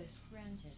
Request granted.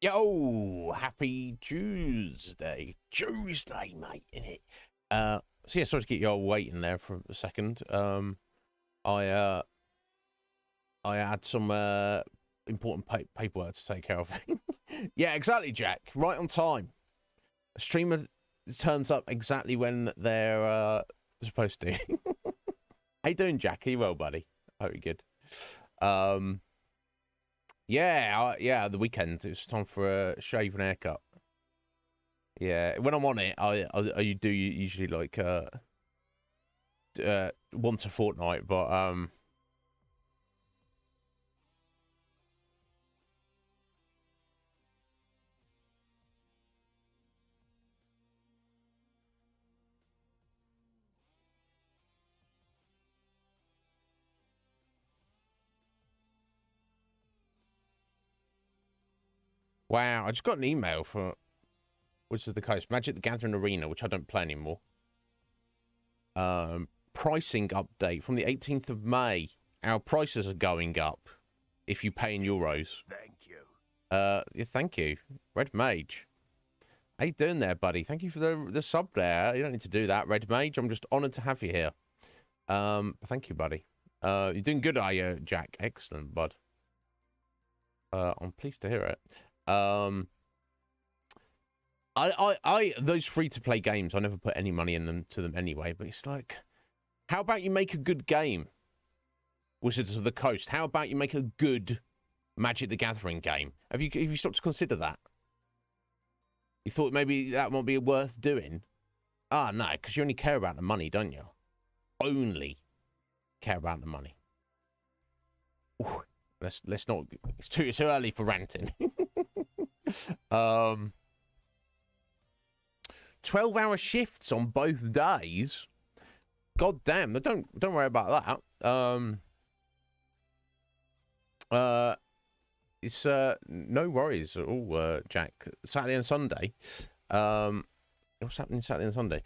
Yo, happy Tuesday, mate, innit? So yeah, sorry to keep you all waiting there for a second. I had some important paperwork to take care of. Yeah, exactly, Jack. Right on time. A streamer turns up exactly when they're supposed to. How you doing, Jack? Are you well, buddy? I hope you're good. Yeah, the weekend. It's time for a shave and haircut. Yeah, when I'm on it, I do usually like once a fortnight, but wow, I just got an email from which is the case Magic the Gathering Arena, which I don't play anymore. Pricing update from the 18th of May. Our prices are going up if you pay in euros. Thank you. Yeah, thank you, Red Mage. How you doing there, buddy? Thank you for the sub there. You don't need to do that, Red Mage. I'm just honoured to have you here. Thank you, buddy. You're doing good, are you, Jack? Excellent, bud. I'm pleased to hear it. Those free-to-play games, I never put any money to them anyway, but it's like, how about you make a good game? Wizards of the Coast. How about you make a good Magic the Gathering game? Have you stopped to consider that? You thought maybe that might be worth doing? Ah, no, because you only care about the money, don't you? Only care about the money. Ooh, let's not. It's too early for ranting. 12-hour shifts on both days. God damn! Don't worry about that. It's no worries at all, Jack. Saturday and Sunday. What's happening Saturday and Sunday?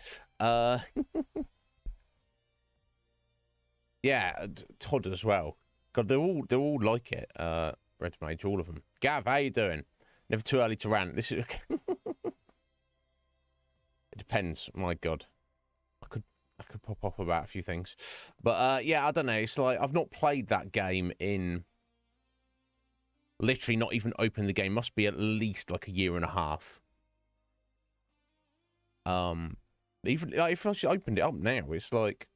Yeah, Todd as well. God, they're all like it. Red Mage, all of them. Gav, how you doing? Never too early to rant. This is. It depends. My God, I could pop off about a few things, but yeah, I don't know. It's like I've not played that game in. Literally not even opened the game. Must be at least like a year and a half. Even like, if I just opened it up now, it's like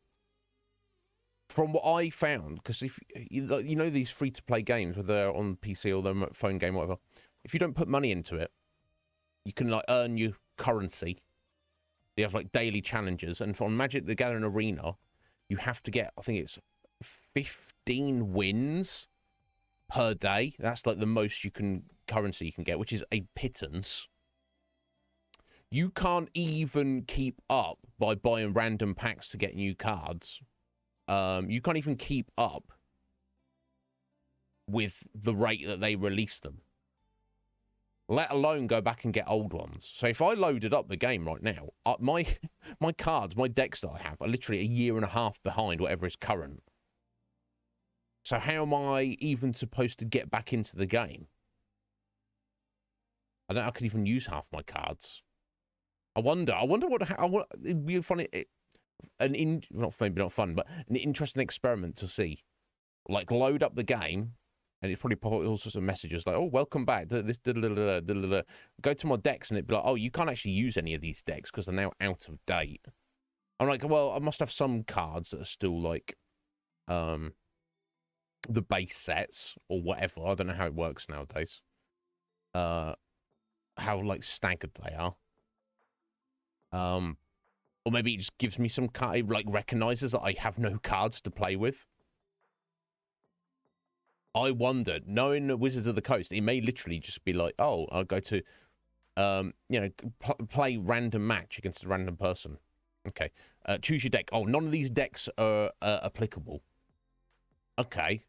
from what I found, because if you know these free-to-play games, whether they're on PC or they're phone game, whatever, if you don't put money into it, you can like earn your currency. You have like daily challenges, and on Magic the Gathering Arena, you have to get, I think it's 15 wins per day. That's like the most currency you can get, which is a pittance. You can't even keep up by buying random packs to get new cards. You can't even keep up with the rate that they release them, let alone go back and get old ones. So if I loaded up the game right now, my cards, my decks that I have are literally a year and a half behind whatever is current. So how am I even supposed to get back into the game? I don't know, I could even use half my cards. I wonder what, it'd be funny, maybe not fun, but an interesting experiment to see. Like, load up the game, and it's probably pop up all sorts of messages like, oh, welcome back. Go to my decks, and it'd be like, oh, you can't actually use any of these decks because they're now out of date. I'm like, well, I must have some cards that are still, like, the base sets or whatever. I don't know how it works nowadays. How, like, staggered they are. Or maybe it just gives me some card, it, like, recognizes that I have no cards to play with. I wondered, knowing the Wizards of the Coast, it may literally just be like, oh, I'll go to, you know, play random match against a random person. Okay. Choose your deck. Oh, none of these decks are applicable. Okay.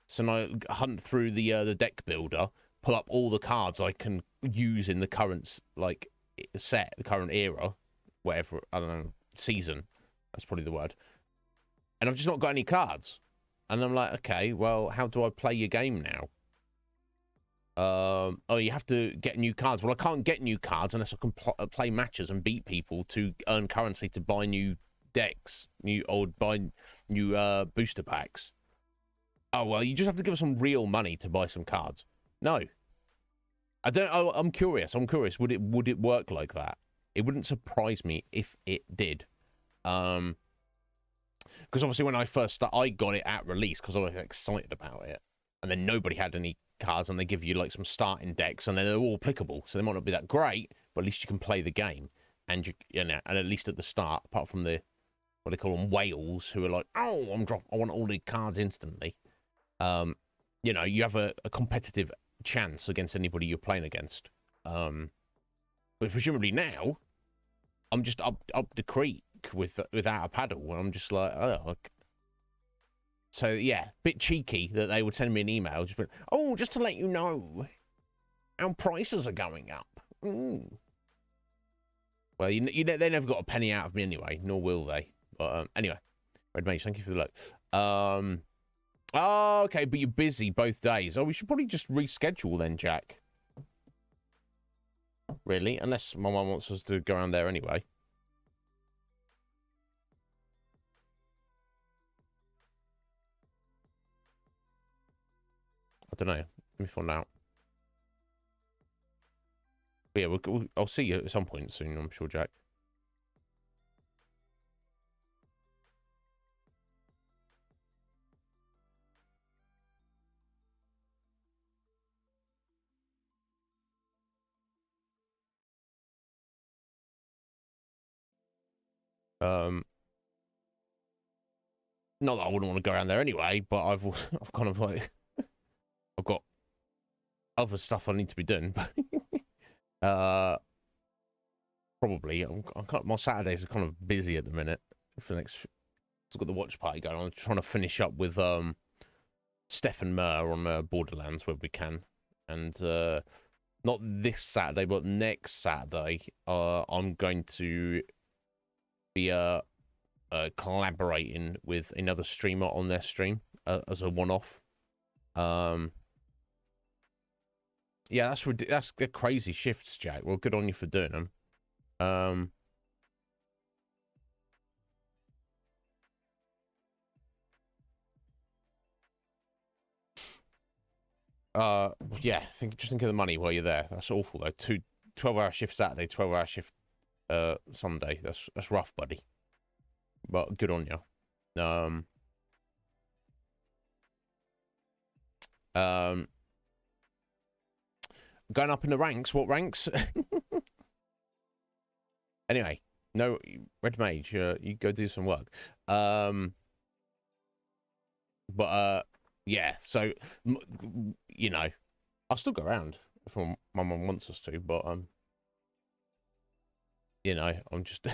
So now hunt through the deck builder, pull up all the cards I can use in the current, like, set, the current era, whatever, I don't know, season. That's probably the word. And I've just not got any cards. And I'm like, okay, well, how do I play your game now? Oh, you have to get new cards. Well, I can't get new cards unless I can play matches and beat people to earn currency to buy new decks, buy new booster packs. Oh, well, you just have to give us some real money to buy some cards. No. I don't. Oh, I'm curious. Would it work like that? It wouldn't surprise me if it did. Because obviously when I first started, I got it at release because I was excited about it. And then nobody had any cards, and they give you, like, some starting decks, and then they're all applicable. So they might not be that great, but at least you can play the game. And, you know, and at least at the start, apart from the, what they call them, whales, who are like, oh, I want all the cards instantly. You know, you have a competitive chance against anybody you're playing against. But presumably now, I'm just up the creek without a paddle, and I'm just like, oh. So yeah, bit cheeky that they would send me an email, just just to let you know, our prices are going up. Ooh. Well, they never got a penny out of me anyway, nor will they. But anyway, Red Mage, thank you for the look. Oh, okay, but you're busy both days. Oh, we should probably just reschedule then, Jack. Really? Unless my mum wants us to go around there anyway. I don't know. Let me find out. But yeah, I'll see you at some point soon, I'm sure, Jack. Not that I wouldn't want to go around there anyway, but I've kind of like, I've got other stuff I need to be doing. Probably my Saturdays are kind of busy at the minute. For the next, I've got the watch party going on. I'm trying to finish up with Stefan Mer on Borderlands where we can, and not this Saturday, but next Saturday, I'm going to be collaborating with another streamer on their stream as a one-off. Yeah, that's the crazy shifts, Jack. Well, good on you for doing them. Yeah, just think of the money while you're there. That's awful though. 12-hour shift Saturday, 12-hour shift Sunday. That's rough, buddy. But good on you. Going up in the ranks. What ranks? Anyway, no, Red Mage, you go do some work. But yeah. So you know, I'll still go around if my mum wants us to. But you know, I'm just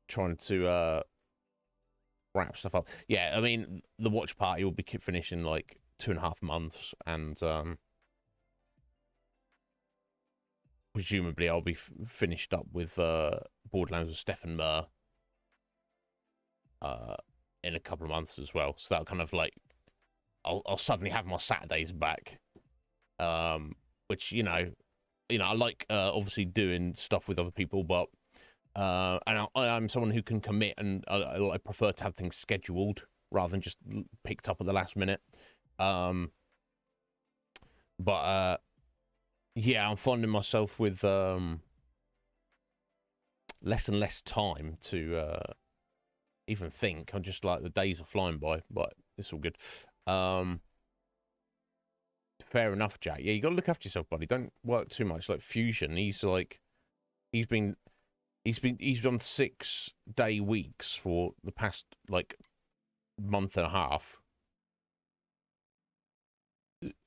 trying to wrap stuff up. Yeah, I mean, the watch party will be finishing like 2.5 months, and presumably I'll be finished up with Borderlands with Stefan Mer in a couple of months as well. So that'll kind of like, I'll suddenly have my Saturdays back. which I like obviously doing stuff with other people, but and I'm someone who can commit, and I prefer to have things scheduled rather than just picked up at the last minute. But yeah, I'm finding myself with less and less time to even think. I'm just like, the days are flying by, but it's all good. Fair enough, Jack. Yeah, you got to look after yourself, buddy. Don't work too much. Like Fusion, he's done 6-day weeks for the past like month and a half.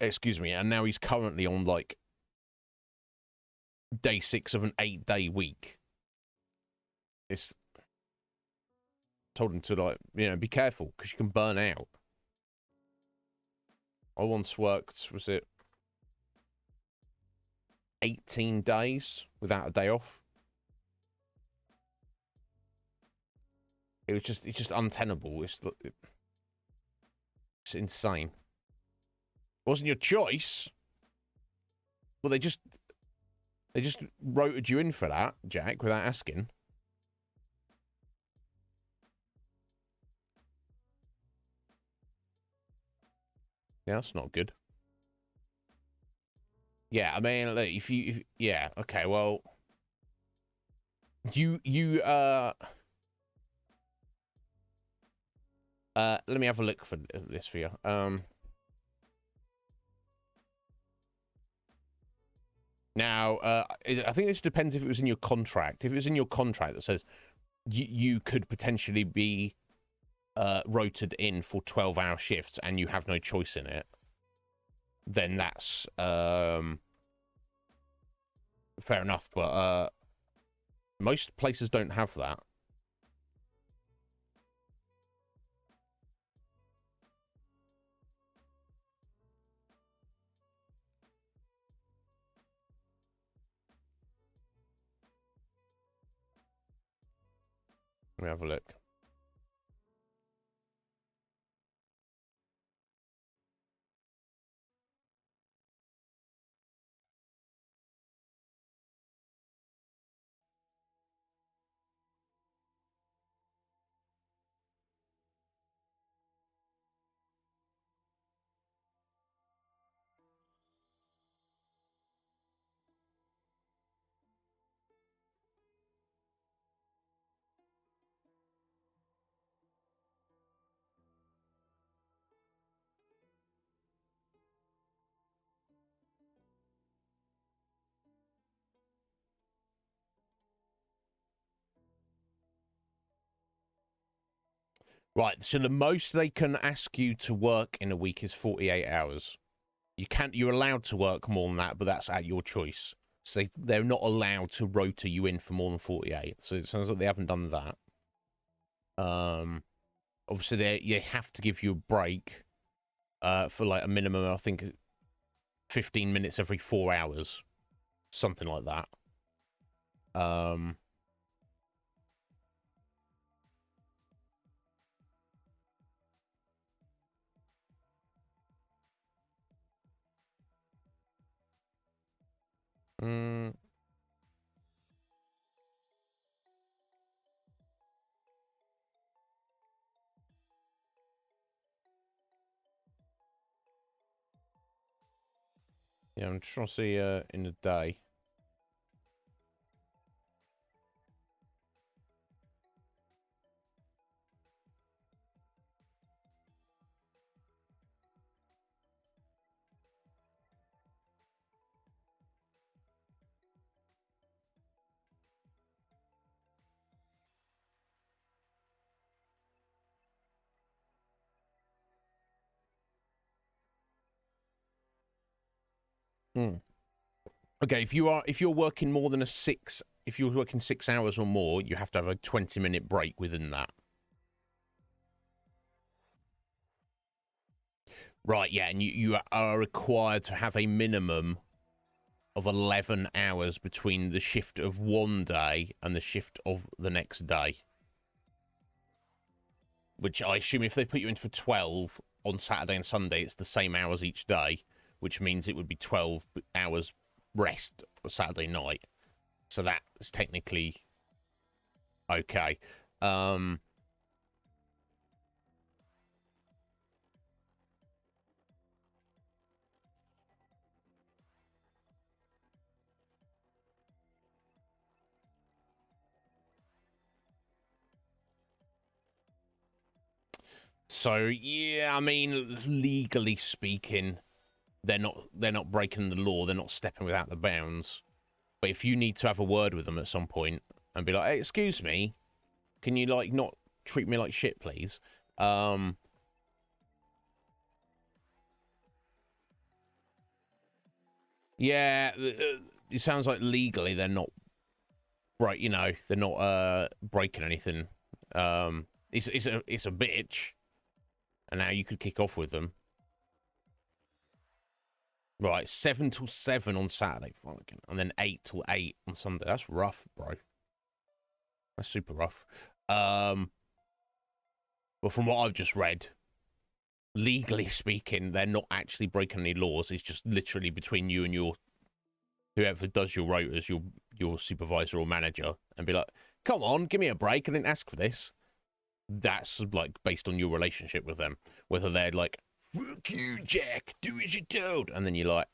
Excuse me, and now he's currently on like day 6 of an 8-day week. It's told him to, like, be careful because you can burn out. I once worked, was it 18 days without a day off? It's just untenable. It's insane. It wasn't your choice. Well, they just rotated you in for that, Jack, without asking. Yeah, that's not good. Yeah, I mean, look, yeah, okay, well, let me have a look for this for you. Now, I think this depends if it was in your contract. If it was in your contract that says you could potentially be rotated in for 12-hour shifts and you have no choice in it, then that's fair enough. But most places don't have that. Let me have a look. Right, so the most they can ask you to work in a week is 48 hours. You're allowed to work more than that, but that's at your choice. So they're not allowed to rota you in for more than 48. So it sounds like they haven't done that. Obviously they have to give you a break for like a minimum, I think, 15 minutes every 4 hours. Something like that. Yeah, I'm trying to see in a day. Okay, if you're working more than if you're working 6 hours or more, you have to have a 20-minute break within that. Right, yeah, and you are required to have a minimum of 11 hours between the shift of one day and the shift of the next day. Which I assume if they put you in for 12 on Saturday and Sunday, it's the same hours each day. which means it would be 12 hours rest Saturday night. So that's technically okay. So yeah, I mean, legally speaking, they're not breaking the law. They're not stepping without the bounds. But if you need to have a word with them at some point and be like, "Hey, excuse me, can you like not treat me like shit, please?" Yeah, it sounds like legally they're not right. You know, they're not breaking anything. It's a bitch, and now you could kick off with them. Right, 7 till 7 on Saturday, fucking, and then 8 till 8 on Sunday. That's rough, bro. That's super rough. But from what I've just read, legally speaking, they're not actually breaking any laws. It's just literally between you and your whoever does your rotas, your supervisor or manager, and be like, "Come on, give me a break. I didn't ask for this." That's like based on your relationship with them. Whether they're like, "Fuck you, Jack, do as you're told," and then you're like,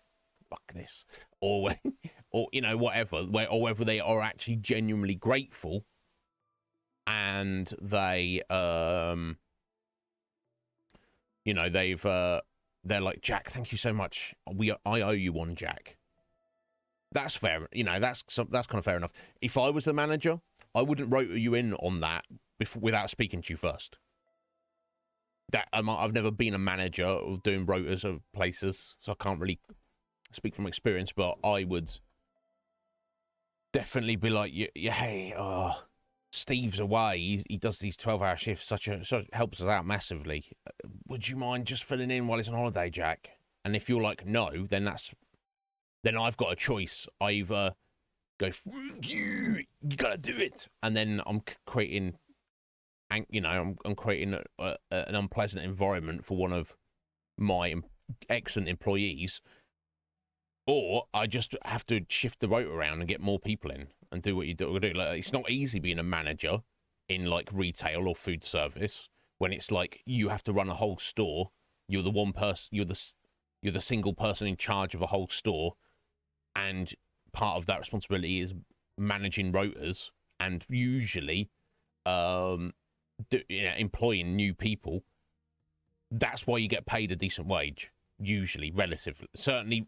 "Fuck this," or or you know whatever, or whether they are actually genuinely grateful, and they you know they're like, "Jack, thank you so much. I owe you one, Jack." That's fair. You know, that's kind of fair enough. If I was the manager, I wouldn't rota you in on that without speaking to you first. That I've never been a manager of doing rotas of places, so I can't really speak from experience. But I would definitely be like, "Hey, Steve's away. He does these 12-hour shifts. Such helps us out massively. Would you mind just filling in while he's on holiday, Jack?" And if you're like, "No," then I've got a choice. I either go, "Fuck you, you gotta do it," and then I'm creating, you know, I'm creating an unpleasant environment for one of my excellent employees, or I just have to shift the rotor around and get more people in and do what you do. Like, it's not easy being a manager in like retail or food service when it's like you have to run a whole store. You're the one person. You're the single person in charge of a whole store. And part of that responsibility is managing rotas and usually employing new people. That's why you get paid a decent wage, usually, relatively. Certainly,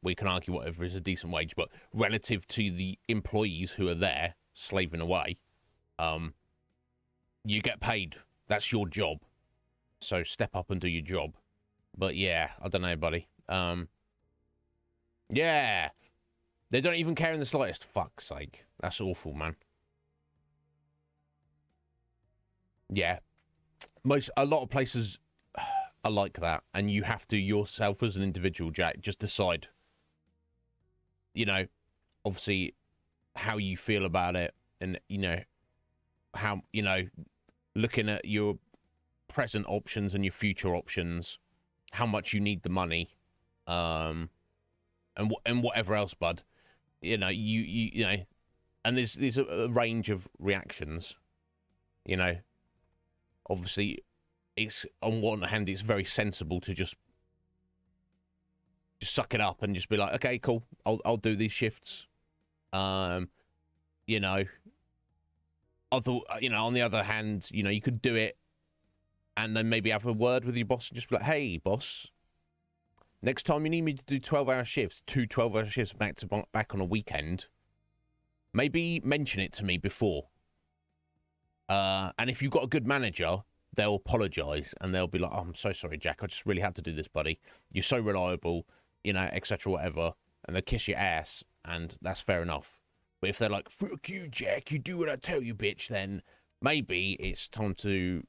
we can argue whatever is a decent wage, but relative to the employees who are there slaving away, you get paid. That's your job. So step up and do your job. But yeah, I don't know, buddy. Yeah. They don't even care in the slightest. Fuck's sake. That's awful, man. Yeah. A lot of places are like that, and you have to yourself as an individual, Jack, just decide, you know, obviously how you feel about it, and you know how, you know, looking at your present options and your future options, how much you need the money, and whatever else, bud. You know, you know, and there's a range of reactions. You know, obviously, it's on one hand, it's very sensible to just suck it up and just be like, "Okay, cool, I'll do these shifts." You know, on the other hand, you know, you could do it and then maybe have a word with your boss and just be like, "Hey, boss, next time you need me to do 12-hour shifts, 12-hour shifts back to back on a weekend, maybe mention it to me before." And if you've got a good manager, they'll apologize and they'll be like, "Oh, I'm so sorry, Jack. I just really had to do this, buddy. You're so reliable, you know, etc., whatever." And they'll kiss your ass, and that's fair enough. But if they're like, "Fuck you, Jack. You do what I tell you, bitch," then maybe it's time to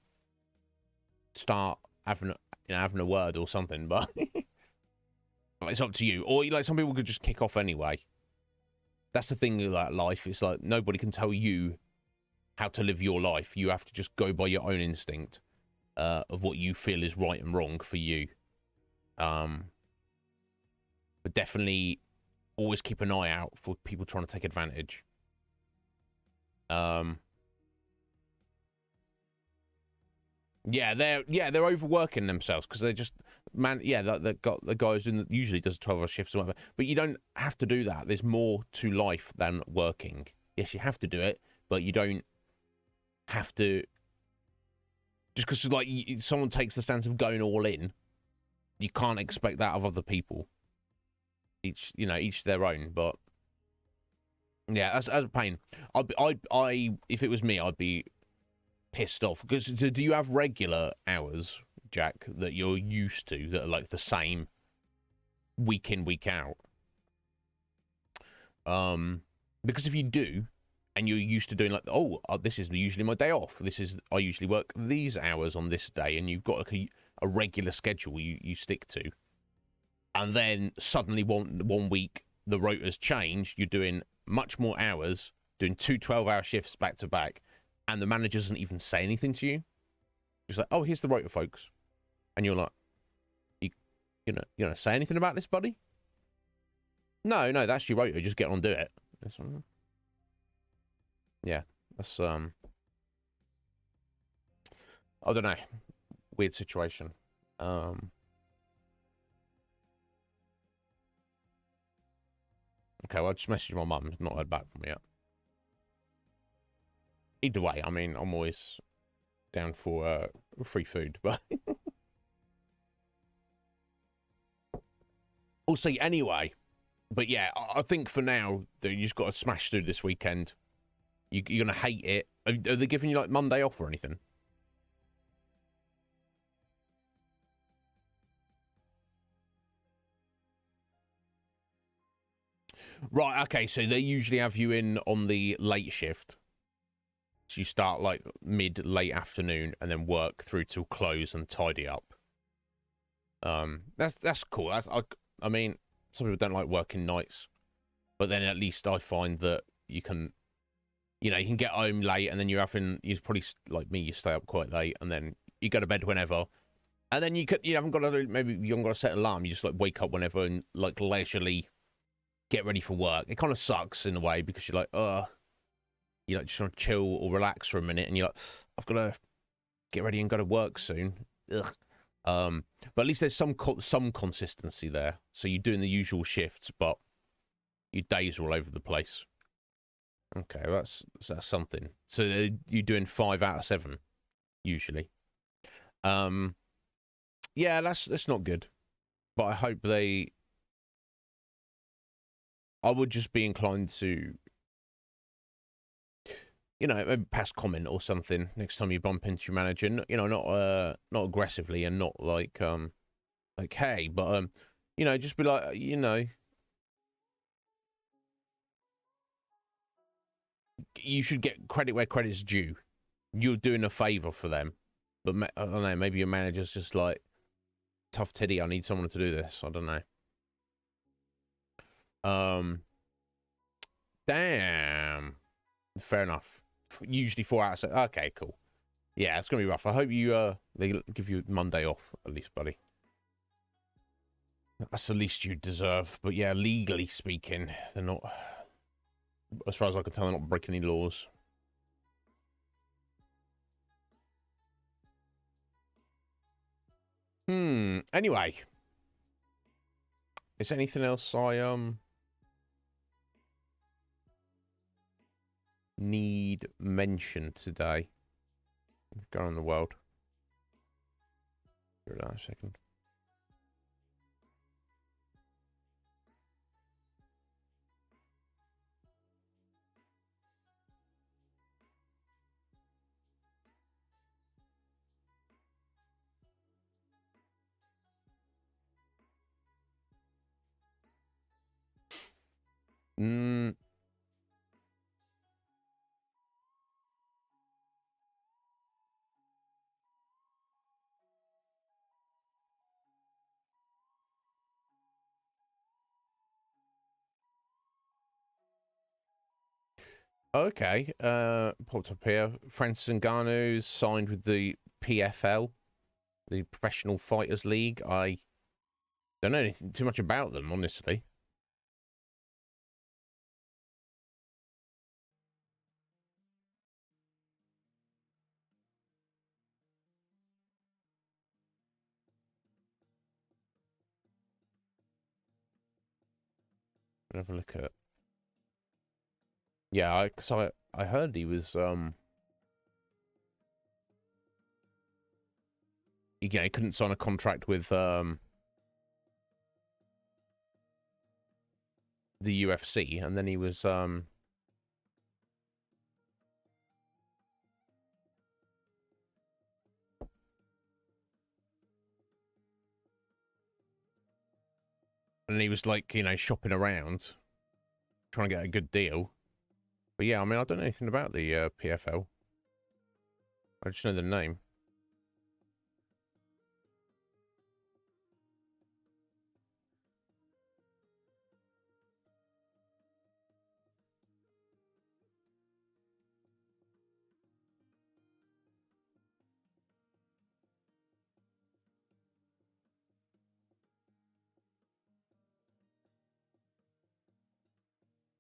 start having a word or something. But it's up to you. Or like some people could just kick off anyway. That's the thing about life. It's like nobody can tell you how to live your life. You have to just go by your own instinct of what you feel is right and wrong for you. but definitely always keep an eye out for people trying to take advantage. Yeah, they're overworking themselves because they're just they've got the guys who usually does 12-hour shifts or whatever. But you don't have to do that. There's more to life than working. Yes, you have to do it, but you don't have to. Just because like someone takes the stance of going all in, you can't expect that of other people. Each their own. But yeah, that's a pain. I if it was me, I'd be pissed off because do you have regular hours, Jack, that you're used to that are like the same week in, week out? Because if you do, and you're used to doing like, this is usually my day off. I usually work these hours on this day, and you've got like a regular schedule you stick to, and then suddenly one week the rota's changed. You're doing much more hours, doing 2 12-hour shifts back to back. And the manager doesn't even say anything to you. Just like, oh, here's the rotor, folks. And you're like, you know, say anything about this, buddy? No, that's your rotor. Just get on and do it. Yeah, that's I don't know, weird situation. Okay, well, I just messaged my mum. Not heard back from her yet. Either way, I mean, I'm always down for free food, but we'll see anyway. But yeah, I think for now, you just got to smash through this weekend. You're going to hate it. Are they giving you like Monday off or anything? Right, okay, so they usually have you in on the late shift. So you start like late afternoon and then work through till close and tidy up. That's cool. I mean, some people don't like working nights, but then at least I find that you can get home late and then you're probably like me, you stay up quite late and then you go to bed whenever, and then you haven't got to set an alarm. You just like wake up whenever and like leisurely get ready for work. It kind of sucks in a way because you're like, you like just want to chill or relax for a minute, and you're like, I've got to get ready and go to work soon. Ugh. But at least there's some consistency there. So you're doing the usual shifts, but your days are all over the place. Okay, well, that's something. So you're doing 5 out of 7 usually. Yeah, that's not good. But I hope I would just be inclined to, maybe pass comment or something next time you bump into your manager. Not aggressively and not like hey, but just be like, you should get credit where credit's due. You're doing a favor for them, but I don't know. Maybe your manager's just like, tough titty. I need someone to do this. I don't know. Damn. Fair enough. Usually 4 out of 7. Okay, cool. Yeah, it's gonna be rough. I hope they give you Monday off at least, buddy. That's the least you deserve. But yeah, legally speaking, they're not. As far as I can tell, they're not breaking any laws. Anyway, is there anything else I need mentioned today? Go on the world. Give it a second. Okay, popped up here. Francis Ngannou's signed with the PFL, the Professional Fighters League. Don't know anything too much about them, honestly. Have a look at. Yeah, I heard he was he couldn't sign a contract with the UFC, and then he was like, shopping around trying to get a good deal. But yeah, I mean, I don't know anything about the PFL. I just know the name.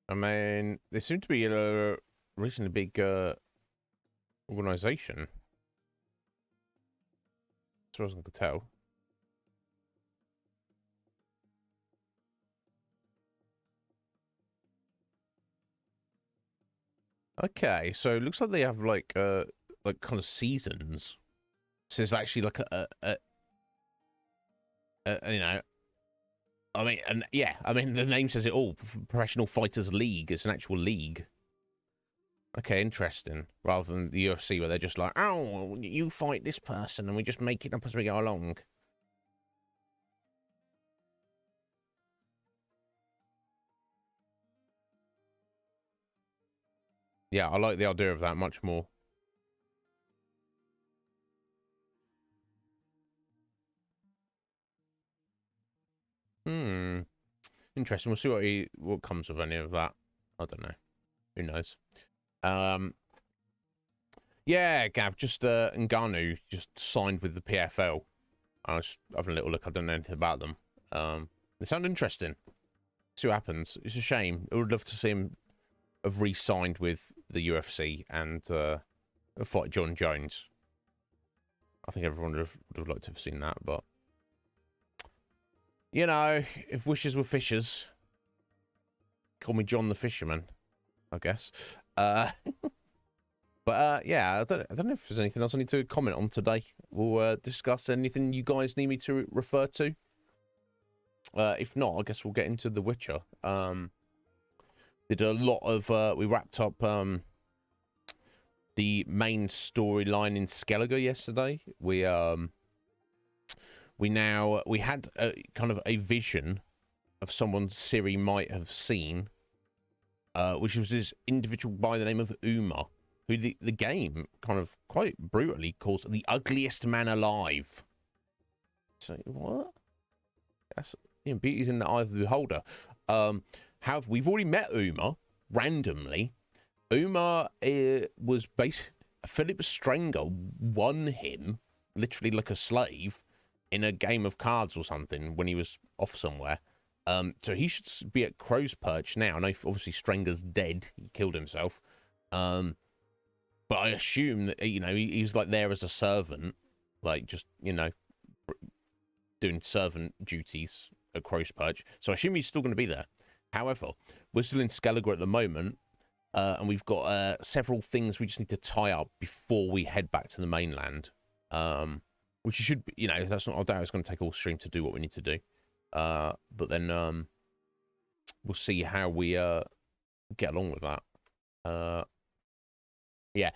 I mean, they seem to be a reasonably big organization, as far as I could tell. Okay, so it looks like they have like kind of seasons. So it's actually like I mean, and yeah, I mean the name says it all. Professional Fighters League. It's an actual league. Okay, interesting. Rather than the UFC where they're just like, oh, you fight this person and we just make it up as we go along. Yeah, I like the idea of that much more. Interesting. We'll see what comes of any of that. I don't know. Who knows? Yeah, Gav, just Ngannou just signed with the PFL. I was having a little look. I don't know anything about them. They sound interesting. See what happens. It's a shame. I would love to see him have re-signed with the UFC and fight John Jones. I think everyone would have liked to have seen that, but if wishes were fishers, call me John the Fisherman, I guess. But yeah, I don't know if there's anything else I need to comment on today. We'll discuss anything you guys need me to refer to. If not, I guess we'll get into The Witcher. Did a lot of we wrapped up the main storyline in Skellige yesterday. We had a kind of a vision of someone Siri might have seen, which was this individual by the name of Uma, who the game kind of quite brutally calls the ugliest man alive. So what? That's beauty's in the eye of the beholder. However, we've already met Uma randomly. Uma was basically Philip Strenger won him literally like a slave in a game of cards or something when he was off somewhere. So he should be at Crow's Perch now. I know obviously Strenger's dead; he killed himself. But I assume that he was like there as a servant, like just doing servant duties at Crow's Perch. So I assume he's still going to be there. However, we're still in Skellige at the moment, and we've got several things we just need to tie up before we head back to the mainland. Which you should, that's not. I doubt it's going to take all stream to do what we need to do. But then we'll see how we get along with that. Yeah,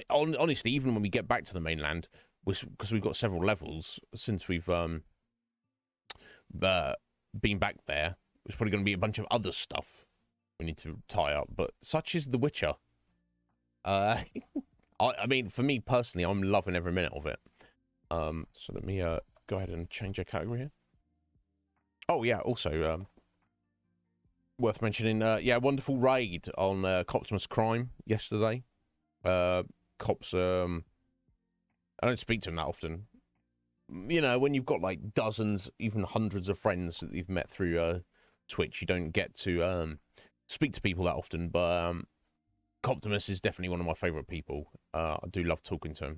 honestly, even when we get back to the mainland, because we've got several levels since we've been back there, there's probably going to be a bunch of other stuff we need to tie up. But such is The Witcher. I mean, for me personally, I'm loving every minute of it. So let me go ahead and change our category here. Oh yeah, also worth mentioning. Yeah, wonderful raid on Coptimus Crime yesterday. Cops. I don't speak to him that often. you know, when you've got like dozens, even hundreds of friends that you've met through Twitch, you don't get to speak to people that often. But Coptimus is definitely one of my favorite people. I do love talking to him.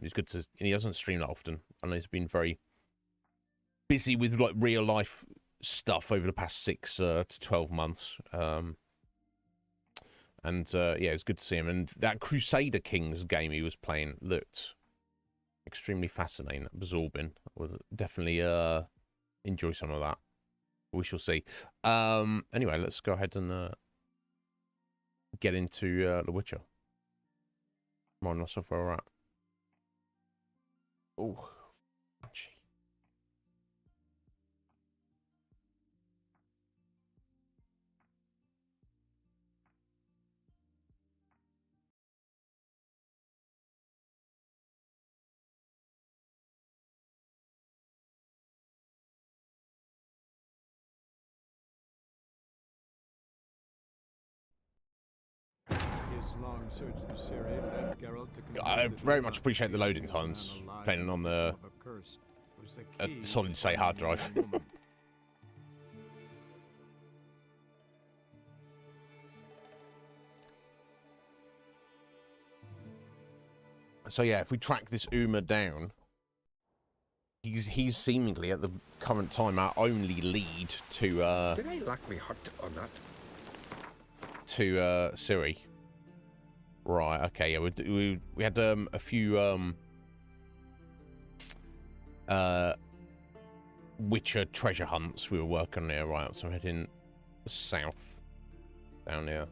It's good to, and he doesn't stream that often. I know he's been very busy with like real life stuff over the past 6 to 12 months. And yeah, it's good to see him. And that Crusader Kings game he was playing looked extremely fascinating, absorbing. I would definitely enjoy some of that. We shall see. Anyway, let's go ahead and get into The Witcher. Remind myself where we're at. Oh, punchy. Long search for Ciri led Geralt to I very much appreciate the loading times playing on the solid state hard drive. So yeah, if we track this Uma down, he's seemingly at the current time our only lead to Did I lack me hot or not? To Ciri. Right, okay, yeah, we had a few Witcher treasure hunts we were working on there, right? So I'm heading south down here.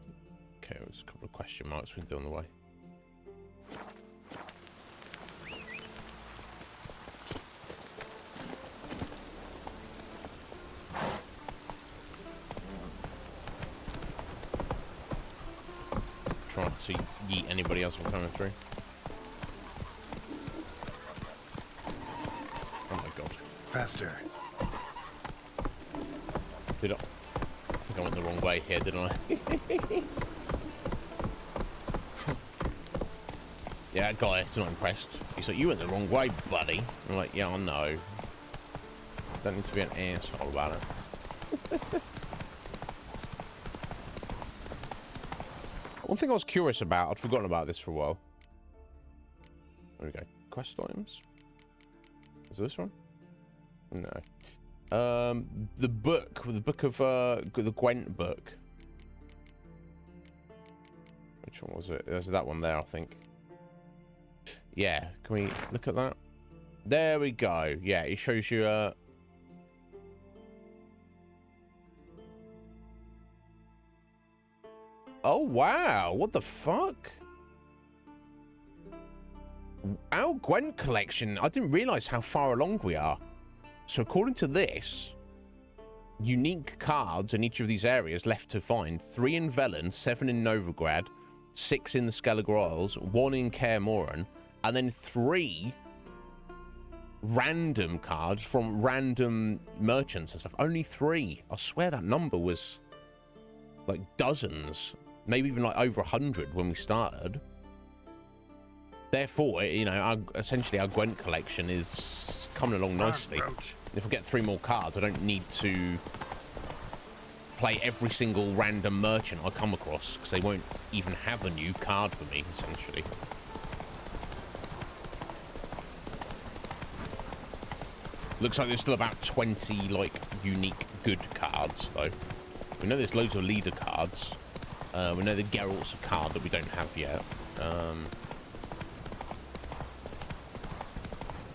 Okay, there's a couple of question marks we do on the way. Trying to yeet anybody else from coming through. Oh my god. Faster. I think I went the wrong way here, didn't I? Yeah, that guy is not impressed. He's like, you went the wrong way, buddy. I'm like, yeah, I know. Don't need to be an asshole about it. One thing I was curious about, I'd forgotten about this for a while. There we go. Quest items. Is this one? No. The book of the Gwent book. Which one was it? There's that one there, I think. Yeah, can we look at that? There we go. Yeah, it shows you oh wow, what the fuck? Our Gwent collection, I didn't realize how far along we are. So according to this, unique cards in each of these areas left to find: 3 in Velen, 7 in Novigrad, 6 in the Skellige Isles, 1 in Kaer Morhen, and then 3 random cards from random merchants and stuff. Only 3. I swear that number was like dozens, maybe even like over 100 when we started. Therefore, you know, essentially our Gwent collection is coming along nicely. If I get 3 more cards, I don't need to play every single random merchant I come across, because they won't even have a new card for me, essentially. Looks like there's still about 20, like, unique good cards, though. We know there's loads of leader cards. We know the Geralt's a card that we don't have yet.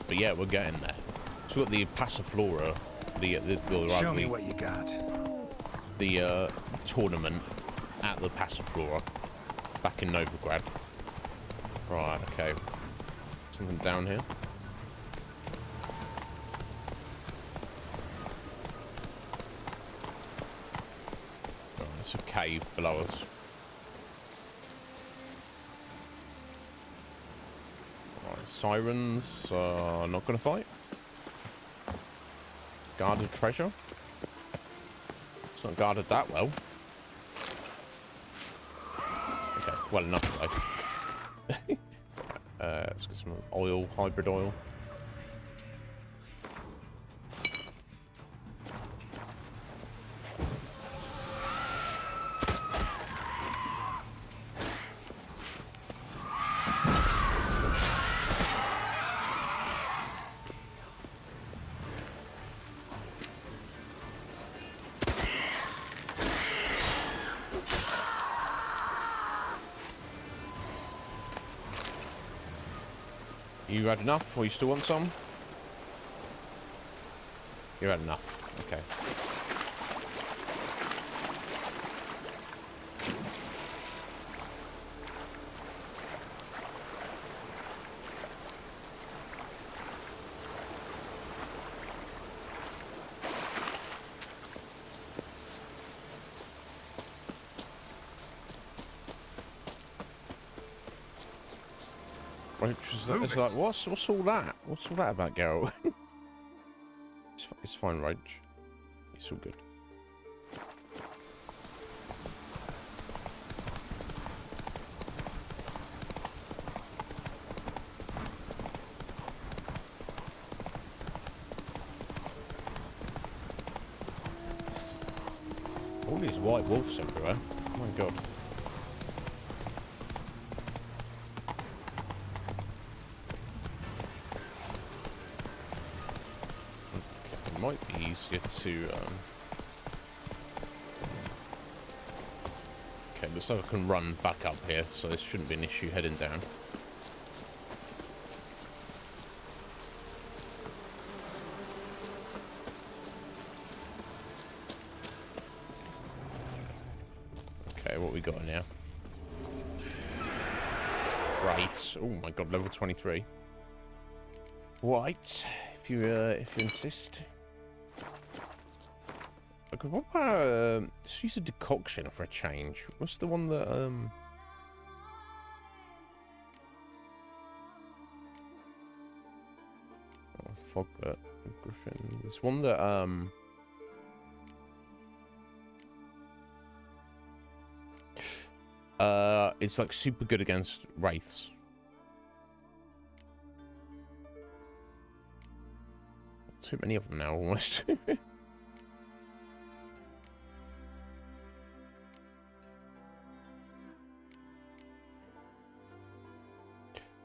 But yeah, we're getting there. So we've got the Passiflora, Show me what you got. The tournament at the Passiflora back in Novigrad. Right, okay. Something down here. Right, there's a cave below us. Right, sirens are not going to fight. Guarded treasure. It's not guarded that well. Okay, well enough though. Let's get some oil, hybrid oil. You had enough, or you still want some? You had enough. Okay. It's like, what's all that? What's all that about, Geralt? It's fine, Roach. It's all good. All these white wolves everywhere. Oh my god. Might be easier to okay, looks like I can run back up here, so this shouldn't be an issue heading down. Okay, what we got now? Wraiths. Oh my god, level 23. Right, if you insist. Okay, what about, let's use a decoction for a change. What's the one that, oh, Fogbert, Griffin. There's one that, it's like super good against wraiths. Too many of them now, almost.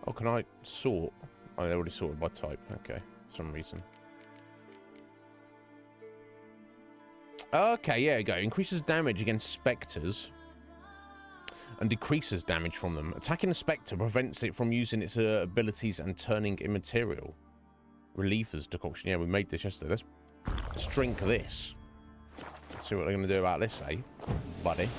Oh, can I sort? Oh, they already sorted by type. Okay, for some reason. Okay, yeah, go. Increases damage against specters and decreases damage from them. Attacking a spectre prevents it from using its abilities and turning immaterial. Relievers decoction. Yeah, we made this yesterday. Let's drink this. Let's see what they're going to do about this, eh, buddy?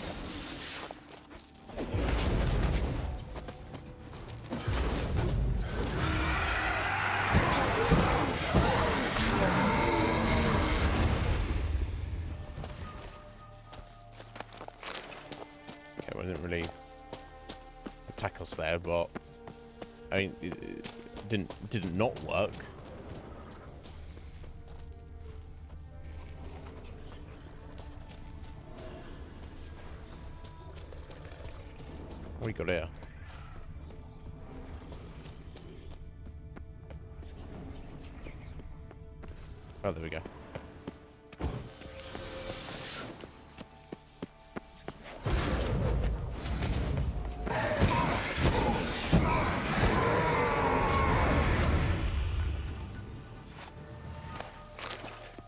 Didn't really attack us there, but I mean, it didn't not work. What we got here? Oh, there we go.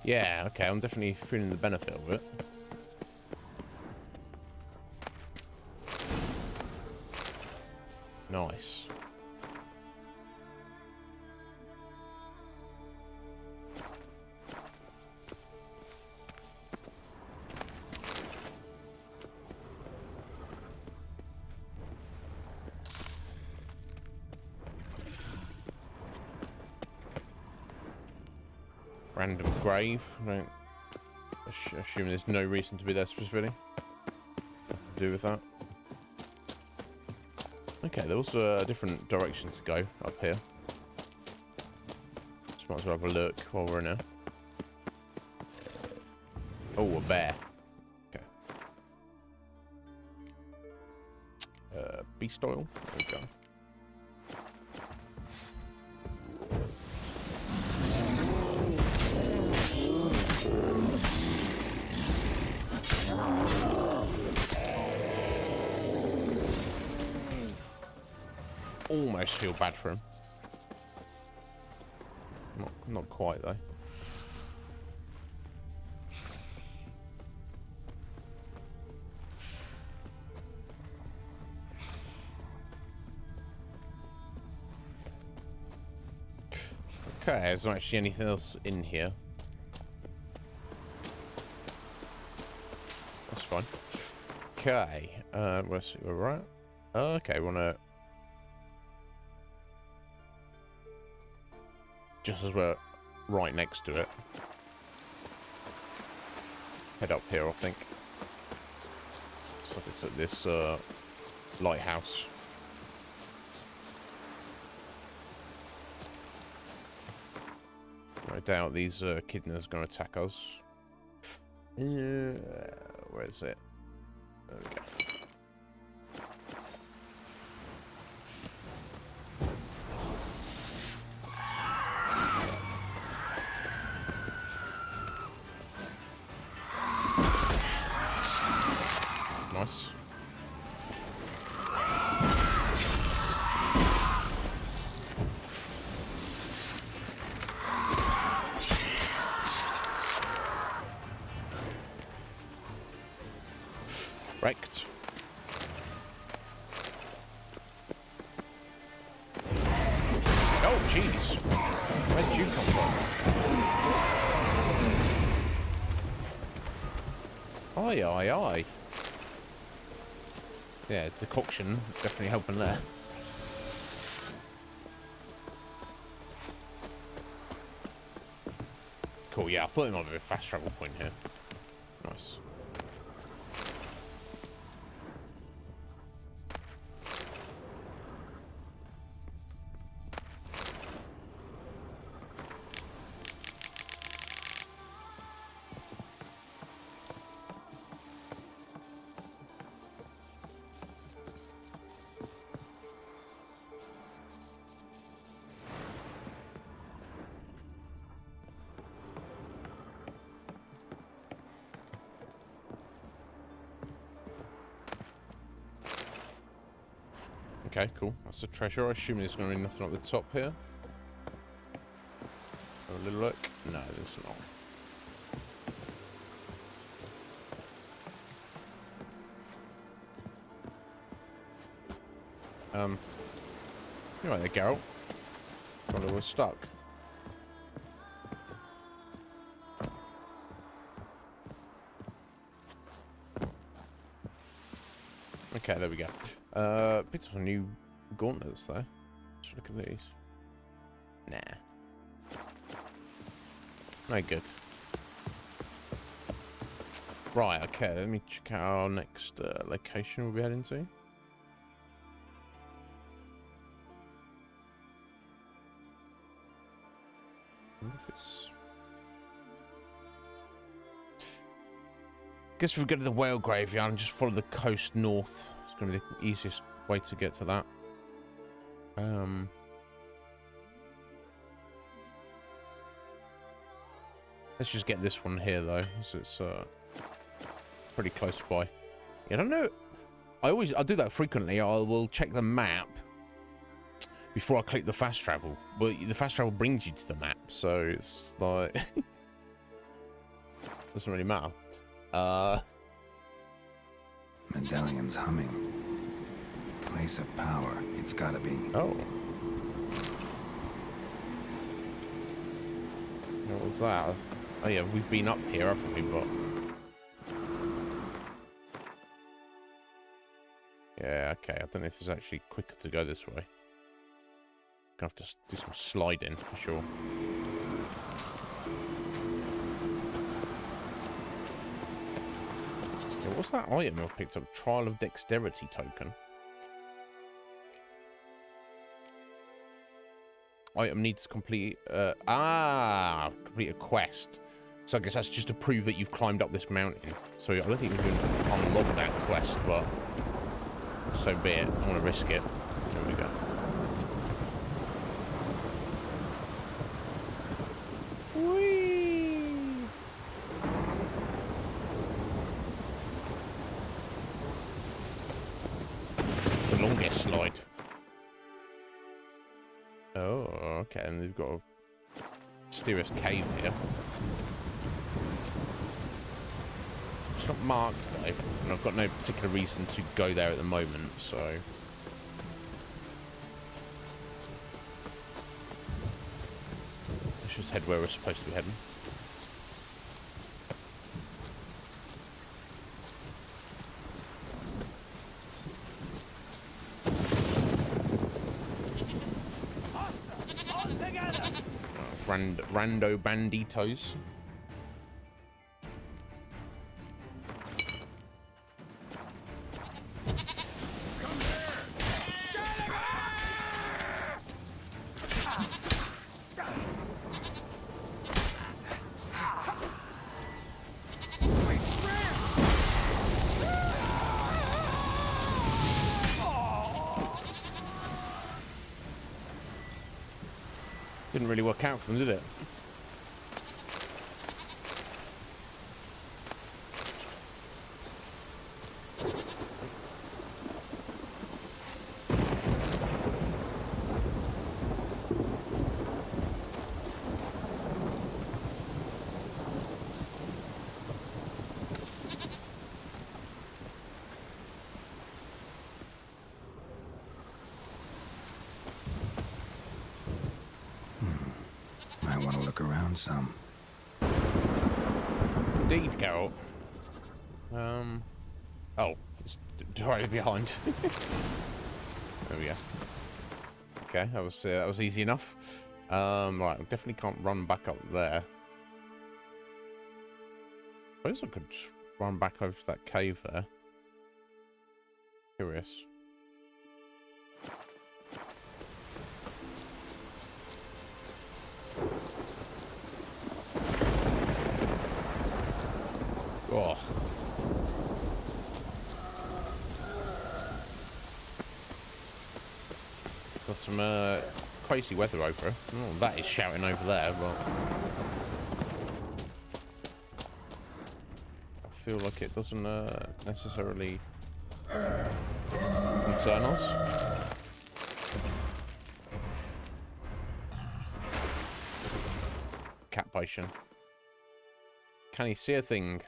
Yeah, okay, I'm definitely feeling the benefit of it. Nice. Random grave, right? Assuming there's no reason to be there specifically. Nothing to do with that. Okay, there was a different direction to go up here. Just might as well have a look while we're in here. Oh, a bear. Okay. Beast oil. There we go. Almost feel bad for him. Not quite though. Okay, there's not actually anything else in here. That's fine. Okay, let's see where we're at. Okay, wanna... Just as we're right next to it. Head up here, I think. So it's at this lighthouse. I doubt these echidnas gonna attack us. Where is it? There we go. Nice. Wrecked. Oh, jeez. Where did you come from? Aye, aye, aye. Yeah, decoction definitely helping there. Cool, yeah, I thought there might be a fast travel point here. Nice. Okay, cool. That's a treasure. I assume there's going to be nothing up the top here. Have a little look. No, there's not. You're right there, Geralt. Probably was stuck. Okay, there we go. Picked up some new gauntlets though. Let's look at these. Nah. No good. Right, okay, let me check out our next location we'll be heading to. I wonder if it's... Guess if we go to the whale graveyard and just follow the coast north, it's going to be the easiest way to get to that. Let's just get this one here though, so it's pretty close by. Yeah, I don't know. I do that frequently. I will check the map before I click the fast travel. But the fast travel brings you to the map, so it's like doesn't really matter. Medallion's humming. Place of power. It's gotta be. Oh. What was that? Oh yeah, we've been up here, haven't we? But yeah, okay. I don't know if it's actually quicker to go this way. Gonna have to do some sliding for sure. Yeah, what's that item I picked up? Trial of Dexterity token. Item needs to complete complete a quest. So I guess that's just to prove that you've climbed up this mountain. So I don't think we can unlock that quest, but so be it. I want to risk it. There we go. Whee! The longest slide. Oh, okay, and they've got a mysterious cave here. It's not marked though, and I've got no particular reason to go there at the moment, so... head where we're supposed to be heading. Rando banditos. Didn't really work out for them, did it? I want to look around some. Indeed, Geralt. Oh, it's directly behind. There we go. Okay, that was easy enough. Right, I definitely can't run back up there. I suppose I could just run back over to that cave there. Curious. Oh. Got some crazy weather over. Oh, that is shouting over there, but I feel like it doesn't necessarily concern us. Cat potion. Can he see a thing?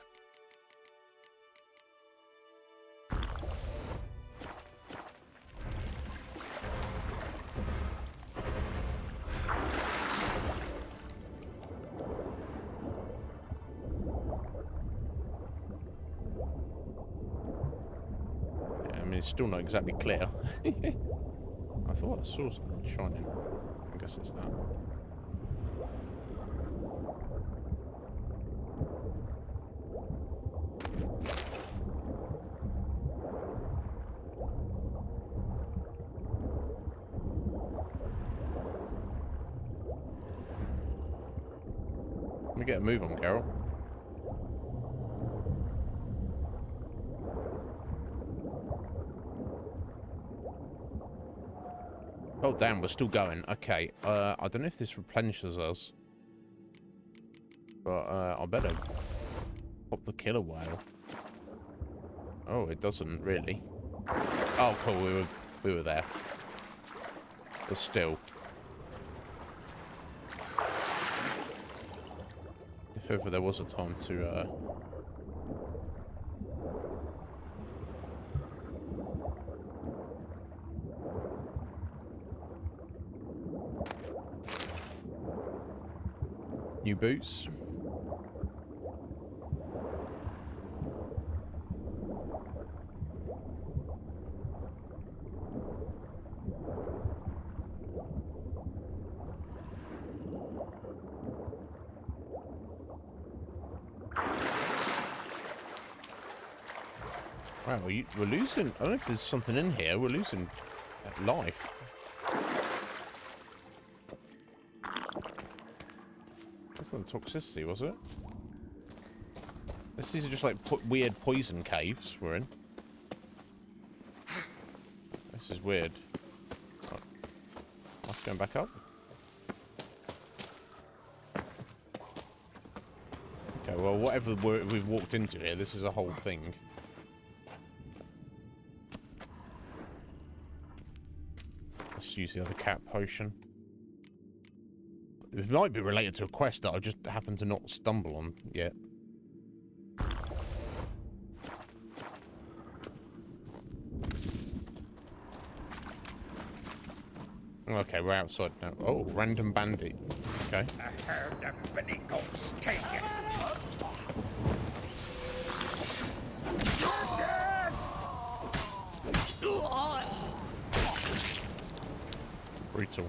It's still not exactly clear. I thought I saw something shining. I guess it's that. Let me get a move on, Geralt. Oh damn, we're still going. Okay, I don't know if this replenishes us, but I better pop the killer whale. Oh, it doesn't really. Oh, cool. We were there, but still, if ever there was a time to new boots. Wow, we're losing. I don't know if there's something in here. We're losing life. That's not toxicity, was it? These are just like weird poison caves we're in. This is weird. Oh. What's going back up? Okay, well, whatever we've walked into here, this is a whole thing. Let's use the other cat potion. It might be related to a quest that I just happened to not stumble on yet. Okay, we're outside now. Oh, random bandit. Okay. A herd of mini goats take it. Brutal.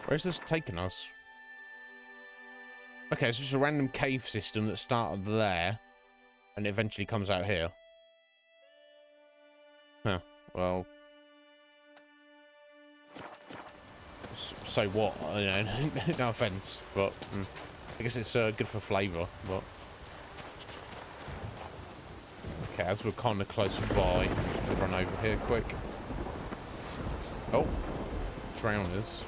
Where's this taking us? Okay, so it's a random cave system that started there and it eventually comes out here. Huh. Well. So what? You know, no offense, but I guess it's good for flavour. But okay, as we're kind of close by, I'm just gonna run over here quick. Oh, drowners.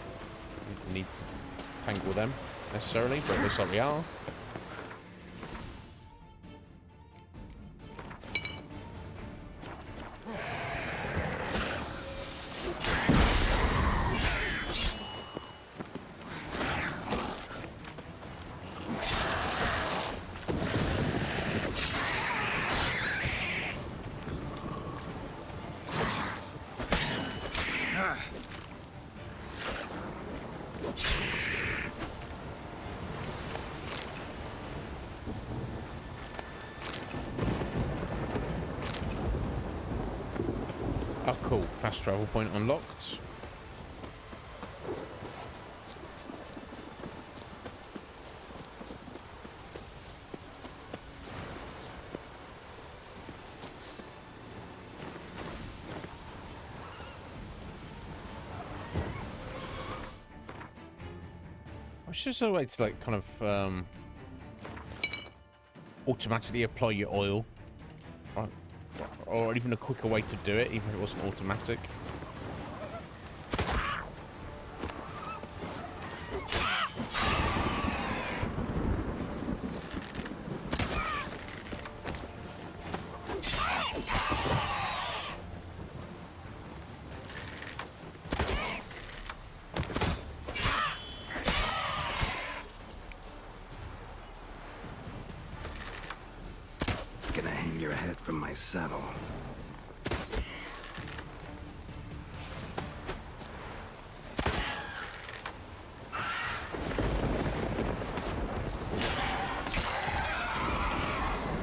We need to tangle them necessarily, but it looks like we are. Oh, cool. Fast travel point unlocked. It's just a way to, like, kind of automatically apply your oil. Right. Or even a quicker way to do it, even if it wasn't automatic. Gonna hang your head from my saddle.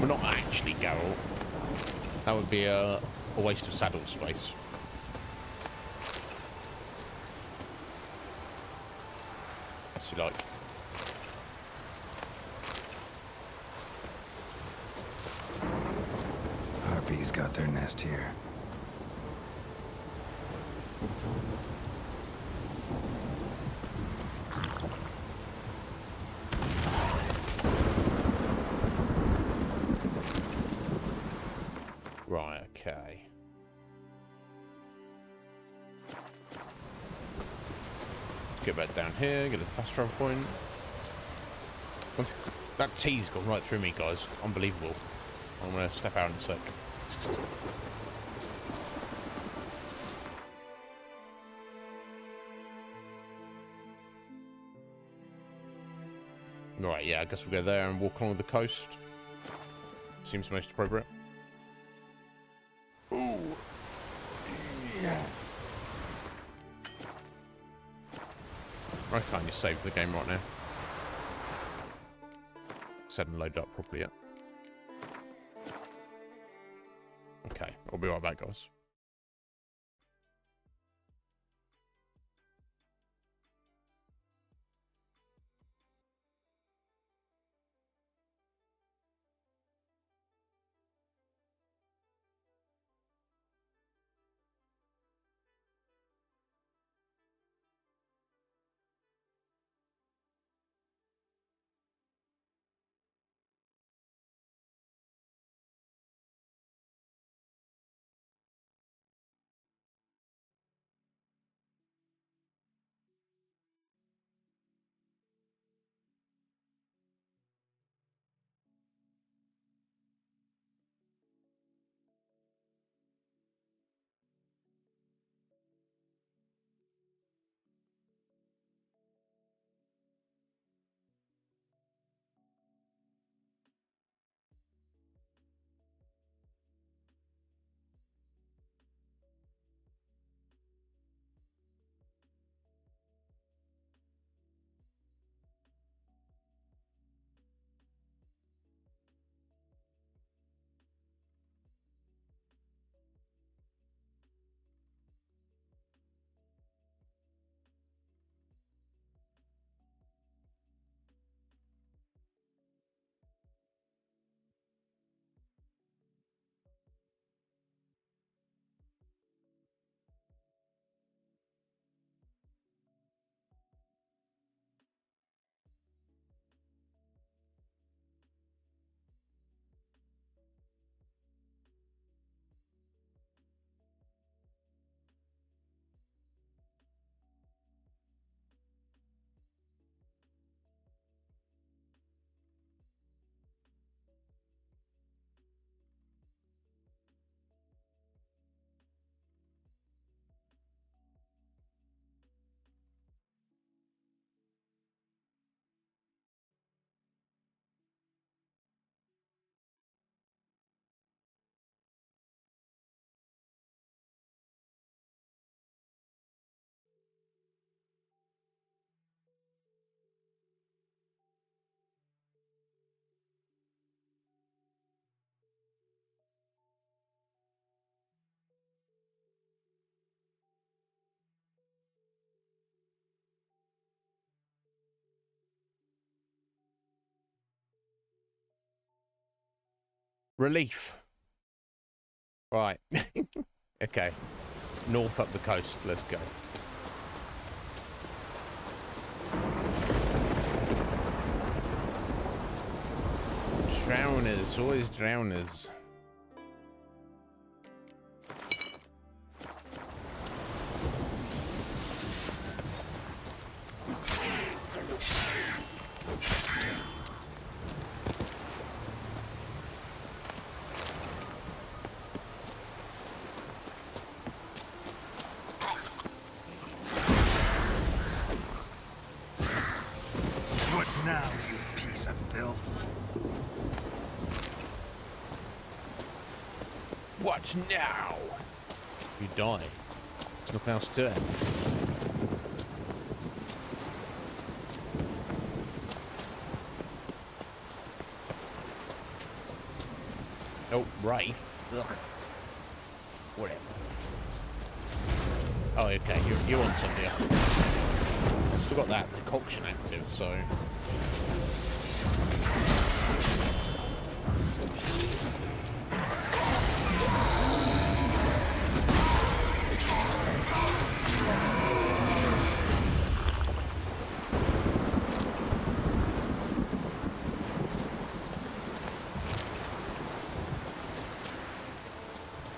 We're not actually Geralt. That would be a waste of saddle space. As you like. Harpies got their nest here. Right, okay. Get back down here, get a fast travel point. That T's gone right through me, guys. Unbelievable. I'm gonna step out in a sec. Right, yeah, I guess we'll go there and walk along the coast. Seems most appropriate. Ooh. Yeah. I can't just save the game right now. Set and load up properly yet. Okay, I'll be right back, guys. Relief. Right. Okay. North up the coast. Let's go. Drowners. Always drowners. What now, you piece of filth? What now? You die. There's nothing else to it. Oh, Wraith. Ugh. Whatever. Oh, okay. You're on something. Still got that decoction active, so.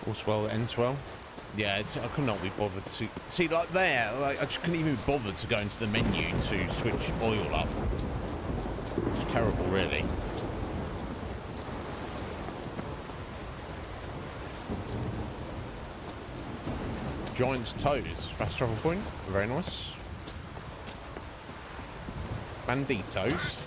All's well, ends well. Yeah, I could not be bothered to see like there. Like I just couldn't even be bothered to go into the menu to switch oil up. It's terrible, really. Giant's Toes, fast travel point, very nice. Banditos.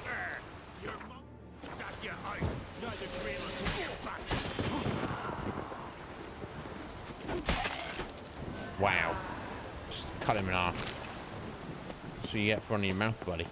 Wow. Just cut him in half. So you get for running your mouth, buddy.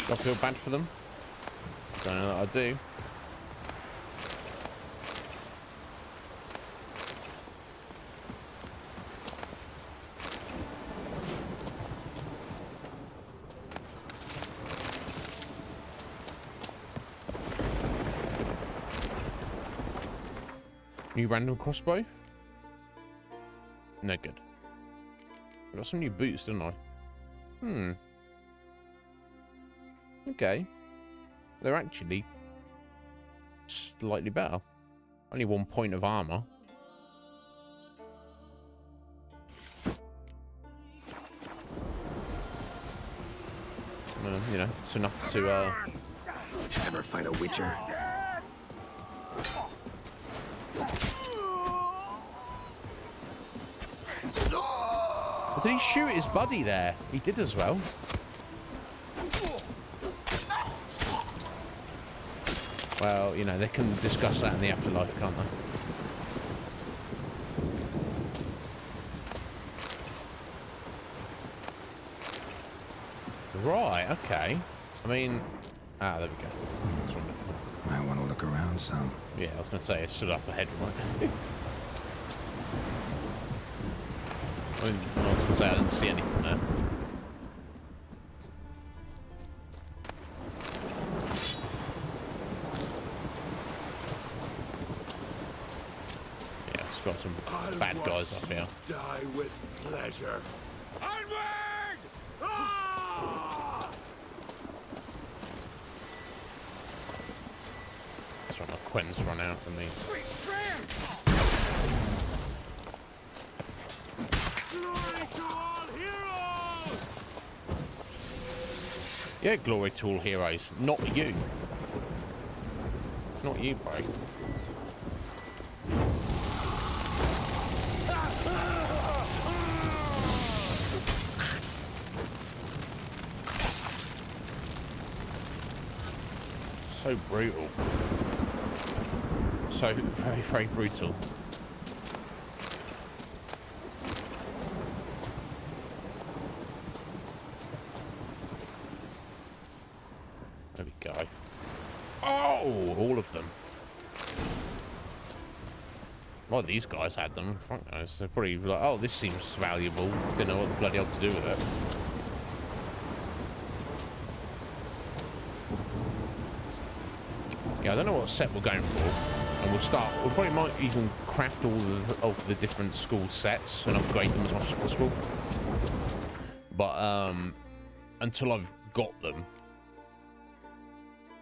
Do I feel bad for them? Don't know that I do. New random crossbow? No good. I got some new boots, didn't I? Okay. They're actually slightly better. Only 1 point of armor. You know, it's enough to Ever fight a witcher? But did he shoot his buddy there? He did as well. Well, you know, they can discuss that in the afterlife, can't they? Right, okay. I mean... Ah, there we go. That's right. Might want to look around some. Yeah, I was going to say, it stood up ahead, right? I was going to say, I didn't see anything there. Yeah, it's got some bad guys up here. Die with pleasure. Onward! Ah! That's right, my Quentin's run out for me. Glory to all heroes! Yeah, glory to all heroes. Not you. Not you, bro. So brutal. So very, very brutal. Oh, all of them. Well, these guys had them. Fuck knows. They're probably like, oh, this seems valuable. Didn't know what the bloody hell to do with it. Yeah, I don't know what set we're going for. And we'll start. We probably might even craft all of the different school sets and upgrade them as much as possible. But until I've got them,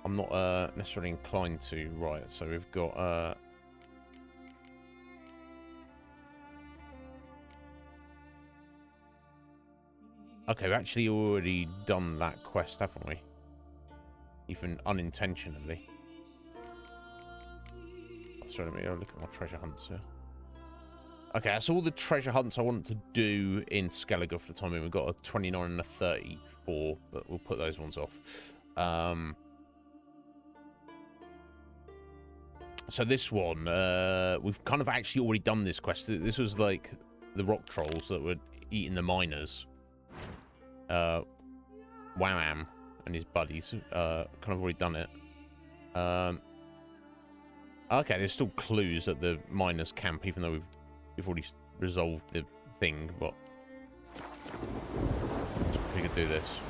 I'm not necessarily inclined to. Right, so we've got okay, we've actually already done that quest, haven't we? Even unintentionally. Sorry, let me look at my treasure hunts here. Okay, that's all the treasure hunts I want to do in Skellige for the time being. We've got a 29 and a 34, but we'll put those ones off. So this one, we've kind of actually already done this quest. This was like the rock trolls that were eating the miners. Wham and his buddies, kind of already done it. Okay, there's still clues at the miners' camp, even though we've already resolved the thing, but we could do this.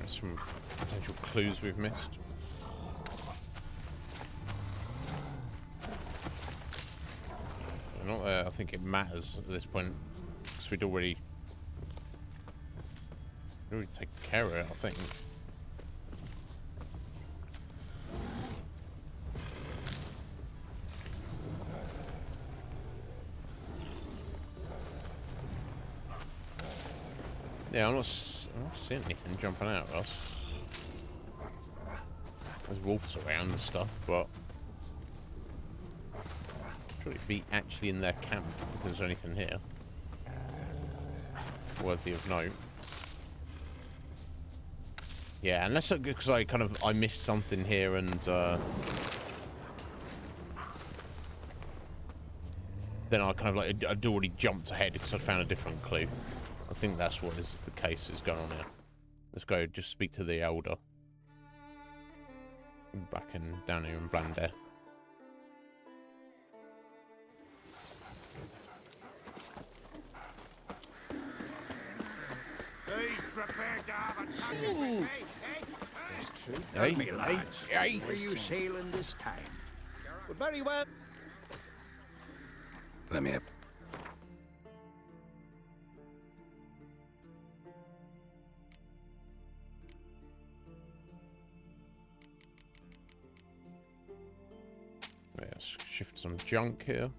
Some potential clues we've missed. They're not there. I think it matters at this point because we'd already taken care of it, I think. Yeah, I'm not seeing anything jumping out at us. There's wolves around and stuff, but should it be actually in their camp if there's anything here worthy of note? Yeah, unless because I missed something here and then I kind of like I'd already jumped ahead because I'd found a different clue. I think that's what is the case is going on here. Let's go just speak to the elder. Back in down here in Blandare. He's prepared to have a chat with me. There's truth. Hey, Me, lads. hey. Where you sailing this time? Well, very well. Let me up. Let's shift some junk here.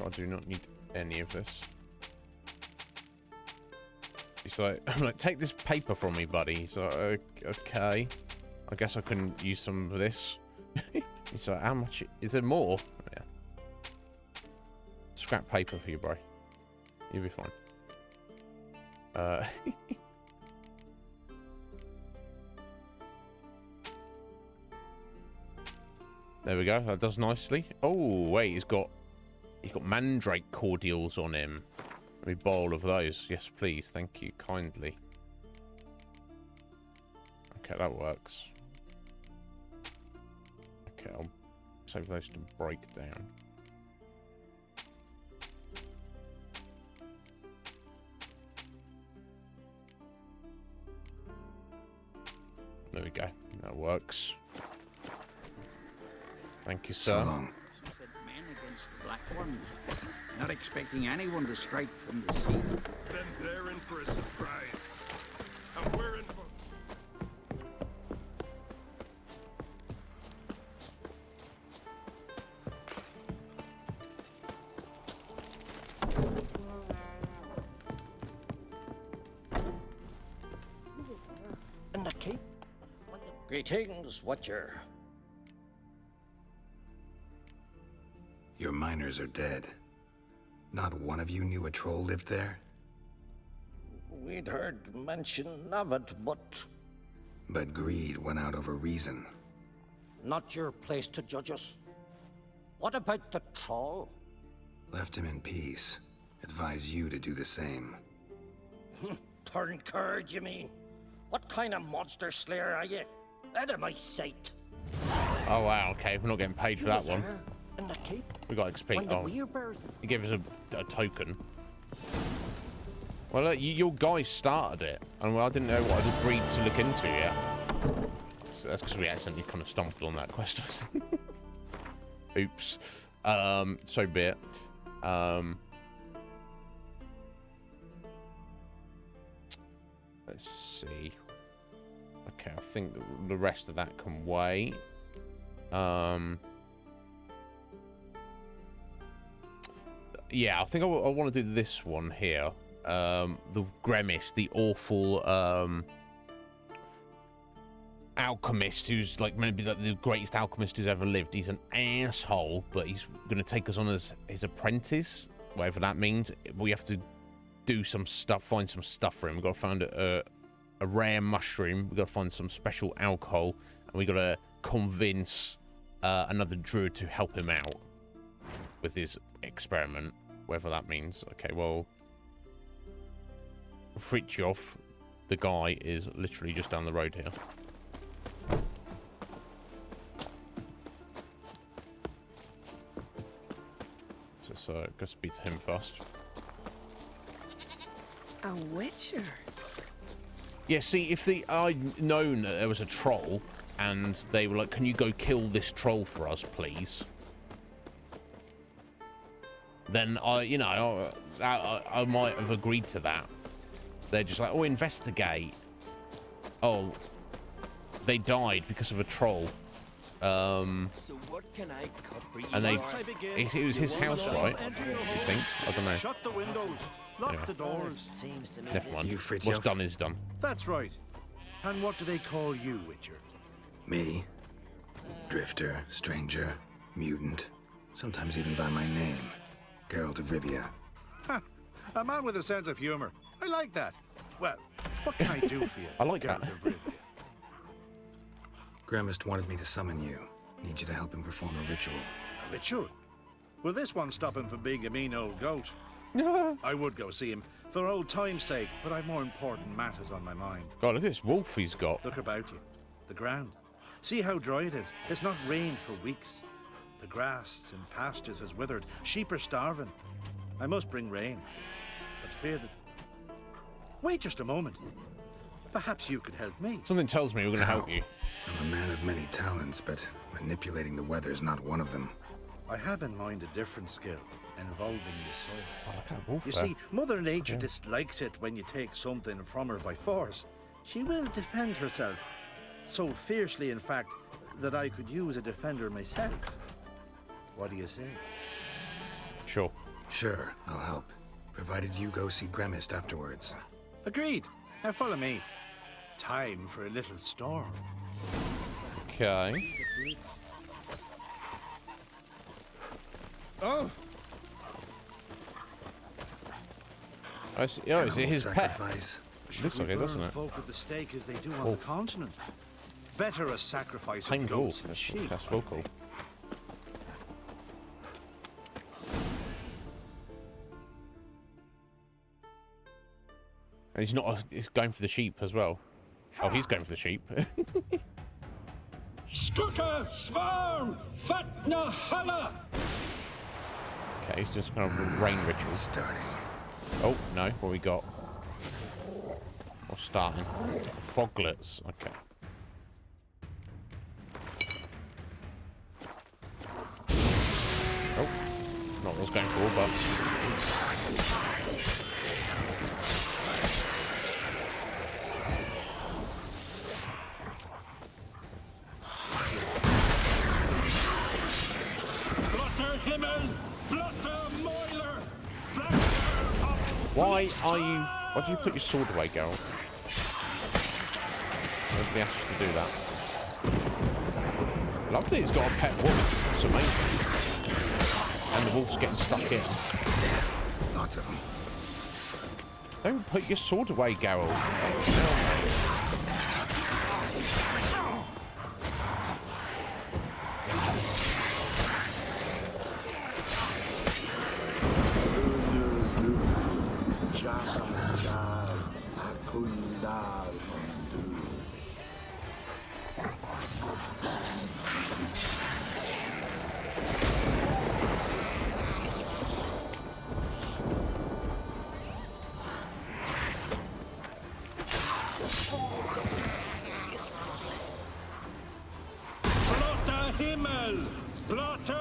I do not need any of this. He's like, I'm like, take this paper from me, buddy. He's like, okay. I guess I can use some of this. He's like, how much? Is there more? Yeah. Scrap paper for you, bro. You'll be fine. There we go. That does nicely. Oh, wait, he's got mandrake cordials on him. Let me bowl of those. Yes, please. Thank you kindly. Okay, that works. Okay, I'll save those to break down. There we go. That works. Thank you, sir. So long. Men against black ones. Not expecting anyone to strike from the sea. Then they're in for a surprise. And we're in for... Greetings, Watcher. Your miners are dead. Not one of you knew a troll lived there? We'd heard mention of it, but But greed went out over reason. not your place to judge us. What about the troll? Left him in peace. Advise you to do the same. Turn curd, you mean? What kind of monster slayer are you? Out of my sight. Oh wow, okay, we're not getting paid for that one. In the keep? We got XP. When the Oh, werebird? he gave us a token. Well, your guys started it, and I didn't know what I'd agreed to look into yet. So that's because we accidentally kind of stumbled on that quest. Oops. So be it. Let's see. Okay, I think the rest of that can wait. Yeah, I think I want to do this one here. The Grimace, the awful alchemist who's like meant to be like the greatest alchemist who's ever lived. He's an asshole, but he's going to take us on as his apprentice, whatever that means. We have to do some stuff, find some stuff for him. We've got to find a rare mushroom. We've got to find some special alcohol, and we've got to convince another druid to help him out with his experiment, whatever that means. Okay, well, Fritjof, the guy, is literally just down the road here. So go speak to him first. A witcher? Yeah, see, if I'd known that there was a troll, and they were like, can you go kill this troll for us, please? Then I might have agreed to that. They're just like, oh, investigate. Oh, they died because of a troll. So what can I cut for you? And they, Once I begin, it was his you won't house, all right? enter You your homes. think? I don't know. Shut the windows. Lock Yeah. the doors. Seems to me Never mind. You Fritjof? What's done is done. That's right. And what do they call you, Witcher? Me? Drifter, stranger, mutant. Sometimes even by my name. Geralt of Rivia. A man with a sense of humor. I like that. Well, what can I do for you? I like Geralt that. of Rivia? Gramist wanted me to summon you. Need you to help him perform a ritual. A ritual? Will this one stop him from being a mean old goat? I would go see him for old time's sake, but I've more important matters on my mind. God, look at this wolf he's got. Look about you. The ground. See how dry it is. It's not rained for weeks. The grass in pastures has withered. Sheep are starving. I must bring rain. But fear that... Wait just a moment. Perhaps you could help me. Something tells me we're going to help you. I'm a man of many talents, but manipulating the weather's not one of them. I have in mind a different skill involving your soul. Oh, look at that wolf You there. see, Mother Nature dislikes it when you take something from her by force. She will defend herself. So fiercely, in fact, that I could use a defender myself. What do you say? Sure. Sure, I'll help. Provided you go see Gramist afterwards. Agreed. Now follow me. Time for a little storm. Okay. Oh! Oh, is it his pet? Sacrifice. Looks like it, doesn't it? Folk at the stake as they do on Wolf. the continent. Better a sacrifice of Tamed goats wolf. and That's, sheep. that's vocal. And he's not. He's going for the sheep as well. Oh, he's going for the sheep. Skuka Svarm Fatna Hala! Okay, he's just kind of a rain ritual. It's starting. Oh no, what we got? What's starting? Foglets. Okay. Oh, not what I was going for, but. Why are you... Why do you put your sword away, Geralt? Nobody asked you to do that. I love that he's got a pet wolf. It's amazing. And the wolf's getting stuck in. Lots of them. Don't put your sword away, Geralt.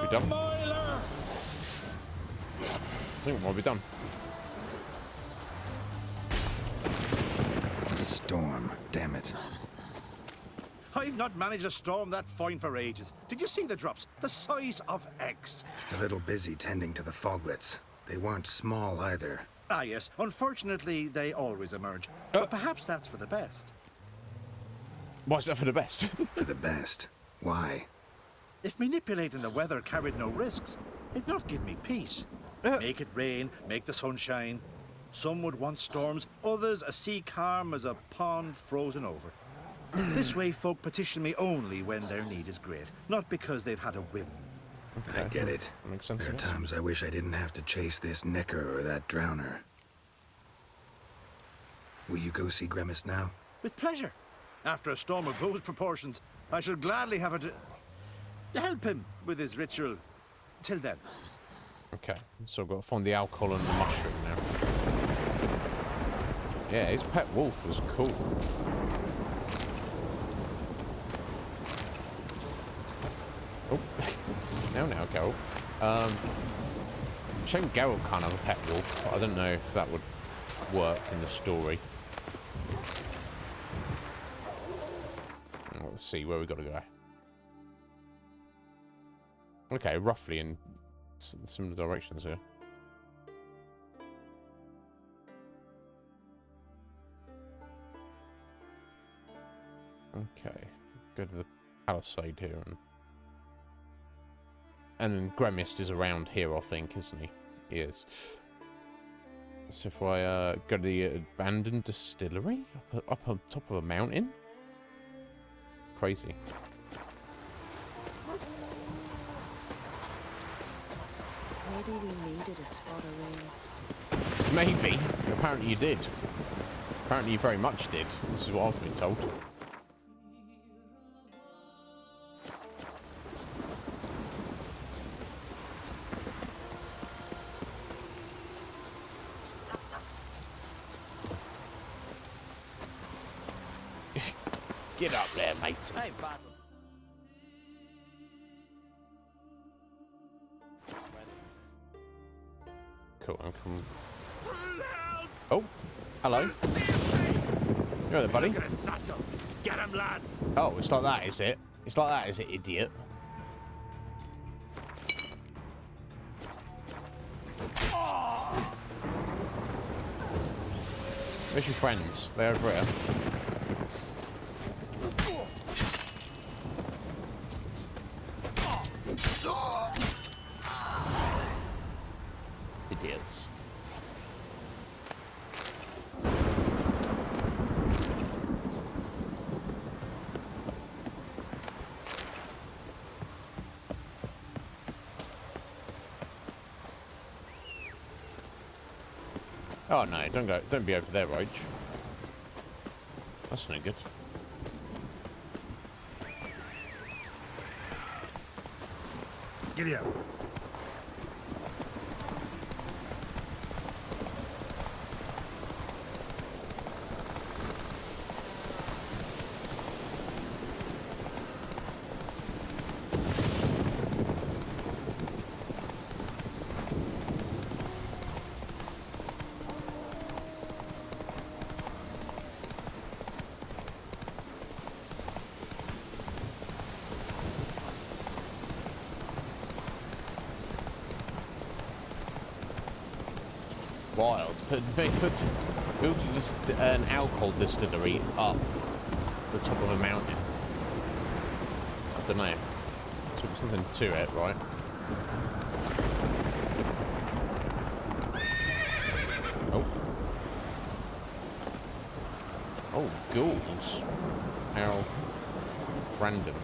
We done? I think we'll be done. Storm, damn it. I've not managed a storm that fine for ages. Did you see the drops? The size of eggs. A little busy tending to the foglets. They weren't small either. Ah, yes. Unfortunately, they always emerge. But perhaps that's for the best. Why is that for the best? For the best. Why? If manipulating the weather carried no risks, it'd not give me peace. Make it rain, make the sun shine. Some would want storms, others a sea calm as a pond frozen over. This way folk petition me only when their need is great, not because they've had a whim. I get it. That makes sense. There are times I wish I didn't have to chase this nicker or that drowner. Will you go see Grimace now? With pleasure. After a storm of those proportions, I should gladly have to help him with his ritual. Till then. Okay, so I've got to find the alcohol and the mushroom now. Yeah, his pet wolf was cool. Oh, now, Geralt. Shame Geralt can't have a pet wolf, but I don't know if that would work in the story. Let's see where we got to go. Okay, roughly in similar directions here. Okay, go to the palisade here, and then Grimace is around here, I think, isn't he? He is. So if I go to the abandoned distillery up on top of a mountain, crazy. Maybe we needed a spot around. Maybe. Apparently you did. Apparently you very much did. This is what I've been told. Get up there, mate. Hey, Battle. Cool, I'm coming. Oh, hello. You there, buddy? Look at his satchel. Get him, lads. Oh, it's like that, is it? It's like that, is it, idiot? Where's your friends? They're over here. Idiots. Oh no, don't be over there, Roach. That's no good. Giddy up. Wild. Build just an alcohol distillery up the top of a mountain. I don't know. Took something to it, right? Oh. Oh, ghouls. How random.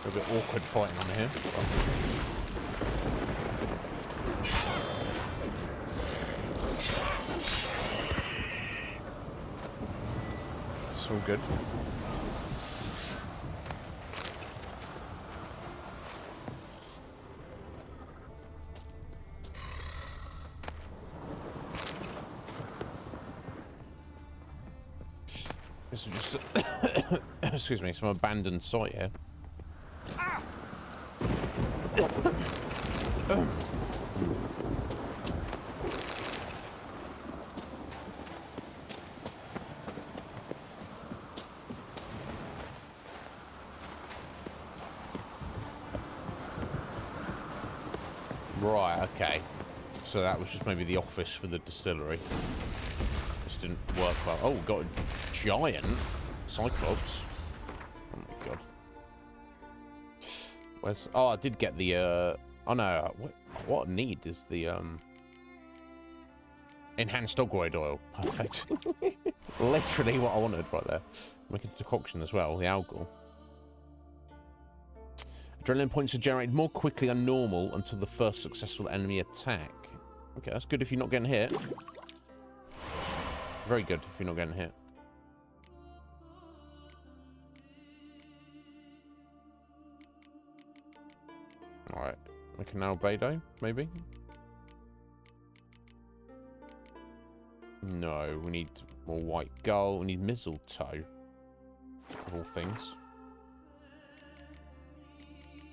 A bit awkward fighting on here. It's all good. This is just excuse me, some abandoned site here. Right, okay. So that was just maybe the office for the distillery. Just didn't work well. Oh, got a giant Cyclops. Oh my god. Where's... Oh, I did get the, oh no, what I need is the, enhanced dogwood oil. Perfect. Literally what I wanted right there. Making a decoction as well, the algal. Adrenaline points are generated more quickly than normal until the first successful enemy attack. Okay, that's good if you're not getting hit. Very good if you're not getting hit. Alright, make an albedo, maybe? No, we need more white gull, we need mistletoe. Of all things.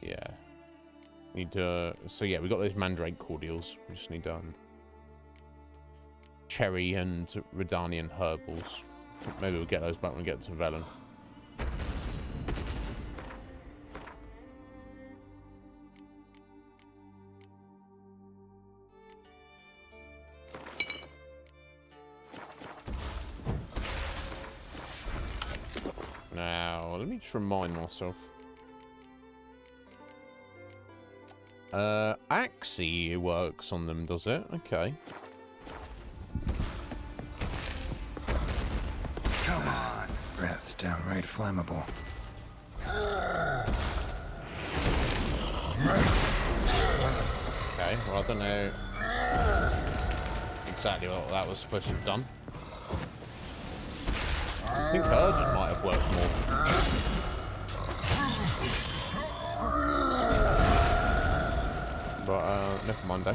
Yeah. Need so yeah, we got those mandrake cordials. We just need cherry and Redanian herbals. Maybe we'll get those back when we get to Velen. Now, let me just remind myself. Axie works on them, does it? Okay. Come on. Breath's downright flammable. Okay, well, I don't know exactly what that was supposed to have done. I think Urgent might have worked more. But, never mind, though.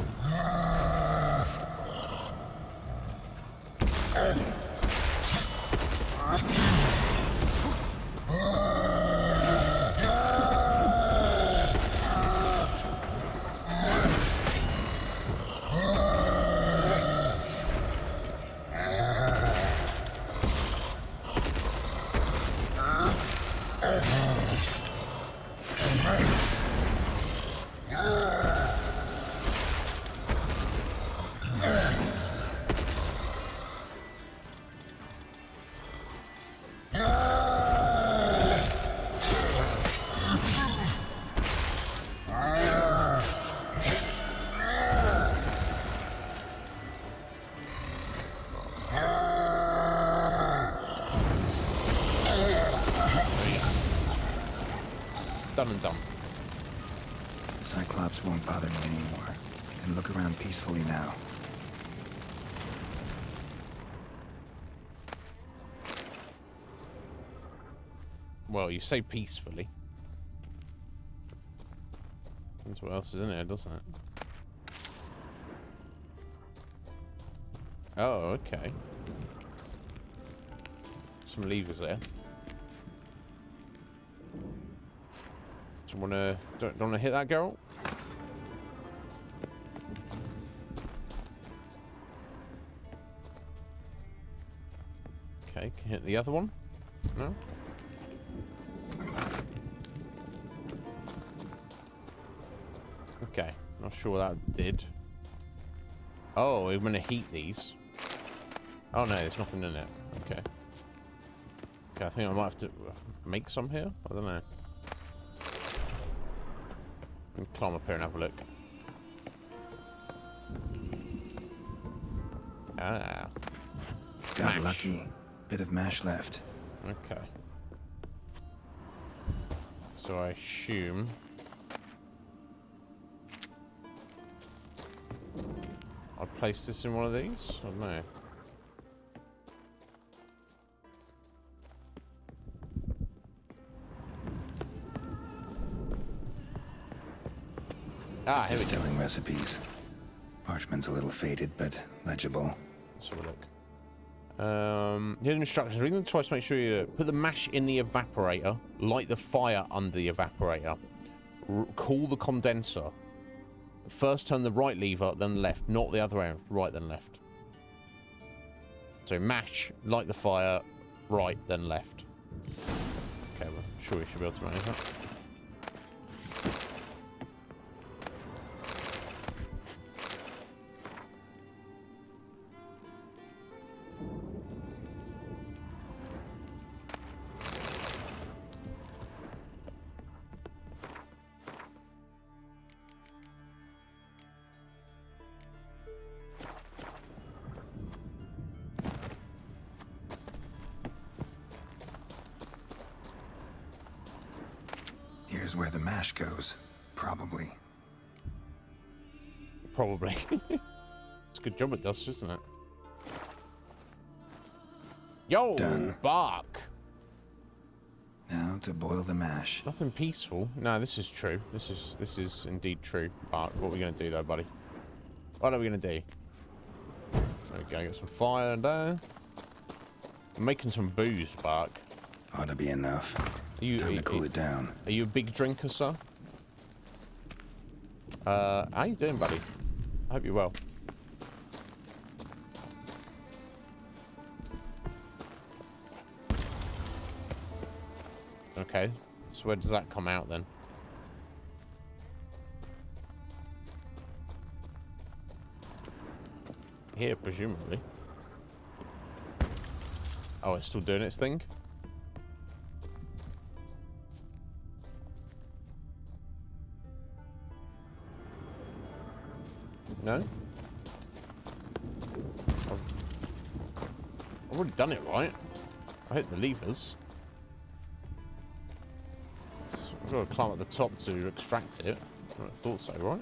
Done and done. Cyclops won't bother me anymore. I can look around peacefully now. Well, you say peacefully. That's what else is in here, doesn't it? Oh, okay. Some levers there. Don't wanna hit that, Geralt? Okay, can hit the other one? No? Okay, not sure what that did. Oh, we're gonna heat these. Oh no, there's nothing in it. Okay. Okay, I think I might have to make some here. I don't know. Let me climb up here and have a look. Ah. Got lucky. Bit of mash left. Okay. So I assume... I'll place this in one of these? I don't know. Ah, here we go. Distilling recipes. Parchment's a little faded, but legible. Let's have a look. Hidden instructions. Read them twice. Make sure you put the mash in the evaporator. Light the fire under the evaporator. Cool the condenser. First turn the right lever, then left. Not the other way around. Right, then left. So mash, light the fire, right, then left. Okay, well, sure we should be able to manage that. Here's where the mash goes. Probably. Probably. It's a good job it does, isn't it? Yo, Done. bark. Now to boil the mash. Nothing peaceful. No, this is true. This is indeed true. Bark. What are we gonna do though, buddy? What are we gonna do? There we go. Get some fire there. I'm making some booze, Bark. Ought to be enough. Time to cool it down. Are you a big drinker, sir? How you doing, buddy? I hope you're well. Okay, so where does that come out then? Here, presumably. Oh, it's still doing its thing? No? I've already done it right. I hit the levers. So I've got to climb at the top to extract it. I thought so, right?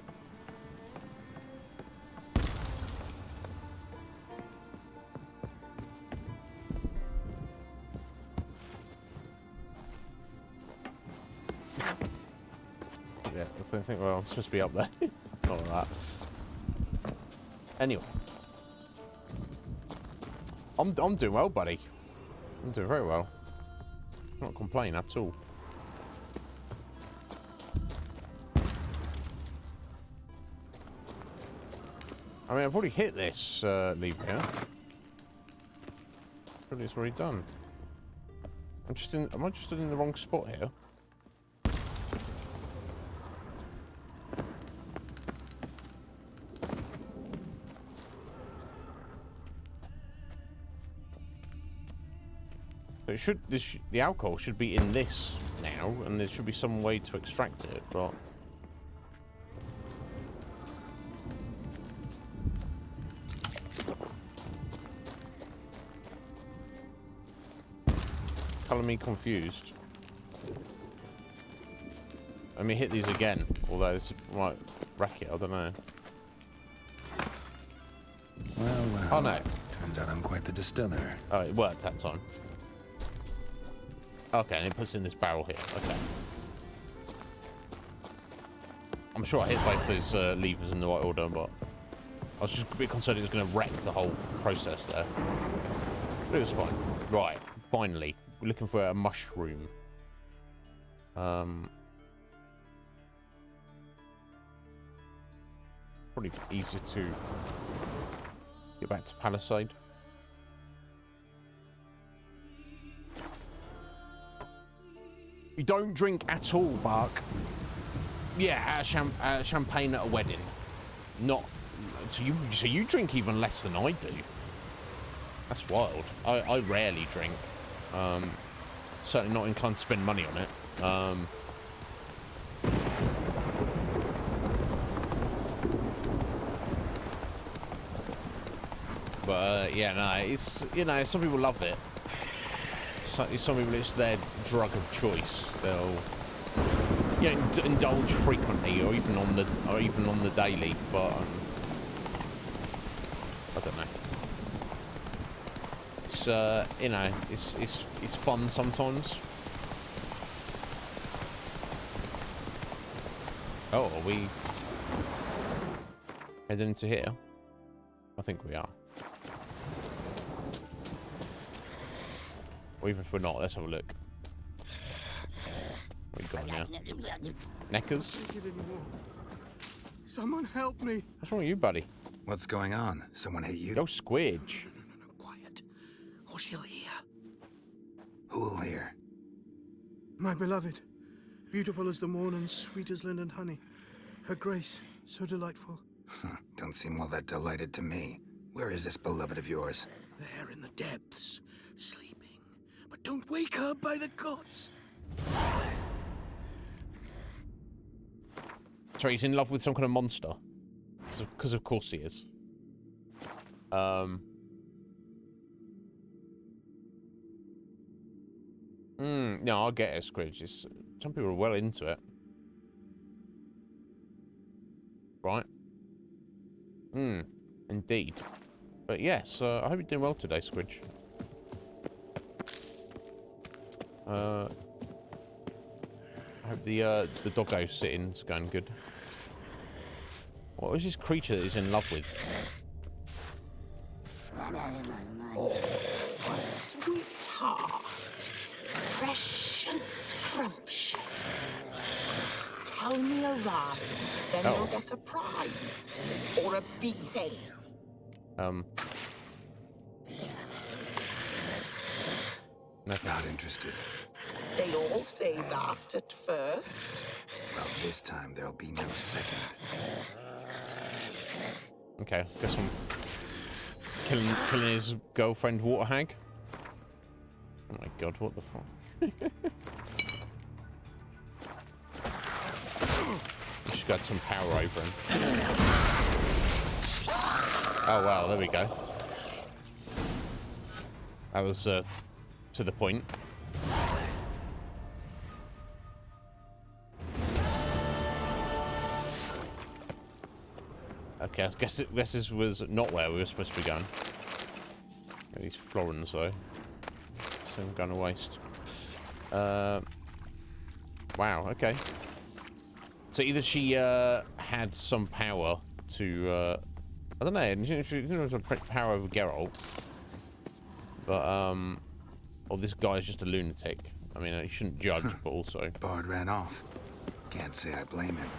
Yeah, I think, well, I'm supposed to be up there. Not like that. Anyway. I'm doing well, buddy. I'm doing very well. Not complaining at all. I mean, I've already hit this lever here. Probably it's already done. Am I just in the wrong spot here? So the alcohol should be in this now, and there should be some way to extract it, but... Colour me confused. Let me hit these again, although this might wreck it, I don't know. Well, oh no. Turns out I'm quite the distiller. Oh, it worked that time. Okay, and it puts in this barrel here. Okay. I'm sure I hit both those levers in the right order, but I was just a bit concerned it was going to wreck the whole process there. But it was fine. Right, finally. We're looking for a mushroom. Probably easier to get back to Palisade. You don't drink at all, Bark. Yeah, champagne at a wedding. Not so you drink even less than I do. That's wild. I rarely drink. Certainly not inclined to spend money on it. But yeah, no, it's, you know, some people love it. Some people, it's their drug of choice. They'll, you know, indulge frequently, or even on the daily. But I don't know. It's you know, it's fun sometimes. Oh, are we heading into here? I think we are. Or even if we're not, let's have a look. What we got now? Neckers? Someone help me. What's wrong with you, buddy? What's going on? Someone hit you? Yo, Squidge. No, quiet. Or she'll hear. Who'll hear? My beloved, beautiful as the morn and sweet as linden honey. Her grace, so delightful. Don't seem all that delighted to me. Where is this beloved of yours? There in the depths, sleeping. But don't wake her by the gods. Sorry, he's in love with some kind of monster. Because of course he is. No, I'll get it, Squidge. Some people are well into it. Right? Indeed. But yes, I hope you're doing well today, Squidge. I hope the doggo sitting's going good. What is this creature that he's in love with? Oh, sweetheart. Fresh and scrumptious. Tell me a rhyme, then you'll get a prize. Or a beating. Not interested. They all say that at first. Well, this time there'll be no second. Okay, guess I'm killing his girlfriend, water hag. Oh my god, what the fuck? She's got some power over him. Oh wow, there we go. That was to the point. Okay, I guess this was not where we were supposed to be going. These florins, though. So I'm going to waste. Wow, okay. So either she had some power to... I don't know, she didn't have some power over Geralt. But, or this guy's just a lunatic. I mean, you shouldn't judge, but also... Bard ran off. Can't say I blame him.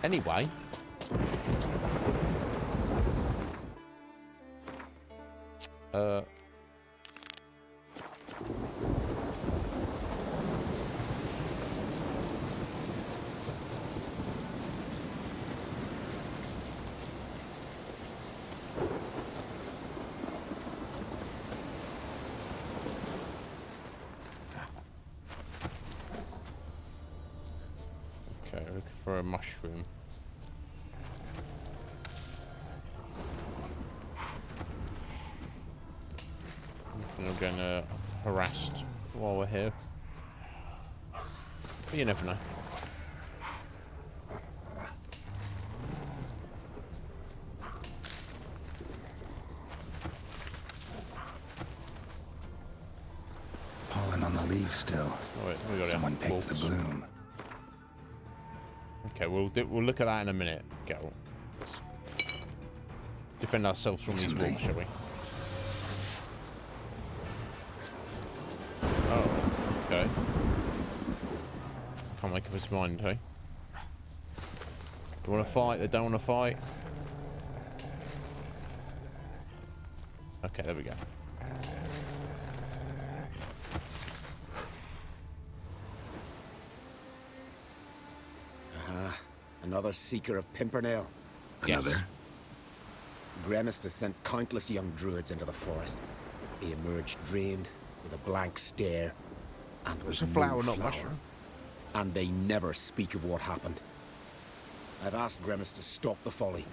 Anyway. Okay, looking for a mushroom. We're gonna harassed while we're here. But you never know. Pollen on the leaves still. Oh, wait, we got Someone picked the bloom. Okay, we'll look at that in a minute, Geralt. Let's defend ourselves from these wolves, shall we? Oh, okay. can't make up his mind, hey? They want to fight, they don't want to fight. Okay, there we go. Another seeker of Pimpernel. Yes. Another? Gremis has sent countless young druids into the forest. They emerged drained, with a blank stare, and with It's a flower, no not flower. mushroom. And they never speak of what happened. I've asked Gremis to stop the folly.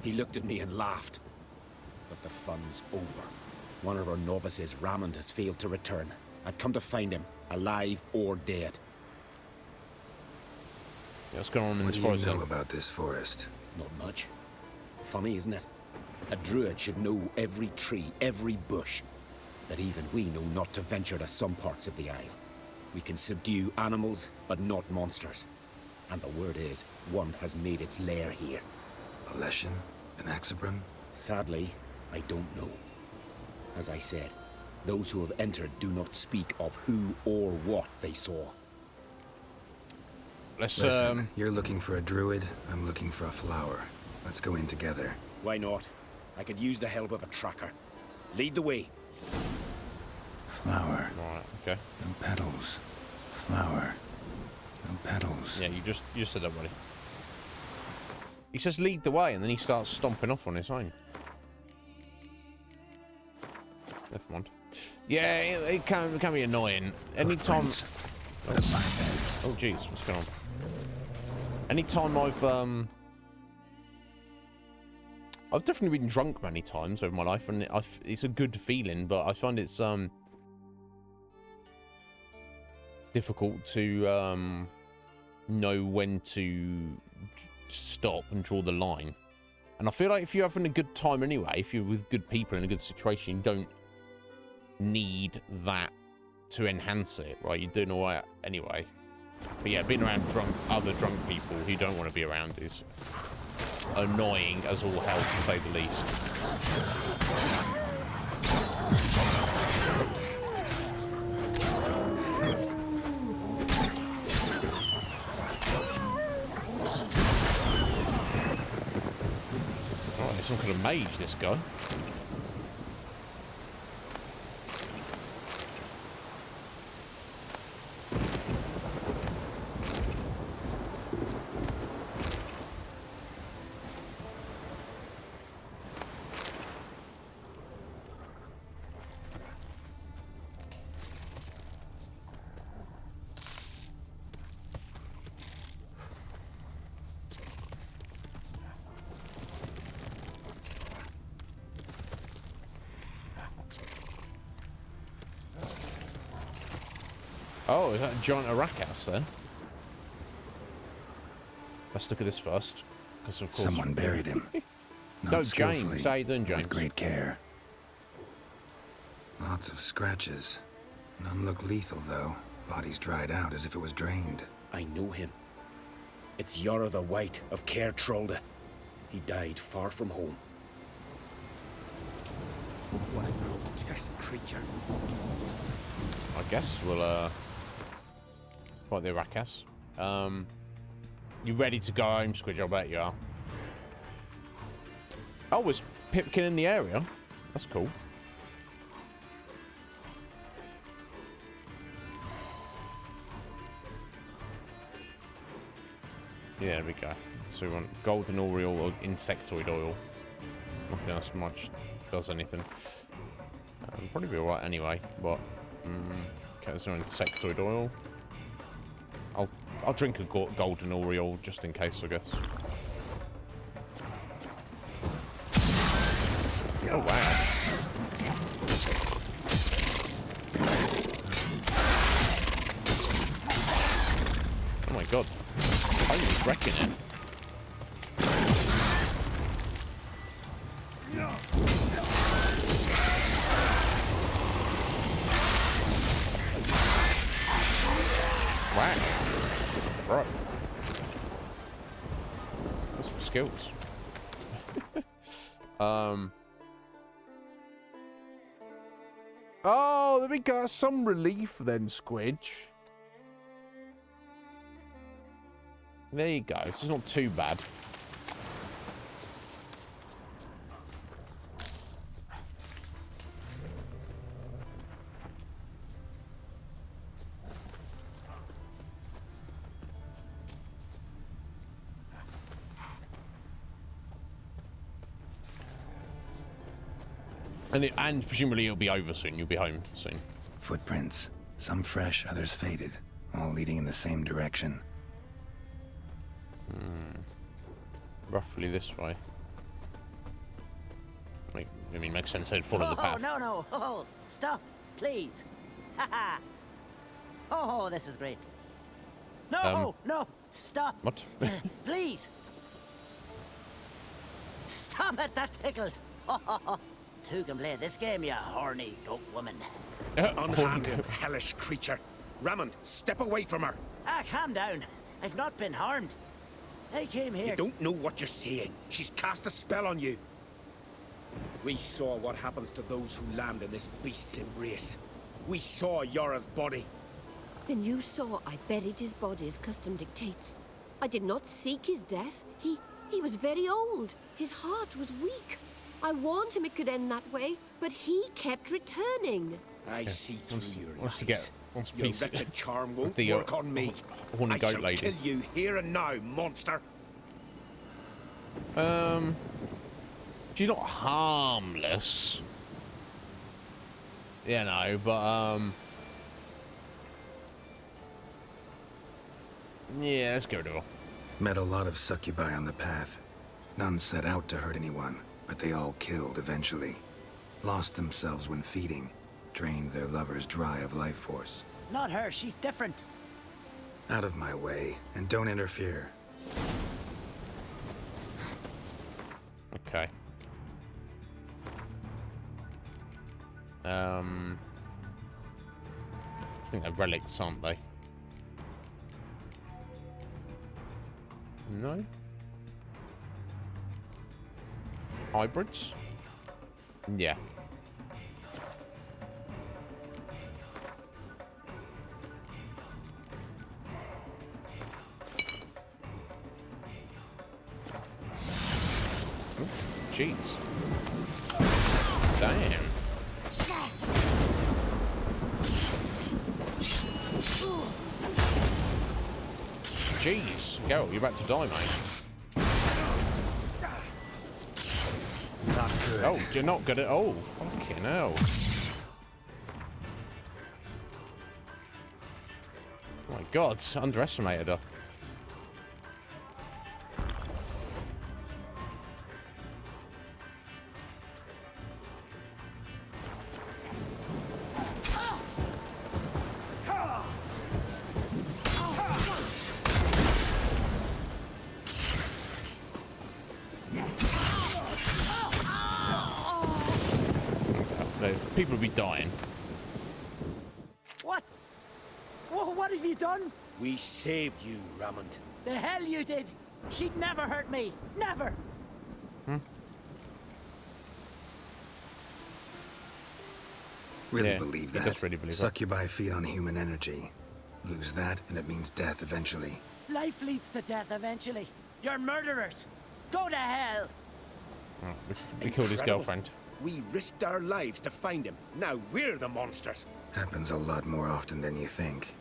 He looked at me and laughed. But the fun's over. One of our novices, Ramond, has failed to return. I've come to find him, alive or dead. Yeah, what's going on in What this do forest you know then? about this forest? Not much. Funny, isn't it? A druid should know every tree, every bush. But even we know not to venture to some parts of the isle. We can subdue animals, but not monsters. And the word is, one has made its lair here. A Leshen? An Axabrum? Sadly, I don't know. As I said, those who have entered do not speak of who or what they saw. Let's, Listen, you're looking for a druid, I'm looking for a flower. Let's go in together. Why not? I could use the help of a tracker. Lead the way. Flower. Alright, okay. No petals. Flower. No petals. Yeah, you just said that, buddy. He says lead the way, and then he starts stomping off on his own. Never mind. Yeah, it can be annoying. Anytime... Oh, jeez, what's going on? Anytime I've definitely been drunk many times over my life, and it's a good feeling, but I find it's difficult to know when to stop and draw the line. And I feel like if you're having a good time anyway, if you're with good people in a good situation, you don't need that to enhance it, right? You're doing all right anyway. But yeah, being around other drunk people who don't want to be around is annoying as all hell, to say the least. Oh, there's some kind of mage, this guy. Oh, is that a giant Arrakis there? Let's look at this first. Because of course Someone buried him. Not No, skillfully, James. How you doing, James? with great care. Lots of scratches. None look lethal, though. Body's dried out as if it was drained. I know him. It's Yara the White of Caer Trolde. He died far from home. What a grotesque creature. I guess we'll fight the Arrakis. You ready to go home, Squidge? I bet you are. Oh, it's Pipkin in the area. That's cool. Yeah, there we go. So we want golden oriole or insectoid oil. Nothing else much does anything. It'll probably be alright anyway, but... okay, there's no insectoid oil. I'll drink a golden oriole just in case, I guess. Oh, wow. Oh my god. I'm just wrecking it. Wow. Right. That's some skills. Oh, there we go. Some relief then, Squidge. There you go. It's not too bad. And presumably it'll be over soon. You'll be home soon. Footprints. Some fresh, others faded. All leading in the same direction. Roughly this way. I mean, makes sense. They'd follow the path. No. Oh, stop, please. Haha. Oh, this is great. No, stop. What? Please. Stop it, that tickles. Two can play this game, you horny goat woman. Unhand him, hellish creature. Raymond, step away from her. Calm down. I've not been harmed. I came here. You don't know what you're saying. She's cast a spell on you. We saw what happens to those who land in this beast's embrace. We saw Yora's body. Then you saw I buried his body as custom dictates. I did not seek his death. He was very old. His heart was weak. I warned him it could end that way, but he kept returning. I see through your Wants to lies. get Your wretched charm won't the, work on me. horny I goat shall lady. kill you here and now, monster. She's not harmless. You know, but yeah, let's get rid of her. Met a lot of succubi on the path. None set out to hurt anyone, but they all killed eventually. Lost themselves when feeding. Drained their lovers dry of life force. Not her, she's different. Out of my way, and don't interfere. Okay. I think they're relics, aren't they? No? Hybrids? Yeah. Jeez. Damn. Jeez. Geralt, you're about to die, mate. Not good. Oh, you're not good at all. Fucking hell. Oh my god, underestimated her. People will be dying. What? What have you done? We saved you, Raymond. The hell you did! She'd never hurt me! Never! Really Yeah, believe he that? does really believe that. Succubi feed on human energy. Lose that, and it means death eventually. Life leads to death eventually. You're murderers! Go to hell! Oh, we killed his Incredible. girlfriend. We risked our lives to find him. Now we're the monsters. Happens a lot more often than you think.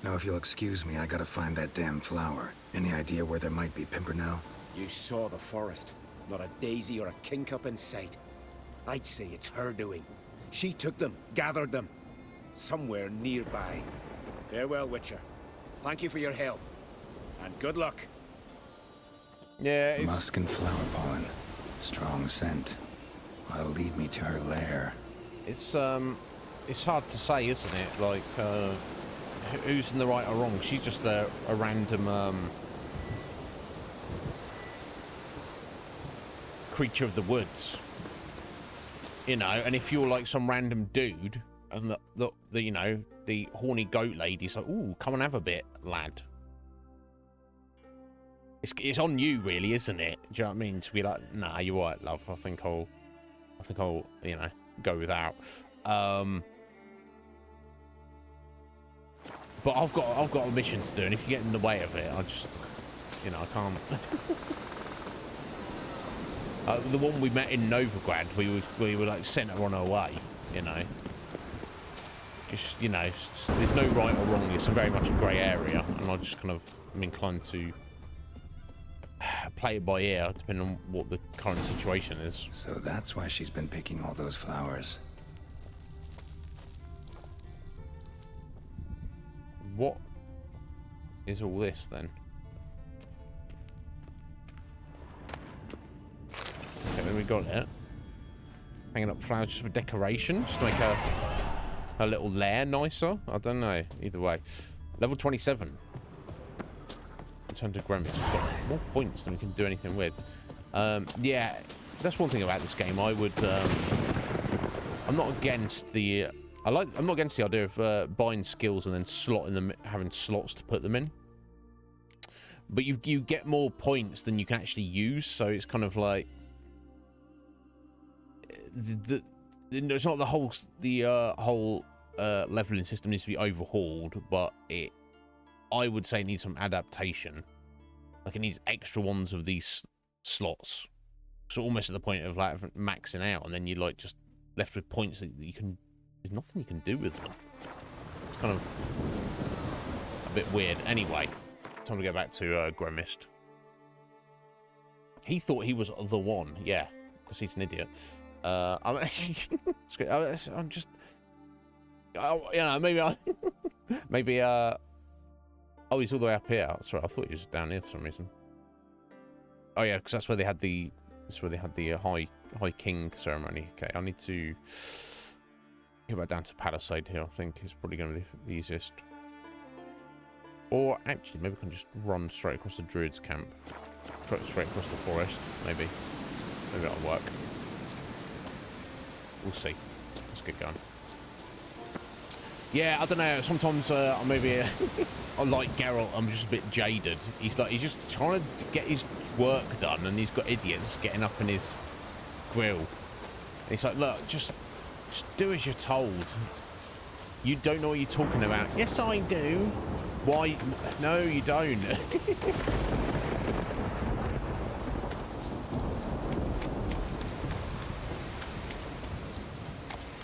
Now, if you'll excuse me, I gotta find that damn flower. Any idea where there might be Pimpernel? You saw the forest. Not a daisy or a kingcup in sight. I'd say it's her doing. She took them, gathered them. Somewhere nearby. Farewell, Witcher. Thank you for your help. And good luck. Yeah, it's... Musk and flower pollen. Strong scent. That'll lead me to her lair. It's hard to say, isn't it? Like, who's in the right or wrong? She's just a random creature of the woods, you know. And if you're like some random dude, and the you know, the horny goat lady's like, "Ooh, come and have a bit, lad." It's on you, really, isn't it? Do you know what I mean? To be like, "Nah, you're right, love. I think I'll, you know, go without." But I've got a mission to do, and if you get in the way of it, You know, I can't. The one we met in Novigrad, we were like sent her on her way. You know, just there's no right or wrong. It's very much a grey area, and I just kind of am inclined to play it by ear, depending on what the current situation is. So that's why she's been picking all those flowers. What is all this then? Okay, then we got it. Hanging up flowers just for decoration, just to make her little lair nicer. I don't know. Either way, level 27. Return to Gremlins. We've got more points than we can do anything with. Yeah, that's one thing about this game. I would. I'm not against the. I'm not against the idea of buying skills and then slotting them, having slots to put them in. But you get more points than you can actually use, so it's kind of like it's not the whole leveling system needs to be overhauled, but I would say it needs some adaptation. Like it needs extra ones of these slots, so almost at the point of like maxing out, and then you're like just left with points that you can. There's nothing you can do with them. It's kind of a bit weird. Anyway, time to go back to Gremist. He thought he was the one, yeah, because he's an idiot. I'm just, maybe. Oh, he's all the way up here. Sorry, I thought he was down here for some reason. Oh yeah, because that's where they had the. That's where they had the High King ceremony. Okay, I need to. Go back down to Palisade here. I think is probably going to be the easiest. Or actually, maybe we can just run straight across the Druids camp, straight across the forest. Maybe that'll work. We'll see. Let's get going. Yeah, I don't know. Sometimes maybe I like Geralt. I'm just a bit jaded. He's just trying to get his work done, and he's got idiots getting up in his grill. And he's like, look, just do as you're told. You don't know what you're talking about. Yes, I do. Why? No, you don't.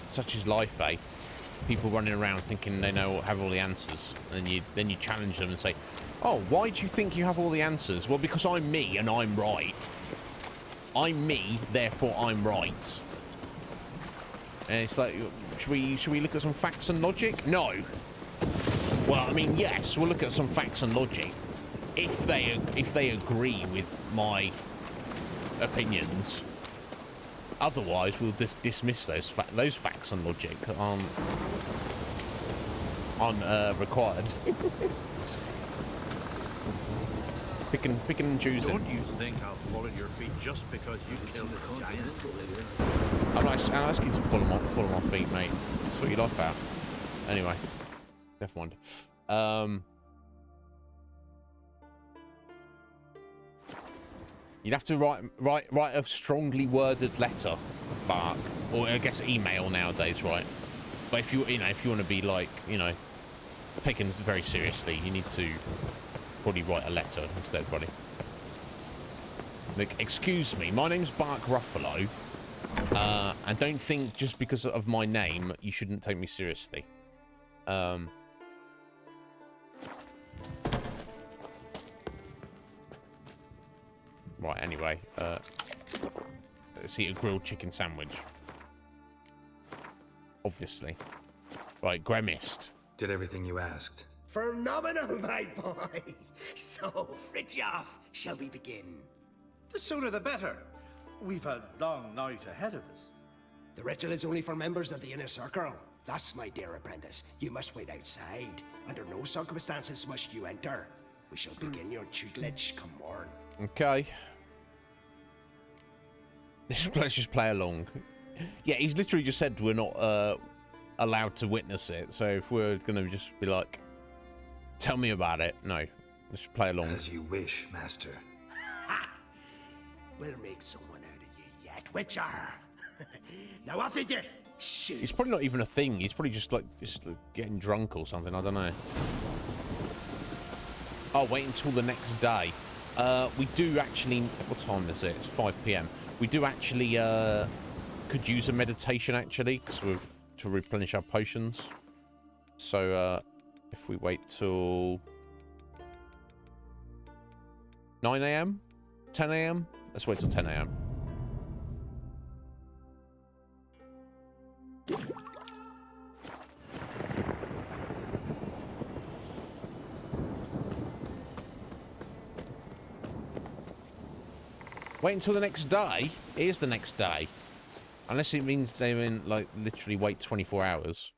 Such is life, eh? People running around thinking they have all the answers, and then you challenge them and say, "Oh, why do you think you have all the answers?" Well, because I'm me and I'm right. I'm me, therefore I'm right. And it's like, should we look at some facts and logic? No. Well, I mean, yes, we'll look at some facts and logic if they agree with my opinions. Otherwise, we'll dismiss those facts and logic aren't required. Picking and choosing. Don't you think I'll fall at your feet just because you killed a giant? I'm not asking you to fall on my feet, mate. Sort your life out. Anyway, never mind. You'd have to write a strongly worded letter, Mark, or I guess email nowadays, right? But if you want to be like, taken very seriously, you need to probably write a letter instead, buddy. Like, excuse me, my name's Bark Ruffalo, and don't think just because of my name you shouldn't take me seriously. Right, anyway, let's eat a grilled chicken sandwich. Obviously. Right, Gremist. Did everything you asked. Phenomenal, my boy. So, Fridtjof, shall we begin? The sooner the better. We've a long night ahead of us. The ritual is only for members of the inner circle. Thus, my dear apprentice, you must wait outside. Under no circumstances must you enter. We shall begin your tutelage come morn. Okay. Let's just play along. Yeah, he's literally just said we're not allowed to witness it. So if we're going to just be like, tell me about it. No, let's just play along. As you wish, master. Ha! We'll make someone out of you yet, Witcher. Now off with you. Shoot. It's probably not even a thing. He's probably just like getting drunk or something. I don't know. Oh, wait until the next day. We do actually... What time is it? It's 5 p.m. We do actually could use a meditation, actually, because we're to replenish our potions. So if we wait till 9 a.m., 10 a.m., let's wait till 10 a.m. Wait until the next day? It is the next day. Unless it means they're in, like, literally wait 24 hours.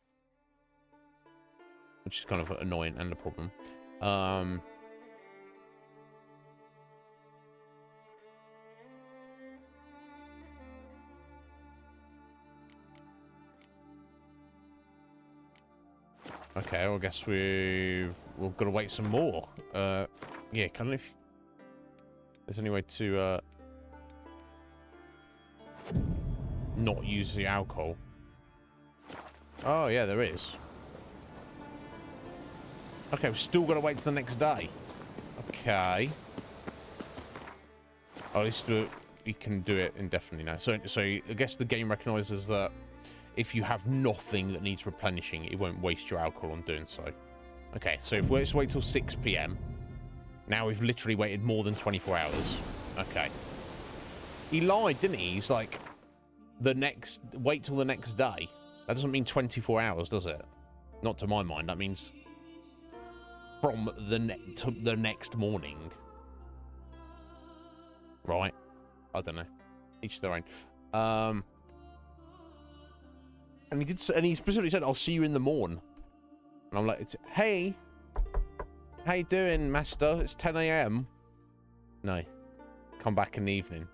Which is kind of annoying and a problem. Okay, well, I guess we've got to wait some more. Yeah, kind of. There's any way to not use the alcohol. Oh yeah, there is. Okay, we've still got to wait till the next day. Okay. Oh, at least we can do it indefinitely now. So I guess the game recognises that if you have nothing that needs replenishing, it won't waste your alcohol on doing so. Okay, so if we wait till 6 p.m. Now we've literally waited more than 24 hours. Okay. He lied, didn't he? He's like, wait till the next day. That doesn't mean 24 hours, does it? Not to my mind. That means from to the next morning. Right? I don't know. Each their own. And he specifically said, "I'll see you in the morn." And I'm like, "Hey, how you doing, master? It's 10 a.m." No, come back in the evening.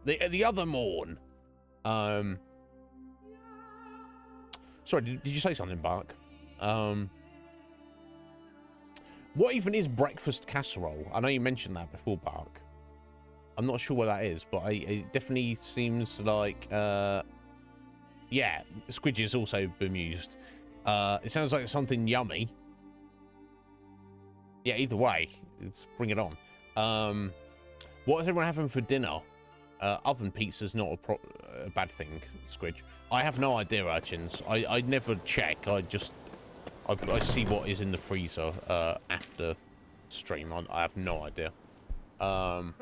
The other morn. Sorry, did you say something, Bark? What even is breakfast casserole? I know you mentioned that before, Bark. I'm not sure what that is, but it definitely seems like, yeah, Squidgy is also bemused. It sounds like something yummy. Yeah, either way, let's bring it on. What is everyone having for dinner? Oven pizza's not a bad thing, Squidge. I have no idea, Urchins. I never check. I see what is in the freezer after stream. I have no idea. That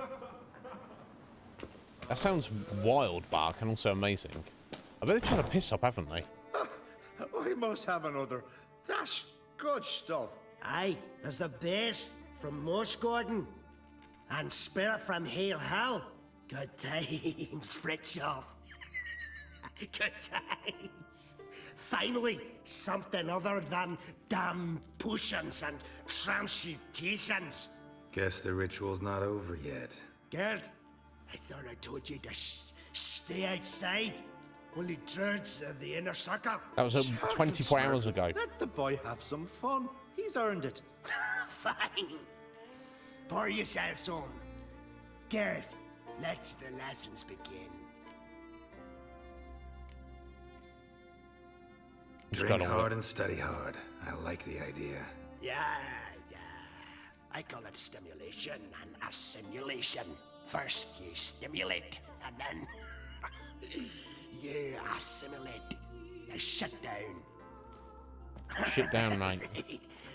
sounds wild, Bark, and also amazing. I bet they're trying to piss up, haven't they? I must have another. That's good stuff. Aye, as the best from Moss Gordon. And spirit from Hale Hill. Good times, Fritjof. Good times. Finally, something other than damn potions and transmutations. Guess the ritual's not over yet. Geralt, I thought I told you to stay outside. Only dreads of the inner circle. That was 24 hours ago. Let the boy have some fun. He's earned it. Fine. Pour yourselves on. Geralt, let the lessons begin. Drink hard and study hard. I like the idea. Yeah. I call it stimulation and assimilation. First you stimulate, and then you assimilate. Now shut down. Shit down, mate.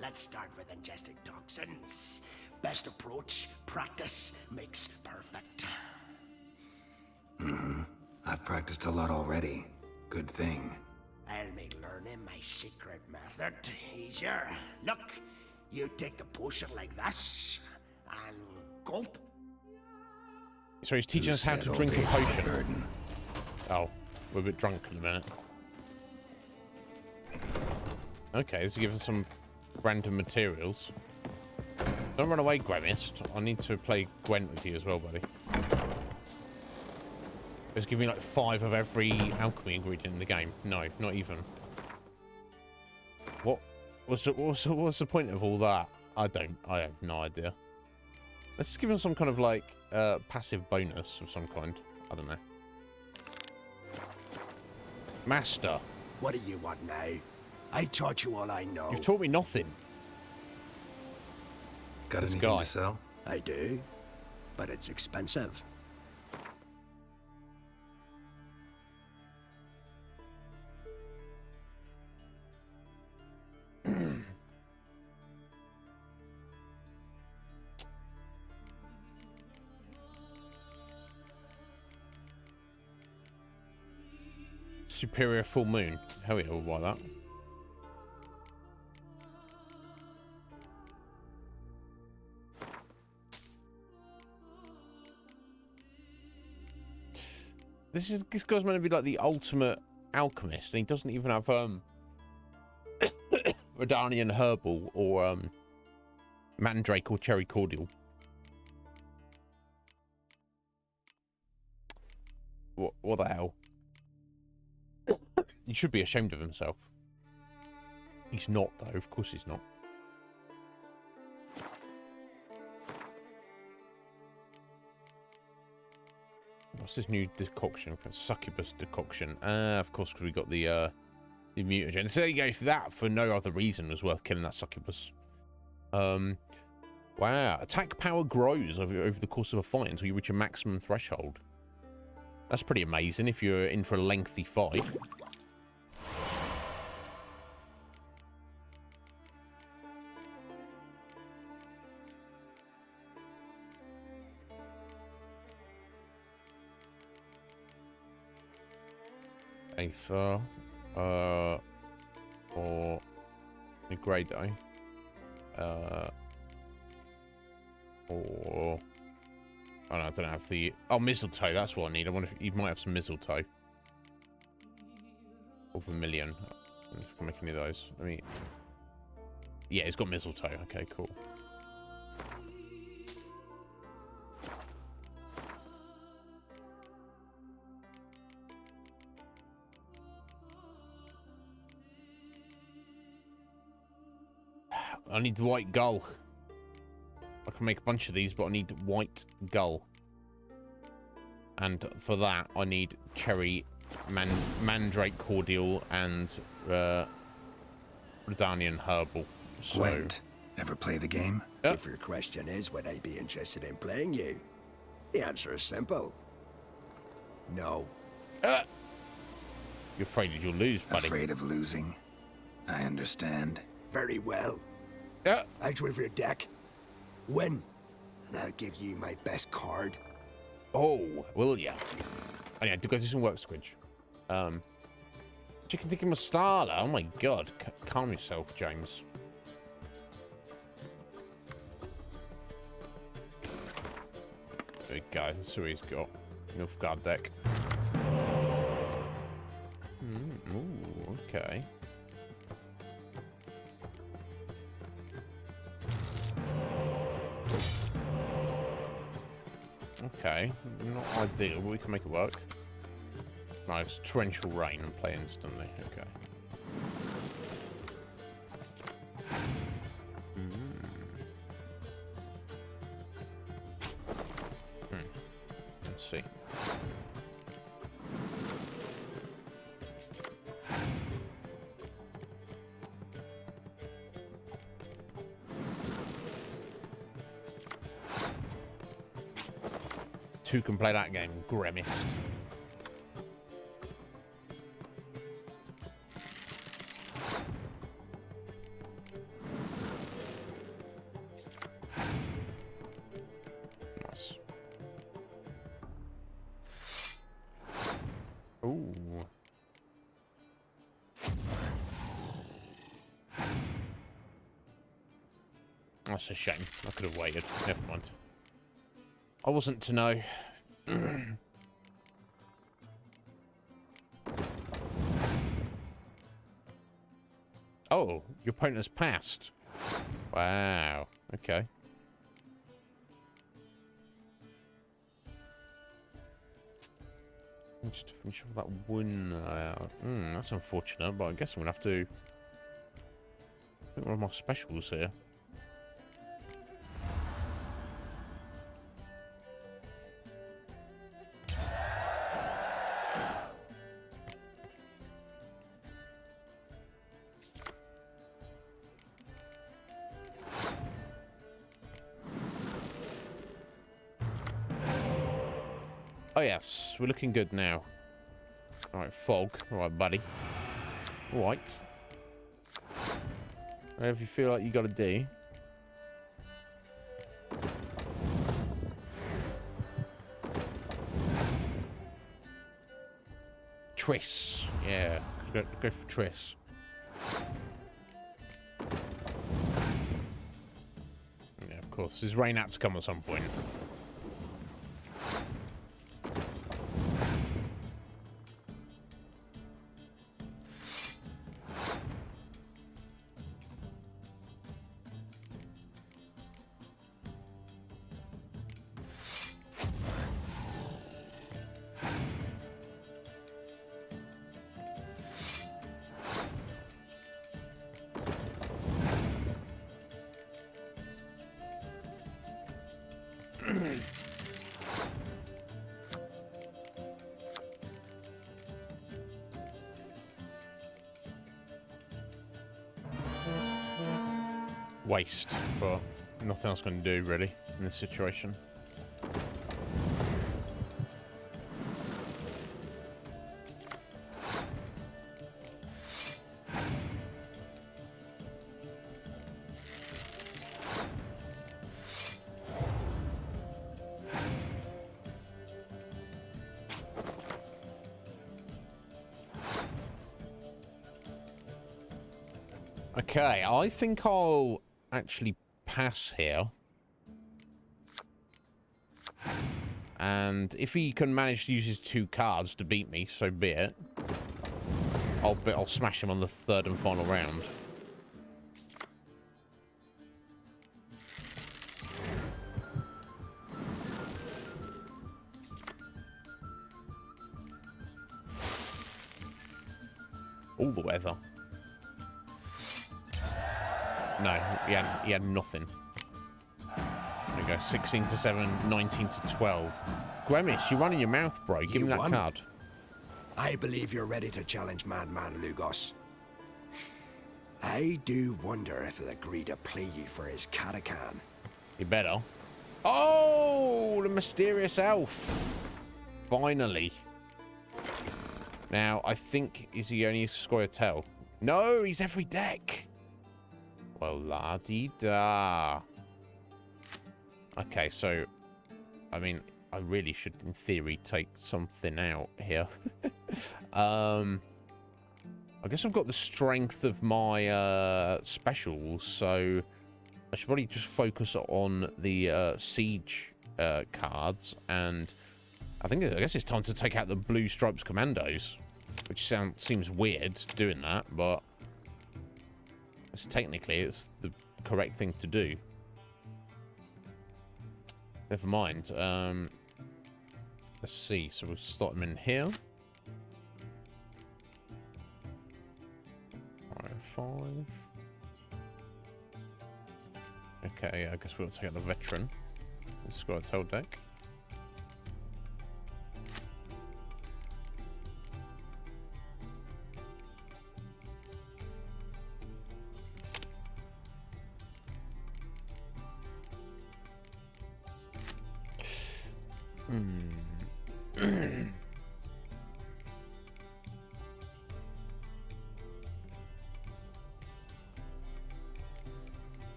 Let's start with ingesting toxins. Best approach, practice makes perfect. I've practiced a lot already. Good thing. I'll make learning my secret method easier. Look, you take the potion like this, and gulp. So he's teaching us how to drink a potion. Oh, we're a bit drunk in a minute. Okay, let's give us some random materials. Don't run away, Gremist. I need to play Gwent with you as well, buddy. Just give me like 5 of every alchemy ingredient in the game. No, not even. What's the point of all that? I have no idea. Let's just give him some kind of like passive bonus of some kind. I don't know. Master. What do you want now? I taught you all I know. You've taught me nothing. Got This anything guy. to sell? I do, but it's expensive. Superior full moon. Hell yeah, we'll buy that. This guy's meant to be like the ultimate alchemist, and he doesn't even have Redanian herbal or mandrake or cherry cordial. What the hell? He should be ashamed of himself. He's not, though. Of course he's not. What's this new decoction? Succubus decoction. Of course, because we got the mutagen. So there you go. For that, for no other reason, was worth killing that succubus. Wow. Attack power grows over the course of a fight until you reach a maximum threshold. That's pretty amazing if you're in for a lengthy fight. Aether, or Negrado, or oh no, I don't have the mistletoe. That's what I need. I wonder if you might have some mistletoe. Or vermilion. I don't know if I can make any of those. I mean, yeah, it's got mistletoe. Okay, cool. I need the white gull. I can make a bunch of these, but I need white gull. And for that, I need cherry, mandrake cordial, and Redanian herbal. So... Gwent, ever play the game? If your question is, would I be interested in playing you? The answer is simple. No. You're afraid that you'll lose, buddy. Afraid of losing? I understand. Very well. Out with your deck. Win, and I'll give you my best card. Oh, will ya? Oh yeah, to go do some work, Squidge. Chicken tikka masala. Oh my god. Calm yourself, James. There we go. That's what he's got. Enough guard deck. Ooh, okay. Okay, not ideal, but we can make it work. Nice, torrential rain and play instantly. Okay. Let's see. Who can play that game? Grimmist. Nice. Ooh. That's a shame. I could have waited. Never mind. I wasn't to know. Oh, your opponent has passed. Wow. Okay. Just to finish off that one out. That's unfortunate, but I guess I'm gonna have to. I think one of my specials here. Oh, yes. We're looking good now. All right, fog. All right, buddy. All right. Whatever you feel like you got to do. Triss. Yeah, go for Triss. Yeah, of course. There's rain out to come at some point. Waste, but nothing else going to do really in this situation. Okay, I think I'll actually pass here. And if he can manage to use his 2 cards to beat me, so be it. I'll smash him on the 3rd and final round. All the weather. No, he had nothing. There we go. 16 to 7, 19 to 12. Gremish, you're running your mouth, bro. Give me that card. I believe you're ready to challenge Madman Lugos. I do wonder if he'll agree to play you for his Katakan. He better. Oh, the mysterious elf. Finally. Now, I think, is he only square tail? No, he's every deck. Well, la-dee-da. Okay, so, I mean, I really should, in theory, take something out here. I guess I've got the strength of my specials, so I should probably just focus on the siege cards, and I guess it's time to take out the Blue Stripes Commandos, which seems weird doing that, but technically it's the correct thing to do. Never mind. Let's see. So we'll slot them in here. 5. Okay, I guess we'll take out the veteran. Let's go to tail deck.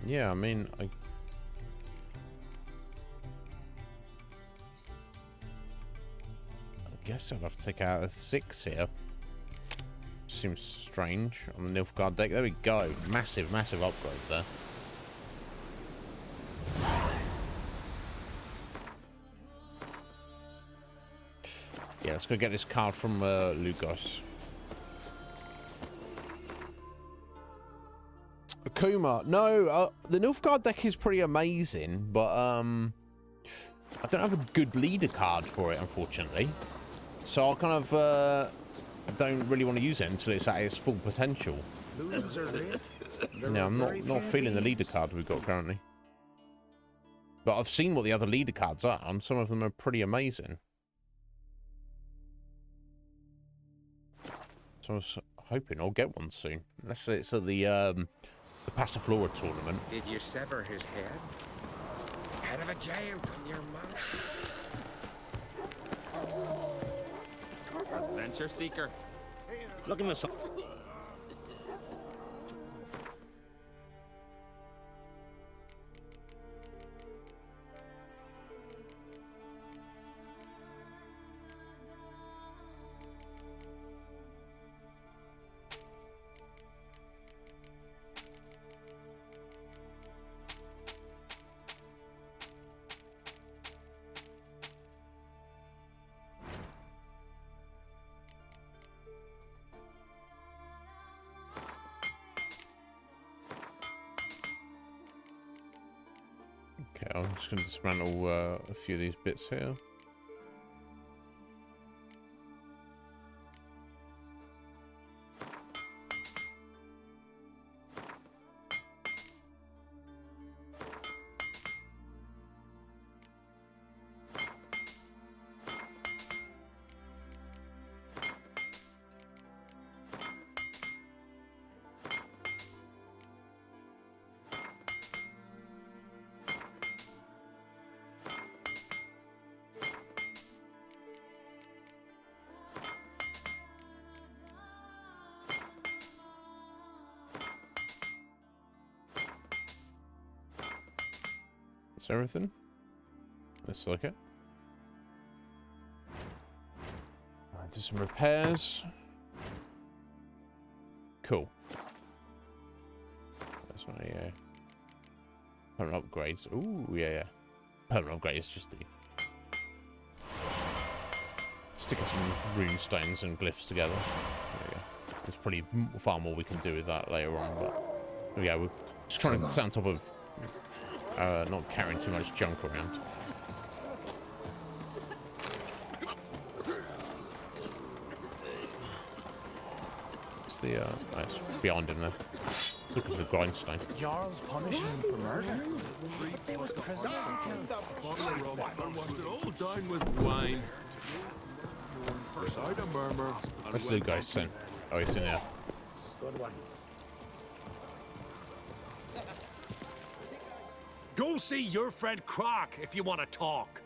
Yeah, I mean, I guess I'd have to take out a 6 here. Seems strange on the Nilfgaard deck. There we go. Massive, massive upgrade there. Yeah, let's go get this card from Lugos. Akuma. No, the Nilfgaard deck is pretty amazing, but I don't have a good leader card for it, unfortunately. So I kind of I don't really want to use it until it's at its full potential. No, I'm not feeling the leader card we've got currently. But I've seen what the other leader cards are, and some of them are pretty amazing. So I was hoping I'll get one soon. Let's say it's at the Passiflora tournament. Did you sever his head? Head of a giant on your mouth. Adventure seeker. Looking for some. Okay, I'm just going to dismantle a few of these bits here. That's everything. Looks like it. Right, do some repairs. Cool. That's my permanent upgrades. Ooh, yeah. Permanent upgrades just the sticking some rune stones and glyphs together. There we go. There's probably far more we can do with that later on, but yeah, we're just trying to stay on top of not carrying too much junk around. It's the it's beyond him there. Look at the grindstone. Jarl's punishing him for murder. They was prisoners he killed. All dine with wine. Beside a murmur. Where's the guy soon? Oh, he's in there. Good one. Go see your friend Croc if you want to talk.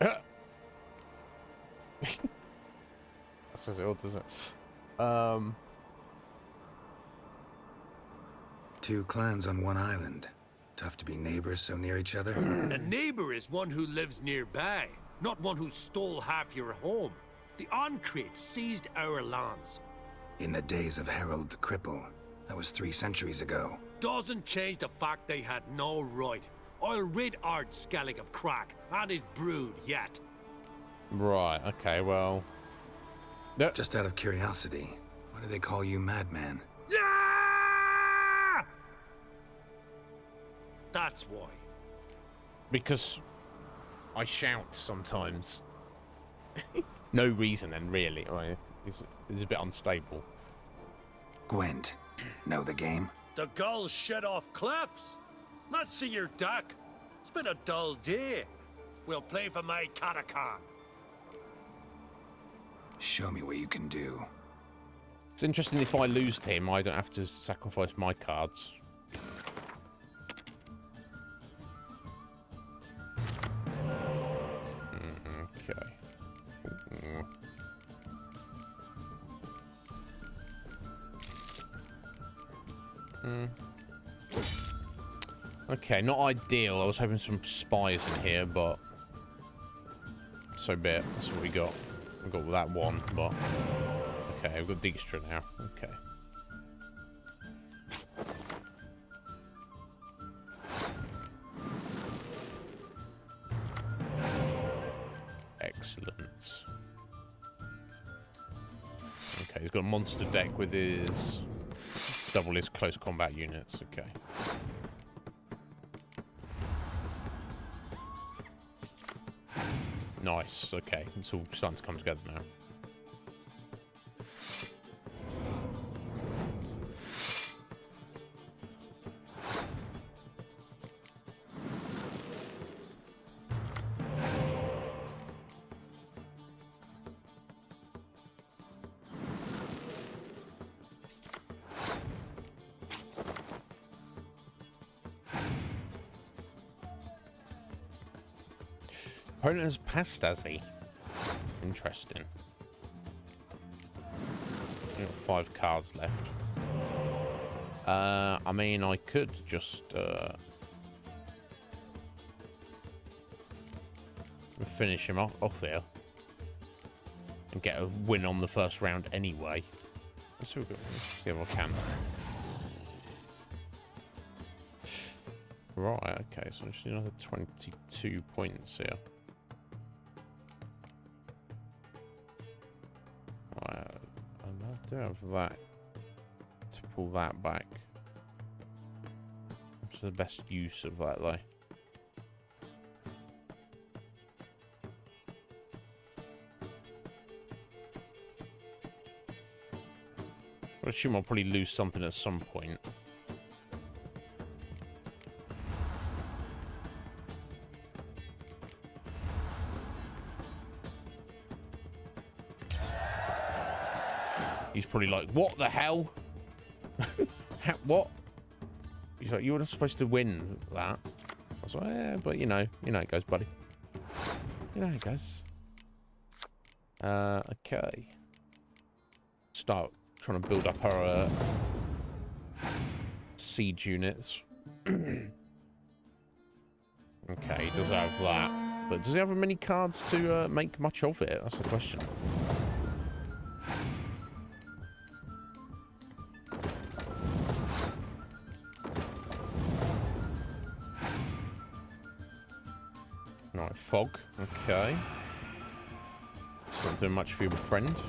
That says it all, doesn't it? Two clans on one island. Tough to be neighbors so near each other. A neighbor is one who lives nearby, not one who stole half your home. The Oncrate seized our lands. In the days of Harold the Cripple. That was 3 centuries ago. Doesn't change the fact they had no right. I'll rid Ard Skellig of Crack and his brood yet. Right, okay, well... Just out of curiosity, why do they call you Madman? Yeah! That's why. Because I shout sometimes. No reason then, really. It's a bit unstable. Gwent, know the game? The gulls shit off cliffs. Let's see your deck. It's been a dull day. We'll play for my Katakan. Show me what you can do. It's interesting if I lose to him, I don't have to sacrifice my cards. Okay. Okay, not ideal. I was hoping some spies in here, but so be it. That's what we got. We got that one, but okay, we've got Dijkstra now. Okay. Excellent. Okay, he's got a monster deck with his double his close combat units. Okay. Nice. Okay, it's all starting to come together now. Opponent has Pastazzi. Interesting. We've got 5 cards left. I mean, I could just finish him off here and get a win on the first round anyway. Let's see if I can. Right, okay, so I just need another 22 points here. Right, and I do have that to pull that back. What's the best use of that, though? I assume I'll probably lose something at some point. He's probably like, what the hell? What? He's like, you were supposed to win that. I was like, yeah, but you know how it goes, buddy. You know how it goes. Okay. Start trying to build up our siege units. Okay, he does have that. But does he have many cards to make much of it? That's the question. Right, fog. Okay. It's not doing much for your friend.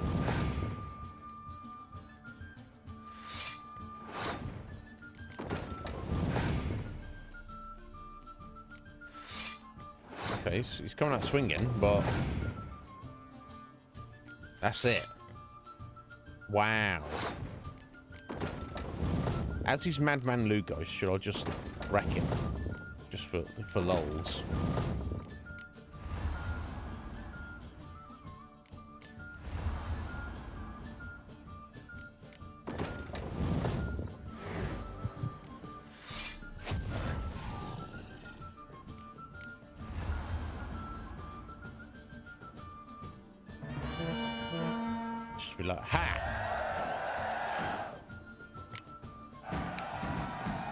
Okay, he's coming out swinging, but that's it. Wow. As he's Madman Lugos, should I just wreck him? Just for lols. Just be like, ha!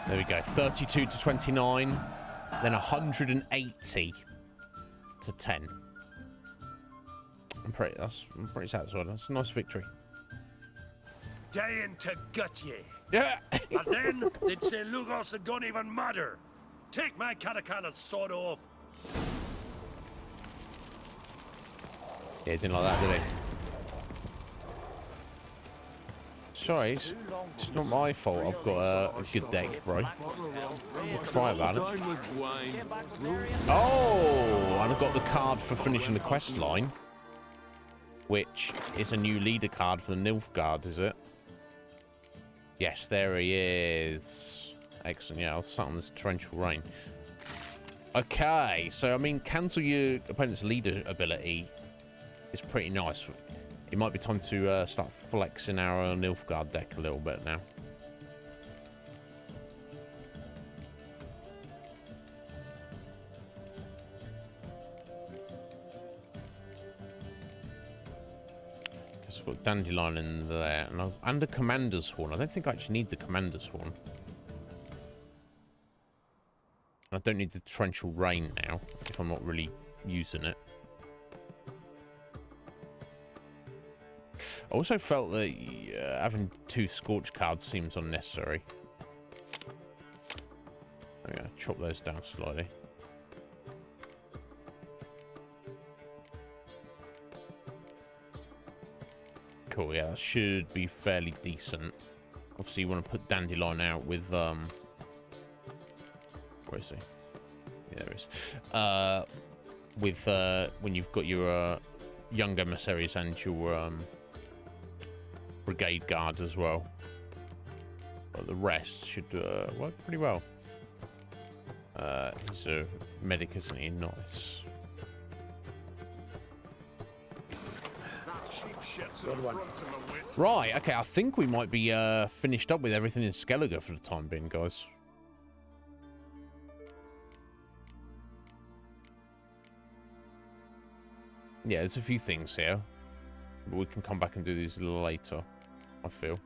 There we go, 32 to 29, then 180 to 10. I'm pretty satisfied. That's a nice victory. Dying to gut ye. Yeah. And then they'd say Lugos had gone even madder. Take my Katakana's sword off. Yeah, didn't like that, did he? Sorry, it's not my fault I've got a good deck, bro. Try about it. Oh, and I got the card for finishing the quest line, which is a new leader card for the Nilfgaard, is it? Yes, there he is. Excellent, yeah, I'll start on this torrential rain. Okay, so, I mean, cancel your opponent's leader ability is pretty nice. It might be time to start flexing our Nilfgaard deck a little bit now. Guess we've got Dandelion in there. And a Commander's Horn. I don't think I actually need the Commander's Horn. I don't need the Torrential Rain now, if I'm not really using it. I also felt that having 2 Scorch cards seems unnecessary. I'm gonna chop those down slightly. Cool, yeah, that should be fairly decent. Obviously, you want to put Dandelion out with, where is he? Yeah, there he is. With, when you've got your, young emissaries and your, Brigade Guard as well. But the rest should work pretty well. He's a medic, isn't he? Nice. Right, okay, I think we might be finished up with everything in Skellige for the time being, guys. Yeah, there's a few things here. But we can come back and do these later, I feel.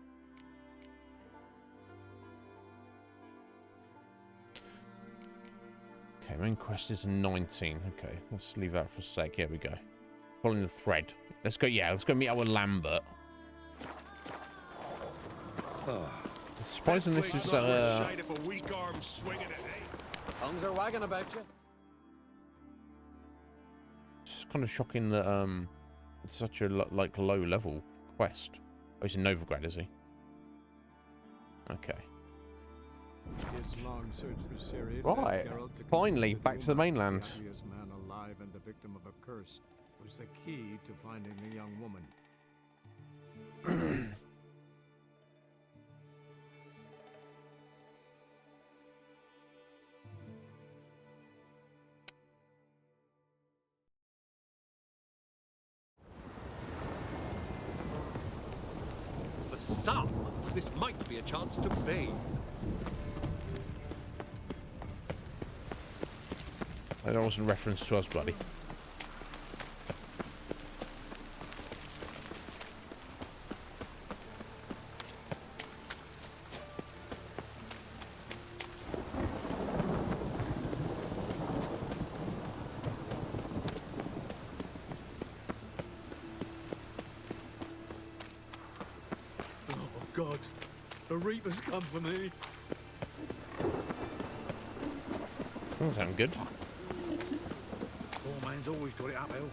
Okay, main quest is 19. Okay, let's leave that for a sec. Here we go. Following the thread. Let's go, yeah, let's go meet up with Lambert. Surprising this is, Tongues are wagging about you. it's kind of shocking that, it's such a, like, low-level quest. Oh, he's in Novigrad, is he? Okay. His long search for Syria Right, led Geralt to finally, conclude back to the mainland. The happiest man alive and the victim of a curse was the key to finding the young woman. For some, this might be a chance to bathe. That wasn't reference to us, bloody. Oh, God. The Reapers come for me. Doesn't sound good. Poor man's always got it uphill.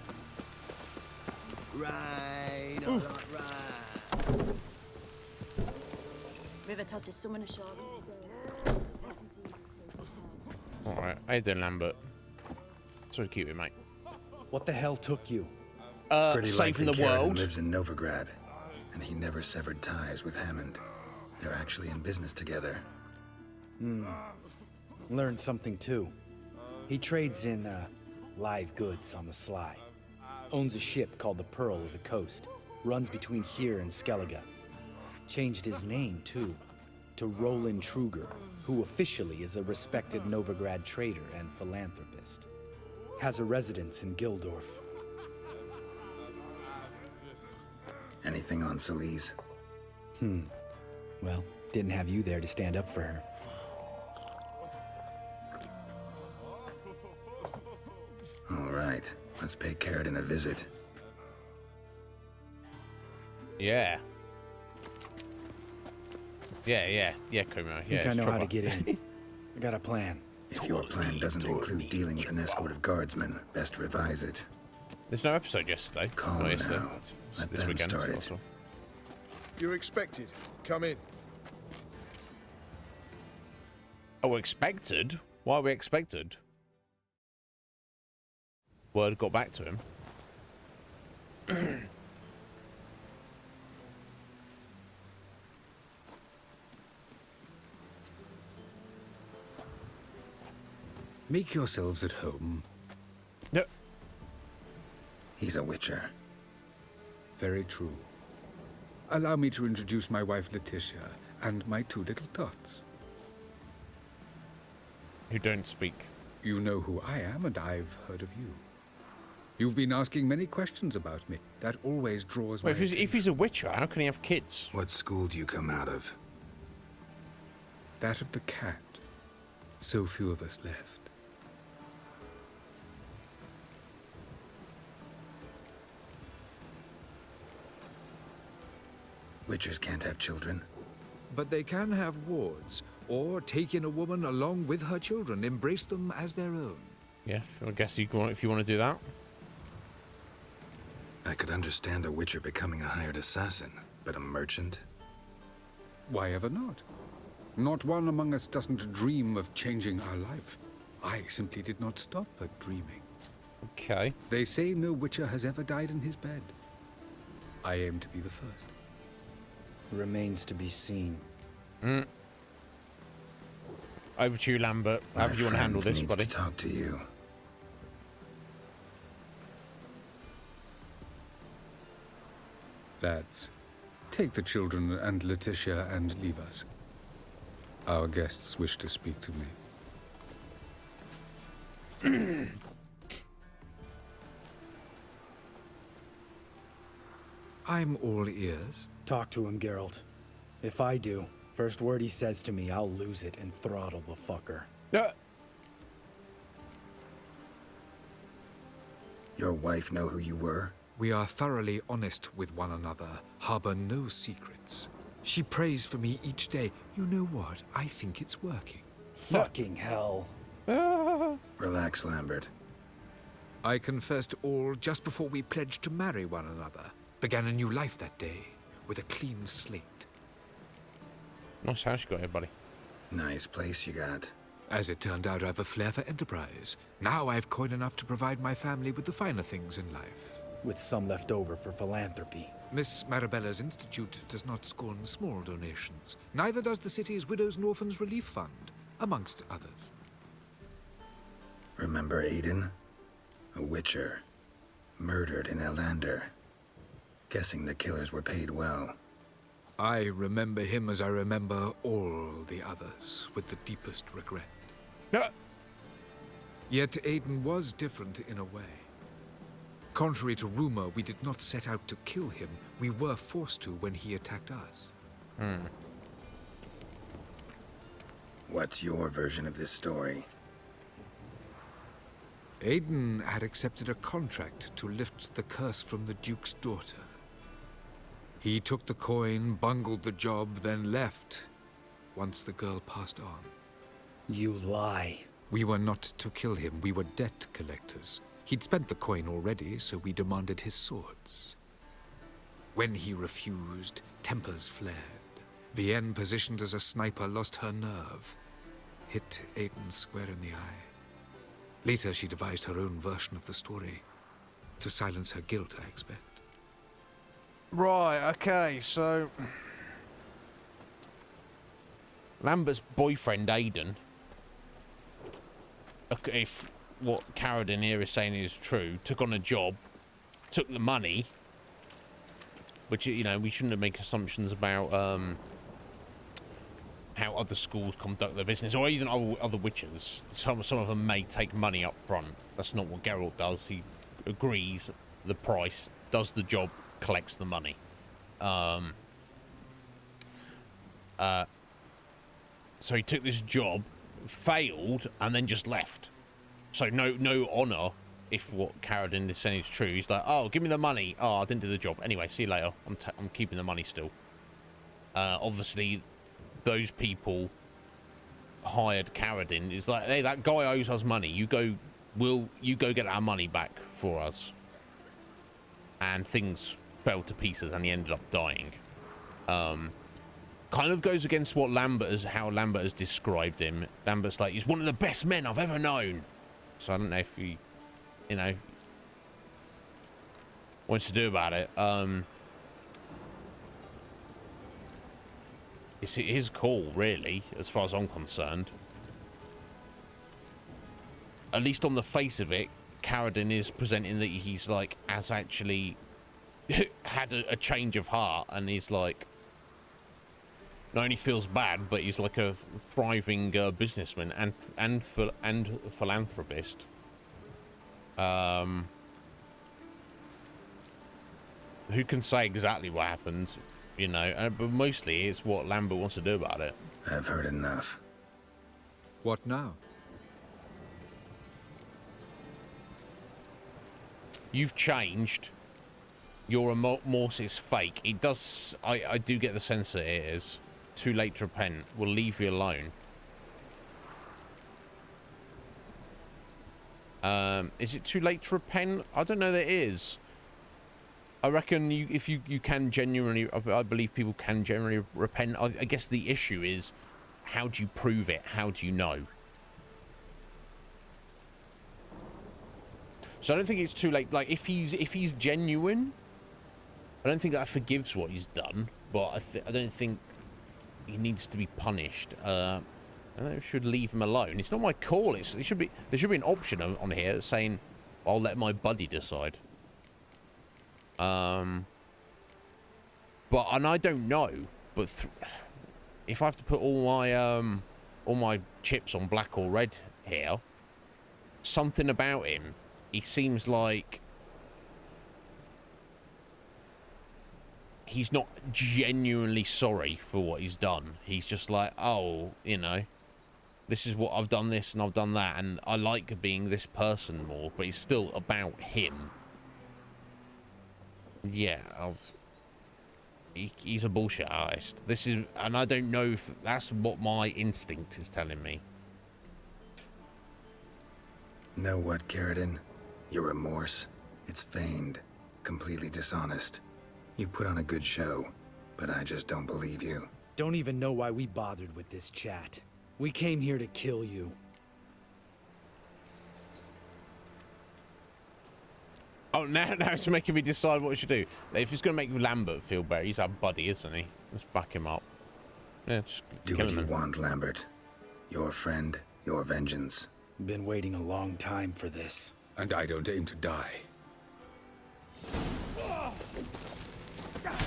Right, all right. River tosses someone ashore. Alright, how you doing, Lambert? Sorry to keep you, mate. What the hell took you? Pretty Saving likely the Karen world. lives in Novigrad, and he never severed ties with Hammond. They're actually in business together. Learned something too. He trades in live goods on the sly. Owns a ship called the Pearl of the Coast. Runs between here and Skellige. Changed his name too, to Roland Truger, who officially is a respected Novigrad trader and philanthropist. Has a residence in Gildorf. Anything on Celise? Well, didn't have you there to stand up for her. All right, let's pay Carradine a visit. Yeah. Yeah, Kuma. I think I know how to get in. I got a plan. If your plan doesn't include dealing with an escort of guardsmen, best revise it. There's no episode yesterday. Calm Not yesterday. now. It's Let this them weekend. start it. Also. You're expected. Come in. Oh, expected? Why are we expected? Word got back to him. Make yourselves at home. No. He's a witcher. Very true. Allow me to introduce my wife Letitia and my two little tots. Who don't speak. You know who I am, and I've heard of you. You've been asking many questions about me. That always draws my Wait, if he's a witcher, how can he have kids? What school do you come out of? That of the cat. So few of us left. Witchers can't have children. But they can have wards, or take in a woman along with her children, embrace them as their own. Yeah, I guess if you want to do that. I could understand a witcher becoming a hired assassin, but a merchant? Why ever not? Not one among us doesn't dream of changing our life. I simply did not stop at dreaming. Okay. They say no witcher has ever died in his bed. I aim to be the first. Remains to be seen. Over to you, Lambert. How do you want to handle this, needs buddy? to talk to you. Lads, take the children and Letitia and leave us. Our guests wish to speak to me. I'm all ears. Talk to him, Geralt. If I do, first word he says to me, I'll lose it and throttle the fucker. Your wife know who you were? We are thoroughly honest with one another, harbor no secrets. She prays for me each day. You know what? I think it's working. Fucking hell. Relax, Lambert. I confessed all just before we pledged to marry one another. Began a new life that day, with a clean slate. Nice house you got here, buddy. Nice place you got. As it turned out, I've a flair for enterprise. Now I've coin enough to provide my family with the finer things in life. With some left over for philanthropy. Miss Marabella's institute does not scorn small donations. Neither does the city's Widows and Orphans Relief Fund, amongst others. Remember Aiden? A witcher. Murdered in Elander. Guessing the killers were paid well. I remember him as I remember all the others, with the deepest regret. Yet Aiden was different in a way. Contrary to rumor, we did not set out to kill him. We were forced to when he attacked us. What's your version of this story? Aiden had accepted a contract to lift the curse from the Duke's daughter. He took the coin, bungled the job, then left, once the girl passed on. You lie. We were not to kill him, we were debt collectors. He'd spent the coin already, so we demanded his swords. When he refused, tempers flared. Vienne, positioned as a sniper, lost her nerve. Hit Aiden square in the eye. Later, she devised her own version of the story. To silence her guilt, I expect. Right, okay, so... Lambert's boyfriend, Aiden, if what Carradine here is saying is true, took on a job, took the money, which, you know, we shouldn't make assumptions about how other schools conduct their business, or even other witches. Some of them may take money up front. That's not what Geralt does. He agrees the price, does the job, collects the money. So he took this job, failed, and then just left. So no honor, if what Carradine is saying is true. He's like, oh, give me the money. Oh, I didn't do the job. Anyway, see you later. I'm keeping the money still. Obviously, those people hired Carradine. It's like, hey, that guy owes us money. You go get our money back for us. And things fell to pieces, and he ended up dying. Kind of goes against what how Lambert has described him. Lambert's like, he's one of the best men I've ever known. So I don't know if he, you know, wants to do about it. It's his call, really, as far as I'm concerned. At least on the face of it, Carradine is presenting that he's like has actually had a change of heart, and he's like not only feels bad, but he's like a thriving businessman and philanthropist. Who can say exactly what happened, you know? But mostly it's what Lambert wants to do about it. I've heard enough. What now? You've changed. Your remorse is fake. It does. I do get the sense that it is. Too late to repent. We'll leave you alone. Is it too late to repent? I don't know that it is. I reckon if you can genuinely, I believe people can genuinely repent. I guess the issue is, how do you prove it? How do you know? So I don't think it's too late. Like, if he's genuine, I don't think that forgives what he's done. But I don't think he needs to be punished. I think we should leave him alone. It's not my call. There should be an option on here saying, "I'll let my buddy decide." But I don't know. But if I have to put all my chips on black or red here, something about him, he seems like he's not genuinely sorry for what he's done. He's just like, oh, you know, this is what I've done this and I've done that, and I like being this person more, but it's still about him. Yeah, he's a bullshit artist. This is, and I don't know if that's what my instinct is telling me. Know what, Carradine? Your remorse, it's feigned, completely dishonest. You put on a good show, but I just don't believe you. Don't even know why we bothered with this chat. We came here to kill you. Oh, now it's making me decide what we should do. If it's going to make Lambert feel better, he's our buddy, isn't he? Let's back him up. Yeah, just do what you want, Lambert. Your friend, your vengeance. Been waiting a long time for this. And I don't aim to die.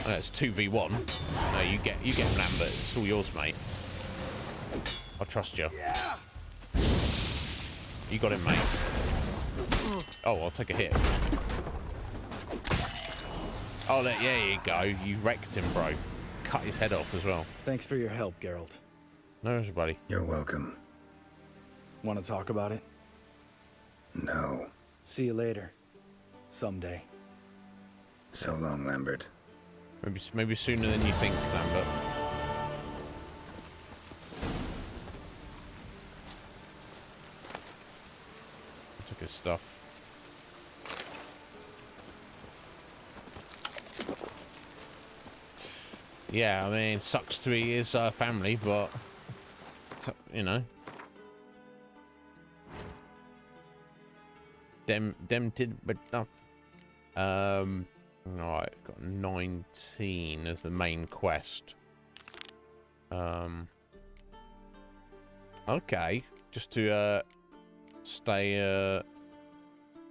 It's 2v1. No, you get Lambert. It's all yours, mate. I trust you. You got him, mate. Oh, I'll take a hit. Oh, there you go. You wrecked him, bro. Cut his head off as well. Thanks for your help, Geralt. No, everybody. You're welcome. Want to talk about it? No. See you later. Someday. So long, Lambert. Maybe sooner than you think, Lambert. Took his stuff. Yeah, I mean, sucks to be his family, but you know, them did, but not. Alright, got 19 as the main quest. Okay, just to stay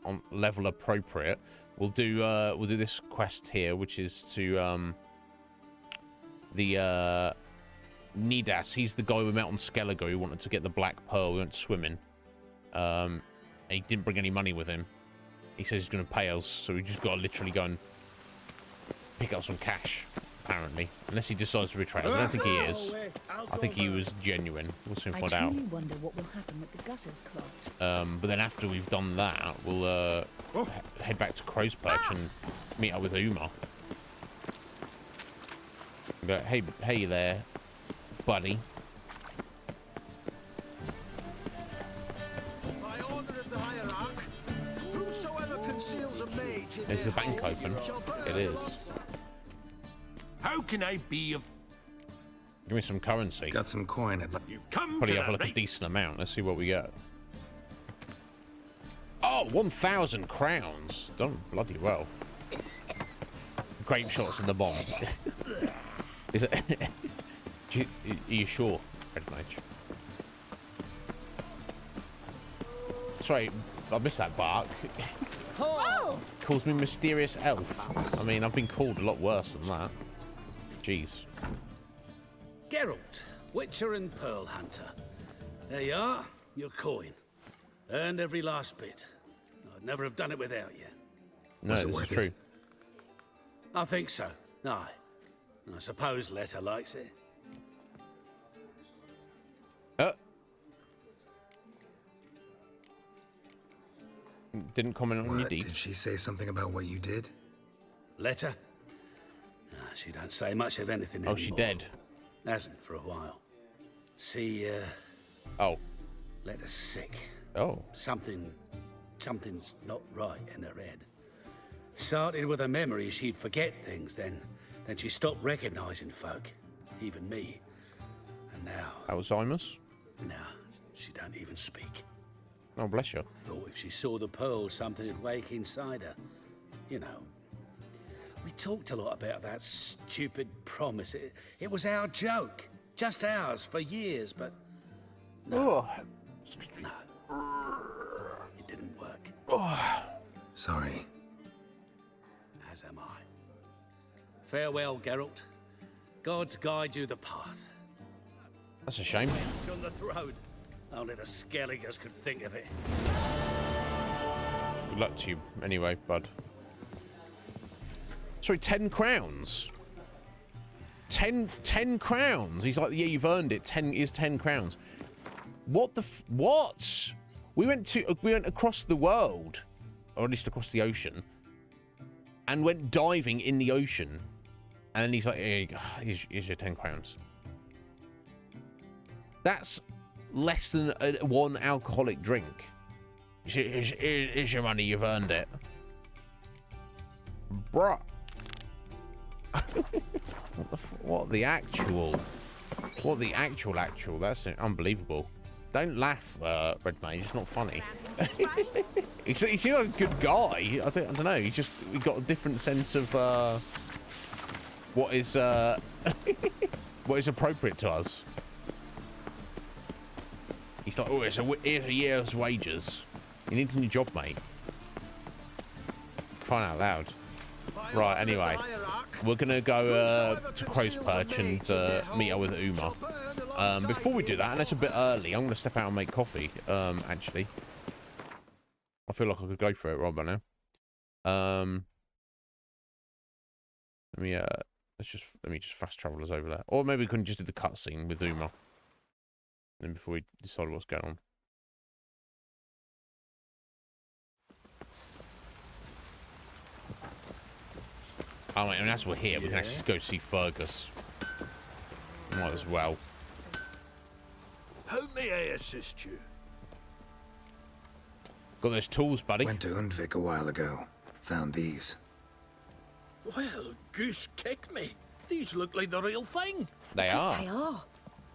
on level appropriate, we'll do this quest here, which is to the Nidas. He's the guy we met on Skellige who wanted to get the black pearl. We went swimming. And he didn't bring any money with him. He says he's going to pay us, so we just got to literally go and pick up some cash, apparently. Unless he decides to betray us. I don't think he is. I think he was genuine. We'll soon find out. I wonder what will happen with the gutters clogged. But then after we've done that, we'll head back to Crow's Perch and meet up with Uma. Go, hey there, buddy. Is the bank open? It is. How can I be of... Give me some currency. Got some coin. You've come Probably to have the like a right... decent amount. Let's see what we get. Oh, 1,000 crowns. Done bloody well. Grape shots in the bomb. Is it? Are you sure, Red Mage? Sorry, I missed that bark. Oh! Calls me mysterious elf. I mean, I've been called a lot worse than that. Jeez. Geralt, Witcher and Pearl Hunter. There you are, your coin. Earned every last bit. I'd never have done it without you. No, this is true. I think so. Aye. I suppose Letta likes it. Didn't comment on your deed. Did she say something about what you did? Letta? She don't say much of anything anymore. Oh, she dead? Hasn't for a while. See, Oh. Letta's sick. Oh. Something's not right in her head. Started with a memory she'd forget things, then she stopped recognizing folk, even me. And now... Alzheimer's? Now, she don't even speak. Oh, bless you. Thought if she saw the pearl, something would wake inside her. You know. We talked a lot about that stupid promise. It was our joke. Just ours for years, but... No. Oh. No. It didn't work. Oh. Sorry. As am I. Farewell, Geralt. Gods guide you the path. That's a shame. On the throne. Only the Skelligers could think of it. Good luck to you, anyway, bud. Sorry, 10 crowns. 10 crowns. He's like, yeah, you've earned it. 10 crowns. What the what? We went across the world, or at least across the ocean, and went diving in the ocean. And then he's like, here you go. Here's your 10 crowns. That's less than one alcoholic drink. Here's your money. You've earned it. Bruh. What the actual? That's unbelievable. Don't laugh, Red Mage. It's not funny. he seems like a good guy. I don't know. He got a different sense of what is what is appropriate to us. He's like, oh, here's a year's wages. You need a new job, mate. Crying out loud. Right, anyway, we're gonna go to Crow's Perch and meet up with Uma. Before we do that, and it's a bit early, I'm gonna step out and make coffee. Actually, I feel like I could go for it right by now. Let me just fast travel us over there, or maybe we can just do the cutscene with Uma. Then before we decide what's going on. Oh, wait, and as we're here, we can actually go see Fergus. Might as well. How may I assist you? Got those tools, buddy. Went to Undvik a while ago. Found these. Well, goose kick me. These look like the real thing. They are. They are.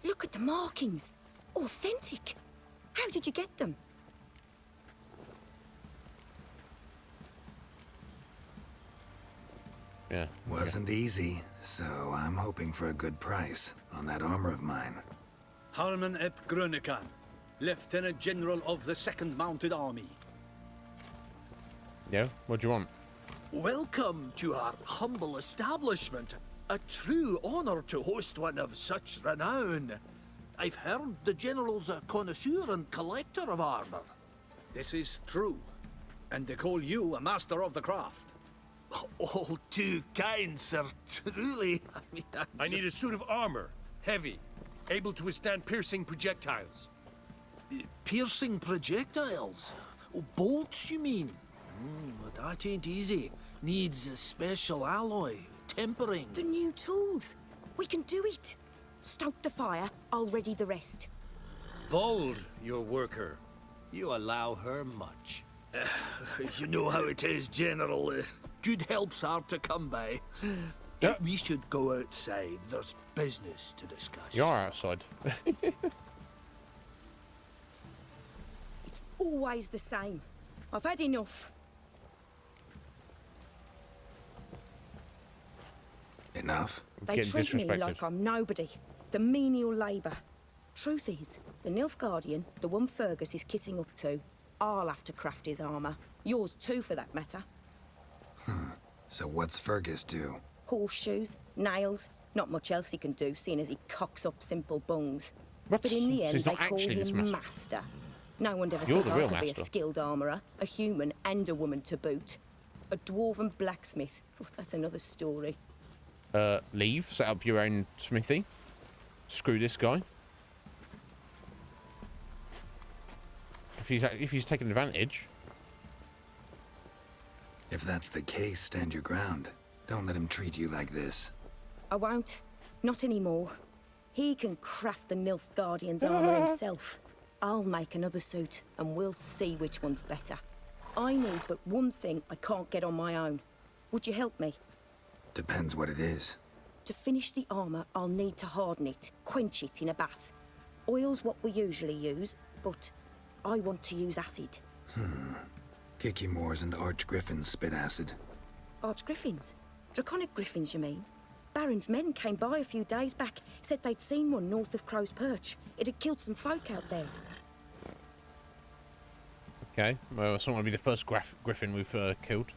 Look at the markings. Authentic. How did you get them? Yeah. Wasn't easy, so I'm hoping for a good price on that armor of mine. Harman ep Grönekan, Lieutenant General of the 2nd Mounted Army. Yeah, what do you want? Welcome to our humble establishment. A true honor to host one of such renown. I've heard the General's a connoisseur and collector of armor. This is true, and they call you a master of the craft. All too kind, sir. Truly. I need a suit of armor. Heavy. Able to withstand piercing projectiles. Piercing projectiles? Oh, bolts, you mean? That ain't easy. Needs a special alloy. Tempering. The new tools. We can do it. Stoke the fire. I'll ready the rest. Bold, your worker. You allow her much. You know how it is, General. Good help's hard to come by. Yep. We should go outside. There's business to discuss. You are outside. It's always the same. I've had enough. Enough? They treat me like I'm nobody. The menial labour. Truth is, the Nilfgaardian, the one Fergus is kissing up to, I'll have to craft his armour. Yours too, for that matter. So what's Fergus do? Horseshoes, nails, not much else he can do, seeing as he cocks up simple bungs. What? But in the So end, he's they not call actually this him master. No one'd ever You're think the real I could be a master. skilled armourer, a human and a woman to boot. A dwarven blacksmith. Oh, that's another story. Leave, set up your own smithy. Screw this guy. If he's taking advantage. If that's the case, stand your ground. Don't let him treat you like this. I won't. Not anymore. He can craft the Nilfgaardian's armour himself. I'll make another suit, and we'll see which one's better. I need but one thing I can't get on my own. Would you help me? Depends what it is. To finish the armour, I'll need to harden it, quench it in a bath. Oil's what we usually use, but I want to use acid. Kicky Moors and Archgriffins spit acid. Archgriffins? Draconic griffins, you mean? Baron's men came by a few days back, said they'd seen one north of Crow's Perch. It had killed some folk out there. Okay, well, it's not going to be the first griffin we've killed.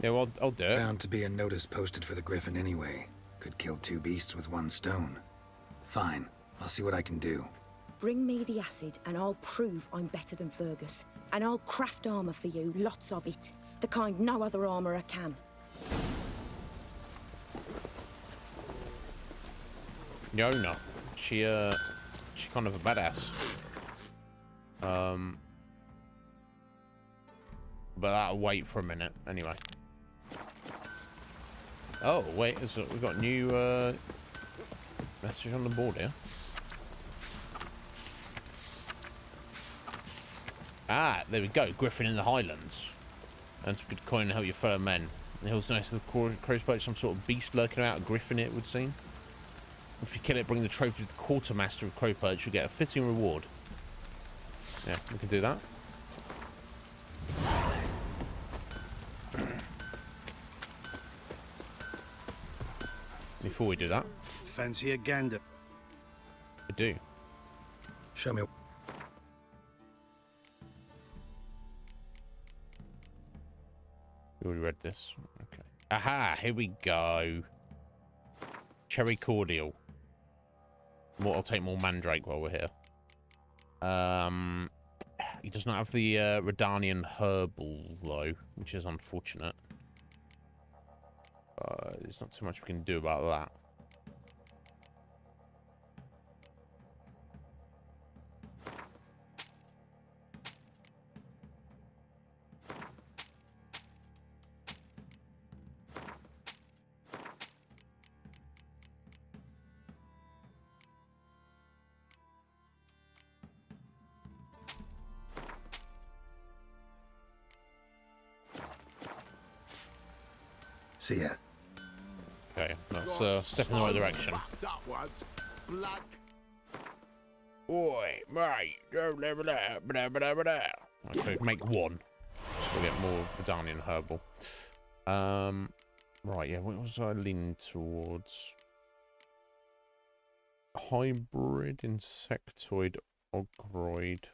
Yeah, well, I'll do it. Bound to be a notice posted for the griffin anyway. Could kill 2 beasts with 1 stone. Fine, I'll see what I can do. Bring me the acid and I'll prove I'm better than Fergus. And I'll craft armour for you, lots of it. The kind no other armourer can. Yona. She kind of a badass. But that'll wait for a minute, anyway. Oh, wait, we've got a new, message on the board here. Ah, there we go. Griffin in the Highlands. And some good coin to help your fellow men. The hills nice of the crow's boat, some sort of beast lurking about, a griffin it would seem. If you kill it, bring the trophy to the quartermaster of Crowperch, you'll get a fitting reward. Yeah, we can do that. Before we do that, fancy a gander? I do. Show me. We already read this. Okay. Aha! Here we go. Cherry cordial. I'll take more mandrake while we're here. He does not have the Redanian herbal though, which is unfortunate. There's not too much we can do about that. See ya. Okay, that's a step in the right direction. Oi, mate, okay, make one. Just gotta get more Redanian herbal. Right, yeah, what was I leaning towards? Hybrid, insectoid, ogroid,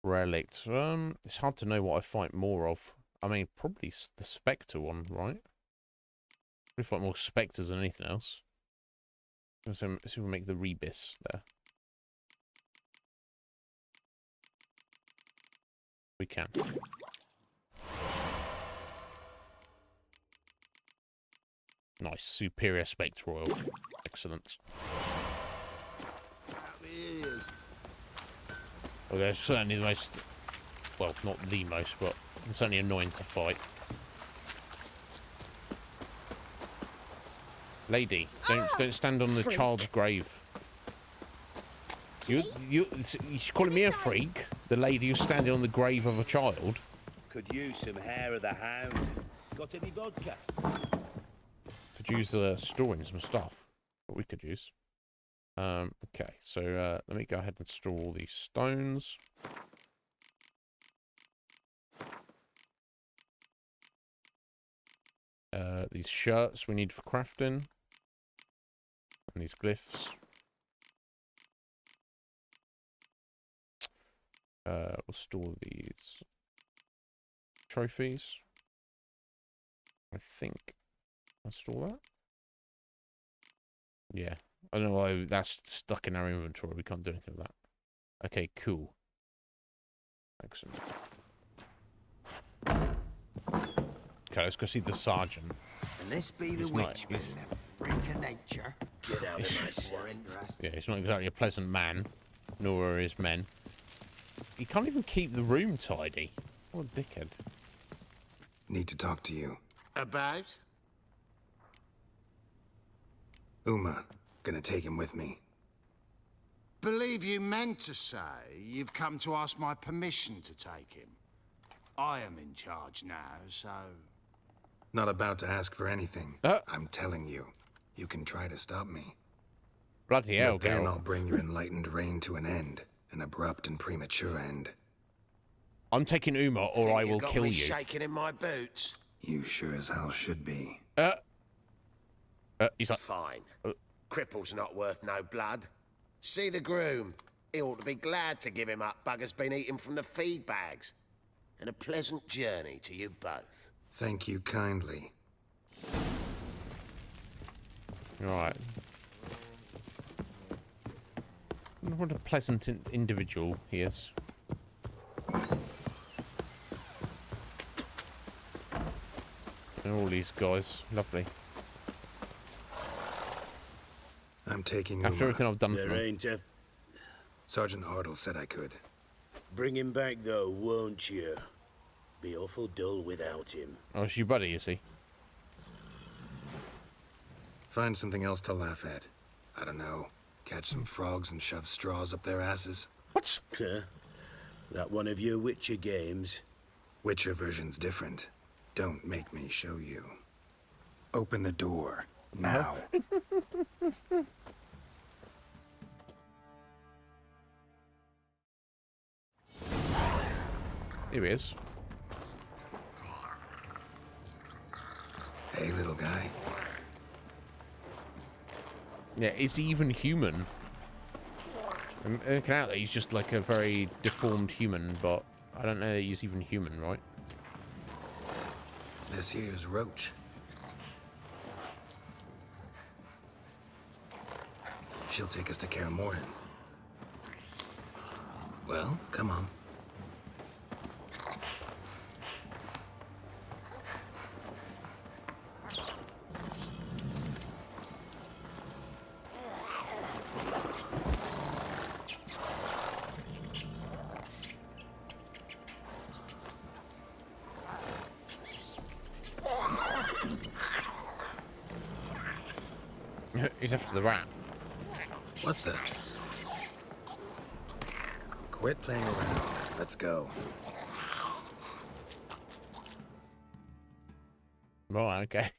relict. It's hard to know what I fight more of. I mean, probably the Spectre one, right? Probably fight more Spectres than anything else. Let's see if we make the Rebis there. We can. Nice, superior Spectre oil. Excellent. Well, they're certainly the most... Well, not the most, but it's certainly annoying to fight. Lady, don't stand on the child's grave. You're calling me a freak? The lady who's standing on the grave of a child? Could use some hair of the hound. Got any vodka? Could use storing some stuff. What we could use. Okay, so let me go ahead and store all these stones. These shirts we need for crafting. And these glyphs. We'll store these trophies. I think I'll store that. Yeah. I don't know why that's stuck in our inventory. We can't do anything with that. Okay, cool. Excellent. Okay, let's go see the sergeant. And this be the witch, being a freak of nature. Get out of my sight. Yeah, he's not exactly a pleasant man, nor are his men. He can't even keep the room tidy. What a dickhead. Need to talk to you. About? Uma. Gonna take him with me. Believe you meant to say you've come to ask my permission to take him. I am in charge now, so... Not about to ask for anything. I'm telling you. You can try to stop me. Bloody hell, but then Geralt. I'll bring your enlightened reign to an end. An abrupt and premature end. I'm taking Uma or I will kill you. Shaking in my boots. You sure as hell should be. He's like... Fine. Cripple's not worth no blood. See the groom. He ought to be glad to give him up. Bugger's been eating from the feed bags. And a pleasant journey to you both. Thank you kindly. Alright. What a pleasant individual he is. And all these guys. Lovely. I'm taking After Uma. everything I've done for There them. ain't a... Sergeant Hartle said I could. Bring him back, though, won't you? Be awful dull without him. Oh, it's your buddy, is he? Find something else to laugh at. I don't know. Catch some frogs and shove straws up their asses. What? Huh? That one of your Witcher games? Witcher version's different. Don't make me show you. Open the door. Now. Here he is. Hey, little guy. Yeah, is he even human? I'm looking out that he's just like a very deformed human, but I don't know that he's even human, right? This here's Roach. She'll take us to Kaer Morhen. Well, come on. He's after the rat. What the? Quit playing around. Let's go. Right, okay.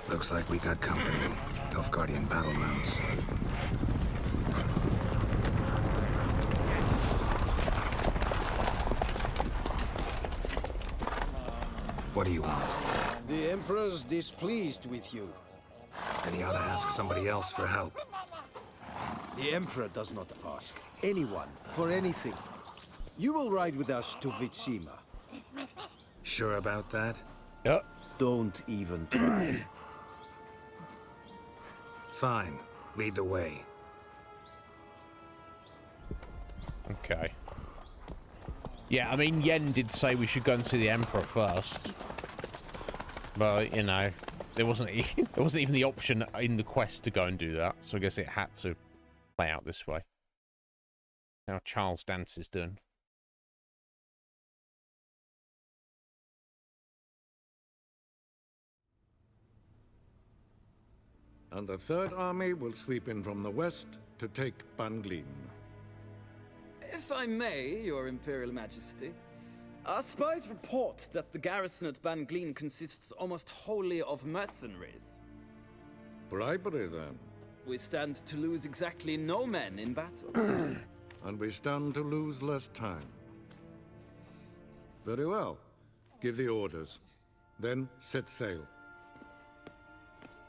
Looks like we got company. Nilfgaardian battle mounts. What do you want? The Emperor's displeased with you. Then he ought to ask somebody else for help. The Emperor does not ask anyone for anything. You will ride with us to Vitsima. Sure about that? Yep. Don't even try. Fine. Lead the way. Okay. Yeah, I mean, Yen did say we should go and see the Emperor first. But, you know, there wasn't even the option in the quest to go and do that. So I guess it had to play out this way. How Charles Dance is doing. And the Third Army will sweep in from the west to take Banglin. If I may, Your Imperial Majesty, our spies report that the garrison at Banglin consists almost wholly of mercenaries. Bribery, then. We stand to lose exactly no men in battle. And we stand to lose less time. Very well. Give the orders. Then set sail.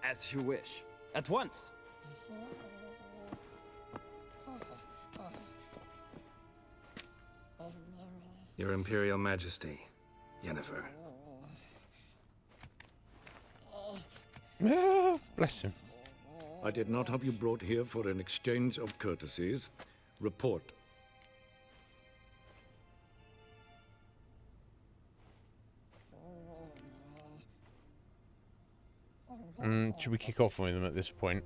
As you wish. At once. Your Imperial Majesty, Yennefer. Bless him. I did not have you brought here for an exchange of courtesies. Report. Should we kick off with them at this point?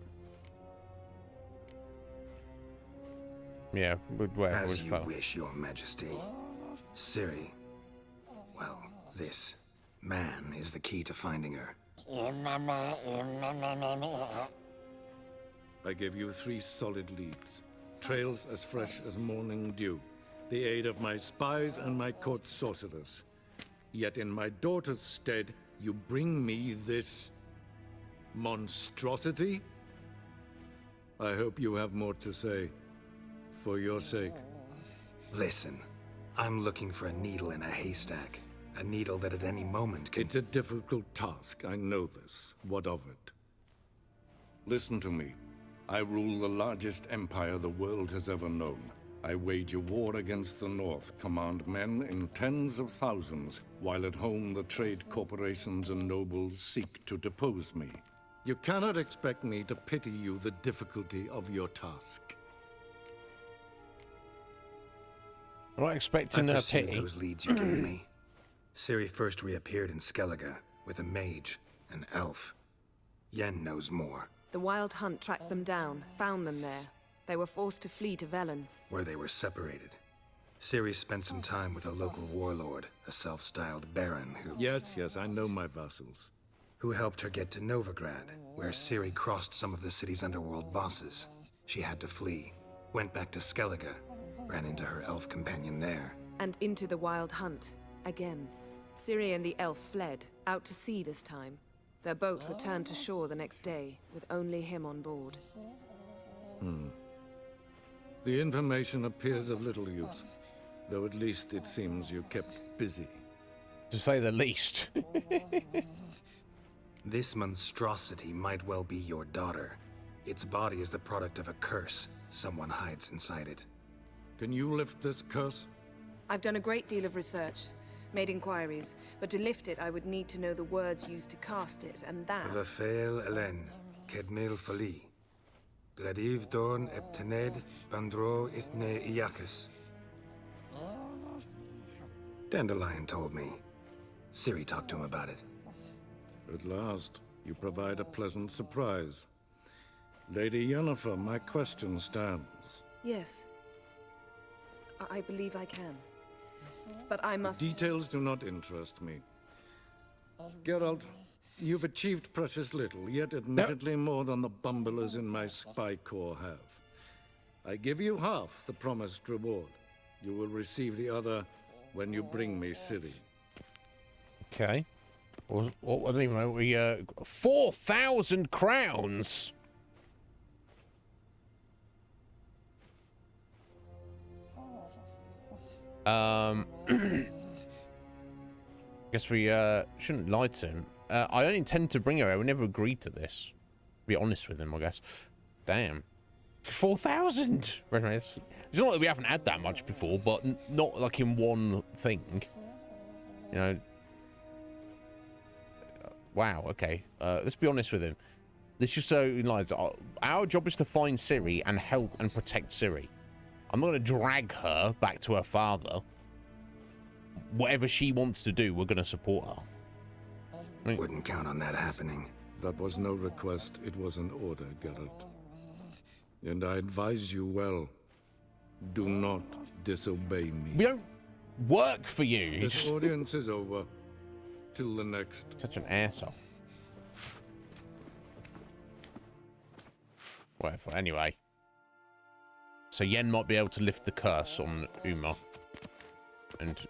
Yeah, whatever. As you wish, Your Majesty. Ciri. Well, this man is the key to finding her. I give you 3 solid leads. Trails as fresh as morning dew. The aid of my spies and my court sorcerers. Yet in my daughter's stead, you bring me this monstrosity? I hope you have more to say. For your sake. Listen, I'm looking for a needle in a haystack. A needle that at any moment can... It's a difficult task, I know this. What of it? Listen to me. I rule the largest empire the world has ever known. I wage a war against the North, command men in tens of thousands, while at home the trade corporations and nobles seek to depose me. You cannot expect me to pity you the difficulty of your task. I'm not expecting I a pursued pity. those leads you gave me. Ciri first reappeared in Skellige with a mage, an elf. Yen knows more, The Wild Hunt tracked them down, found them there. They were forced to flee to Velen. where they were separated. Ciri spent some time with a local warlord, a self-styled baron Yes, I know my vassals. who helped her get to Novigrad, where Ciri crossed some of the city's underworld bosses. She had to flee, went back to Skellige, ran into her elf companion there. And into the Wild Hunt, again. Ciri and the elf fled, out to sea this time. Their boat returned to shore the next day, with only him on board. The information appears of little use, though at least it seems you kept busy. To say the least. This monstrosity might well be your daughter. Its body is the product of a curse. Someone hides inside it. Can you lift this curse? I've done a great deal of research, made inquiries, but to lift it I would need to know the words used to cast it, and that... Vafael Elen, Kedmil Fali. Gladiv Dorn Eptened Bandro Ithne Iakis. Dandelion told me. Ciri talked to him about it. At last, you provide a pleasant surprise. Lady Yennefer, my question stands. Yes. I believe I can. But I must... Details do not interest me. Geralt, you've achieved precious little, yet admittedly more than the bumblers in my spy corps have. I give you half the promised reward. You will receive the other when you bring me Ciri. Okay. Well, I don't even know. We 4,000 crowns. Guess we shouldn't lie to him. I don't intend to bring her. I would never agreed to this. Be honest with him, I guess. Damn. 4,000. It's not that we haven't had that much before, but not like in one thing. You know. Wow. Okay. Let's be honest with him. Let's just so he lies. Our job is to find Ciri and help and protect Ciri. I'm not going to drag her back to her father. Whatever she wants to do, we're going to support her. Wouldn't count on that happening. That was no request, it was an order, Geralt. And I advise you well. Do not disobey me. We don't work for you. This audience is over. Till the next. Such an asshole. Whatever. Anyway. So Yen might be able to lift the curse on Uma. And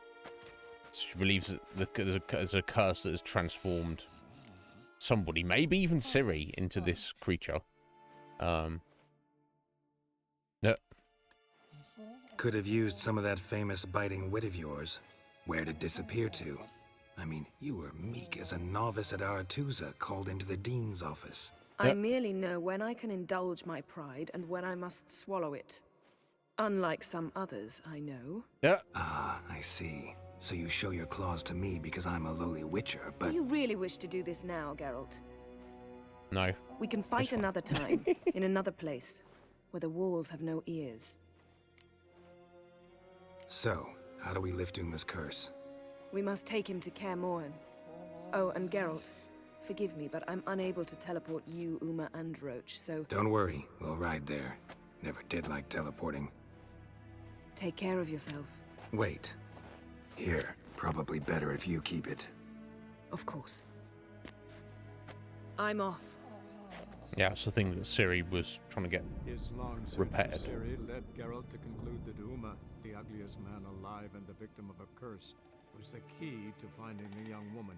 she believes that there's a curse that has transformed somebody, maybe even Ciri, into this creature. Could have used some of that famous biting wit of yours. Where'd it disappear to? I mean, you were meek as a novice at Aretuza, called into the dean's office. I merely know when I can indulge my pride and when I must swallow it. Unlike some others, I know. Yeah. Ah, I see. So you show your claws to me because I'm a lowly witcher, but... Do you really wish to do this now, Geralt? No. We can fight another time, in another place, where the walls have no ears. So, how do we lift Uma's curse? We must take him to Kaer Morhen. Oh, and Geralt, forgive me, but I'm unable to teleport you, Uma, and Roach, so... Don't worry, we'll ride there. Never did like teleporting. Take care of yourself. Wait. Here, probably better if you keep it. Of course. I'm off. Yeah, it's the thing that Ciri was trying to get His long repaired. Ciri led Geralt to conclude that Uma, the ugliest man alive and the victim of a curse, was the key to finding the young woman.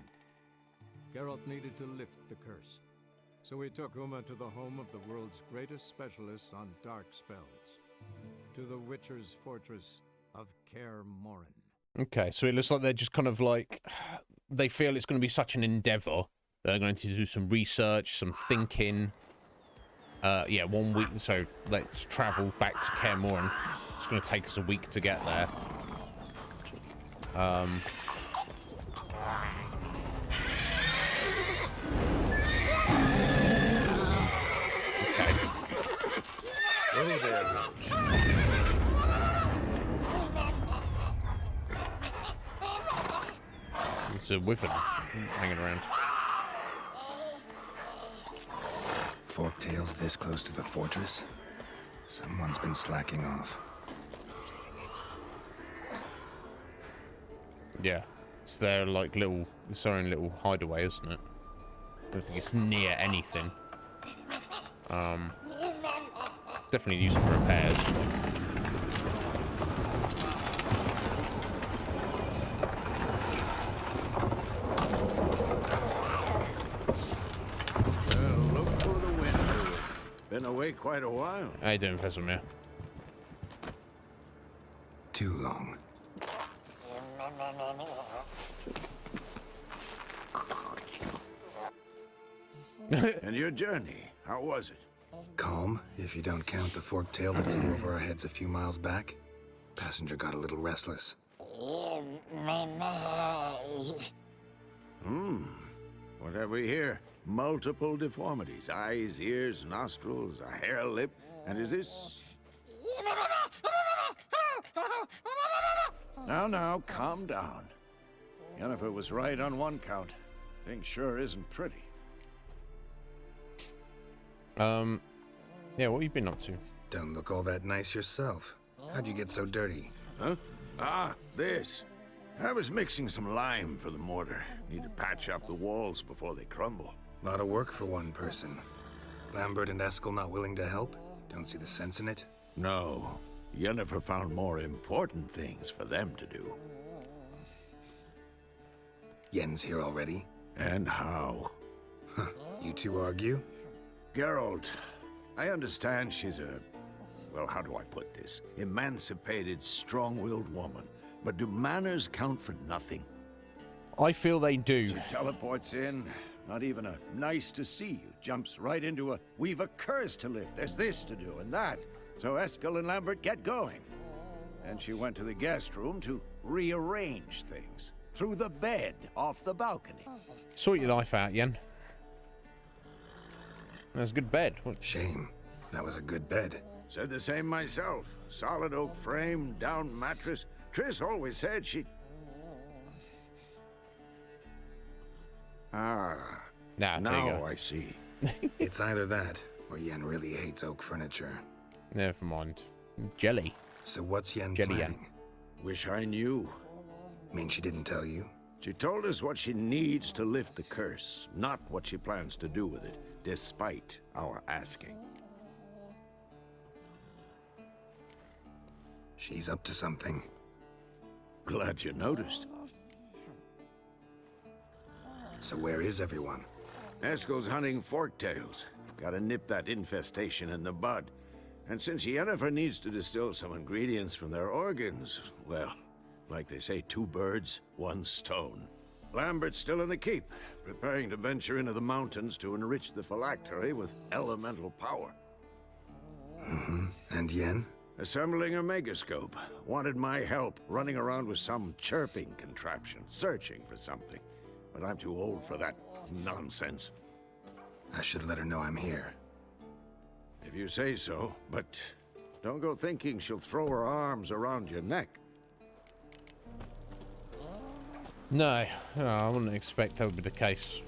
Geralt needed to lift the curse, so he took Uma to the home of the world's greatest specialists on dark spells, to the Witcher's fortress of Kaer Morhen. Okay, so it looks like they're just kind of like... They feel it's going to be such an endeavor. They're going to do some research, some thinking. Yeah, 1 week. So let's travel back to Kaer Morhen. It's going to take us a week to get there. Oh, there, Roach. It's a Wyvern hanging around. Forktails this close to the fortress? Someone's been slacking off. Yeah, it's their like little, its own little hideaway, isn't it? I don't think it's near anything. Definitely use some repairs. Well, look for the wind. Been away quite a while. How you doing, Professor Mir? Too long. And your journey, how was it? Calm, if you don't count the forktail that flew over our heads a few miles back. Passenger got a little restless. What have we here? Multiple deformities. Eyes, ears, nostrils, a hair lip. And is this... Now, calm down. Yennefer was right on one count. Thing sure isn't pretty. Yeah, what have you been up to? Don't look all that nice yourself. How'd you get so dirty? Huh? Ah, this. I was mixing some lime for the mortar. Need to patch up the walls before they crumble. Lot of work for one person. Lambert and Eskel not willing to help? Don't see the sense in it? No. Yennefer found more important things for them to do. Yen's here already? And how? Huh. You two argue? Geralt, I understand she's a... well, how do I put this? Emancipated, strong-willed woman. But do manners count for nothing? I feel they do. She teleports in, not even a nice to see you. Jumps right into a, we've a curse to lift, there's this to do and that. So Eskel and Lambert get going. And she went to the guest room to rearrange things. Through the bed, off the balcony. Sort your life out, Yen. That's a good bed. What? Shame. That was a good bed. Said the same myself. Solid oak frame, down mattress. Triss always said she... Ah. Nah, now I see. It's either that, or Yen really hates oak furniture. Never mind. Jelly. So what's Yen Jelly planning? Wish I knew. Mean she didn't tell you? She told us what she needs to lift the curse, not what she plans to do with it, despite our asking. She's up to something. Glad you noticed. So where is everyone? Eskel's hunting forktails. Gotta nip that infestation in the bud. And since Yennefer needs to distill some ingredients from their organs, well, like they say, 2 birds, 1 stone. Lambert's still in the keep, preparing to venture into the mountains to enrich the phylactery with elemental power. And Yen? Assembling a megascope. Wanted my help running around with some chirping contraption, searching for something. But I'm too old for that nonsense. I should let her know I'm here. If you say so, but don't go thinking she'll throw her arms around your neck. No, I wouldn't expect that would be the case.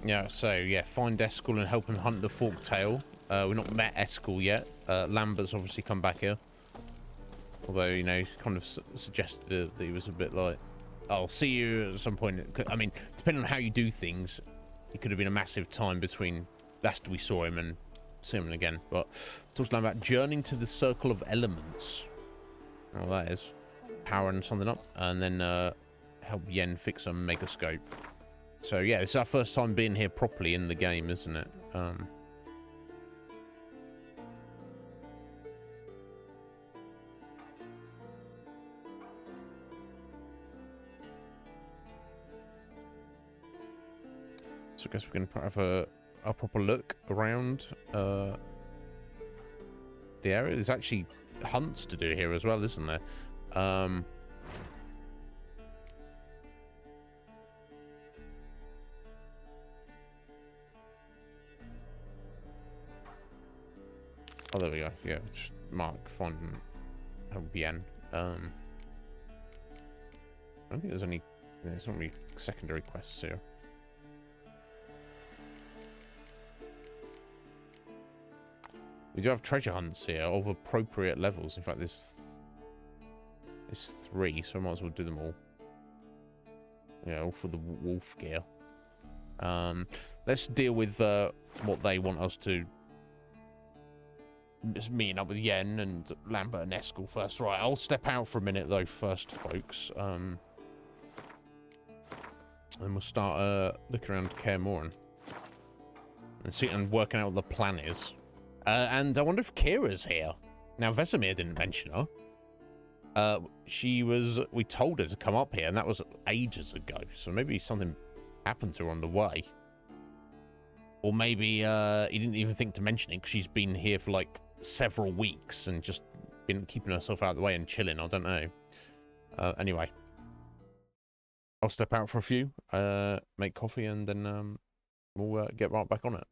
Yeah, so yeah, find Eskel and help him hunt the forktail. We've not met Eskel yet. Lambert's obviously come back here. Although, you know, he kind of suggested that he was a bit like, I'll see you at some point. I mean, depending on how you do things, it could have been a massive time between last we saw him and seeing him again. But talks about journeying to the Circle of Elements. Oh, that is. Powering something up. And then help Yen fix a megascope. So, yeah, it's our first time being here properly in the game, isn't it? So I guess we can have a proper look around the area. There's actually hunts to do here as well, isn't there? Oh, there we go. Yeah, just mark von Bien. I don't think there's not really secondary quests here. We do have treasure hunts here of appropriate levels. In fact, there's 3, so I might as well do them all. Yeah, all for the wolf gear. Let's deal with what they want us to. Just meeting up with Yen and Lambert and Eskel first. Right, I'll step out for a minute though first, folks. And we'll start looking around Kaer Morhen and working out what the plan is. And I wonder if Kira's here. Now, Vesemir didn't mention her. We told her to come up here, and that was ages ago. So maybe something happened to her on the way. Or maybe he didn't even think to mention it because she's been here for like several weeks and just been keeping herself out of the way and chilling. I don't know. Anyway. I'll step out for a few, make coffee, and then we'll get right back on it.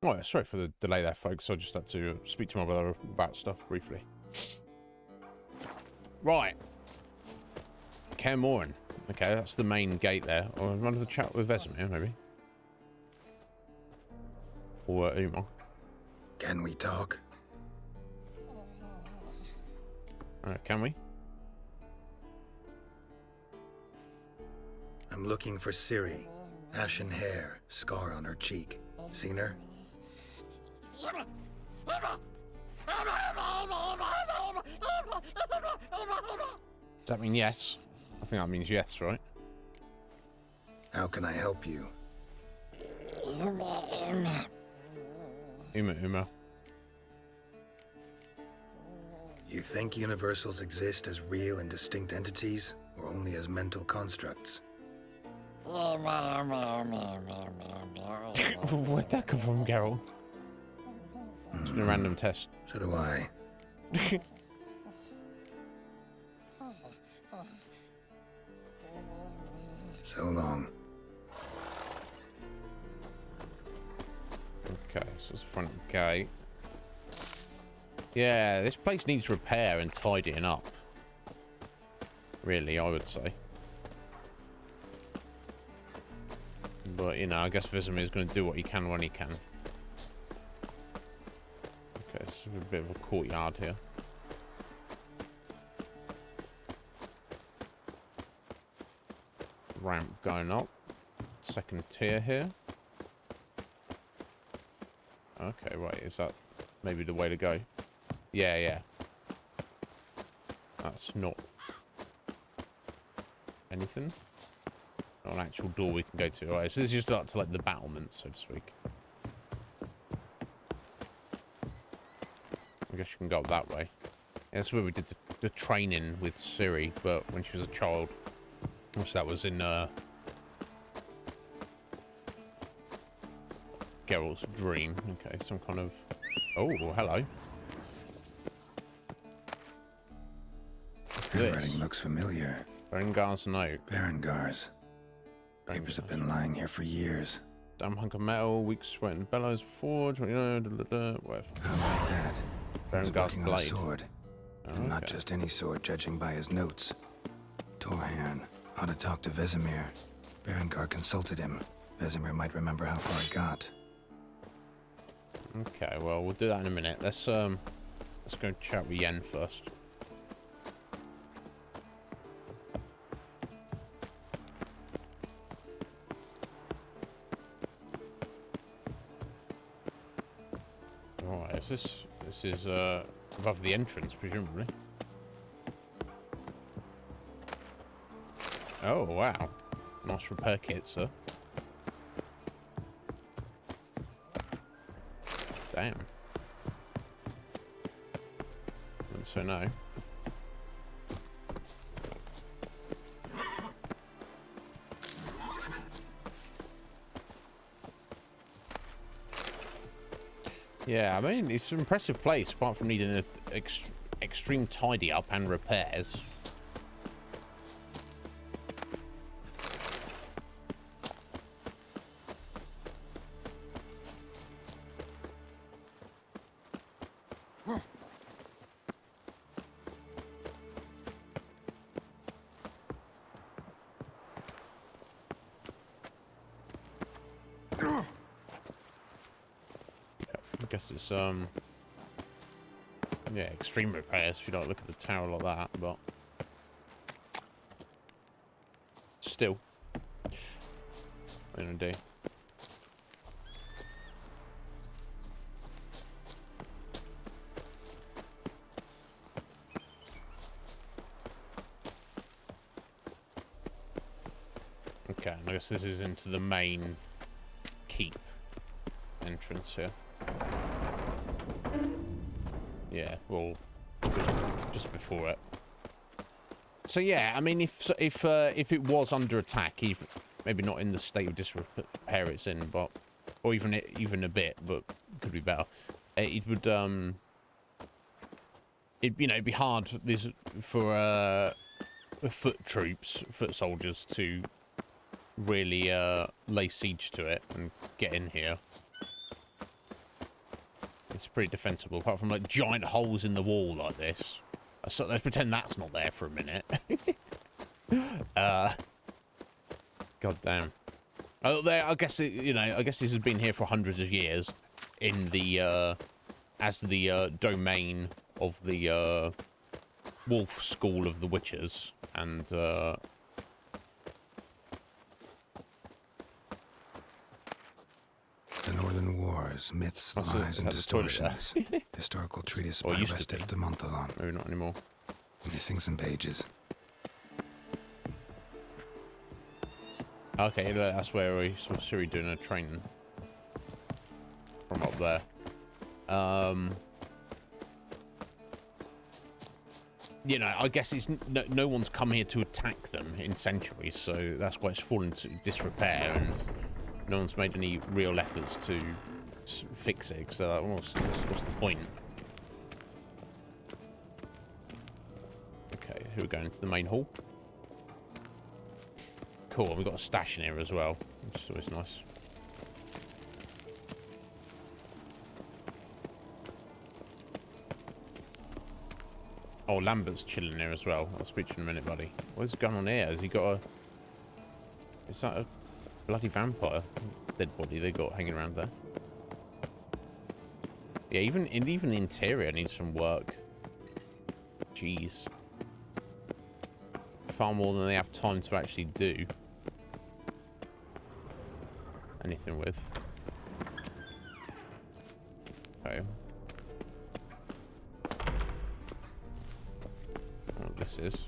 Oh, yeah, sorry for the delay there, folks. I just had to speak to my brother about stuff briefly. Right. Kaer Morhen. Okay, that's the main gate there. I'll run to the chat with Vesemir, maybe. Or Uma. Can we talk? Can we? I'm looking for Ciri. Ashen hair, scar on her cheek. Seen her? Does that mean yes? I think that means yes, right? How can I help you? Uma. You think universals exist as real and distinct entities, or only as mental constructs? Where'd that come from, Geralt? It's been a random test. So do I. So long. Okay, so it's the front gate. Yeah, this place needs repair and tidying up. Really, I would say. But, you know, I guess Vesemir is going to do what he can when he can. Okay, it's a bit of a courtyard here. Ramp going up. Second tier here. Okay, right, is that maybe the way to go? Yeah, yeah. That's not anything. Not an actual door we can go to. Alright, so this is just up to like the battlements, so to speak. I guess you can go up that way. Yeah, that's where we did the training with Ciri, but when she was a child. So that was in Geralt's dream. Okay, some kind of... Oh, hello. What's this? Handwriting looks familiar. Berengar's note. Berengar's. Papers have been lying here for years. Damn hunk of metal, weak sweat and bellows, forge, whatever. How about that? Berengar's blade. blade. A sword. And not just any sword, judging by his notes. Torhan ought to talk to Vesemir. Berengar consulted him. Vesemir might remember how far it got. Okay, well, we'll do that in a minute. Let's go chat with Yen first. Alright, this is above the entrance, presumably. Oh, wow. Nice repair kit, sir. Damn. Wouldn't say no. Yeah, I mean, it's an impressive place, apart from needing an extreme tidy up and repairs. I guess it's yeah, extreme repairs if you don't look at the tower like that, but still in a day. Okay, and I guess this is into the main keep entrance here. Yeah, well, just before it. So yeah, I mean, if it was under attack, even maybe not in the state of disrepair it's in, but or even a bit, but could be better. It would it'd be hard for foot troops, foot soldiers to really lay siege to it and get in here. It's pretty defensible, apart from like giant holes in the wall like this. So let's pretend that's not there for a minute. God damn. Oh, there. I guess you know. I guess this has been here for hundreds of years, in the as the domain of the wolf school of the witches, and The Northern Wars, myths, lies, and distortions. Historical treatise by Restif de Montalon. Maybe not anymore. Missing some pages. Okay, that's where we saw Siri doing a training from up there. You know, I guess it's no one's come here to attack them in centuries, so that's why it's fallen to disrepair, and no one's made any real efforts to fix it. So what's the point? Okay, here we go into the main hall. Cool, we've got a stash in here as well, which is always nice. Oh, Lambert's chilling here as well. I'll speak to you in a minute, buddy. What's going on here? Has he got a... Is that a bloody vampire dead body they got hanging around there? Yeah, even the interior needs some work. Jeez. Far more than they have time to actually do anything with. Okay. What this is.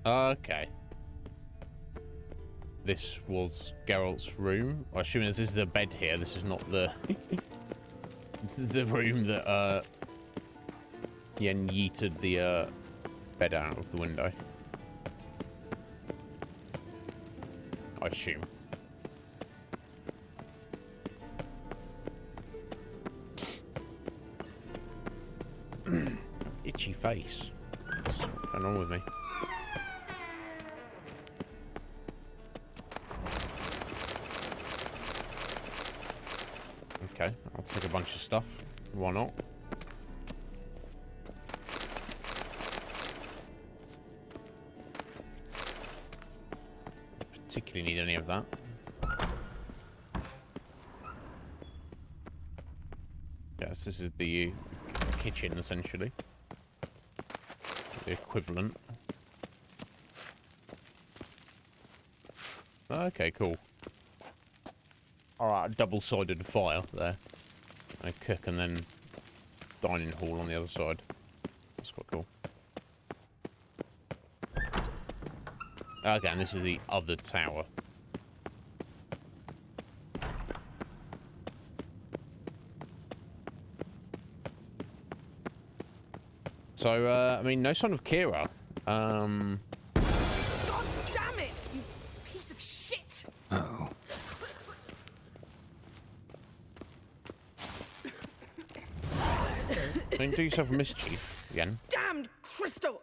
Okay. This was Geralt's room. I assume this is the bed here. This is not the the room that Yen yeeted the bed out of the window. I assume. Itchy face. What's going on with me? Okay, I'll take a bunch of stuff. Why not? Particularly need any of that. Yes, this is the kitchen, essentially. The equivalent. Okay, cool. Alright, a double-sided fire there. A cook and then dining hall on the other side. That's quite cool. Okay, and this is the other tower. So, I mean, no sign of Kira. God damn it, you piece of shit! Uh-oh. Don't do yourself a mischief again. Damned crystal!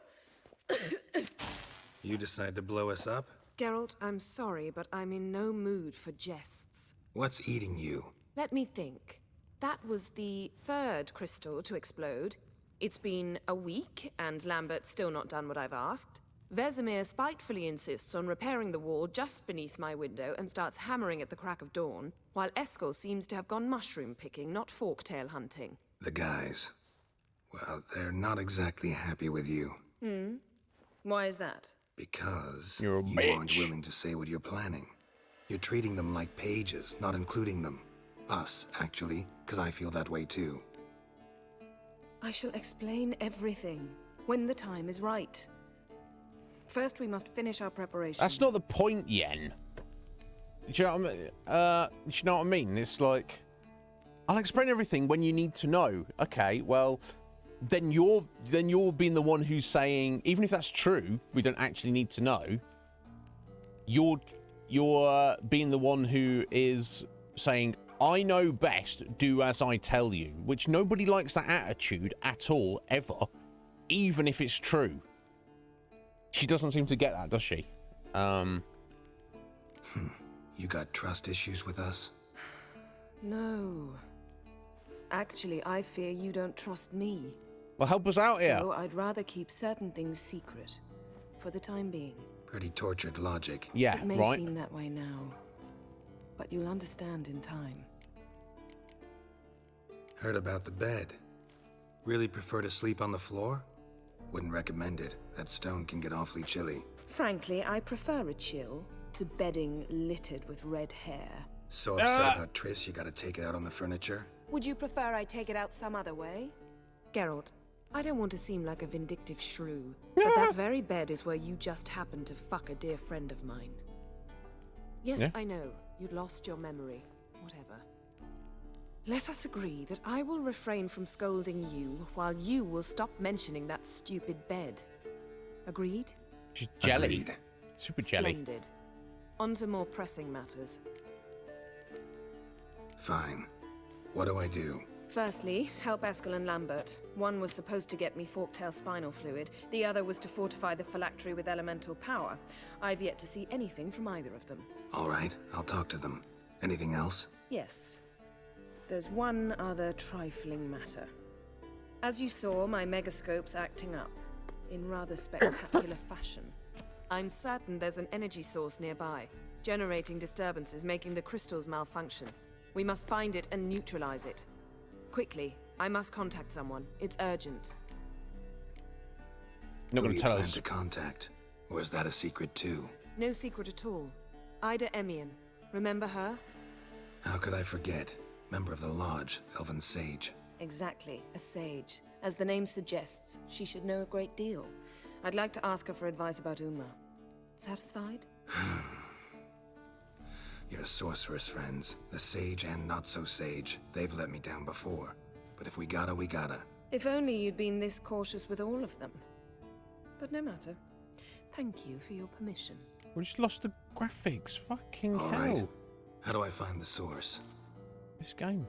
You decide to blow us up? Geralt, I'm sorry, but I'm in no mood for jests. What's eating you? Let me think. That was the third crystal to explode. It's been a week, and Lambert's still not done what I've asked. Vesemir spitefully insists on repairing the wall just beneath my window and starts hammering at the crack of dawn, while Eskel seems to have gone mushroom picking, not forktail hunting. The guys. Well, they're not exactly happy with you. Hmm? Why is that? Because you're a you bitch. aren't willing to say what you're planning. You're treating them like pages, not including them. Us, actually, because I feel that way too. I shall explain everything when the time is right. First, we must finish our preparations. That's not the point, Yen. Do you know what I mean? Do you know what I mean? It's like, I'll explain everything when you need to know. Okay, well, then you're being the one who's saying, even if that's true, we don't actually need to know. You're being the one who is saying, I know best, do as I tell you, which nobody likes that attitude at all, ever, even if it's true. She doesn't seem to get that, does she? You got trust issues with us? No. Actually, I fear you don't trust me. Well, help us out here. So I'd rather keep certain things secret, for the time being. Pretty tortured logic. Yeah, it may right. seem that way now, but you'll understand in time. Heard about the bed. Really prefer to sleep on the floor? Wouldn't recommend it. That stone can get awfully chilly. Frankly, I prefer a chill to bedding littered with red hair. So upset about Triss, you gotta take it out on the furniture? Would you prefer I take it out some other way? Geralt, I don't want to seem like a vindictive shrew, but that very bed is where you just happened to fuck a dear friend of mine. Yes, Yeah. I know. You'd lost your memory. Whatever. Let us agree that I will refrain from scolding you while you will stop mentioning that stupid bed. Agreed? She's jelly. Agreed. Super jelly. Splendid. On to more pressing matters. Fine. What do I do? Firstly, help Eskel and Lambert. One was supposed to get me forktail spinal fluid, the other was to fortify the phylactery with elemental power. I've yet to see anything from either of them. All right, I'll talk to them. Anything else? Yes. There's one other trifling matter. As you saw, my megascope's acting up, in rather spectacular fashion. I'm certain there's an energy source nearby, generating disturbances, making the crystals malfunction. We must find it and neutralize it. Quickly, I must contact someone. It's urgent. Not going to tell us. To contact, or is that a secret too? No secret at all. Ida Emian. Remember her? How could I forget? Member of the Lodge, Elven Sage. Exactly, a sage. As the name suggests, she should know a great deal. I'd like to ask her for advice about Uma. Satisfied? Your sorceress friends, the sage and not so sage, they've let me down before. But if we gotta, we gotta. If only you'd been this cautious with all of them. But no matter. Thank you for your permission. We just lost the graphics. Fucking All hell. right. How do I find the source? This game.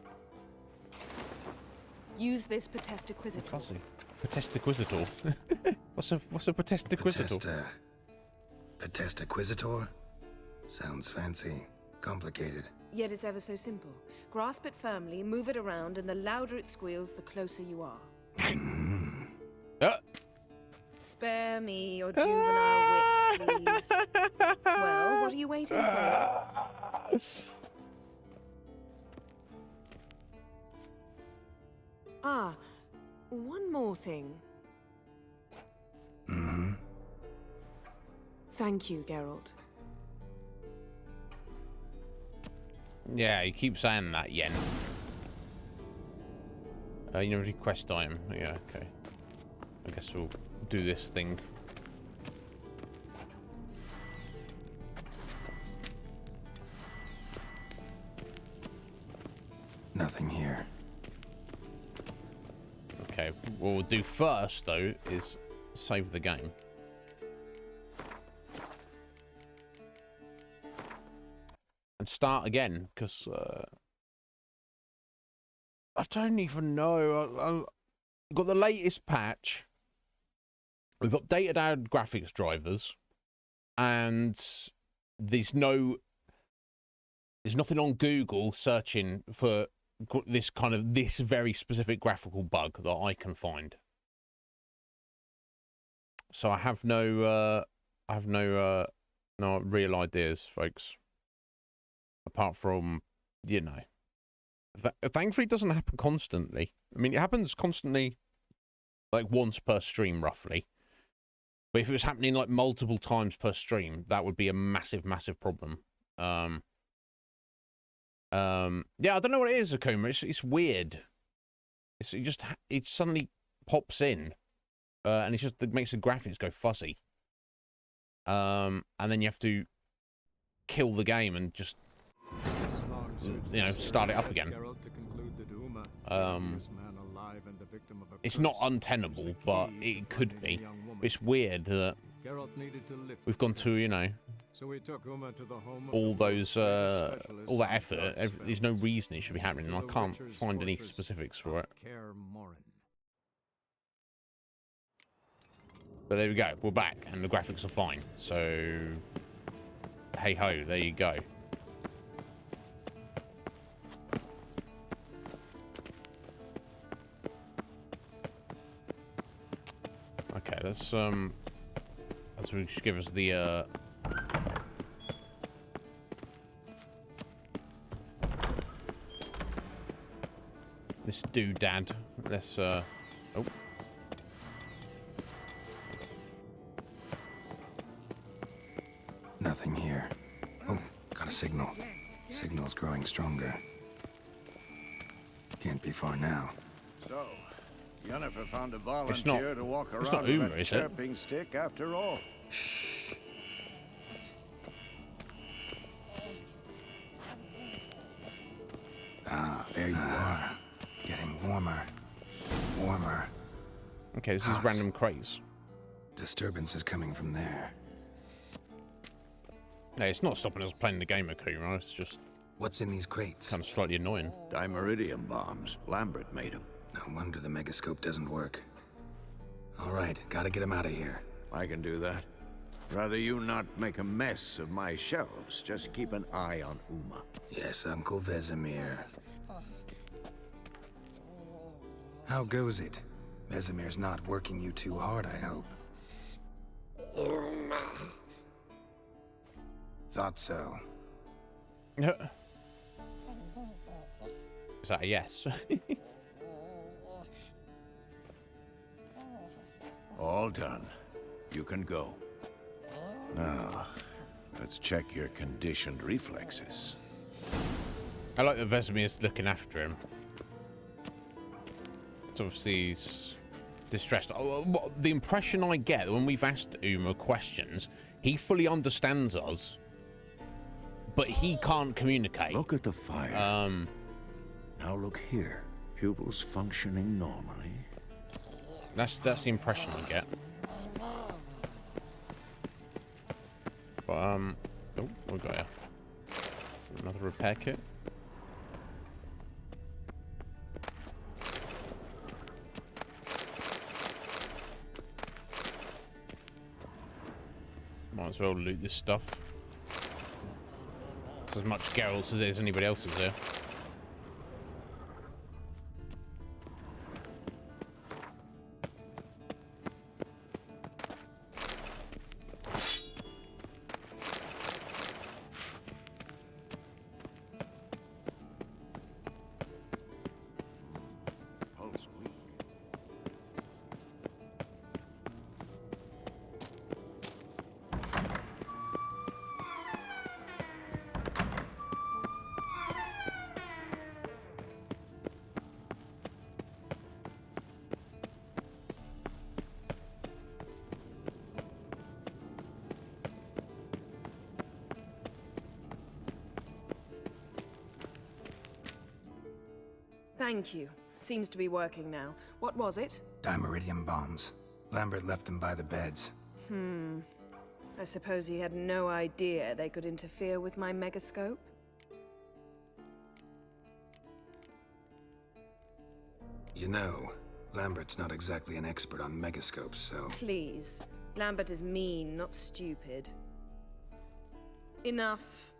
Use this Potestaquisitor. Fuzzy. Potestaquisitor. what's a Potestaquisitor? Potestaquisitor? Sounds fancy. Complicated. Yet it's ever so simple. Grasp it firmly, move it around, and the louder it squeals, the closer you are. Spare me your juvenile wit, please. Well, what are you waiting for? Ah, one more thing. Thank you, Geralt. Yeah, you keep saying that, Yen. You know, request item. Yeah, okay. I guess we'll do this thing. Nothing here. Okay, what we'll do first, though, is save the game. And start again, because I don't even know. I've got the latest patch. We've updated our graphics drivers, and there's nothing on Google searching for this very specific graphical bug that I can find. So I have no real ideas, folks. Apart from, you know, thankfully it doesn't happen constantly. I mean, it happens constantly, like once per stream, roughly. But if it was happening like multiple times per stream, that would be a massive, massive problem. Yeah, I don't know what it is, Akuma. It's weird. It suddenly pops in, and it makes the graphics go fuzzy. And then you have to kill the game and just, you know, start it up again. Geralt to conclude that Uma, the man alive and the victim It's not untenable, but it could be. It's weird that we've gone to, you know, all those, all that effort. There's no reason it should be happening, and I can't find any specifics for it. But there we go. We're back, and the graphics are fine. So, hey ho, there you go. Okay, let's we should give us the this doodad. Let's oh. Nothing here. Oh, got a signal. Signal's growing stronger. Can't be far now. So, Yennefer found a volunteer to walk around not with Uma, that is it? chirping stick after all. Shh. Ah, there you are. Getting warmer. Warmer. Okay, this is random craze. Disturbance is coming from there. No, it's not stopping us playing the game, Akuma. It's just... What's in these crates? Kind of slightly annoying. Dimeridium bombs. Lambert made them. No wonder the megascope doesn't work. All right, gotta get him out of here. I can do that. Rather you not make a mess of my shelves. Just keep an eye on Uma. Yes, Uncle Vesemir. How goes it? Vesemir's not working you too hard, I hope. Thought so. Is that a yes? All done. You can go. Now, let's check your conditioned reflexes. I like that Vesemir's looking after him. So obviously he's distressed. The impression I get when we've asked Uma questions, he fully understands us, but he can't communicate. Look at the fire. Now look here. Pupils functioning normally. That's the impression I get. But oh, we got here. Another repair kit. Might as well loot this stuff. It's as much Geralt as there's anybody else's there. Thank you. Seems to be working now. What was it? Dimeridium bombs. Lambert left them by the beds. I suppose he had no idea they could interfere with my megascope? You know, Lambert's not exactly an expert on megascopes, so... Please. Lambert is mean, not stupid. Enough.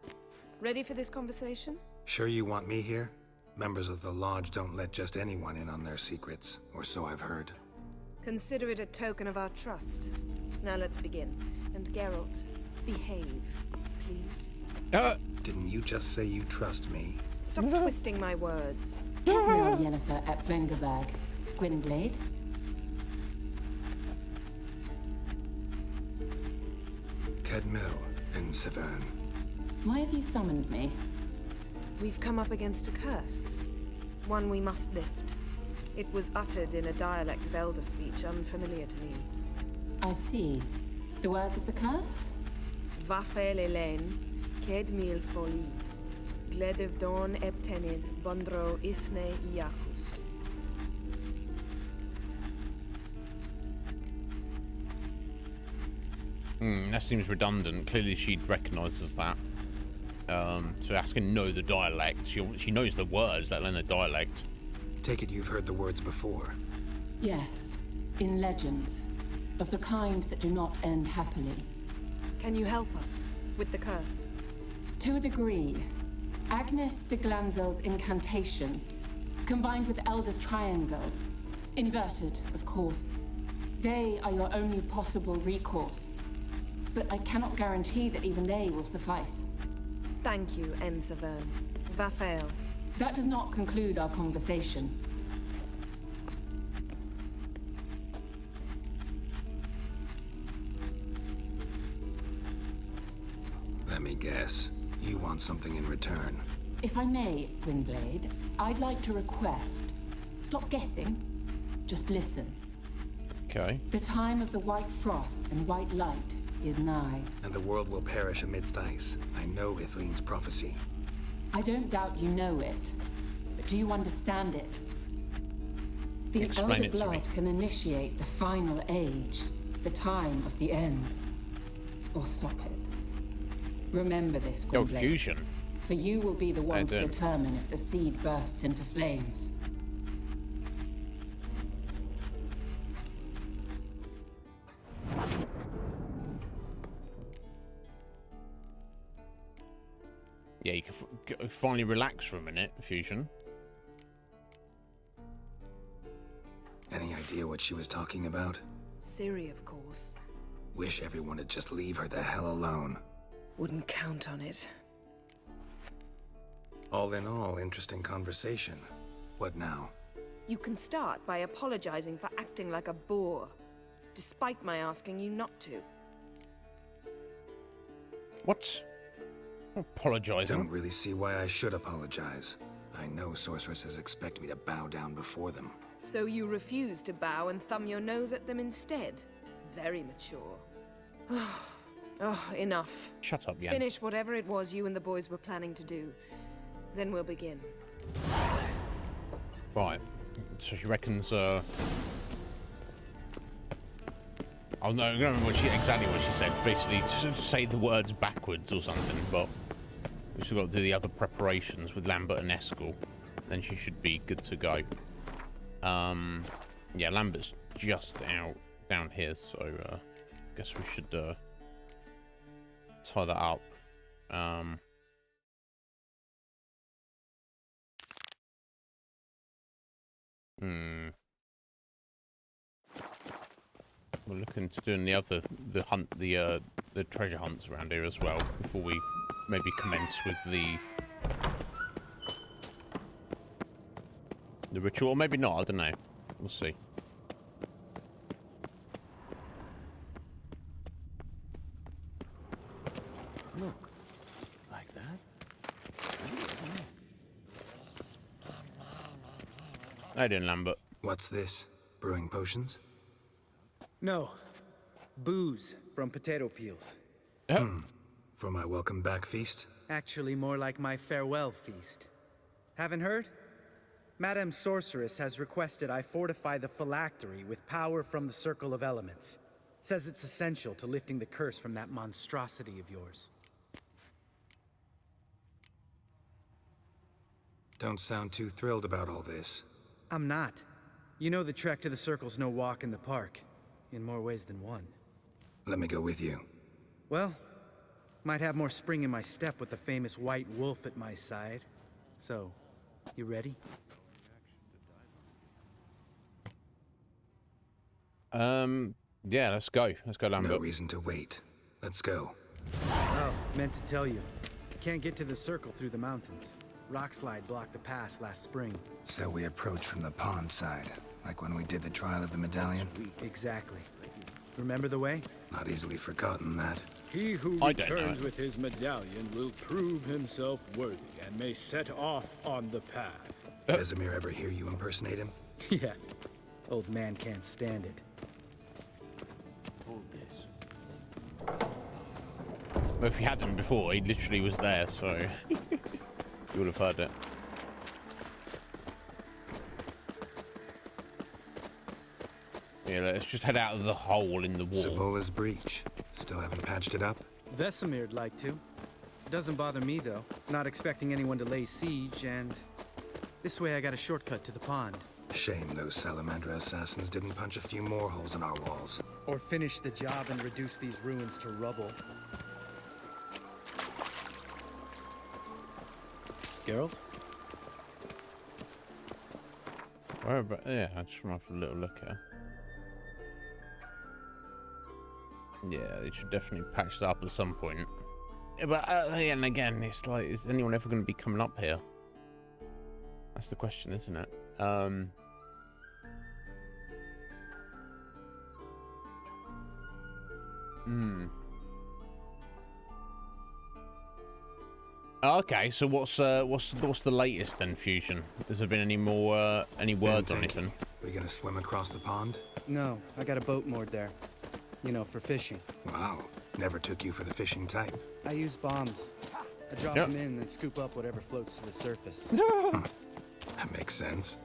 Ready for this conversation? Sure you want me here? Members of the Lodge don't let just anyone in on their secrets, or so I've heard. Consider it a token of our trust. Now let's begin. And Geralt, behave, please. Didn't you just say you trust me? Stop twisting my words. Admiral Yennefer at Vengerberg. Gwynblade? Kedmil and Severn. Why have you summoned me? We've come up against a curse. One we must lift. It was uttered in a dialect of Elder speech unfamiliar to me. I see. The words of the curse? Vafel Elen, Kedmil Foli, Gledevdon Ebtenid, Bondro Isne Iacus. That seems redundant. Clearly she recognises that. So asking know the dialect. She knows the words, let alone the dialect. Take it you've heard the words before. Yes, in legends, of the kind that do not end happily. Can you help us with the curse? To a degree. Agnes de Glanville's incantation, combined with Elder's triangle, inverted, of course. They are your only possible recourse. But I cannot guarantee that even they will suffice. Thank you, Ensavern. Va fail. That does not conclude our conversation. Let me guess. You want something in return. If I may, Windblade, I'd like to request. Stop guessing. Just listen. Okay. The time of the white frost and white light is nigh. And the world will perish amidst ice. I know Ithleen's prophecy. I don't doubt you know it. But do you understand it? The Explain Elder it to me. Blood can initiate the final age, the time of the end. Or stop it. Remember this, Oh, Gwynblade. fusion. For you will be the one to do. determine if the seed bursts into flames. Yeah, you can finally relax for a minute, fusion. Any idea what she was talking about? Ciri, of course. Wish everyone would just leave her the hell alone. Wouldn't count on it. All in all, interesting conversation. What now? You can start by apologizing for acting like a boor, despite my asking you not to. What? Apologizing. Don't really see why I should apologize. I know sorceresses expect me to bow down before them. So you refuse to bow and thumb your nose at them instead? Very mature. Oh, enough. Shut up, Yen. Finish whatever it was you and the boys were planning to do. Then we'll begin. Right. So she reckons, oh no, I don't remember exactly what she said. Basically, to say the words backwards or something, but we've still got to do the other preparations with Lambert and Eskel. Then she should be good to go. Yeah, Lambert's just out down here, so guess we should tie that up. We're looking to doing the treasure hunts around here as well before we maybe commence with the ritual, or maybe not. I don't know. We'll see. Look, like that. How you doing, Lambert? What's this? Brewing potions? No. Booze from potato peels. For my welcome back feast? Actually, more like my farewell feast. Haven't heard? Madame Sorceress has requested I fortify the phylactery with power from the Circle of Elements. Says it's essential to lifting the curse from that monstrosity of yours. Don't sound too thrilled about all this. I'm not. You know the trek to the Circle's no walk in the park. In more ways than one. Let me go with you. Well, might have more spring in my step with the famous white wolf at my side. So, you ready? Yeah, let's go. Let's go, Lambert. No reason to wait. Let's go. Oh, meant to tell you. Can't get to the Circle through the mountains. Rockslide blocked the pass last spring. So we approach from the pond side, like when we did the trial of the medallion? Exactly. Remember the way? Not easily forgotten that. He who I don't returns know. with his medallion will prove himself worthy and may set off on the path. Vesemir ever hear you impersonate him? Yeah. Old man can't stand it. Hold this. Well, if you had him before, he literally was there, so you would have heard it. Yeah, let's just head out of the hole in the wall. Savola's breach. Still haven't patched it up? Vesemir'd like to. Doesn't bother me, though. Not expecting anyone to lay siege, and this way I got a shortcut to the pond. Shame those Salamandra assassins didn't punch a few more holes in our walls. Or finish the job and reduce these ruins to rubble. Geralt? Where about? Yeah, I just want to have a little look at. Yeah, they should definitely patch that up at some point. Yeah, but and again, it's like, is anyone ever going to be coming up here? That's the question, isn't it? Okay, so what's the latest then, Fusion? Has there been any more any words or anything? We gonna swim across the pond? No, I got a boat moored there. You know, for fishing. Wow, never took you for the fishing type. I use bombs. I drop them in and scoop up whatever floats to the surface. That makes sense.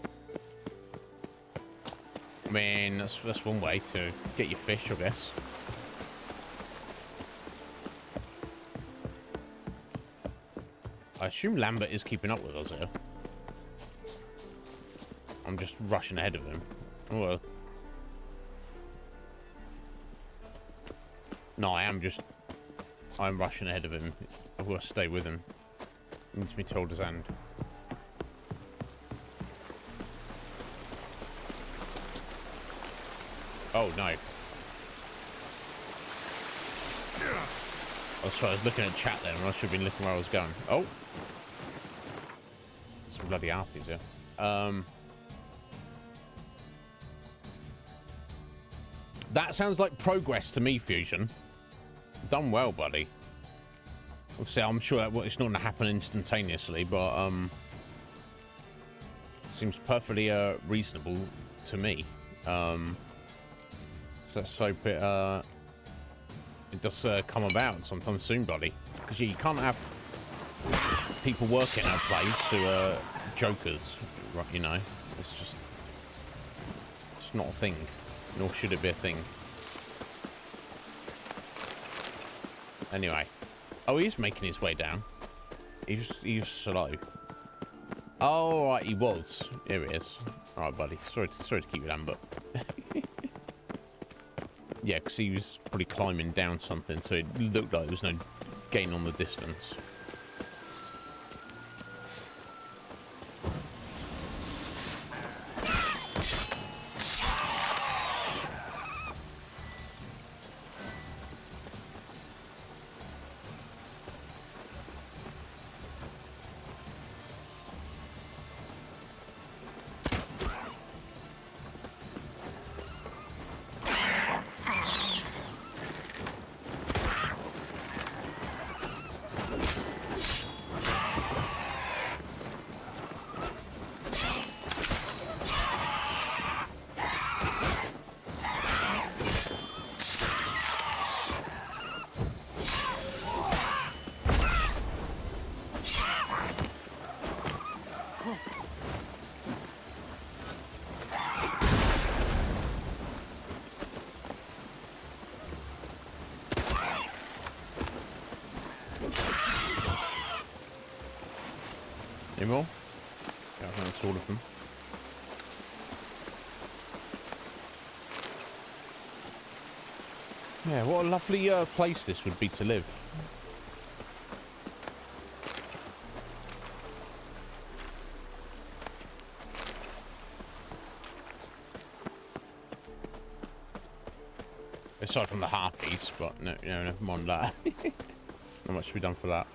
I mean, that's one way to get your fish, I guess. I assume Lambert is keeping up with us here. I'm just rushing ahead of him. Oh, well. No, I'm rushing ahead of him. I've got to stay with him. He needs me to hold his hand. Oh, no. Oh, sorry, I was looking at chat there, and I should have been looking where I was going. Oh! Some bloody harpies here. That sounds like progress to me, Fusion. Done well, buddy. Obviously, I'm sure that it's not going to happen instantaneously, but seems perfectly reasonable to me. So let's hope it does come about sometime soon, buddy. Because you can't have people working at a place who are jokers, right? You know, it's not a thing, nor should it be a thing. Anyway, oh, he's making his way down. He's slow. Oh, right, he was. Here he is. All right, buddy. Sorry to keep you down, but yeah, because he was probably climbing down something, so it looked like there was no gain on the distance. Any more? Yeah, I think that's all of them. Yeah, what a lovely place this would be to live. Aside from the harpies, but no, never mind that. Not much to be done for that.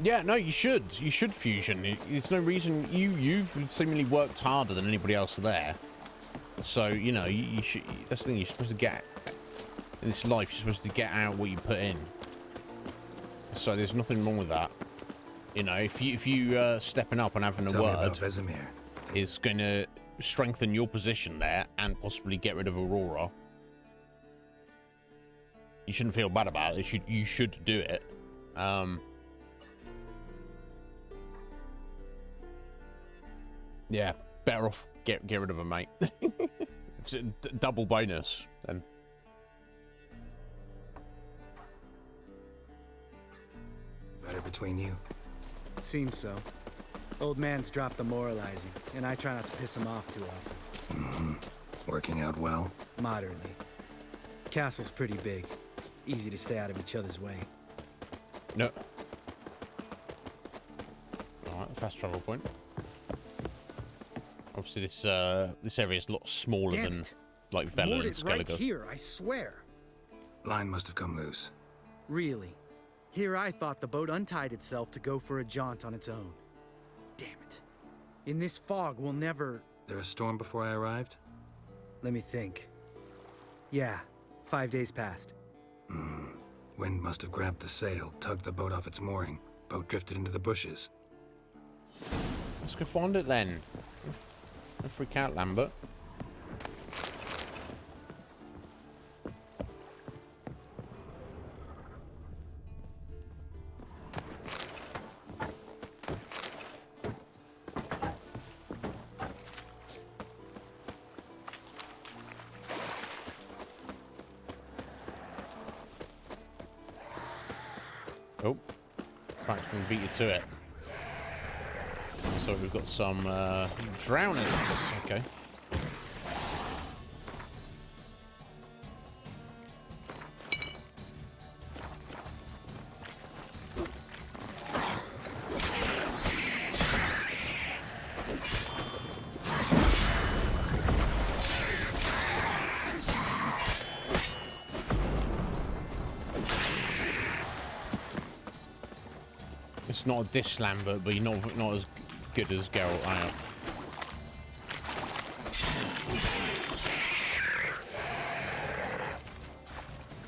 Yeah, no, you should. You should, Fusion. There's no reason you've seemingly worked harder than anybody else there. So, you know, you should. That's the thing. You're supposed to get in this life. You're supposed to get out what you put in. So there's nothing wrong with that. You know, if you stepping up and having a word is going to strengthen your position there and possibly get rid of Aurora, you shouldn't feel bad about it. You should do it. Yeah, better off get rid of him, mate. It's a double bonus then. Better between you. It seems so. Old man's dropped the moralizing, and I try not to piss him off too often. Mm-hmm. Working out well? Moderately. Castle's pretty big. Easy to stay out of each other's way. No. Alright, fast travel point. Obviously, this area is a lot smaller than like Vela and Skellige. Right here, I swear. Line must have come loose. Really? Here I thought the boat untied itself to go for a jaunt on its own. Damn it. In this fog, we'll never... There a storm before I arrived? Let me think. Yeah, 5 days passed. Wind must have grabbed the sail, tugged the boat off its mooring. Boat drifted into the bushes. Let's go find it then. Don't freak out, Lambert. Oh, Frank's gonna beat you to it. So we've got some drowners. Okay. It's not a dish, Lambert, but you're not as good as Geralt, I am.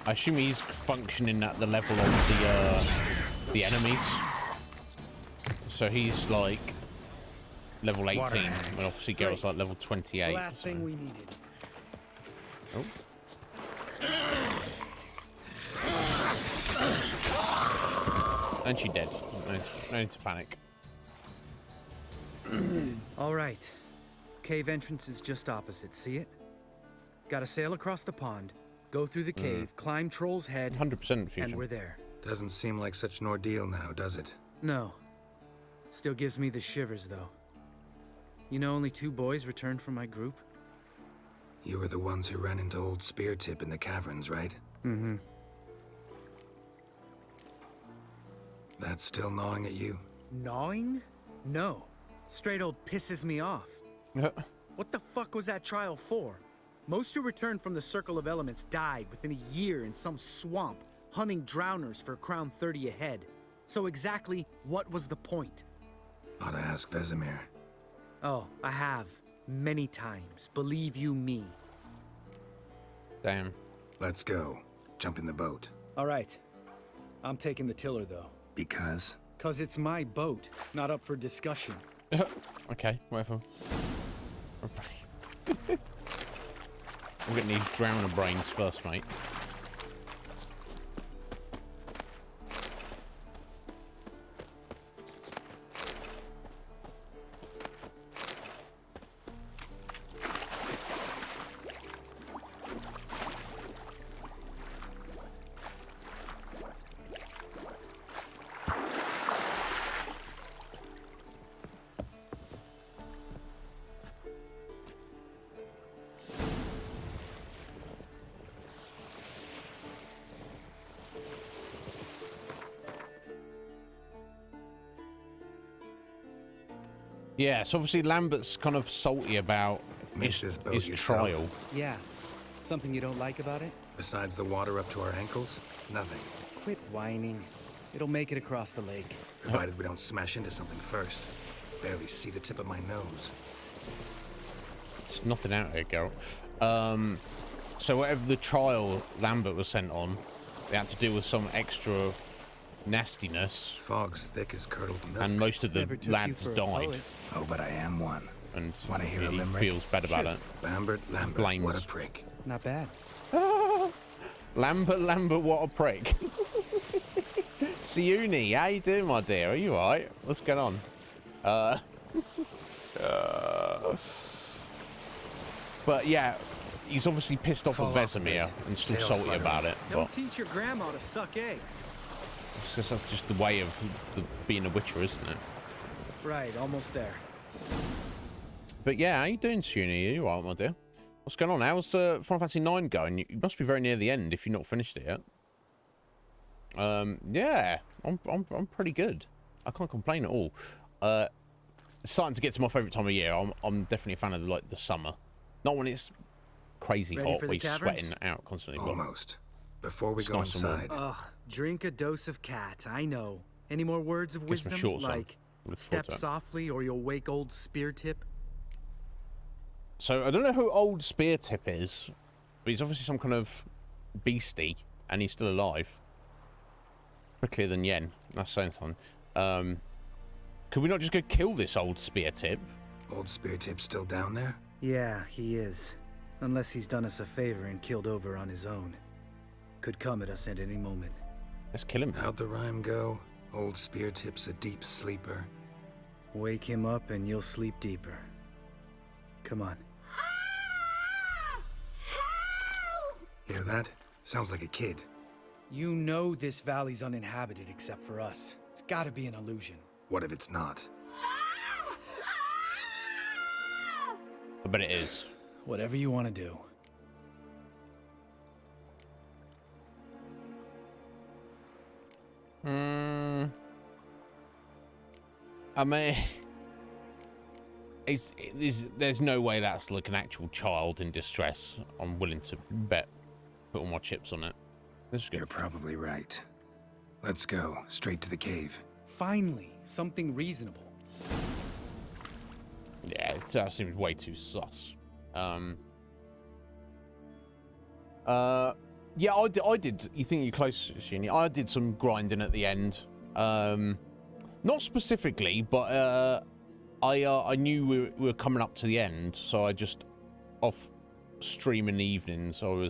I assume he's functioning at the level of the enemies. So he's like level 18, and obviously Geralt's like level 28. The last thing we needed. Oh. And she's dead. No need to panic. All right. Cave entrance is just opposite. See it? Gotta sail across the pond, go through the cave, climb Troll's Head, 100% fusion. and we're there. Doesn't seem like such an ordeal now, does it? No. Still gives me the shivers, though. You know, only 2 boys returned from my group. You were the ones who ran into old Speartip in the caverns, right? Mm-hmm. That's still gnawing at you? Gnawing? No. Straight old pisses me off. What the fuck was that trial for? Most who returned from the Circle of Elements died within a year in some swamp, hunting drowners for Crown 30 a head. So exactly what was the point? Ought to ask Vesemir. Oh, I have. Many times. Believe you me. Damn. Let's go. Jump in the boat. All right. I'm taking the tiller, though. Because? 'Cause it's my boat, not up for discussion. Okay, whatever. I'm getting these drowner brains first, mate. Yeah, so obviously Lambert's kind of salty about his trial. Yeah. Something you don't like about it? Besides the water up to our ankles? Nothing. Quit whining. It'll make it across the lake. Provided we don't smash into something first. Barely see the tip of my nose. It's nothing out here, Geralt. So whatever the trial Lambert was sent on, they had to deal with some extra nastiness. Fog's thick as curdled milk. And most of the lads died. Oh, but I am one. And wanna hear a he limerick? feels bad about it. Lambert, Blames. what a prick. Not bad. Lambert, what a prick. Siuni, how you doing, my dear? Are you alright? What's going on? But yeah, he's obviously pissed off at Vesemir and still salty about it. Don't teach your grandma to suck eggs. That's just the way of being a Witcher, isn't it? Right, almost there. But yeah, how you doing, Siuni? Are you alright, my dear? What's going on? How's Final Fantasy 9 going? You must be very near the end if you've not finished it yet. Yeah, I'm pretty good. I can't complain at all. It's starting to get to my favourite time of year. I'm definitely a fan of like the summer, not when it's crazy hot where you're sweating out constantly. Almost. Before we go nice inside. Ugh, drink a dose of cat. I know. Any more words of wisdom? Like step softly or you'll wake old Spear Tip? So I don't know who old Spear Tip is, but he's obviously some kind of beastie, and he's still alive. Quicker than Yen. That's saying something. Could we not just go kill this old Spear Tip? Old Spear Tip's still down there? Yeah, he is. Unless he's done us a favor and killed over on his own. Could come at us at any moment. Let's kill him. How'd the rhyme go? Old Spear Tip's a deep sleeper. Wake him up and you'll sleep deeper. Come on. Hear that? Sounds like a kid. You know this valley's uninhabited except for us. It's gotta be an illusion. What if it's not? I bet it is. Whatever you want to do. I mean, there's no way that's like an actual child in distress. I'm willing to bet, put all my chips on it. You're probably right. Let's go straight to the cave. Finally, something reasonable. Yeah, that seems way too sus. Yeah, I did. You think you're close, Shinny? I did some grinding at the end. Not specifically, but I knew we were coming up to the end, so I just off stream in the evenings. I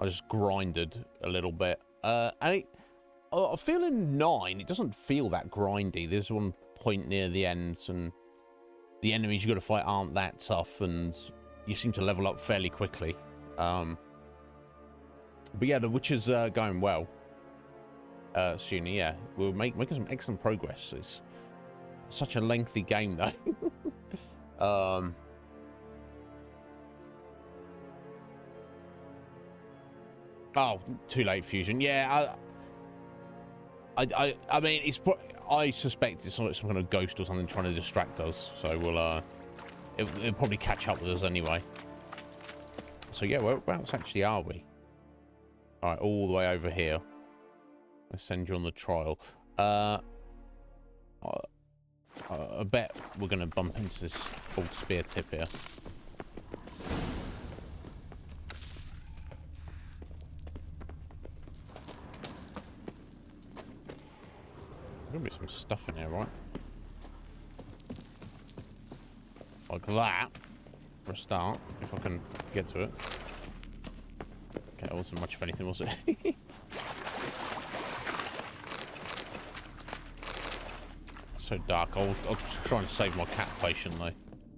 just grinded a little bit. And I feel in 9, it doesn't feel that grindy. There's one point near the ends, and the enemies you got to fight aren't that tough, and you seem to level up fairly quickly. But yeah, the Witcher's going well. Soon, yeah, we're making some excellent progress. It's such a lengthy game, though. Oh, too late, Fusion. Yeah, I mean, I suspect it's like some kind of ghost or something trying to distract us. So we'll, it'll probably catch up with us anyway. So yeah, whereabouts actually are we? All right, all the way over here. Let's send you on the trial. I bet we're gonna bump into this old Spear Tip here. There's gonna be some stuff in here, right? Like that, for a start, if I can get to it. Okay, it wasn't much of anything, was it? So dark. I'll try and save my cat patiently,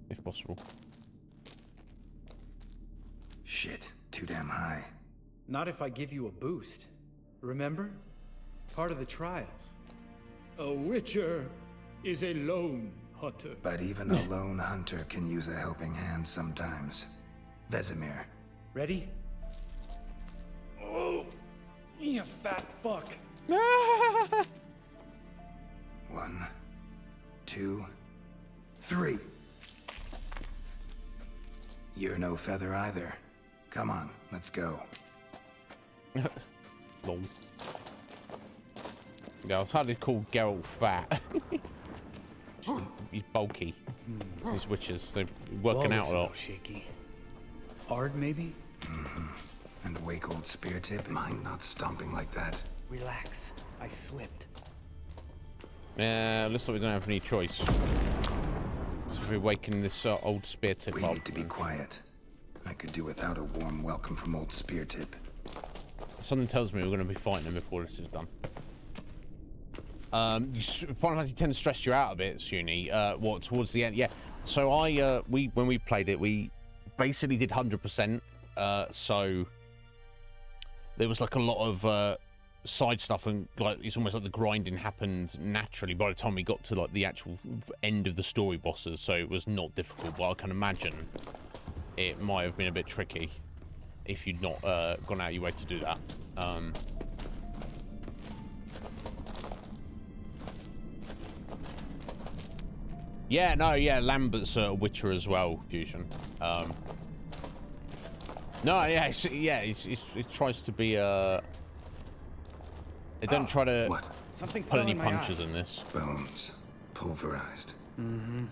if possible. Shit, too damn high. Not if I give you a boost. Remember? Part of the trials. A Witcher is a lone hunter. But even a lone hunter can use a helping hand sometimes. Vesemir. Ready? Oh, you fat fuck. 1, 2, 3. You're no feather either. Come on, let's go. Lol. Yeah, it's hardly called Geralt fat. He's bulky. These witches, they're working out a lot. Shaky. Ard, maybe? And wake old Spear Tip, mind not stomping like that. Relax. I slipped. Yeah, looks like we don't have any choice. So we're waking this old Spear Tip up. We need to be quiet. I could do without a warm welcome from old Spear Tip. Something tells me we're going to be fighting him before this is done. Final Fantasy X stressed you out a bit, Suni. What, towards the end? Yeah. So when we played it, we basically did 100%. So there was like a lot of side stuff, and like it's almost like the grinding happened naturally by the time we got to like the actual end of the story bosses. So it was not difficult, but I can imagine it might have been a bit tricky if you'd not gone out your way to do that. Yeah, no, yeah, Lambert's a Witcher as well, Fusion. No, yeah, it tries to be they don't try to put any punches in this. Bones. Pulverized. Mm-hmm.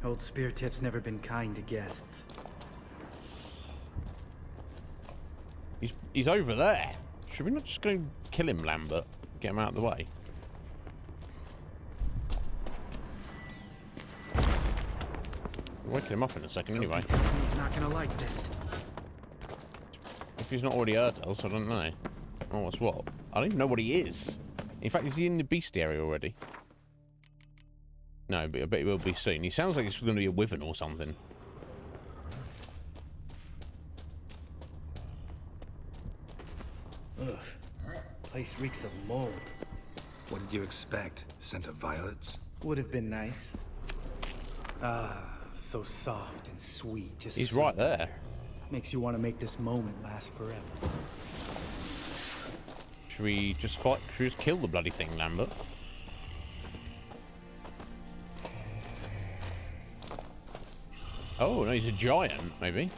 Old Spear Tip's never been kind to guests. He's over there. Should we not just go kill him, Lambert? Get him out of the way. We're waking him up in a second anyway. Something tells me he's not gonna like this. If he's not already heard us, I don't know. Oh, what's what? I don't even know what he is. In fact, is he in the beast area already? No, but I bet he will be soon. He sounds like he's going to be a wyvern or something. Ugh. Place reeks of mold. What did you expect? Scent of violets? Would have been nice. Ah, so soft and sweet. Just He's right there. Makes you want to make this moment last forever. Should we just fight? Should we just kill the bloody thing, Lambert? Oh, no, he's a giant, maybe.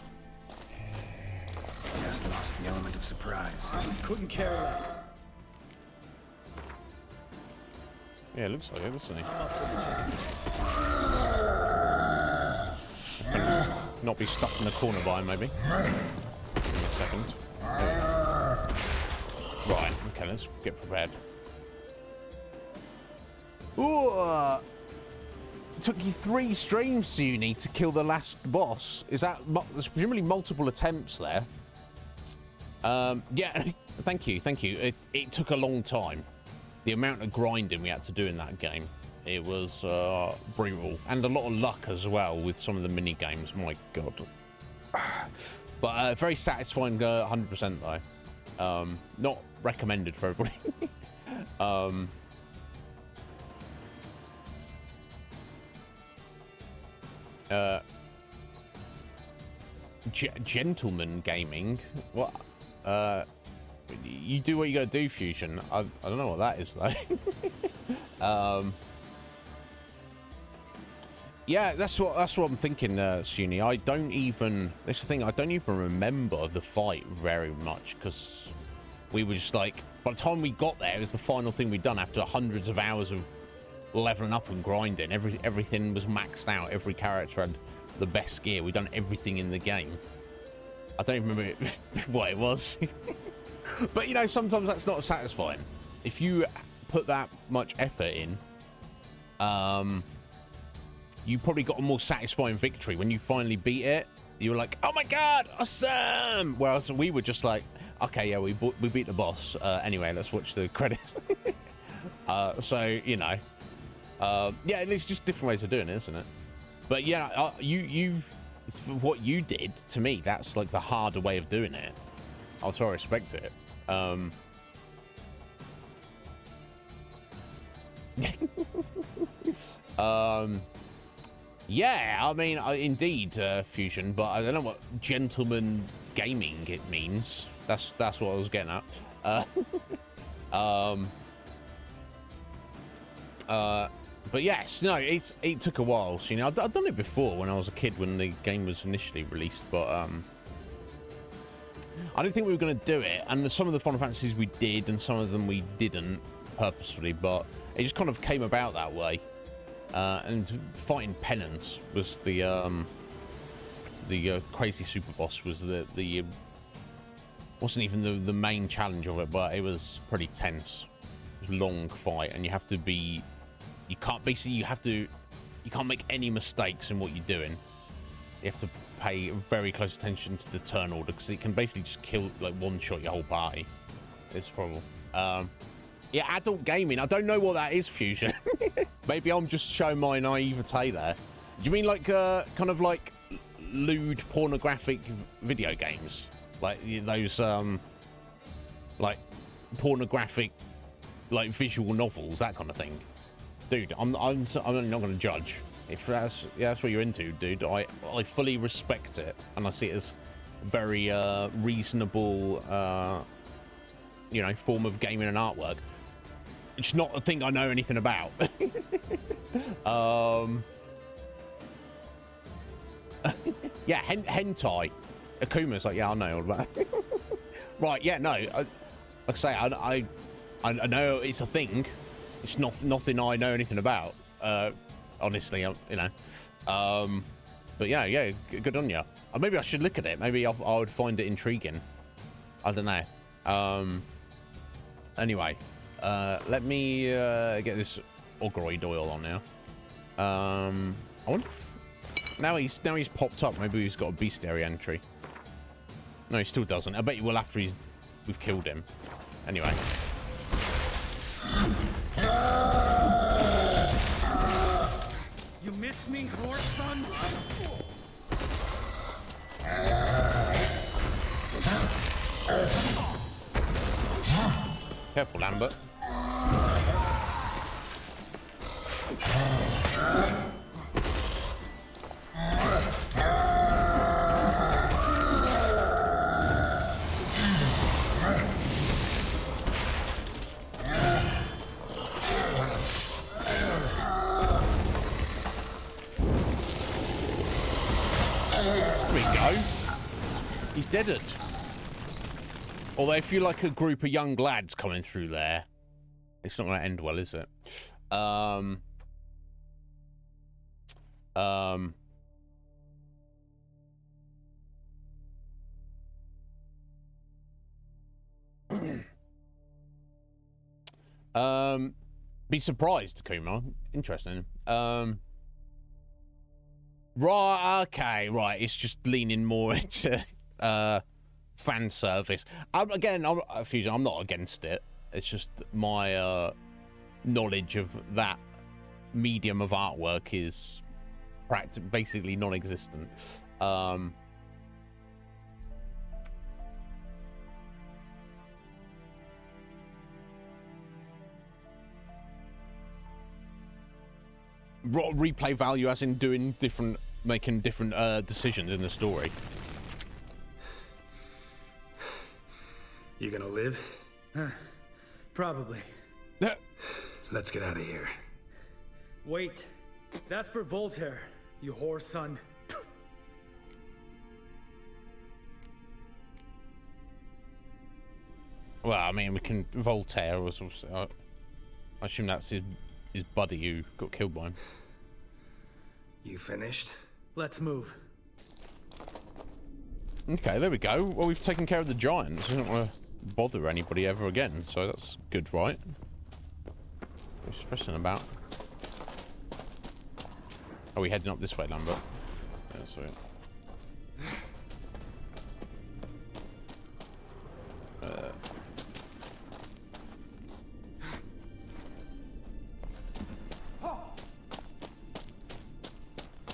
Just lost the element of surprise. Couldn't care less. Yeah, it looks like it, doesn't he? Not be stuffed in the corner by him, maybe. Give me a second. Right, okay, let's get prepared. Ooh! It took you 3 streams, Suni, to kill the last boss. Is that... There's presumably multiple attempts there. Yeah, thank you. It took a long time. The amount of grinding we had to do in that game. It was brutal. And a lot of luck as well with some of the mini-games, my god. But very satisfying 100% though. Not recommended for everybody. Gentleman gaming? What? You do what you gotta do, Fusion. I don't know what that is though. Yeah, that's what I'm thinking, Suni. I don't even... That's the thing, I don't even remember the fight very much, because we were just like... By the time we got there, it was the final thing we'd done after hundreds of hours of leveling up and grinding. Everything was maxed out. Every character had the best gear. We'd done everything in the game. I don't even remember what it was. But, you know, sometimes that's not satisfying. If you put that much effort in... you probably got a more satisfying victory when you finally beat it. You were like, oh my god, awesome! Whereas we were just like, okay, yeah, we beat the boss. Anyway, let's watch the credits. So, you know. Yeah, it's just different ways of doing it, isn't it? But yeah, what you did, to me, that's like the harder way of doing it. So I respect it. Yeah, I mean, indeed, Fusion, but I don't know what gentleman gaming it means. That's what I was getting at. But yes, no, it took a while. So, you know, I've done it before when I was a kid when the game was initially released, but I didn't think we were going to do it. And some of the Final Fantasies we did, and some of them we didn't purposefully, but it just kind of came about that way. And fighting Penance was the crazy super boss was the wasn't even the main challenge of it, but it was pretty tense. It was a long fight, and you have to be, you can't make any mistakes in what you're doing. You have to pay very close attention to the turn order, because it can basically just kill, like, one shot your whole party. It's a problem. Yeah, adult gaming. I don't know what that is, Fusion. Maybe I'm just showing my naivete there. Do you mean like kind of like lewd pornographic video games, like those like pornographic like visual novels, that kind of thing? Dude, I'm not going to judge. If that's what you're into, dude, I fully respect it, and I see it as a very reasonable you know, form of gaming and artwork. It's not a thing I know anything about. Yeah, hentai. Akuma's like, yeah, I know all about it. Right, yeah, no. Like I say, I know it's a thing. It's nothing I know anything about. Honestly, you know. But yeah, good on you. Maybe I should look at it. Maybe I would find it intriguing. I don't know. Anyway, let me get this Ogroid oil on now. I wonder if now he's popped up. Maybe he's got a bestiary entry. No, he still doesn't. I bet you will after we've killed him. Anyway. You miss me, horse son? Careful, Lambert. There we go. He's deaded. Although if you're like a group of young lads coming through there, it's not going to end well, is it? Be surprised, Kuma. Interesting. Right, okay, right. It's just leaning more into fan service. Again, Fusion, I'm not against it. It's just my knowledge of that medium of artwork is basically non-existent. Replay value as in making different decisions in the story. You gonna live? Probably. Let's get out of here. Wait. That's for Voltaire, you whore son. Well, I mean, we can... Voltaire was also... I assume that's his buddy who got killed by him. You finished? Let's move. Okay, there we go. Well, we've taken care of the giants. We don't want to bother anybody ever again, so that's good, right? What are we stressing about? Are we heading up this way, Lambert? Yeah, sweet.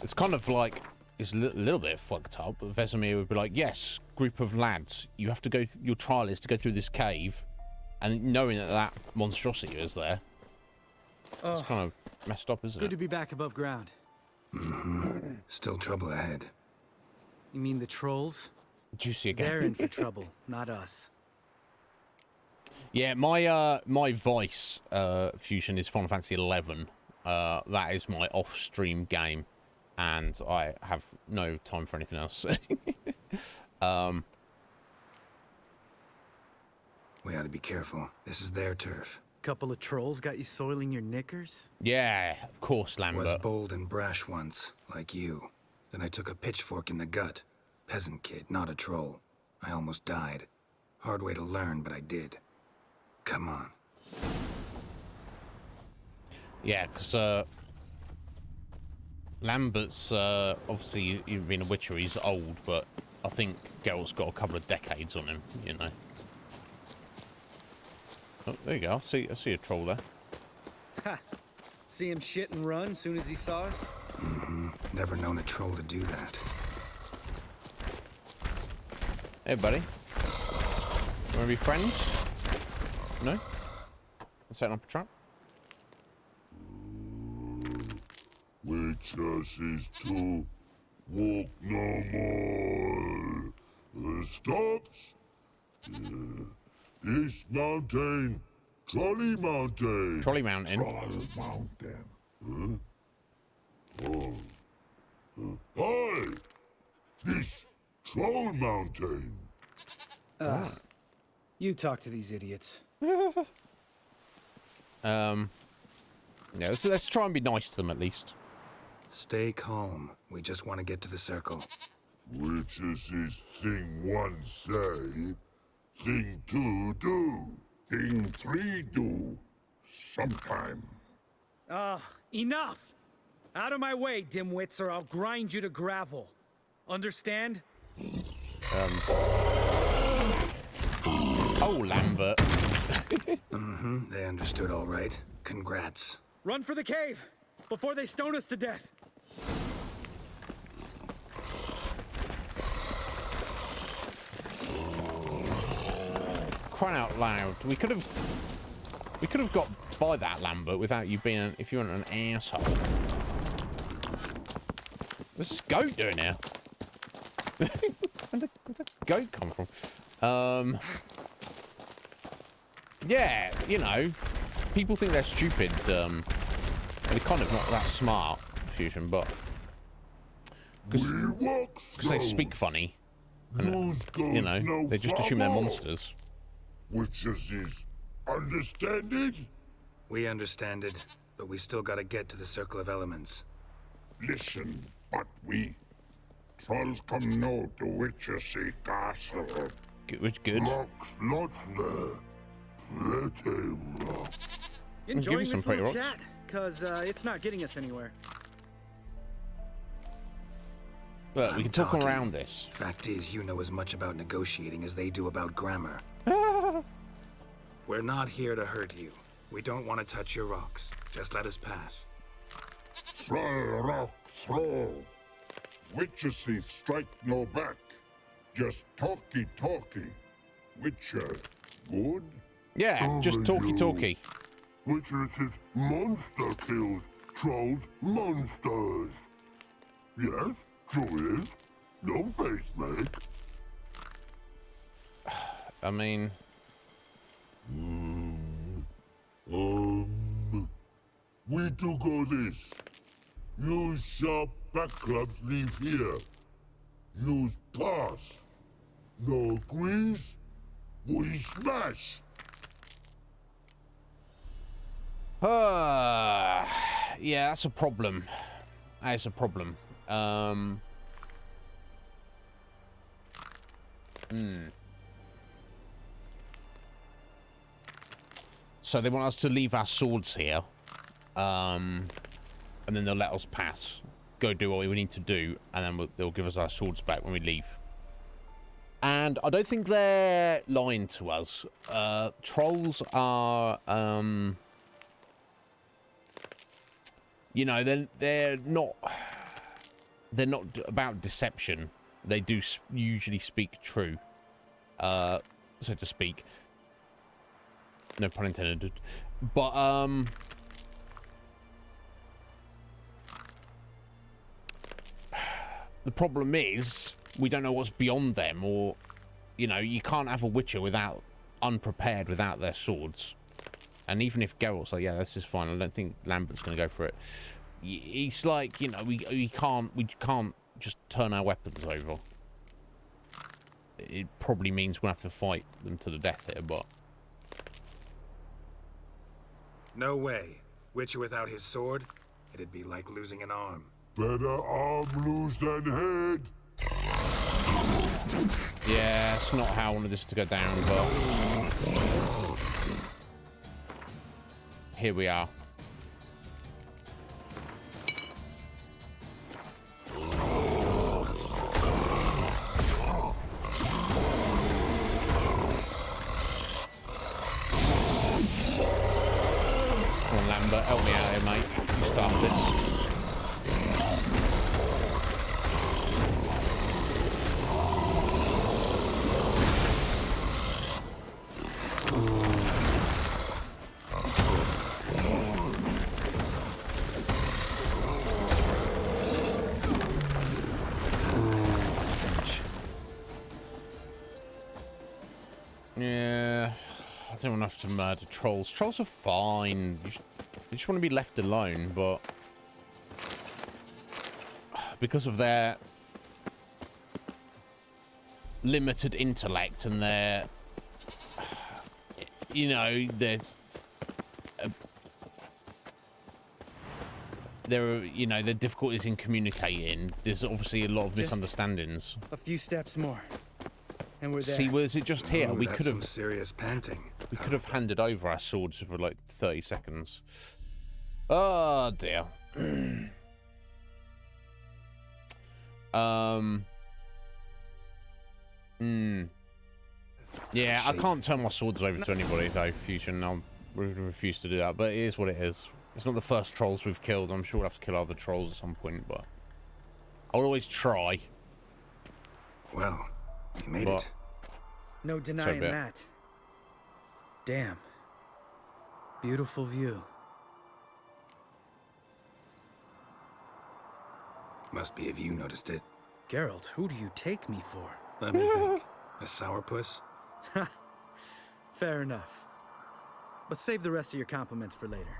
It's kind of like, it's a little bit fucked up, but Vesemir would be like, yes, group of lads, you have to go, your trial is to go through this cave, and knowing that monstrosity is there, it's kind of messed up, isn't it? Good to be back above ground. Mm-hmm. Still trouble ahead. You mean the trolls? Juicy again. They're in for trouble, not us. Yeah, my vice fusion is Final Fantasy 11. That is my off-stream game, and I have no time for anything else. We ought to be careful. This is their turf. Couple of trolls got you soiling your knickers? Yeah, of course, Lambert. Was bold and brash once, like you. Then I took a pitchfork in the gut. Peasant kid, not a troll. I almost died. Hard way to learn, but I did. Come on. Yeah, because Lambert's obviously, even being a Witcher, he's old, but I think Geralt's got a couple of decades on him, you know. Oh, there you go. I see a troll there. Ha! See him shit and run soon as he saw us? Never known a troll to do that. Hey, buddy. Wanna be friends? No? Setting up a trap? Witches is to walk no more. Stops. This mountain. Trolley Mountain. Trolley Mountain. Troll Mountain. Hi! This Troll Mountain. You talk to these idiots. Yeah, let's try and be nice to them at least. Stay calm. We just want to get to the circle. Witches is thing 1 say, thing 2 do, thing 3 do, sometime. Enough! Out of my way, dimwits, or I'll grind you to gravel. Understand? Oh, Lambert. They understood all right. Congrats. Run for the cave! Before they stone us to death! Crying out loud. We could have got by that, Lambert, without you being, if you weren't an asshole. What's this goat doing here? Where'd the goat come from? Yeah, you know, people think they're stupid. They're kind of not that smart, Fusion, but because they speak funny, and, you know, they just assume they're monsters. Witches is understanded? We understand it, but we still gotta get to the Circle of Elements. Listen, but we trolls come no to Witches castle. Good. Rocks lots there. Pretty rock. Enjoying this little chat? Cause it's not getting us anywhere. But we can talk around this. Fact is, you know as much about negotiating as they do about grammar. We're not here to hurt you. We don't want to touch your rocks. Just let us pass. Troll rock throw. Witches strike no back. Just talkie. Witcher, good? Yeah, just talkie. Witches is monster kills. Trolls monsters. Yes, true is. No face make. I mean... We do go this. Use sharp back clubs leave here. Use pass. No agrees, we smash. Yeah, that's a problem. That is a problem. So they want us to leave our swords here, and then they'll let us pass, go do what we need to do, and then they'll give us our swords back when we leave. And I don't think they're lying to us. Trolls are, you know, they're not about deception. They do usually speak true, so to speak. No pun intended. But the problem is we don't know what's beyond them, or you know, you can't have a Witcher unprepared without their swords. And even if Geralt's like, yeah, this is fine, I don't think Lambert's going to go for it. He's like, you know, we can't just turn our weapons over. It probably means we'll have to fight them to the death here, but. No way. Witcher without his sword? It'd be like losing an arm. Better arm lose than head. Yeah, it's not how I wanted this to go down, but here we are. Help me out here, mate. You start this. Yeah, I don't want to have to murder trolls. Trolls are fine. You just want to be left alone, but because of their limited intellect and their, you know, you know, their difficulties in communicating. There's obviously a lot of misunderstandings. A few steps more, and we're there. See, was it just here? Oh, We that's could have some serious panting. We could have handed over our swords for like 30 seconds. Oh dear. Yeah, I can't turn my swords over to anybody though, Fusion. I refuse to do that, but it is what it is. It's not the first trolls we've killed. I'm sure we'll have to kill other trolls at some point, but I'll always try. Well, you made it. No denying that. Damn. Beautiful view. Must be if you noticed it. Geralt, who do you take me for? Let me think. A sourpuss? Fair enough. But save the rest of your compliments for later.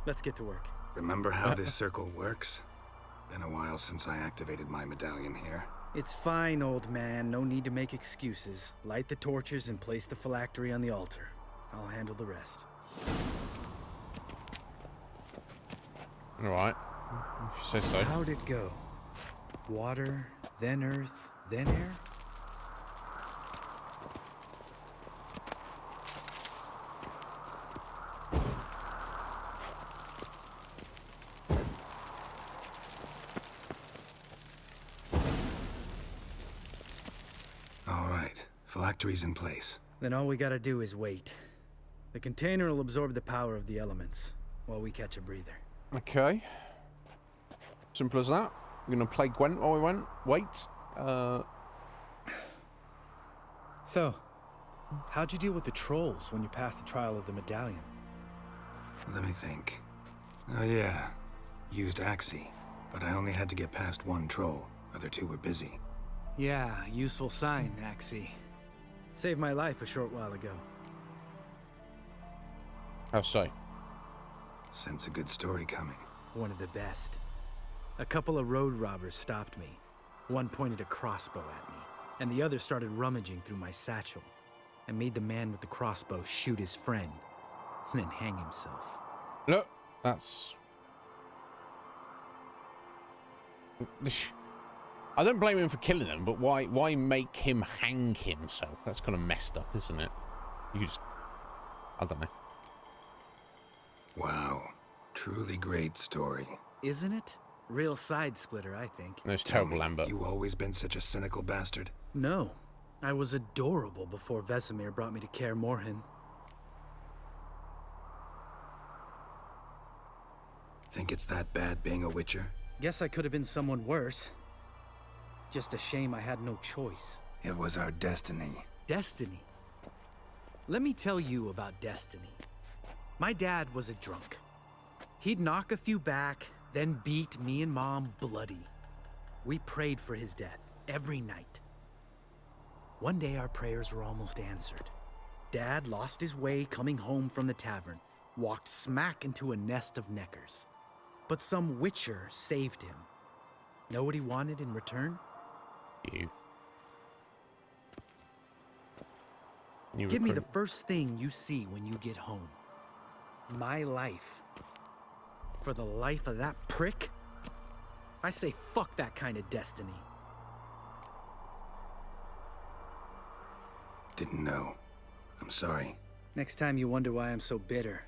Let's get to work. Remember how this circle works? Been a while since I activated my medallion here. It's fine, old man. No need to make excuses. Light the torches and place the phylactery on the altar. I'll handle the rest. All right. If you say so. How'd it go? Water, then earth, then air? All right. Phylactery's in place. Then all we gotta do is wait. The container will absorb the power of the elements while we catch a breather. Okay. Simple as that. We're gonna play Gwent while we wait. So, how'd you deal with the trolls when you passed the trial of the medallion? Let me think. Oh yeah. Used Axie, but I only had to get past one troll. Other two were busy. Yeah, useful sign, Axie. Saved my life a short while ago. How so? Sense a good story coming. One of the best. A couple of road robbers stopped me. One pointed a crossbow at me, and the other started rummaging through my satchel. I made the man with the crossbow shoot his friend, and then hang himself. Look, that's... I don't blame him for killing them, but why make him hang himself? That's kind of messed up, isn't it? You just... I don't know. Wow. Truly great story. Isn't it? Real side splitter, I think. No, it's terrible, Lambert. You always been such a cynical bastard? No. I was adorable before Vesemir brought me to Kaer Morhen. Think it's that bad being a Witcher? Guess I could have been someone worse. Just a shame I had no choice. It was our destiny. Destiny? Let me tell you about destiny. My dad was a drunk. He'd knock a few back, then beat me and Mom bloody. We prayed for his death every night. One day our prayers were almost answered. Dad lost his way coming home from the tavern, walked smack into a nest of neckers. But some Witcher saved him. Know what he wanted in return? You Give me the first thing you see when you get home. My life. For the life of that prick? I say fuck that kind of destiny. Didn't know. I'm sorry. Next time you wonder why I'm so bitter,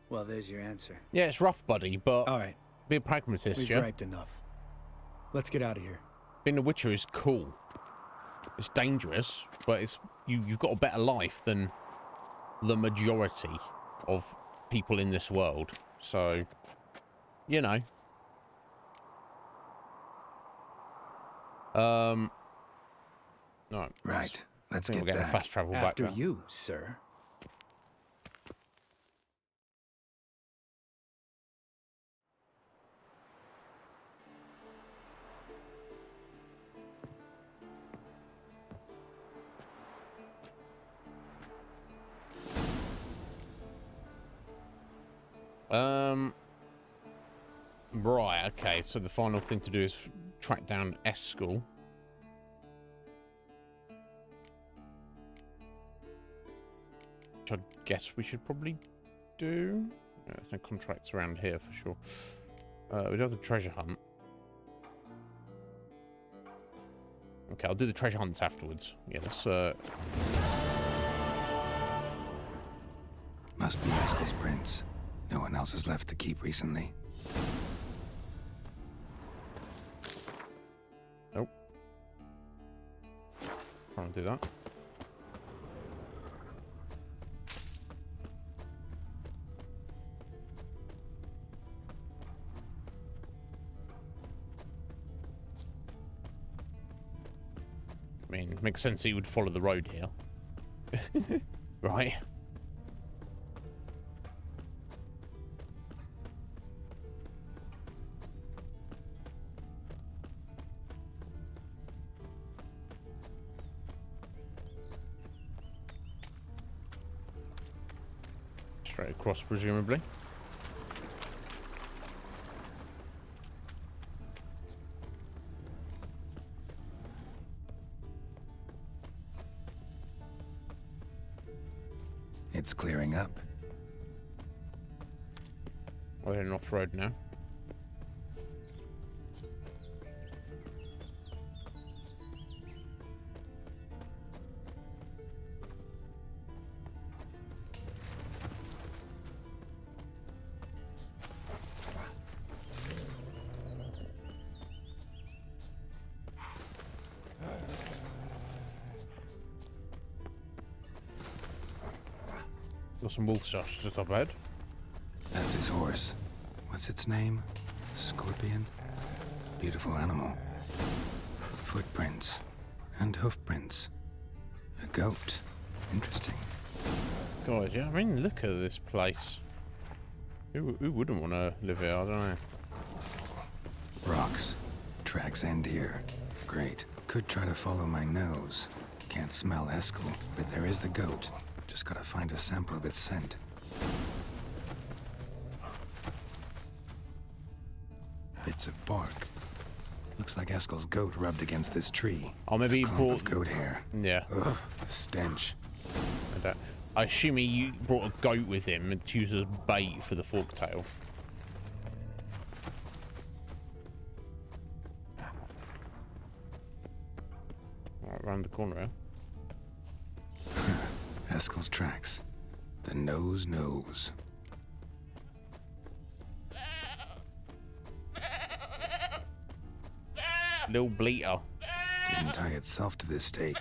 well, there's your answer. Yeah, it's rough, buddy, but... All right. Be a pragmatist, We've yeah? griped enough. Let's get out of here. Being a Witcher is cool. It's dangerous, but it's you've got a better life than the majority of people in this world. So, you know. All right. Right. Let's I think get we're back. getting fast travel After back now. you, sir. Right, okay, so the final thing to do is track down Eskel. Which I guess we should probably do. Yeah, there's no contracts around here for sure. We'd have the treasure hunt. Okay, I'll do the treasure hunts afterwards. Yeah, let's Must be Eskel's prince. No one else has left the keep recently. Nope. Can't do that. I mean, it makes sense he would follow the road here. Right? Straight across, presumably. It's clearing up. We're heading off road now. Got some wolf stuff just up ahead. That's his horse. What's its name? Scorpion? Beautiful animal. Footprints. And hoofprints. A goat. Interesting. God, yeah, I mean, look at this place. Who wouldn't want to live here? I don't know. Rocks. Tracks end here. Great. Could try to follow my nose. Can't smell Eskel, but there is the goat. Just gotta find a sample of its scent. Bits of bark. Looks like Eskel's goat rubbed against this tree. Oh, maybe he brought goat hair. Yeah. Ugh, the stench. I assume he brought a goat with him and used as bait for the forktail. Right, around the corner here. Eskel's tracks. The nose knows. Little bleater. Didn't tie itself to this stake.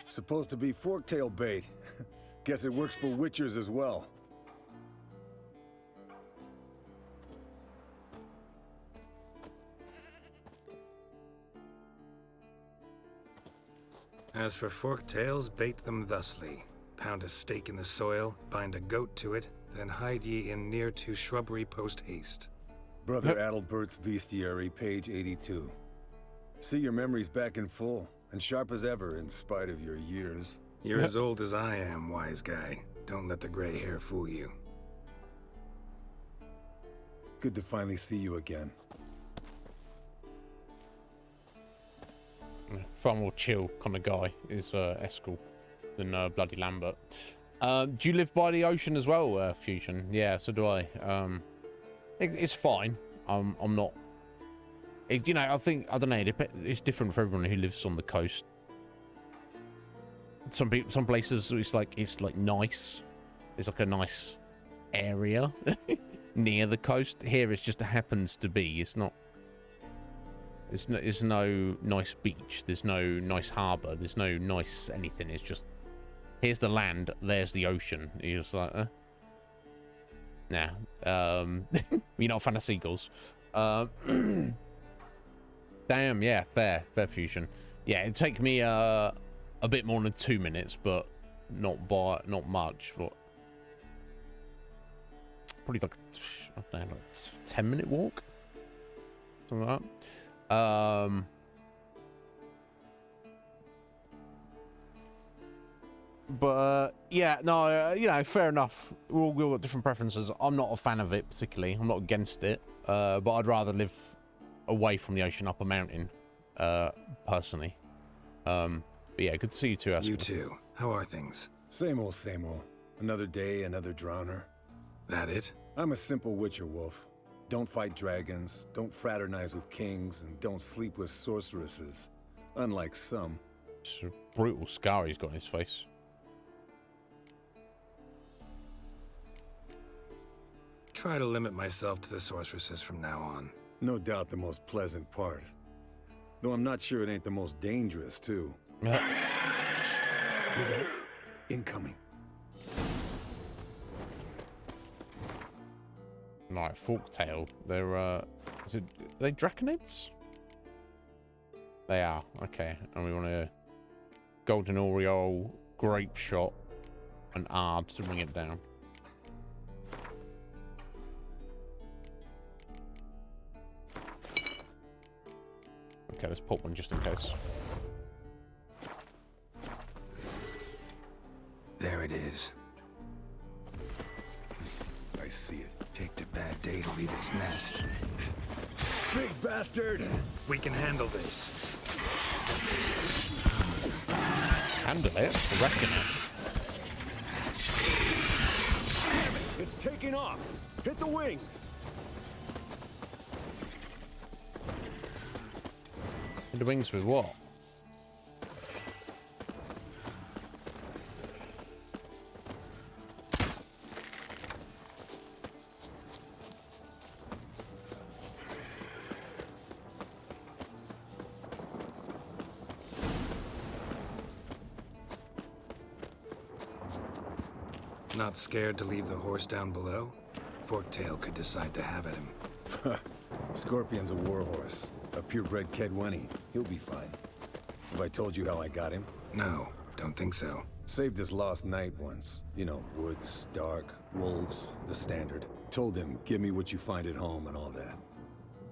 Supposed to be forktail bait. Guess it works for witchers as well. As for forktails, bait them thusly. Pound a stake in the soil, bind a goat to it, then hide ye in near to shrubbery post haste. Brother Adalbert's Bestiary, page 82. See, your memory's back in full, and sharp as ever in spite of your years. You're as old as I am, wise guy. Don't let the gray hair fool you. Good to finally see you again. Far more chill kind of guy is Eskel than bloody Lambert. Do you live by the ocean as well, Fusion? Yeah, so do I. It's fine. I'm not. You know, I think I don't know. It's different for everyone who lives on the coast. Some places it's like nice. It's like a nice area near the coast. Here, it just happens to be. It's not. There's no nice beach. There's no nice harbour. There's no nice anything. It's just here's the land, there's the ocean. You're just like, nah. You're not a fan of seagulls. Damn, yeah, fair fusion. Yeah, it'd take me a bit more than 2 minutes, but not much. But probably like, I don't know, like 10-minute walk, something like that. But yeah, no, you know, fair enough. We've all got different preferences. I'm not a fan of it particularly. I'm not against it, but I'd rather live away from the ocean, up a mountain, personally. But yeah, good to see you too, Aspen. You too. How are things? Same old, same old. Another day, another drowner. That it? I'm a simple witcher wolf. Don't fight dragons, don't fraternize with kings, and don't sleep with sorceresses. Unlike some. It's a brutal scar he's got on his face. Try to limit myself to the sorceresses from now on. No doubt the most pleasant part. Though I'm not sure it ain't the most dangerous, too. Shh. Hear that? Incoming. Right, Forktail. They're, are they draconids? They are, okay. And we want a golden aureole, grape shot, and arbs to bring it down. Okay, let's pop one just in case. There it is. I see it. Picked a bad day to leave its nest. Big bastard! We can handle this. Handle it? I reckon it. Damn it! It's taking off! Hit the wings! Hit the wings with what? Not scared to leave the horse down below? Forktail could decide to have at him. Scorpion's a warhorse. A purebred Kedwenny. He'll be fine. Have I told you how I got him? No, don't think so. Saved this lost knight once. You know, woods, dark, wolves, the standard. Told him, give me what you find at home and all that.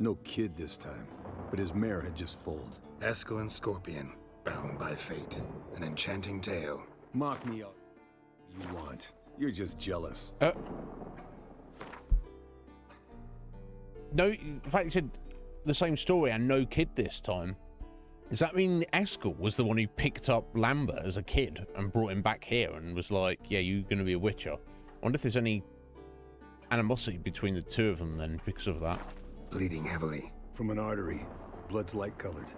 No kid this time, but his mare had just foaled. Eskel Scorpion, bound by fate. An enchanting tale. Mock me up. You want. You're just jealous. No, in fact, he said the same story and no kid this time. Does that mean Eskel was the one who picked up Lambert as a kid and brought him back here and was like, yeah, you're going to be a witcher? I wonder if there's any animosity between the two of them then because of that. Bleeding heavily. From an artery. Blood's light-colored.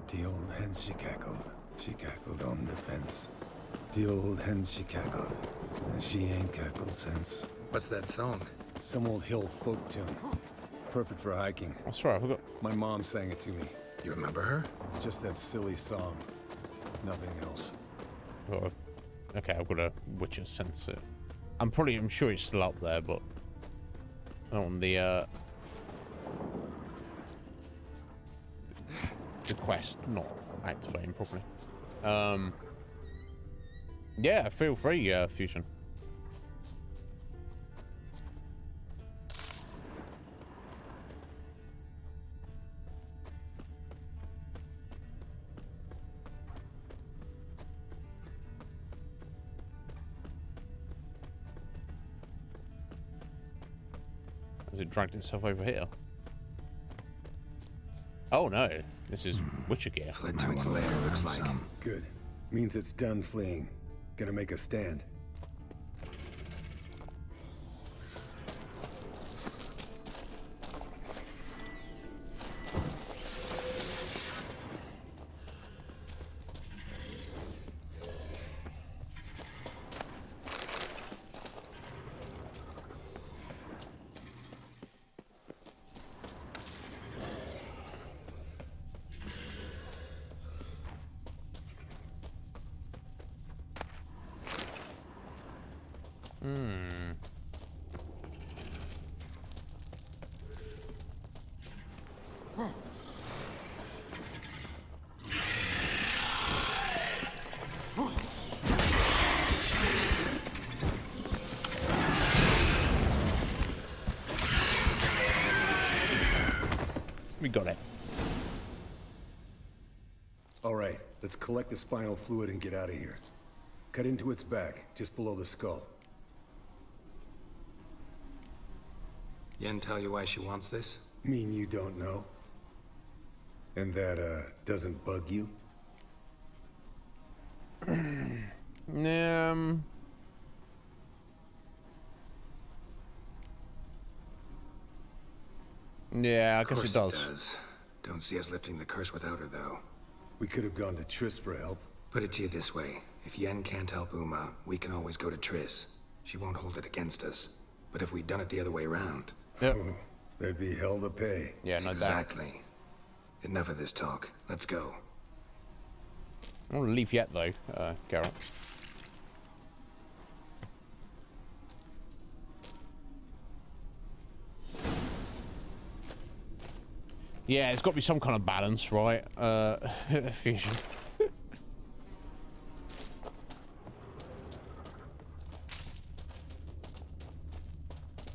The old hen, she cackled on the fence. The old hen, she cackled, and she ain't cackled since. What's that song? Some old hill folk tune. Perfect for hiking. That's right, I forgot. My mom sang it to me. You remember her? Just that silly song. Nothing else. Well, okay, I've got a Witcher sense it. I'm sure it's still up there, but I don't want the quest not activating properly. Yeah, feel free, Fusion. Has it dragged itself over here? Oh no, this is Witcher gear. Fled to its lair, looks like. Good. Means it's done fleeing. Gonna make a stand. Hmm. We got it. All right, let's collect the spinal fluid and get out of here. Cut into its back, just below the skull. Yen tell you why she wants this? Mean you don't know? And that, doesn't bug you? Yeah, I guess it does. Don't see us lifting the curse without her, though. We could have gone to Triss for help. Put it to you this way. If Yen can't help Uma, we can always go to Triss. She won't hold it against us. But if we'd done it the other way around... Yep. There'd be hell to pay. Yeah, no doubt. Exactly. Enough of this talk. Let's go. I don't want to leave yet, though, Geralt. Yeah, it's got to be some kind of balance, right? Fusion.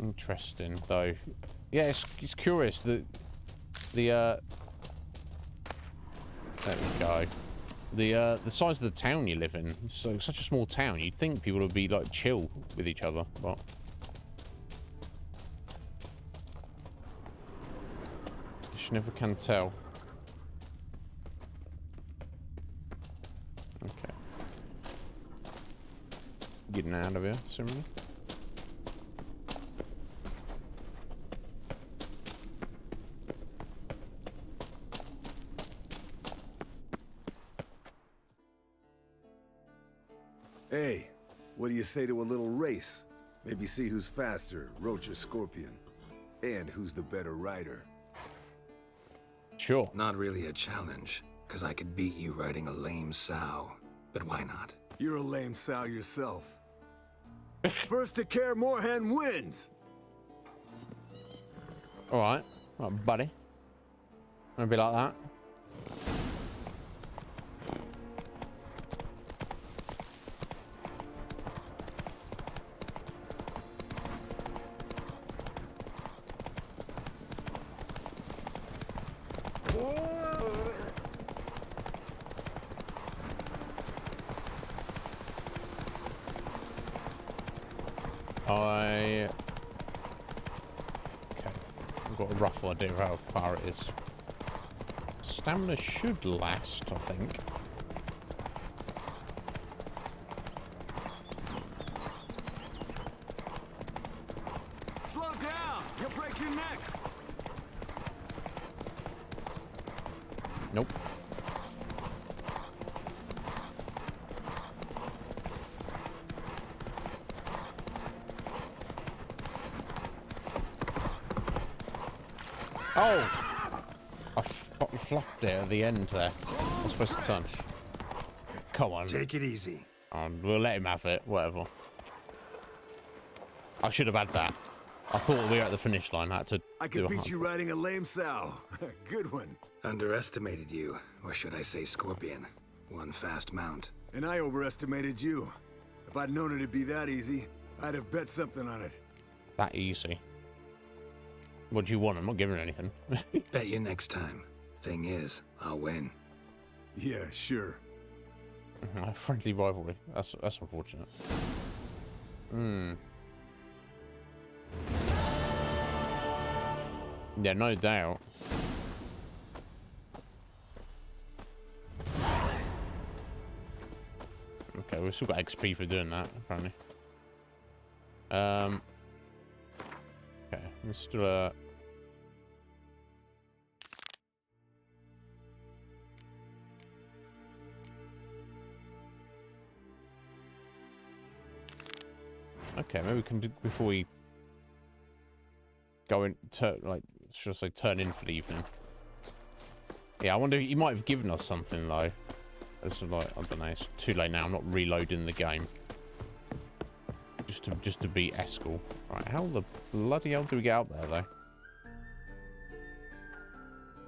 Interesting, though. Yeah, it's curious that there we go. The size of the town you live in. So such a small town. You'd think people would be like chill with each other, but you never can tell. Okay. Getting out of here, similarly. Hey, what do you say to a little race? Maybe see who's faster, Roach or Scorpion. And who's the better rider. Sure. Not really a challenge, because I could beat you riding a lame sow. But why not? You're a lame sow yourself. First to Kaer Morhen wins! Alright. Alright, buddy. Gonna be like that. Okay. I've got a rough idea of how far it is. Stamina should last, I think. Slow down! You'll break your neck! Nope. Oh! I fucking flopped it at the end there. I was supposed to turn. Come on. Take it easy. We'll let him have it, whatever. I should have had that. I thought we were at the finish line. I had to I could beat you riding a lame sow. Good one. Underestimated you, or should I say Scorpion. One fast mount. And I overestimated you. If I'd known it'd be that easy, I'd have bet something on it. That easy. What do you want? I'm not giving anything. Bet you next time. Thing is, I'll win. Yeah, sure. Friendly rivalry. That's unfortunate. Yeah, no doubt. Okay, we've still got XP for doing that, apparently. Okay, let's do a... Okay, maybe we can do before we go in, like, should I say, turn in for the evening. Yeah, I wonder, he might have given us something, though. It's like, I don't know, it's too late now, I'm not reloading the game. just to beat Eskel. Right, how the bloody hell do we get up there though?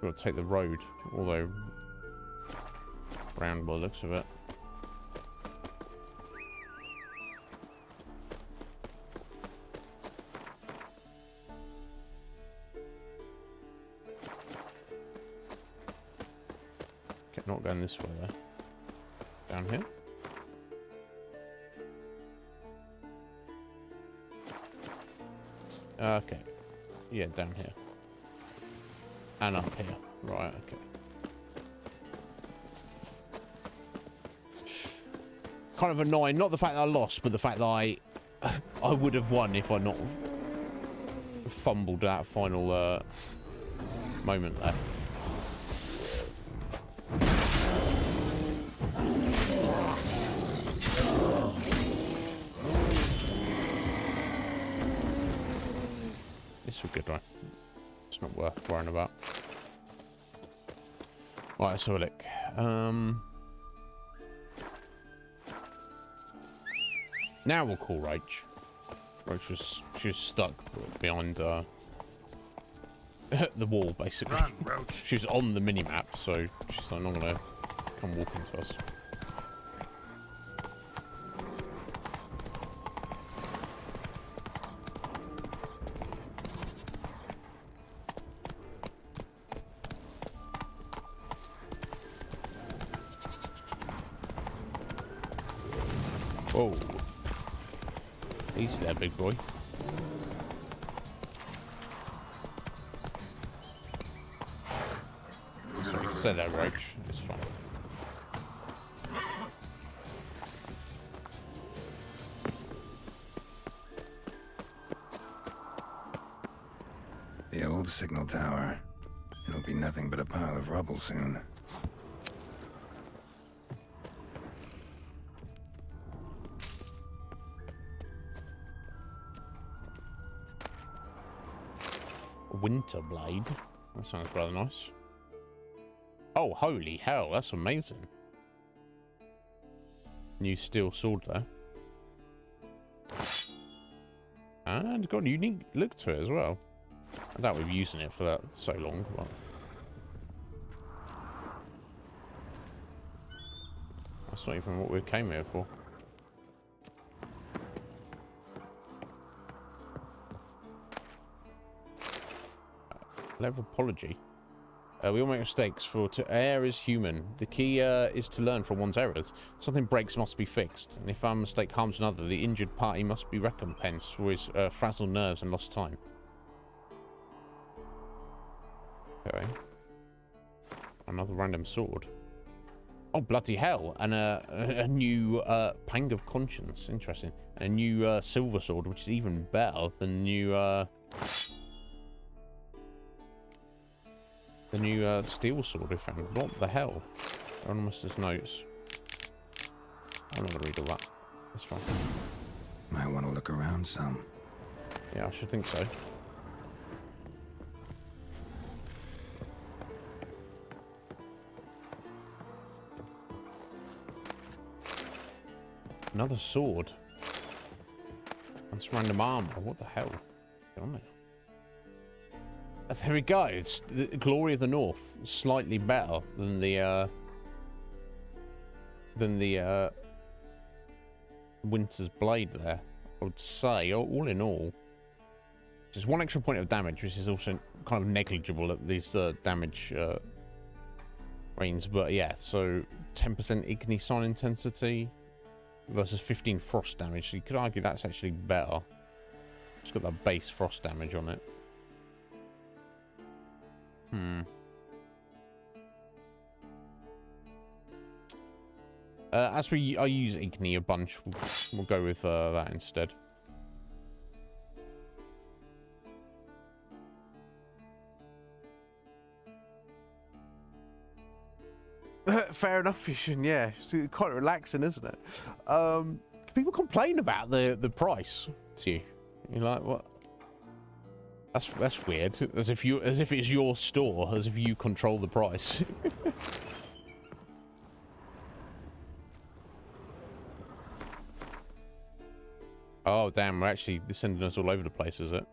Got to take the road, although round by the looks of it. Okay, not going this way though. Down here. Okay. Yeah, down here. And up here. Right, okay. Kind of annoying. Not the fact that I lost, but the fact that I would have won if I not fumbled that final moment there. This will good, right? It's not worth worrying about. Right, let's have a look. Now we'll call Rach. Rach she was stuck behind the wall, basically. Run, Roach. She was on the mini-map, so she's like, not gonna come walk into us. Whoa. Easy there, big boy. So you can stay there, Roach. It's fine. The old signal tower. It'll be nothing but a pile of rubble soon. Winter blade. That sounds rather nice. Oh, holy hell, that's amazing. New steel sword there. And got a unique look to it as well. I doubt we've been using it for that so long, but that's not even what we came here for. Letter of apology. We all make mistakes, for to err is human. The key is to learn from one's errors. Something breaks must be fixed, and if our mistake harms another, the injured party must be recompensed for his frazzled nerves and lost time. Okay. Another random sword. Oh, bloody hell. And a new Pang of Conscience. Interesting. And a new silver sword, which is even better than the new steel sword we found. What the hell? Anonymous notes. I'm not going to read all that. That's fine. Might want to look around some. Yeah, I should think so. Another sword. And some random armor. What the hell? Get on there. There we go. It's the Glory of the North. Slightly better than the Winter's Blade there. I would say, all in all. Just one extra point of damage, which is also kind of negligible at these damage range. But yeah, so 10% Igni Sign intensity versus 15 frost damage. So you could argue that's actually better. It's got that base frost damage on it. As I use Igni a bunch, we'll go with that instead. Fair enough, Vision. Yeah, it's quite relaxing, isn't it? People complain about the price to you. You're like, what? That's weird. As if it's your store, as if you control the price. Oh, damn, we're actually sending us all over the place, is it?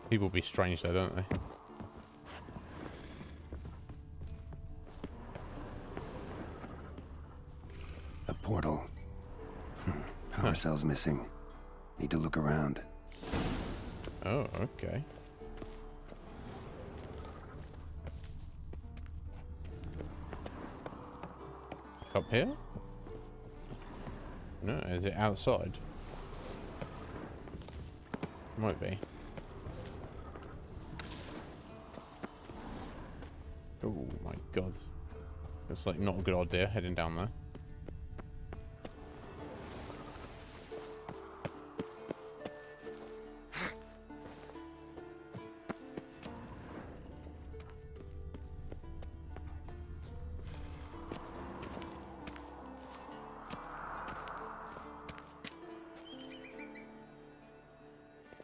People be strange though, don't they? A portal. Power cell's missing. Need to look around. Oh, okay. Up here? No, is it outside? Might be. Oh my god. That's like not a good idea heading down there.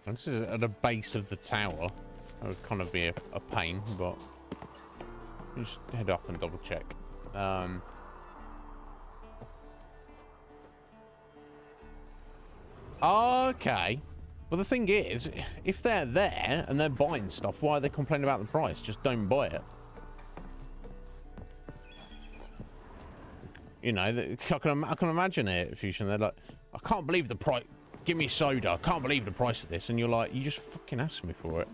This is at the base of the tower. That would kind of be a pain, but just head up and double check. Okay. Well, the thing is, if they're there and they're buying stuff, why are they complaining about the price? Just don't buy it. You know, I can imagine it, Fusion. They're like, I can't believe the price. Give me soda. I can't believe the price of this. And you're like, you just fucking asked me for it.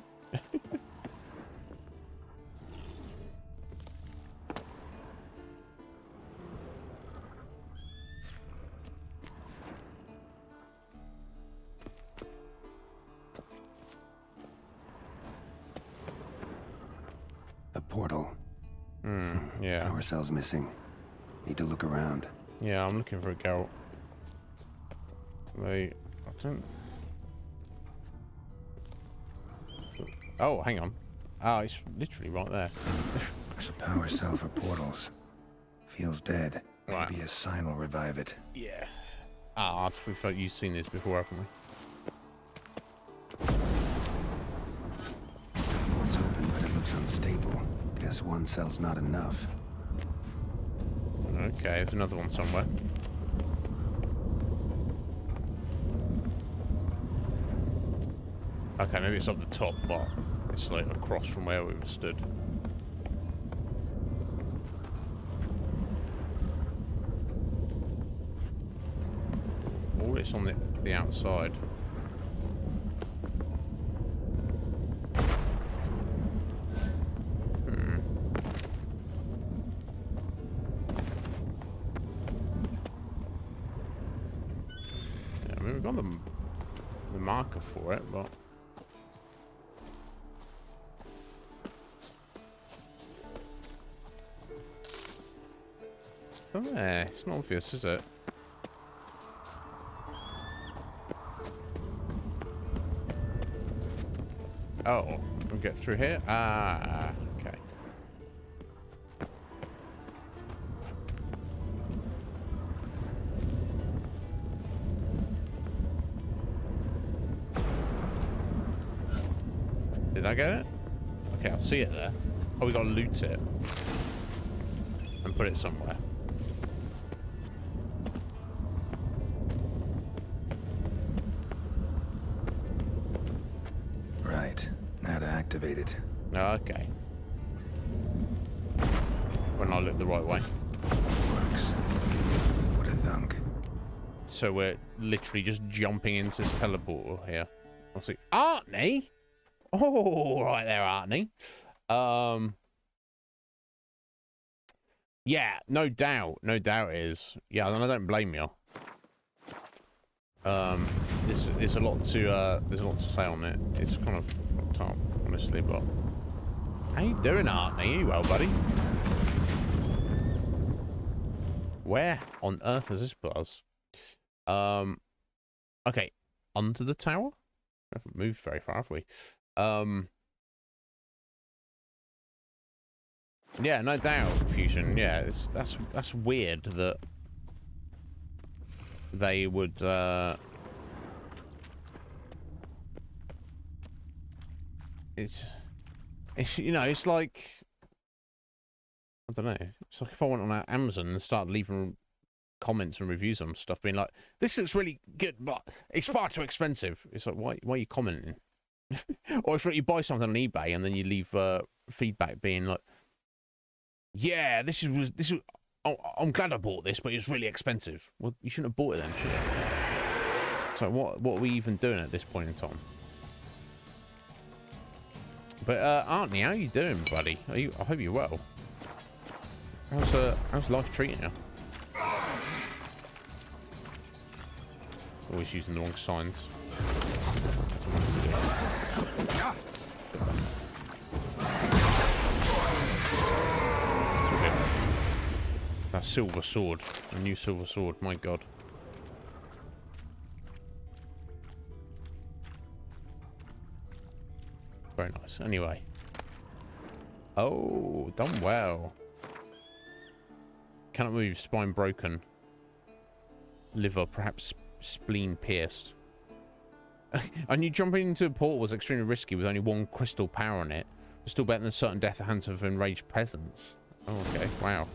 A portal. Yeah. Power cell's missing. Need to look around. Yeah, I'm looking for a Geralt. Wait, I don't... Oh, hang on. Oh, it's literally right there. It's a power cell for portals. Feels dead. Right. Maybe a sign will revive it. Yeah. Ah, we thought you've seen this before, haven't we? Port's open, but it looks unstable. Guess one cell's not enough. Okay, there's another one somewhere. Okay, maybe it's up the top, but it's like across from where we were stood. Oh, it's on the outside. Yeah, I mean, we've got the marker for it, but... Oh, yeah, it's not obvious, is it? Oh, we'll get through here? Ah, okay. Did I get it? Okay, I'll see it there. Oh, we gotta loot it. And put it somewhere. Right. Now to activate it. Okay. When I look the right way. Works. Who would have thunk? So we're literally just jumping into this teleporter here. I'll see. Artney? Oh, right there, Artney. Yeah, no doubt. No doubt it is. Yeah, and I don't blame you. There's a lot to say on it. It's kind of fucked up, honestly, but how you doing, Artney? You well, buddy? Where on earth is this buzz? Okay, under the tower? We haven't moved very far, have we? Yeah, no doubt, Fusion. Yeah, that's weird that they would it's you know, it's like, I don't know, it's like if I went on Amazon and started leaving comments and reviews on stuff being like, this looks really good but it's far too expensive. It's like, why are you commenting? Or if you buy something on eBay and then you leave feedback being like, yeah, this was I'm glad I bought this, but it was really expensive. Well, you shouldn't have bought it then, should you? So what are we even doing at this point in time? But Auntie, how you doing, buddy? I hope you're well. How's life treating you? Always using the wrong signs. That's what I want to do. That silver sword. A new silver sword, my god. Very nice. Anyway. Oh, done well. Cannot move, spine broken. Liver, perhaps spleen pierced. I knew jumping into a portal was extremely risky with only one crystal power on it. But still better than certain death at hands of enraged peasants. Oh, okay. Wow.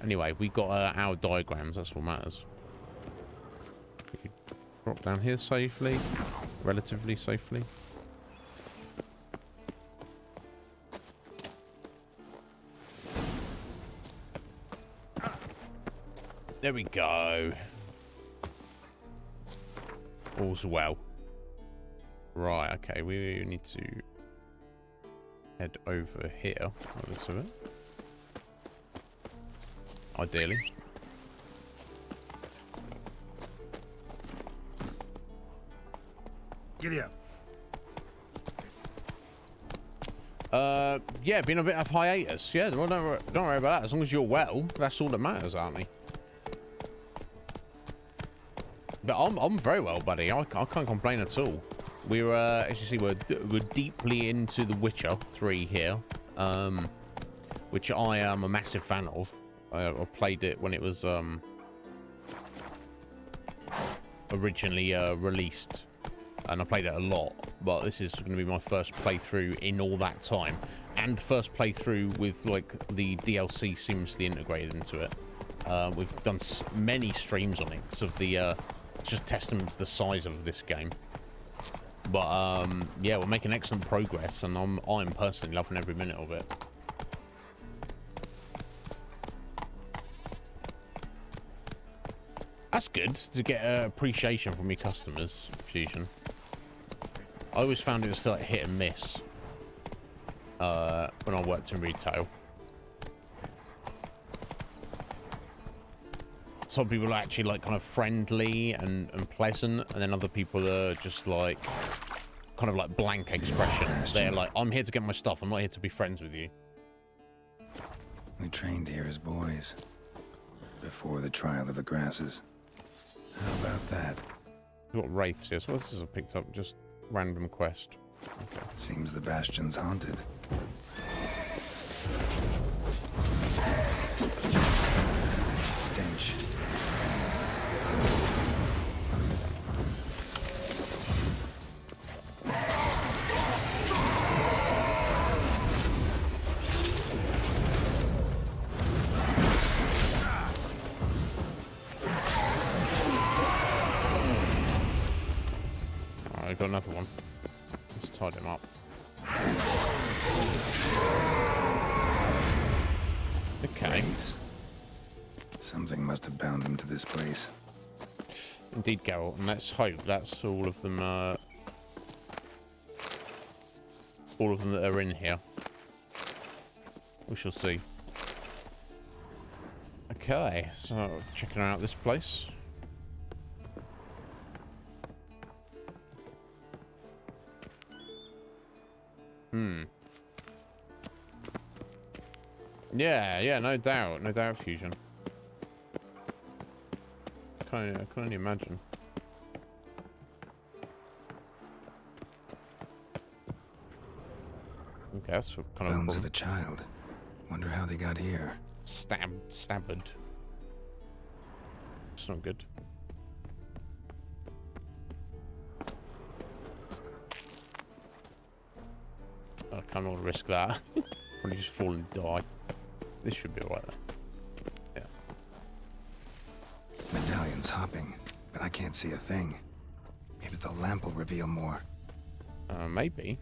Anyway, we got our diagrams. That's what matters. We could drop down here safely. Relatively safely. There we go. All's well. Right, okay, we need to head over here. By the looks of it. Ideally. Giddy up. Yeah, been a bit of hiatus. Yeah, well, don't worry about that. As long as you're well, that's all that matters, aren't we? But I'm very well, buddy. I can't complain at all. We're as you see, we're deeply into The Witcher 3 here, which I am a massive fan of. I played it when it was originally released, and I played it a lot. But this is going to be my first playthrough in all that time, and first playthrough with like the DLC seamlessly integrated into it. We've done many streams on it, so it's just testament to the size of this game. But yeah, we're making excellent progress, and I'm personally loving every minute of it. That's good to get appreciation from your customers, Fusion. I always found it was like hit and miss when I worked in retail. Some people are actually like kind of friendly and pleasant, and then other people are just like kind of like blank expression. They're like, I'm here to get my stuff, I'm not here to be friends with you. We trained here as boys before the trial of the grasses. How about that? We've got wraiths here, so this is picked up, just random quest. Okay. Seems the bastion's haunted. Stench. I got another one. Let's tie him up. Okay. Something must have bound them to this place. Indeed, Geralt, and let's hope that's all of them. All of them that are in here. We shall see. Okay, so checking out this place. Yeah, no doubt, Fusion. I can only imagine. Okay, that's kind of bones of a child. Wonder how they got here. Stabbed. It's not good. Can't want to risk that. Probably just fall and die. This should be alright though. Yeah. Medallion's hopping, but I can't see a thing. Maybe the lamp will reveal more. Maybe.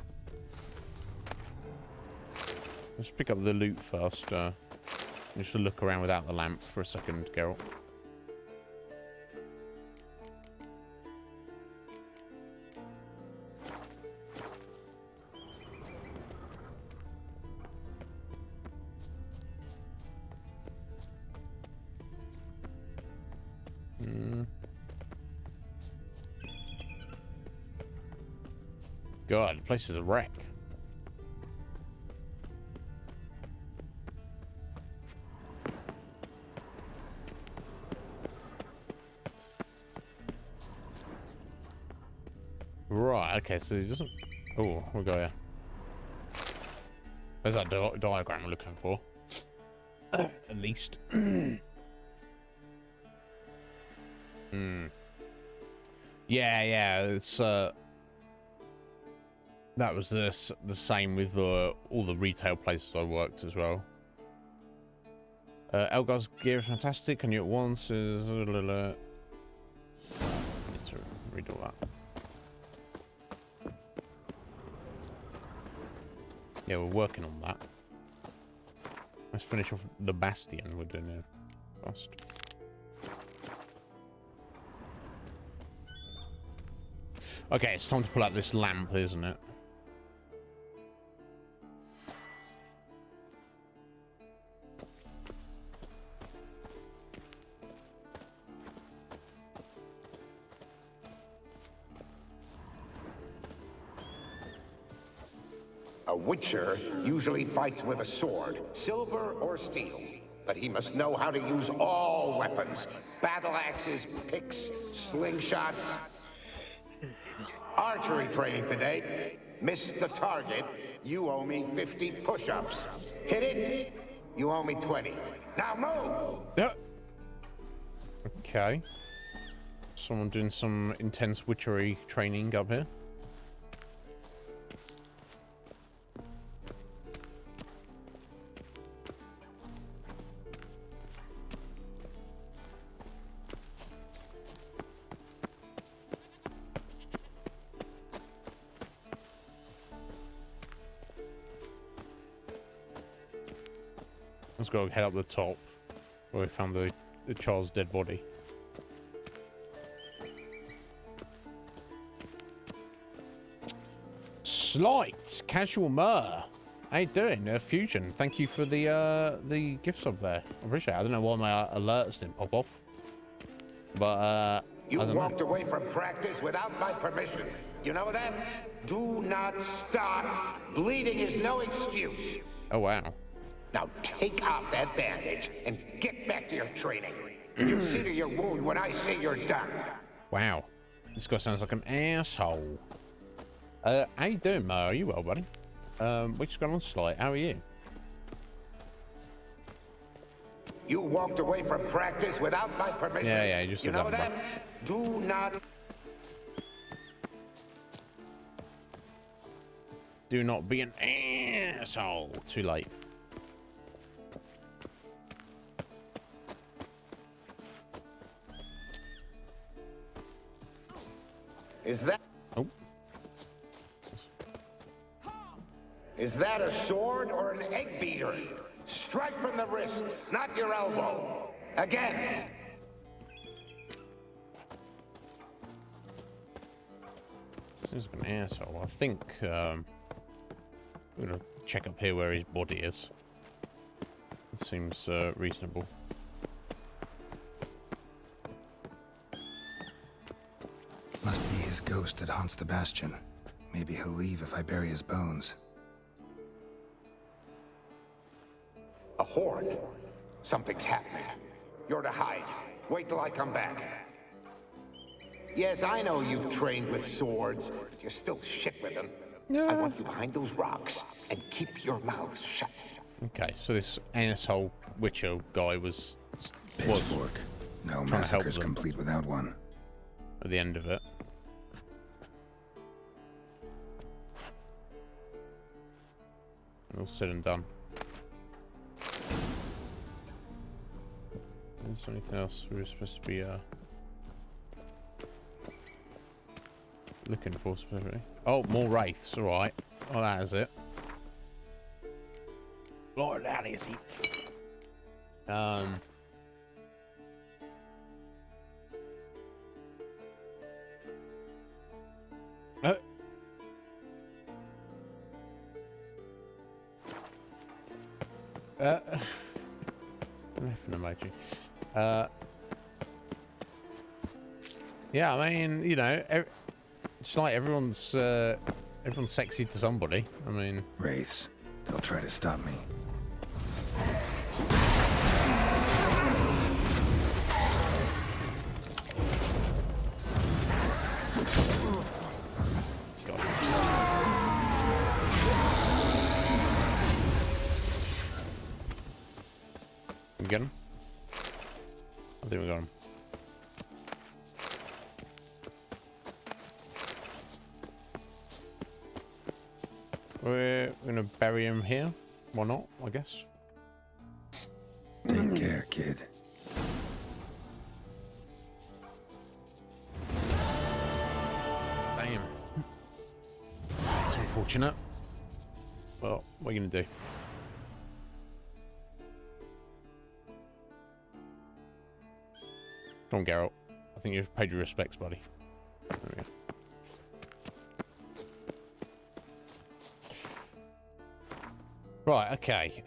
Let's pick up the loot first. Just to look around without the lamp for a second, Geralt. God, the place is a wreck. Right, okay, so it doesn't... Oh, we'll go here. There's that diagram we're looking for. At least. Yeah, it's... That was the same with all the retail places I worked as well. Elgar's gear is fantastic, and you at once is... I need to read all that. Yeah, we're working on that. Let's finish off the Bastion we're doing now first. Okay, it's time to pull out this lamp, isn't it? A witcher usually fights with a sword, silver or steel. But he must know how to use all weapons. Battle axes, picks, slingshots. Archery training today. Missed the target, you owe me 50 push-ups. Hit it, you owe me 20. Now move! Okay. Someone doing some intense witchery training up here. Let's go head up the top where we found the child's dead body. Slight casual myrrh. How you doing, Fusion? Thank you for the gift sub there. I appreciate it. I don't know why my alerts didn't pop off, but You walked away from practice without my permission. You know that? Do not stop. Bleeding is no excuse. Oh wow. Now take off that bandage and get back to your training. You'll see to your wound when I say you're done. Wow. This guy sounds like an asshole. How you doing, Mo? Are you well, buddy? What's going on, Slight? How are you? You walked away from practice without my permission. Yeah, you just You said know that. that? Do not. Do not be an asshole. Too late. Is that? Oh. Is that a sword or an egg beater? Strike from the wrist, not your elbow. Again. Seems like an asshole. I think I'm gonna check up here where his body is. It seems reasonable. Must be his ghost that haunts the Bastion. Maybe he'll leave if I bury his bones. A horde. Something's happening. You're to hide. Wait till I come back. Yes, I know you've trained with swords, but you're still shit with them. I want you behind those rocks and keep your mouth shut. Okay, so this asshole Witcher guy was Pitchfork. No trying to help massacre's them complete without one. at the end of it. all said and done. Is there anything else we were supposed to be looking for specifically? Oh, more wraiths. All right. Oh, that is it. Lord, that is it. Nothing emoji. Yeah, I mean, you know, it's like everyone's sexy to somebody. I mean, wraiths. They'll try to stop me. We get him? I think we got him. We're gonna bury him here. Why not, I guess. Take care, kid. Damn. It's unfortunate. Well, what are you gonna do? Come on, Geralt. I think you've paid your respects, buddy. There we go. Right, okay.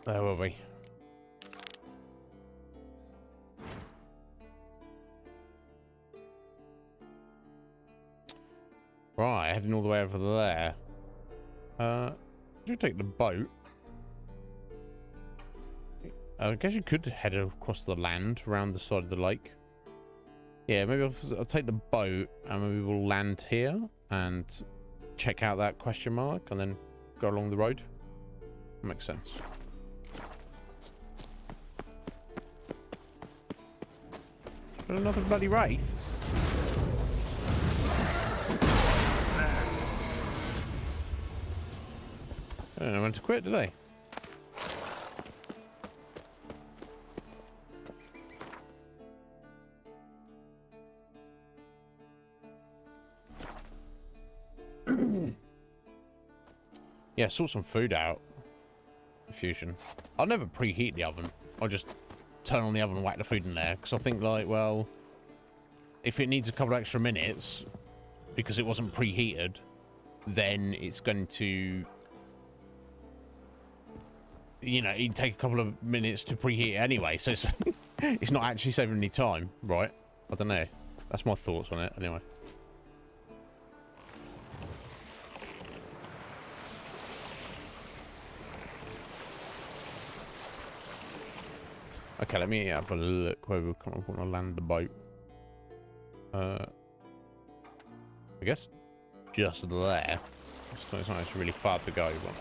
Where were we? Right, heading all the way over there. You take the boat. I guess you could head across the land around the side of the lake. Yeah, maybe I'll take the boat and maybe we'll land here and check out that question mark and then go along the road. Makes sense. Got another bloody wraith. I don't know when to quit, do they? Yeah, sort some food out. Fusion. I'll never preheat the oven. I'll just turn on the oven and whack the food in there. Because I think, like, well, if it needs a couple of extra minutes because it wasn't preheated, then it's going to, you know, it'd take a couple of minutes to preheat it anyway. So it's not actually saving any time, right? I don't know. That's my thoughts on it, anyway. Okay, let me have a look where we're kind of want to land the boat. I guess just there. It's not actually really far to go, but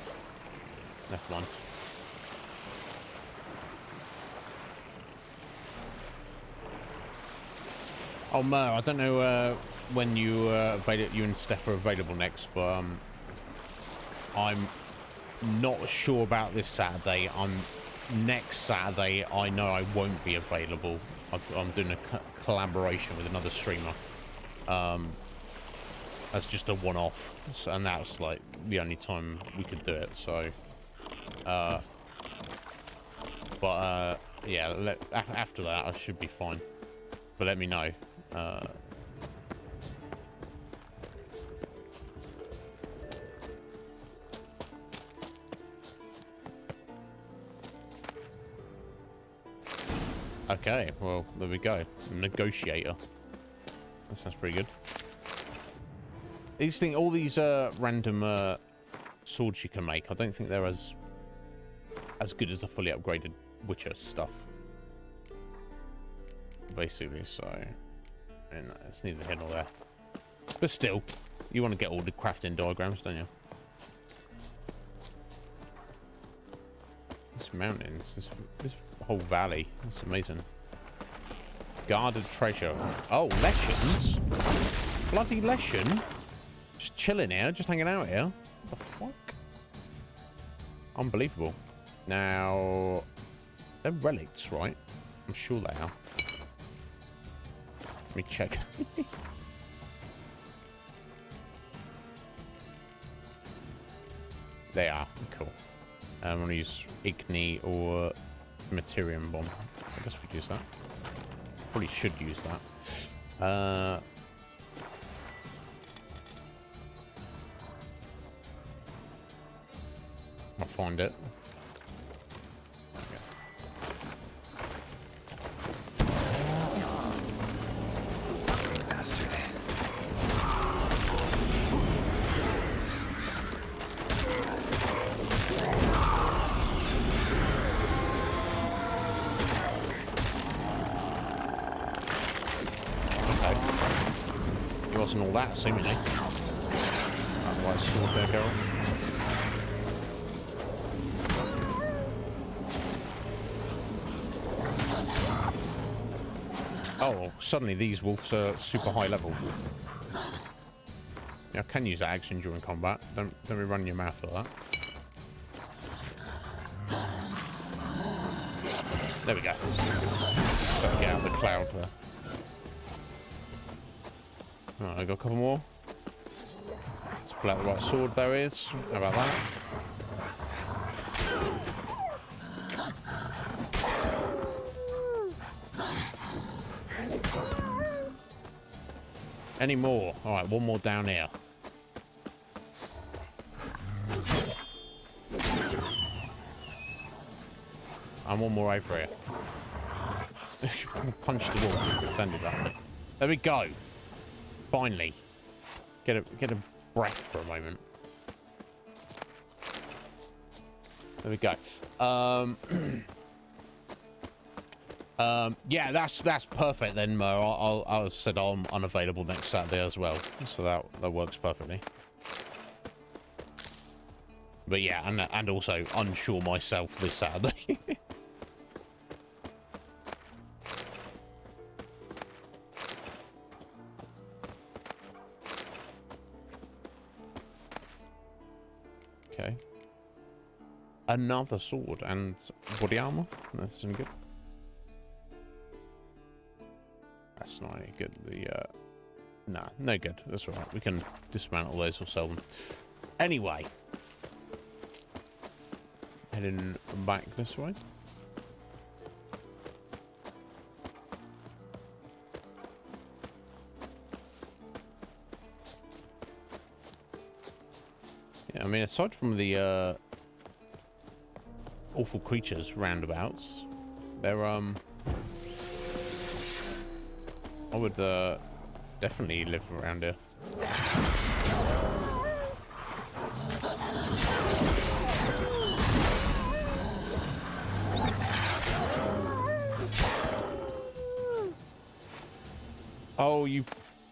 never mind. Oh, Mer, I don't know when you and Steph are available next, but I'm not sure about this Saturday. Next Saturday, I know I won't be available. I'm doing a collaboration with another streamer. As just a one-off, and that's like the only time we could do it. So, yeah, after that, I should be fine. But let me know. Okay, well, there we go. Negotiator. That sounds pretty good. All these random swords you can make, I don't think they're as good as the fully upgraded Witcher stuff. Basically, so, and it's neither here nor there. But still, you want to get all the crafting diagrams, don't you? These mountains, this whole valley, it's amazing. Guarded treasure. Oh, Leshens? Bloody Leshen? Just chilling here, just hanging out here. What the fuck? Unbelievable. Now, they're relics, right? I'm sure they are. Let me check. They are. Cool. I'm going to use Igni or Materium Bomb. I guess we'd use that. Probably should use that. I'll find it. And all that, seemingly. Otherwise, sword there, Geralt. Oh, suddenly these wolves are super high level. Yeah, I can use that action during combat. Don't be running your mouth like that. There we go. So get out of the cloud there. Right, I got a couple more. Let's pull out the right sword. There is. How about that? Any more? All right, one more down here. And one more over here. Punch the wall. Don't do that. There we go. Finally, get a breath for a moment. There we go. Yeah, that's perfect then, Mo. I said I'm unavailable next Saturday as well, so that works perfectly. But yeah, and also unsure myself this Saturday. Okay. Another sword and body armor. That's any good. That's not any good. Nah, no good. That's all right. We can dismantle those or sell them. Anyway, heading back this way. Yeah, I mean, aside from the awful creatures roundabouts, they're I would definitely live around here. Oh, you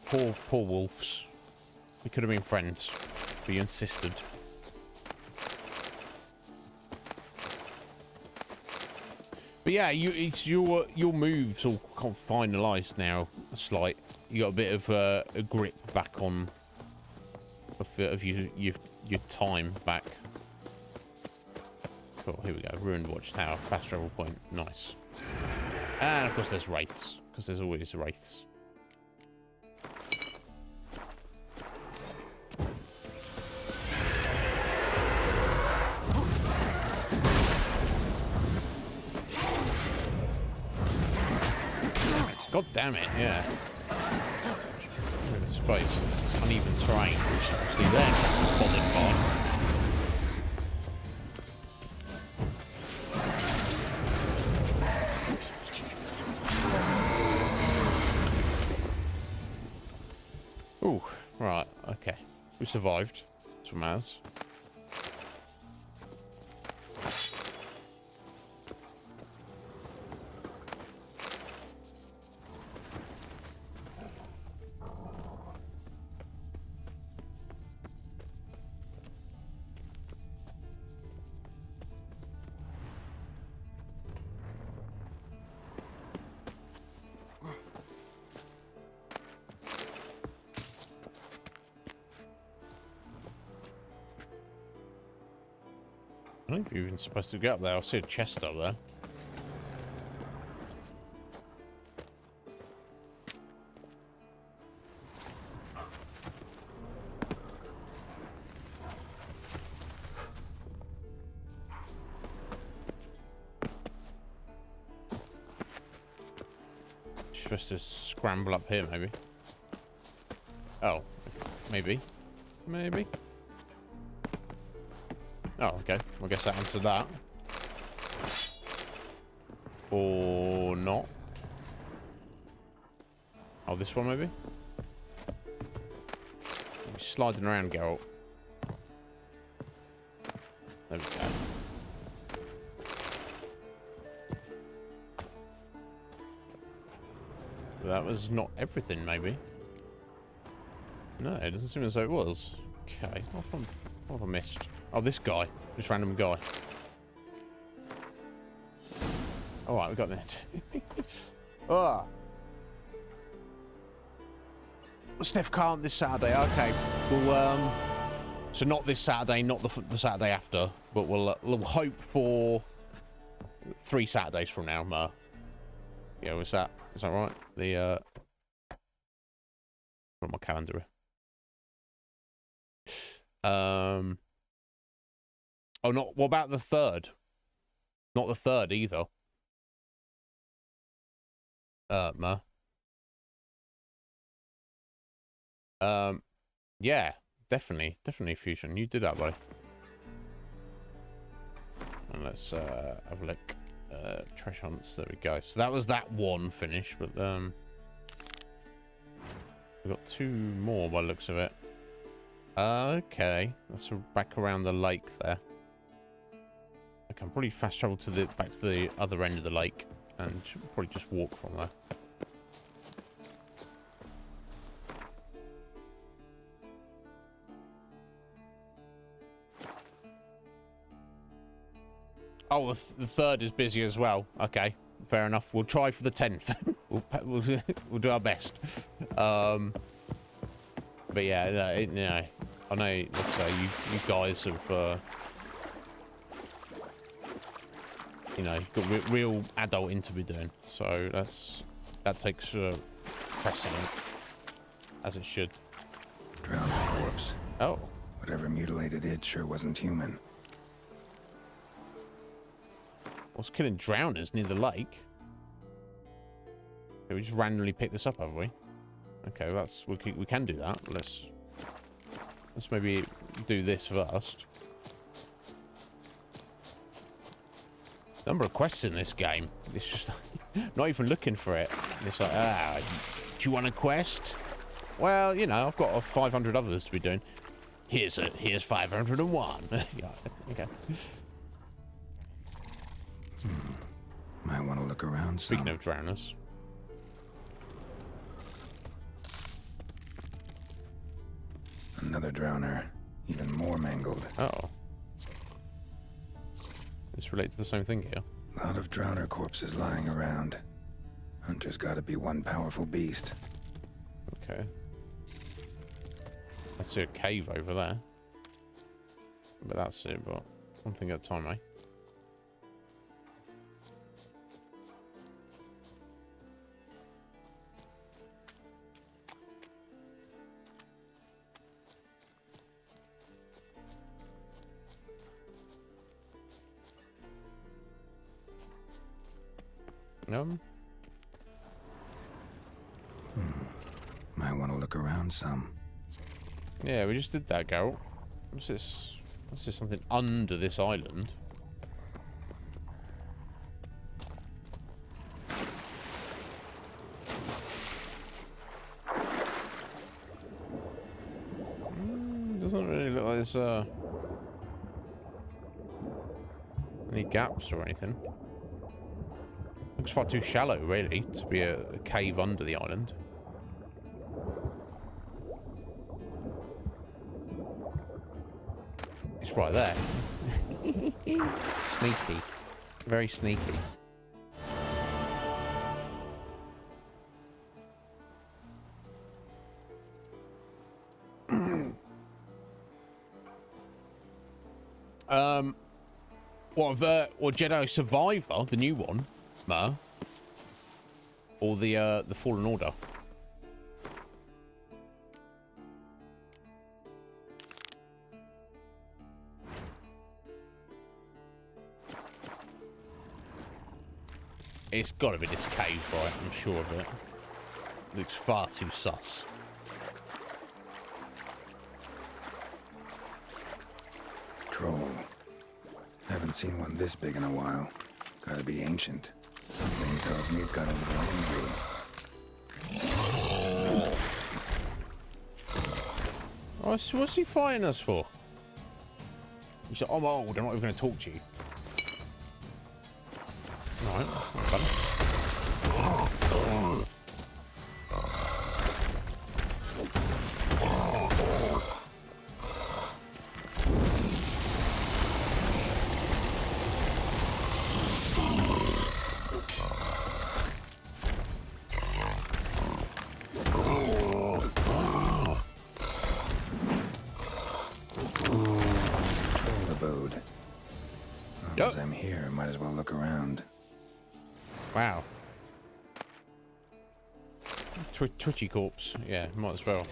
poor wolves. We could have been friends, but you insisted. But yeah, your moves all kind of finalised now. Slight, you got a bit of a grip back on of your time back. Cool. Here we go. Ruined Watchtower, fast travel point. Nice. And of course there's wraiths, because there's always wraiths. God damn it, yeah. Look at the space. It's uneven terrain, which obviously they're not bothered by. Ooh, right, okay. We survived. That's what matters. I don't think you're even supposed to get up there. I see a chest up there. Supposed to scramble up here, maybe. Oh, maybe. Maybe. Oh, okay. I guess that answered that. Or not. Oh, this one, maybe? Maybe sliding around, Geralt. There we go. That was not everything, maybe. No, it doesn't seem as though it was. Okay, what have I missed? Oh, this guy. This random guy. Alright, we got that. Ah. Steph can't this Saturday. Okay. Well, so not this Saturday, not the Saturday after, but we'll hope for 3 Saturdays from now, yeah, is that right? The on my calendar. Oh, not what about the 3rd? Not the 3rd either. Yeah, definitely Fusion. You did that, buddy. And let's have a look. Trash hunts. There we go. So that was that one finish, but we've got 2 more by the looks of it. Okay, that's back around the lake there. I can probably fast travel to back to the other end of the lake, and should probably just walk from there. Oh, the 3rd is busy as well. Okay, fair enough. We'll try for the 10th. we'll do our best. But yeah, no, I know. Let's say you guys have, you know, got real adulting to be doing. So that takes precedent, as it should. Drowned corpse. Oh. Whatever mutilated it sure wasn't human. What's killing drowners near the lake? Okay, we just randomly picked this up, have we? Okay, well we can do that. Let's maybe do this first. Number of quests in this game. It's just not even looking for it. It's like, do you want a quest? Well, you know, I've got 500 others to be doing. Here's 501. Yeah, okay. Might want to look around some. Speaking of drowners. Another drowner. Even more mangled. Oh. This relates to the same thing here. A lot of drowner corpses lying around. Hunter's gotta be one powerful beast. Okay. I see a cave over there. But that's it, but one thing at a time, eh? Might want to look around some. Yeah, we just did that, Geralt. What's this? What's this? Something under this island? Doesn't really look like there's any gaps or anything. Looks far too shallow, really, to be a cave under the island. It's right there. Sneaky. Very sneaky. What, or Jedi Survivor, the new one, or the Fallen Order? It's got to be this cave, right? I'm sure of it. Looks far too sus. Troll. Haven't seen one this big in a while. Gotta be ancient. Something tells me it got a little angry. What's he fighting us for? He said, I'm old, I'm not even going to talk to you. Alright, got it. As I'm here, might as well look around. Wow. Twitchy corpse. Yeah, might as well.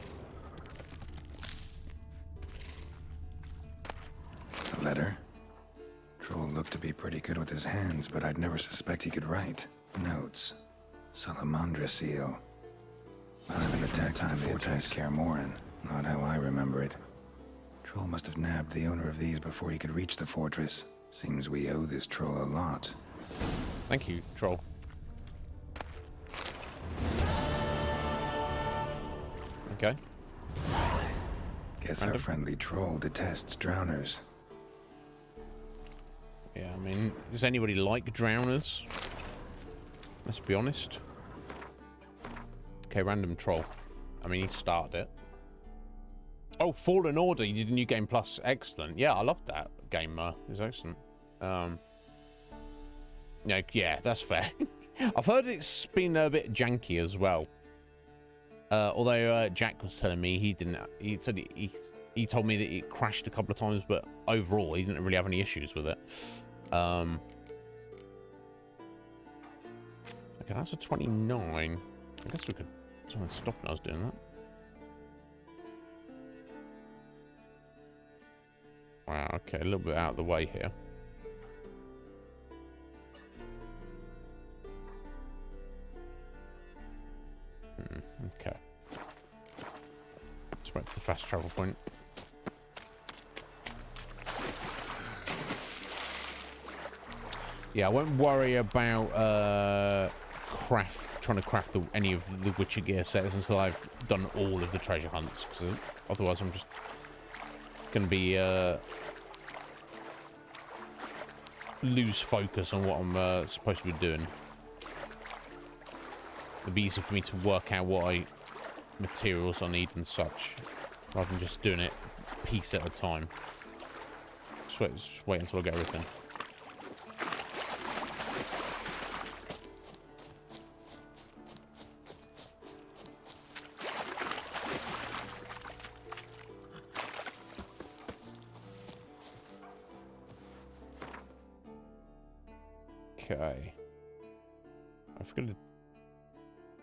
A letter? Troll looked to be pretty good with his hands, but I'd never suspect he could write. Notes. Salamandra seal. Must have attacked time to attack Kaer Morhen. Not how I remember it. Troll must have nabbed the owner of these before he could reach the fortress. Seems we owe this troll a lot. Thank you, troll. Okay. Guess our friendly troll detests drowners. Yeah, I mean, does anybody like drowners? Let's be honest. Okay, random troll. I mean, he started it. Oh, Fallen Order, you did a new game plus. Excellent. Yeah, I loved that game. It's excellent. Yeah, that's fair. I've heard it's been a bit janky as well. Although Jack was telling me he didn't. He said he told me that it crashed a couple of times, but overall he didn't really have any issues with it. Okay, that's a 29. I guess we could. Someone stopping us doing that. Wow, okay, a little bit out of the way here. Okay. Let's wait for the fast travel point. Yeah, I won't worry about trying to craft any of the Witcher gear sets until I've done all of the treasure hunts, because otherwise I'm just gonna be lose focus on what I'm supposed to be doing. It'd be easier for me to work out what materials I need and such, rather than just doing it piece at a time. Just wait until I get everything. Okay. I've got a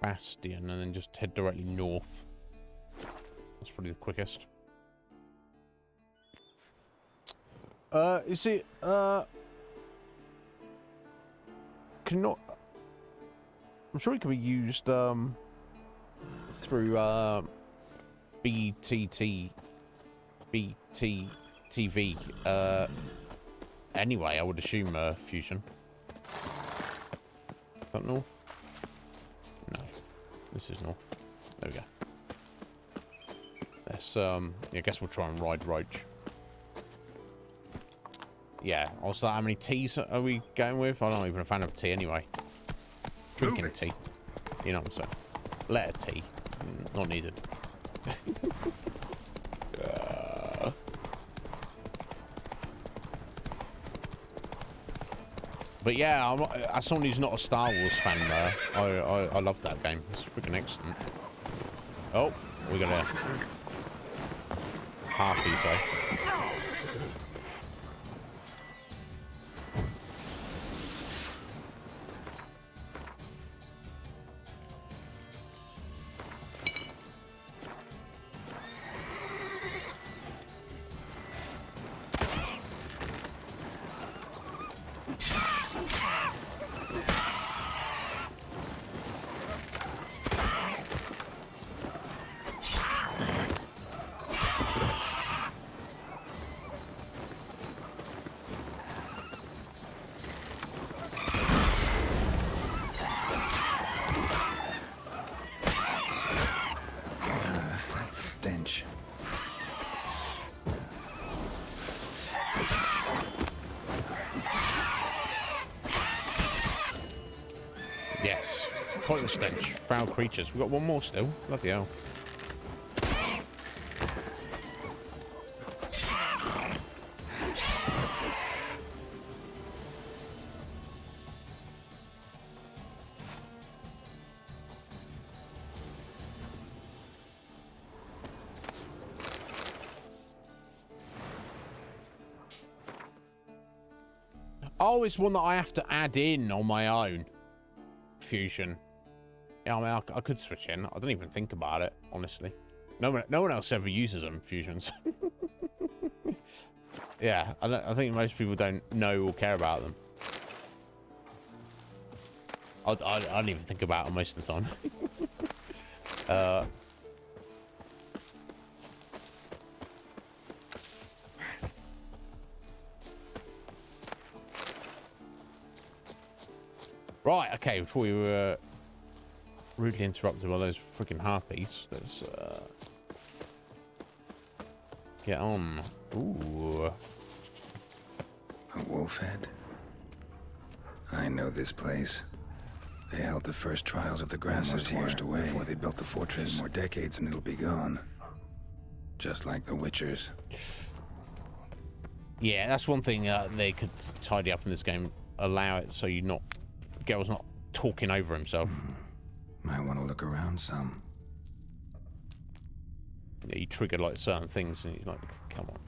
bastion and then just head directly north. That's probably the quickest. Is it cannot I'm sure it can be used through BTTV anyway, I would assume Fusion. Is that north? No. This is north. There we go. Let's yeah, I guess we'll try and ride Roach. Yeah, also how many teas are we going with? I'm not even a fan of tea anyway. Drinking tea. You know what I'm saying? Letter tea. Not needed. But yeah, as someone who's not a Star Wars fan, I love that game. It's freaking excellent. Oh, we got a half so. stench. Yes. Quite the stench. Foul creatures. We've got one more still. Bloody hell. Oh, it's one that I have to add in on my own. Fusion. Yeah, I mean, I could switch in. I don't even think about it, honestly. No one else ever uses them, fusions. Yeah, I think most people don't know or care about them. I don't even think about them most of the time. Right, okay, before we were rudely interrupted by those freaking harpies, let's get on. Ooh. A wolf head? I know this place. They held the first trials of the grasses washed away before they built the fortress. 2 more decades and it'll be gone. Just like the Witchers. Yeah, that's one thing they could tidy up in this game. Allow it so Geralt's not talking over himself. Might want to look around some. Yeah, you trigger like certain things and you're like, come on.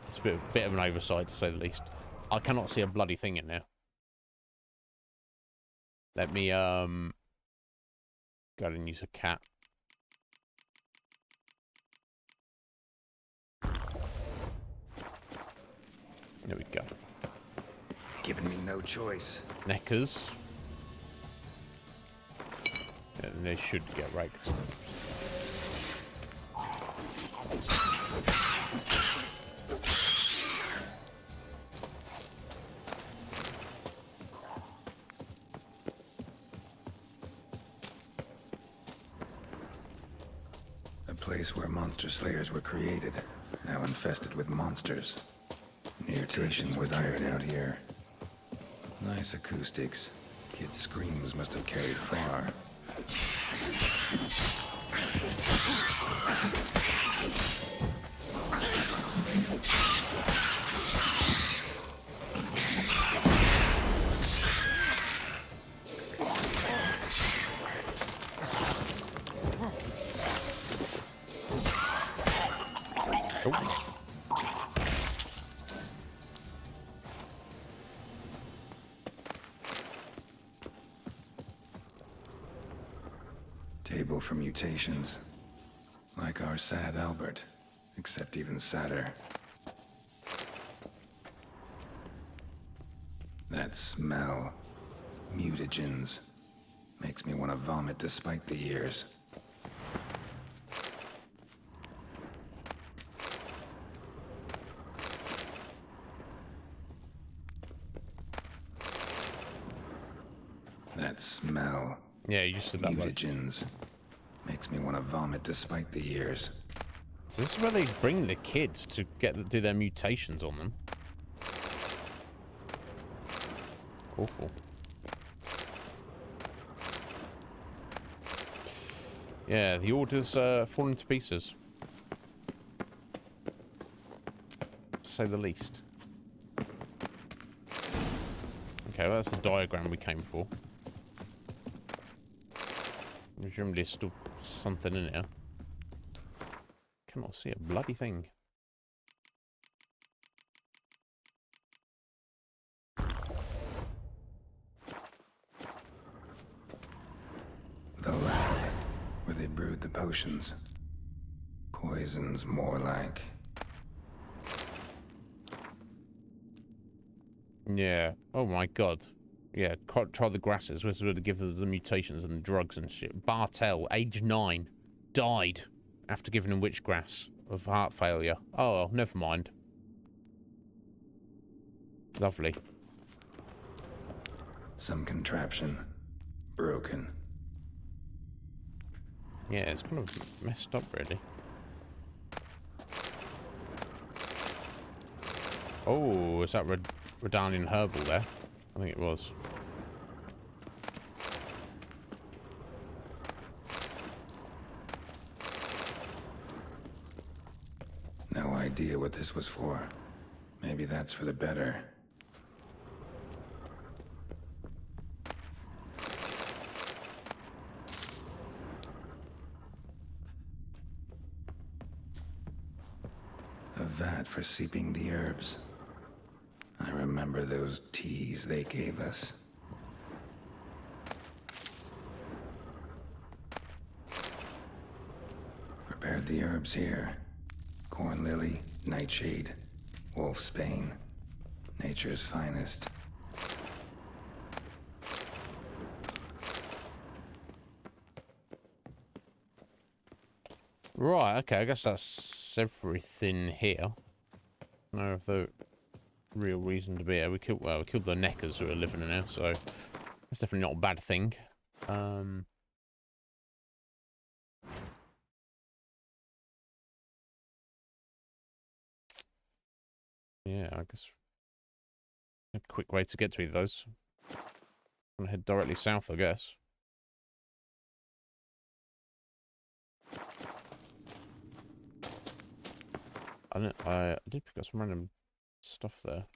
It's a bit of an oversight to say the least. I cannot see a bloody thing in there. Let me go and use a cat. There we go. Giving me no choice. Neckers. Yeah, they should get raked. A place where monster slayers were created, now infested with monsters. Mutations were iron out here. Nice acoustics. Kids' screams must have carried far. Table for mutations. Like our sad Albert, except even sadder. That smell. Mutagens. Makes me want to vomit despite the years. That smell. Yeah, you just said that. Mutagens. Makes me want to vomit despite the years. So this is where they bring the kids to do their mutations on them. Awful. Yeah, the order's fallen to pieces. To say the least. Okay, well, that's the diagram we came for. Presumably there's still something in here. Cannot see a bloody thing. The lab, where they brewed the potions. Poisons, more like. Yeah. Oh my god. Yeah, try the grasses. We're supposed to give them the mutations and the drugs and shit. Bartel, age 9, died after giving him witchgrass of heart failure. Oh, well, never mind. Lovely. Some contraption. Broken. Yeah, it's kind of messed up, really. Oh, is that Redanian herbal there? I think it was. No idea what this was for. Maybe that's for the better. A vat for seeping the herbs. I remember those teas they gave us. Prepared the herbs here. Corn lily, nightshade, wolfsbane. Nature's finest. Right, okay, I guess that's everything here. No other real reason to be here. We killed the Neckers who are living in here, so that's definitely not a bad thing. Yeah, I guess a quick way to get to either of those. I'm gonna head directly south, I guess. I did pick up some random stuff there.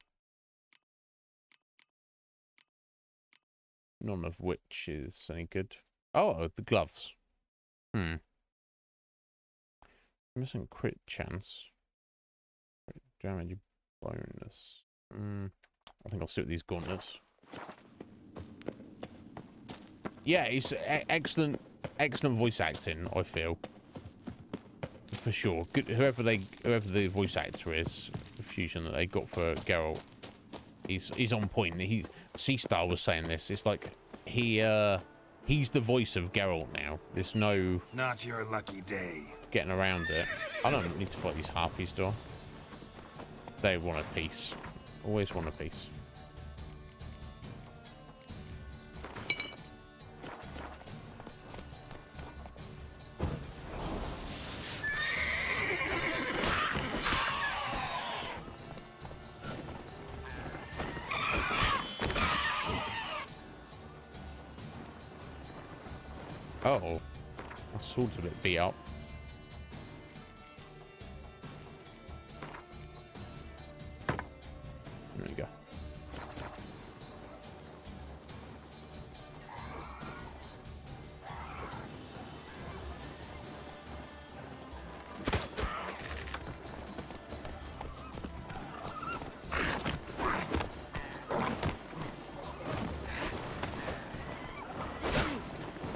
None of which is any good. Oh, the gloves. Missing crit chance. Crit damage bonus. I think I'll stick with these gauntlets. Yeah, it's excellent voice acting, I feel. For sure. Good, whoever the voice actor is, the fusion that they got for Geralt, he's on point. C-Star was saying this. It's like he's the voice of Geralt now. There's no Not your lucky day. getting around it. I don't need to fight these harpies, do I? They want a piece. Always want a piece. Oh, my sword's a bit beat up. There we go.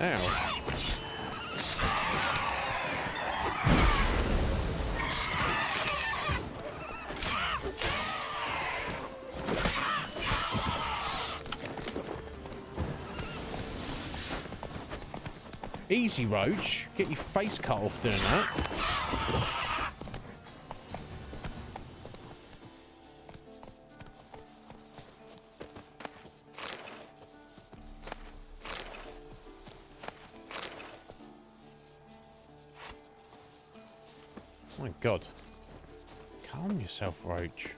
Ow. Easy, Roach. Get your face cut off doing that. Oh my God. Calm yourself, Roach.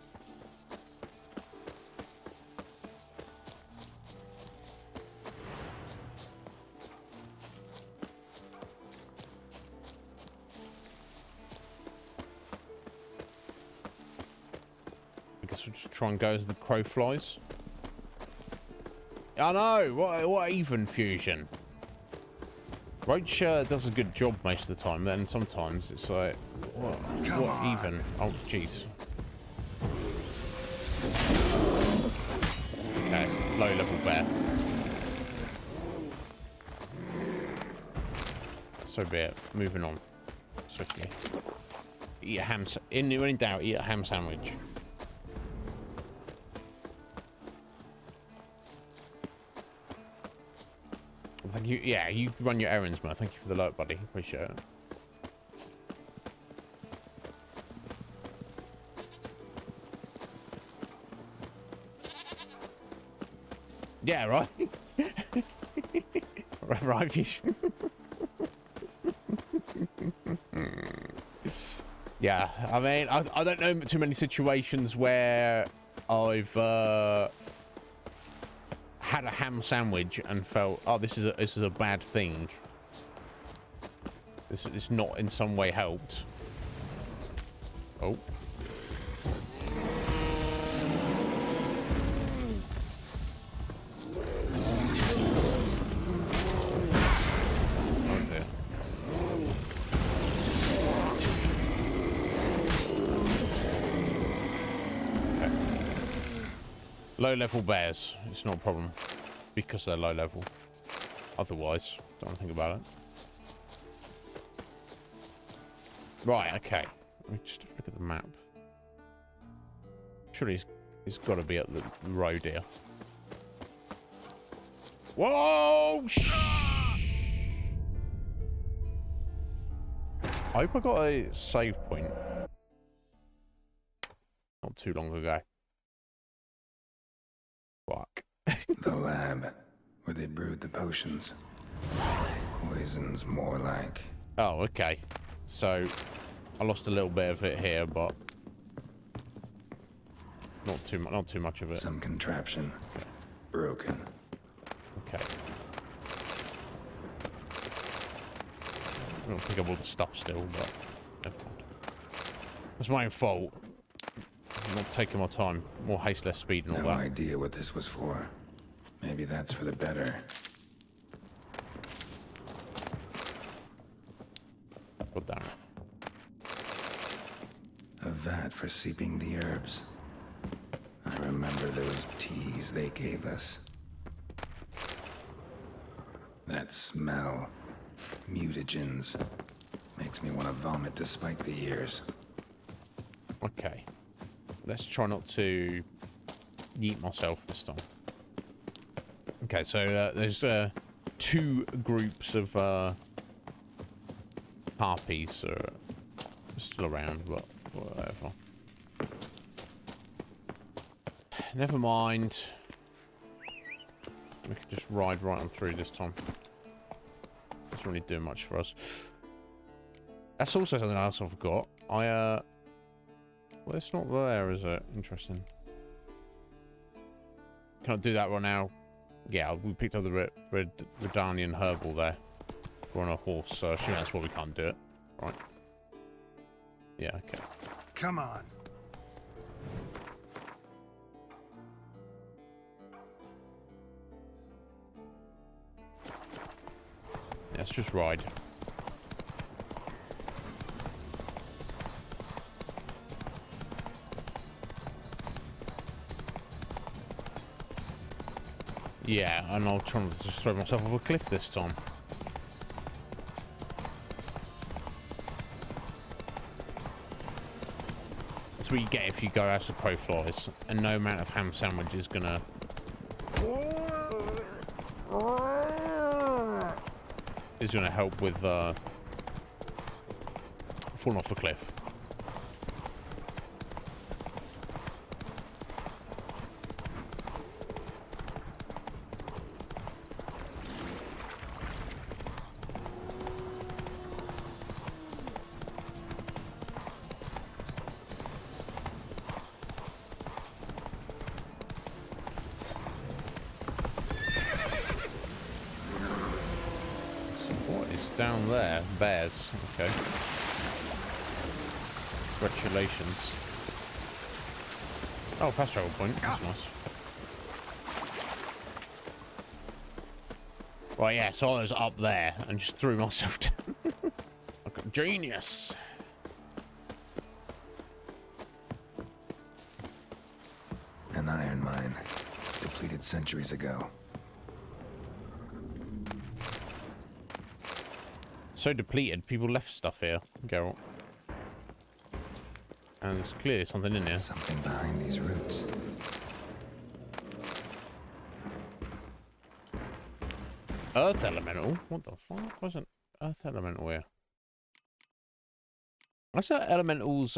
We'll just try and go as the crow flies. I know. What even fusion? Roach does a good job most of the time. Then sometimes it's like, what even? Oh, jeez. Okay, low level bear. So be it. Moving on swiftly. Eat a ham. When in doubt, eat a ham sandwich. Thank you. Yeah, you run your errands, man. Thank you for the alert, buddy. Appreciate it. Yeah, right. Right. Yeah, I mean, I don't know too many situations where I've had a ham sandwich and felt, oh, this is a bad thing. It's not in some way helped. Oh. Oh dear. Okay. Low-level bears. It's not a problem because they're low level. Otherwise, don't think about it. Right, okay. Let me just look at the map. Surely he's got to be at the road here. Whoa! I hope I got a save point. Not too long ago. Fuck. The lab, where they brewed the potions. Poisons, more like. Oh, okay. So, I lost a little bit of it here, but not too much of it. Some contraption. Broken. Okay. I don't pick up all the stuff still, but never mind. That's my own fault. I'm not taking my time. More haste, less speed and all No that. idea what this was for. Maybe that's for the better. God damn it. A vat for seeping the herbs. I remember those teas they gave us. That smell. Mutagens. Makes me want to vomit despite the years. Okay. Let's try not to yeet myself this time. Okay, so there's two groups of harpies still around, but whatever. Never mind. We can just ride right on through this time. Doesn't really do much for us. That's also something else I forgot. Well, it's not there, is it? Interesting. Can I do that right now? Yeah, we picked up the Redanian herbal there. We're on a horse, so I assume that's why we can't do it. Right. Yeah, okay. Come on. Let's just ride. Yeah, and I'll try to just throw myself off a cliff this time. That's what you get if you go as the crow flies, and no amount of ham sandwich is gonna help with falling off a cliff. Down there, bears. Okay. Congratulations. Oh, fast travel point. That's nice. Right, yeah, so I was up there and just threw myself down. Like a genius. An iron mine. Depleted centuries ago. So depleted, people left stuff here, Geralt. And there's clearly something in here. Something behind these roots. Earth elemental? What the fuck? What's an earth elemental here? I said elementals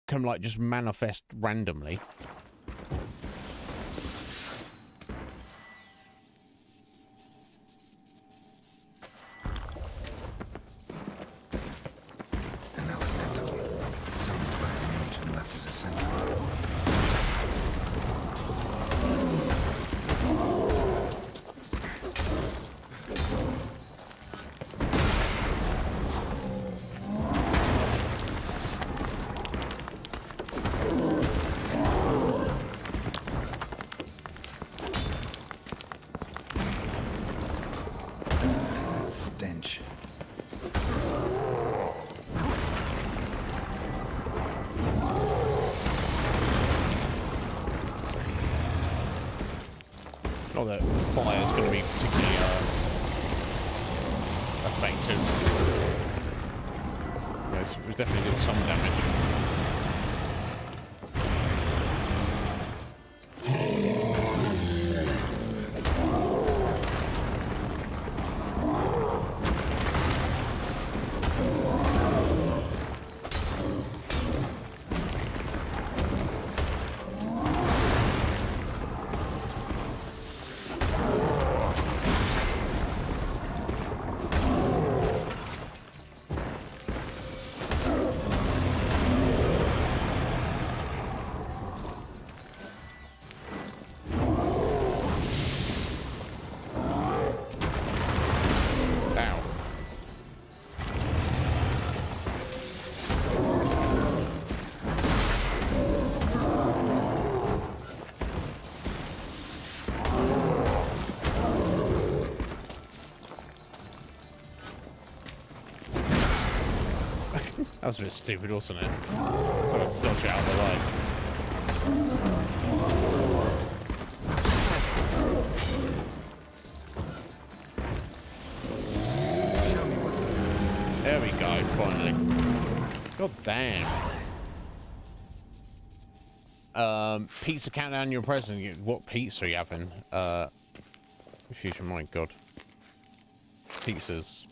can like just manifest randomly. An Not that fire is going to be particularly effective. Yeah, it's definitely did some damage. That was a bit stupid, wasn't it? Gotta dodge out of the light. There we go, finally. God damn. Pizza countdown your present. What pizza are you having? Future, my god. Pizzas.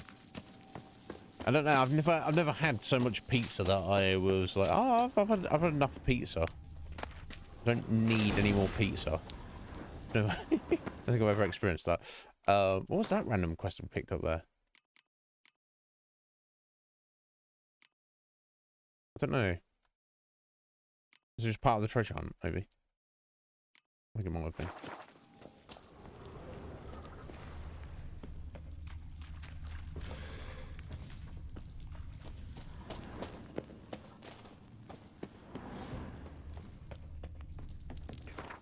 I don't know. I've never had so much pizza that I was like, oh, I've had enough pizza. I don't need any more pizza. No, I don't think I've ever experienced that. What was that random quest I picked up there? I don't know. Is it just part of the treasure hunt, maybe? I think it might have been.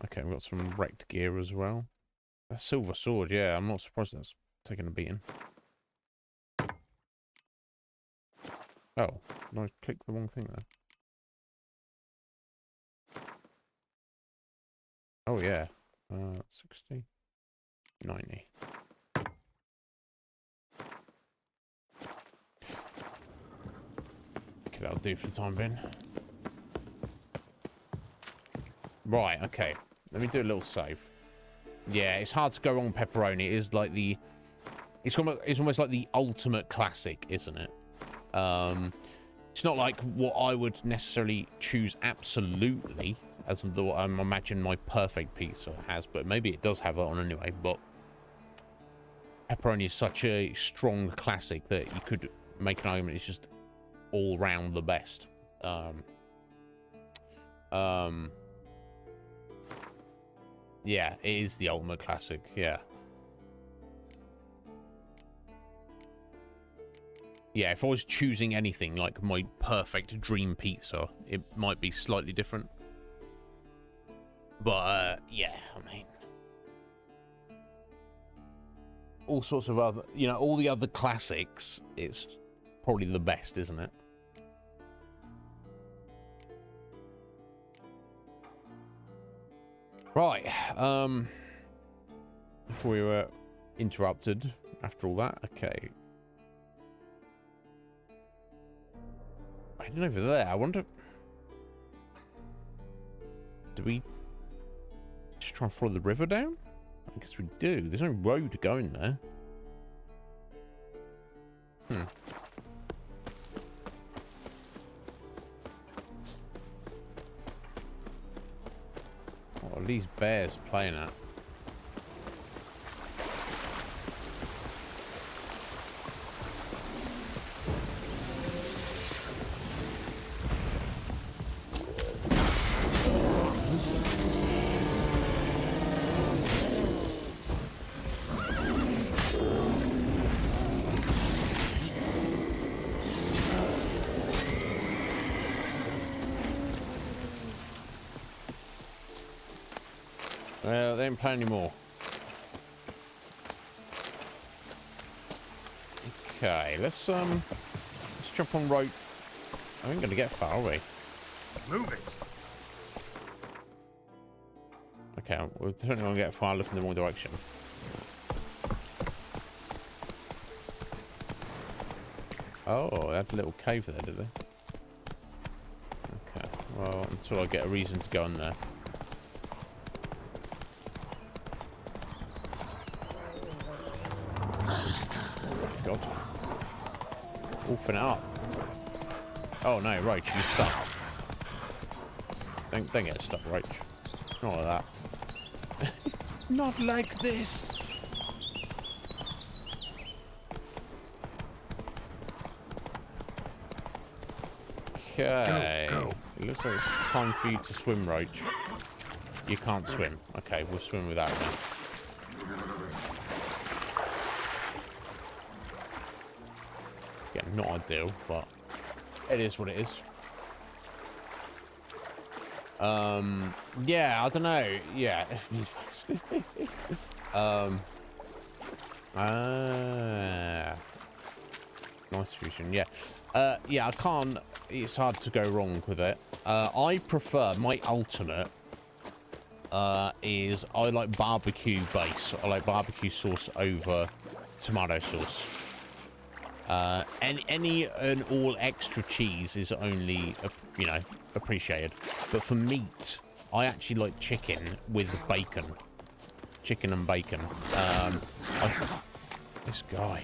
Okay, we've got some wrecked gear as well. A silver sword, yeah, I'm not surprised that's taking a beating. Oh, did I click the wrong thing there? Oh yeah, 60, 90. Okay, that'll do for the time being. Right, okay. Let me do a little save. Yeah, it's hard to go wrong with pepperoni. It is like the... It's almost like the ultimate classic, isn't it? It's not like what I would necessarily choose absolutely, as the I imagine my perfect pizza has, but maybe it does have that on anyway, but... Pepperoni is such a strong classic that you could make an argument it's just all round the best. Yeah, it is the ultimate classic, yeah. Yeah, if I was choosing anything, like my perfect dream pizza, it might be slightly different. But, yeah, I mean... all sorts of other, you know, all the other classics, it's probably the best, isn't it? Right, before we were interrupted after all that, okay. Hiding over there, I wonder... Do we just try and follow the river down? I guess we do. There's no road going there. What are these bears playing at? Well, they ain't playing anymore. Okay, let's jump on rope. I ain't gonna get far, are we? Move it. Okay, we're definitely going to get far look in the wrong direction. Oh, they had a little cave there, did they? Okay, well, until I get a reason to go in there. God. Wolfing up. Oh no, Roach, you're stuck. Don't get stuck, Roach. Not like that. Not like this. Okay. Go. It looks like it's time for you to swim, Roach. You can't swim. Okay, we'll swim without you. Yeah, not ideal, but it is what it is. Yeah, I don't know. Yeah. Nice fusion, yeah. Yeah, I can't, it's hard to go wrong with it. I prefer, my ultimate, is I like barbecue base. I like barbecue sauce over tomato sauce. Any and all extra cheese is only, you know, appreciated. But for meat, I actually like chicken with bacon. Chicken and bacon. This guy.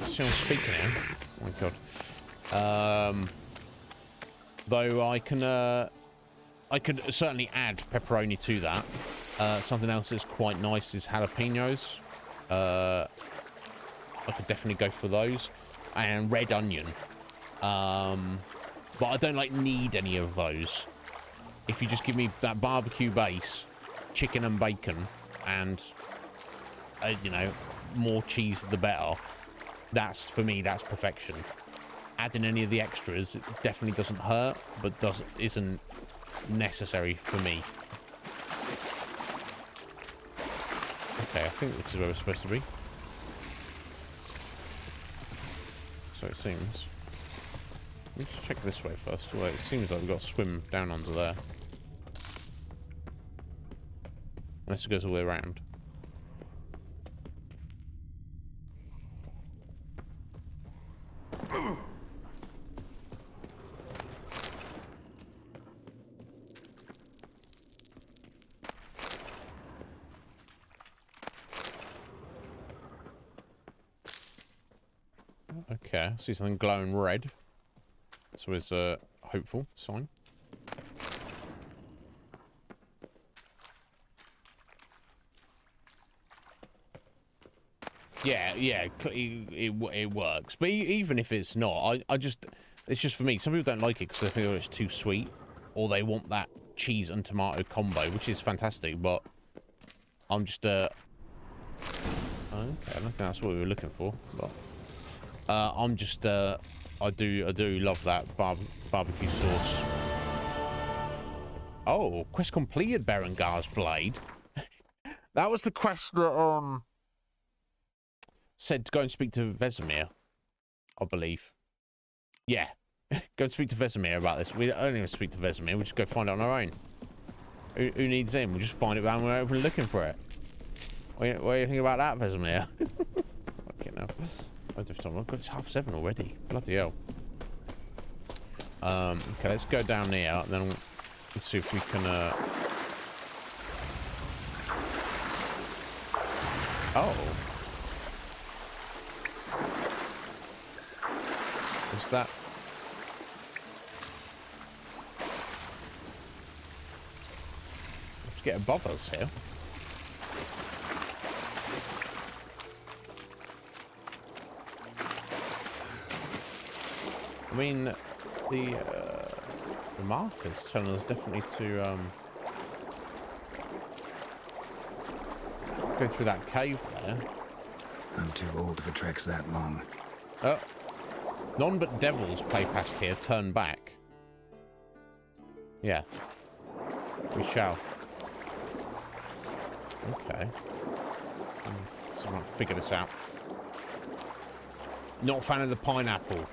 Someone speaking now. Oh my god. Though I could certainly add pepperoni to that. Something else that's quite nice is jalapenos. I could definitely go for those, and red onion. But I don't need any of those. If you just give me that barbecue base, chicken and bacon, and you know, more cheese the better. That's, for me, that's perfection. Adding any of the extras, it definitely doesn't hurt, but isn't necessary for me. Okay, I think this is where we're supposed to be. So it seems. Let's check this way first. Well, it seems like we've got to swim down under there. Unless it goes all the way around. Okay, I see something glowing red. So it's a hopeful sign. Yeah, it works. But even if it's not, it's just for me. Some people don't like it because they think it's too sweet, or they want that cheese and tomato combo, which is fantastic. But I'm just okay, I don't think that's what we were looking for. But I'm just I do love that barbecue sauce. Oh, quest completed, Berengar's Blade. That was the quest that said to go and speak to Vesemir, I believe. Yeah, go and speak to Vesemir about this. We don't even speak to Vesemir. We'll just go find it on our own. Who needs him? We'll just find it when we're over looking for it. What do you think about that, Vesemir? Okay, now. It's 7:30 already. Bloody hell. Okay, let's go down here, and then let's see if we can. Oh. What's that? Let's get above us here. I mean, the markers telling us definitely to go through that cave there. I'm too old if it treks that long. Oh, none but devils play past here. Turn back. Yeah, we shall. Okay. Someone figure this out. Not a fan of the pineapple.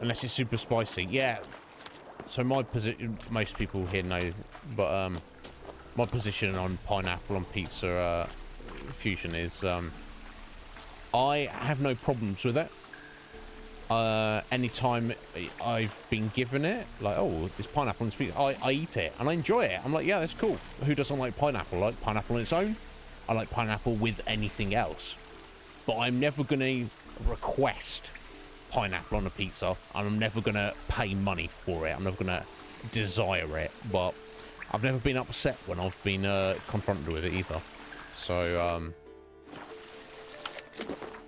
Unless it's super spicy. Yeah. So my position, most people here know, but my position on pineapple on pizza fusion is I have no problems with it. Anytime I've been given it, like, oh, it's pineapple on pizza, I eat it and I enjoy it. I'm like, yeah, that's cool. Who doesn't like pineapple? I like pineapple on its own. I like pineapple with anything else. But I'm never going to request pineapple on a pizza, and I'm never going to pay money for it. I'm never going to desire it. But I've never been upset when I've been confronted with it either. So,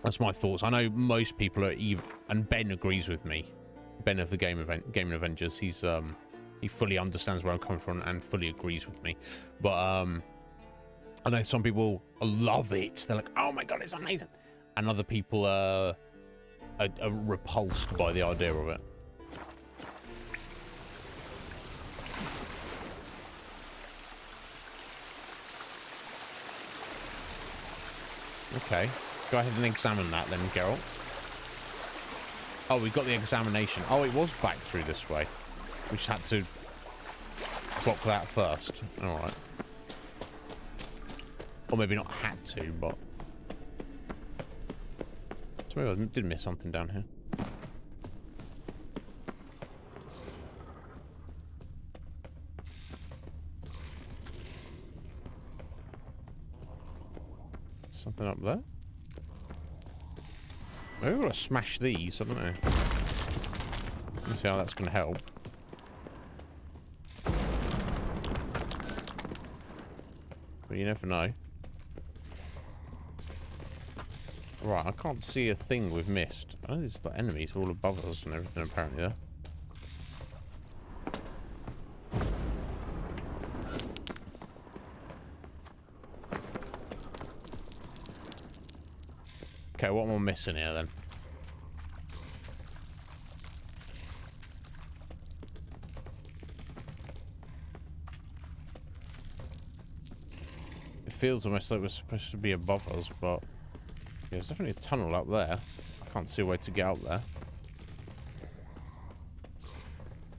that's my thoughts. I know most people are even, and Ben agrees with me. Ben of the Gaming Avengers. He fully understands where I'm coming from and fully agrees with me. But I know some people love it. They're like, "Oh my god, it's amazing," and other people are repulsed by the idea of it. Okay. Go ahead and examine that then, Geralt. Oh, we got the examination. Oh, it was back through this way. We just had to clock that first. Alright. Or maybe not had to, but... So maybe I did miss something down here. Something up there? Maybe we're gonna smash these, I don't know. Let's see how that's gonna help. But you never know. Right, I can't see a thing we've missed. Oh, there's the enemies all above us and everything apparently there. Okay, what am I missing here then? It feels almost like we're supposed to be above us, but yeah, there's definitely a tunnel up there. I can't see a way to get out there.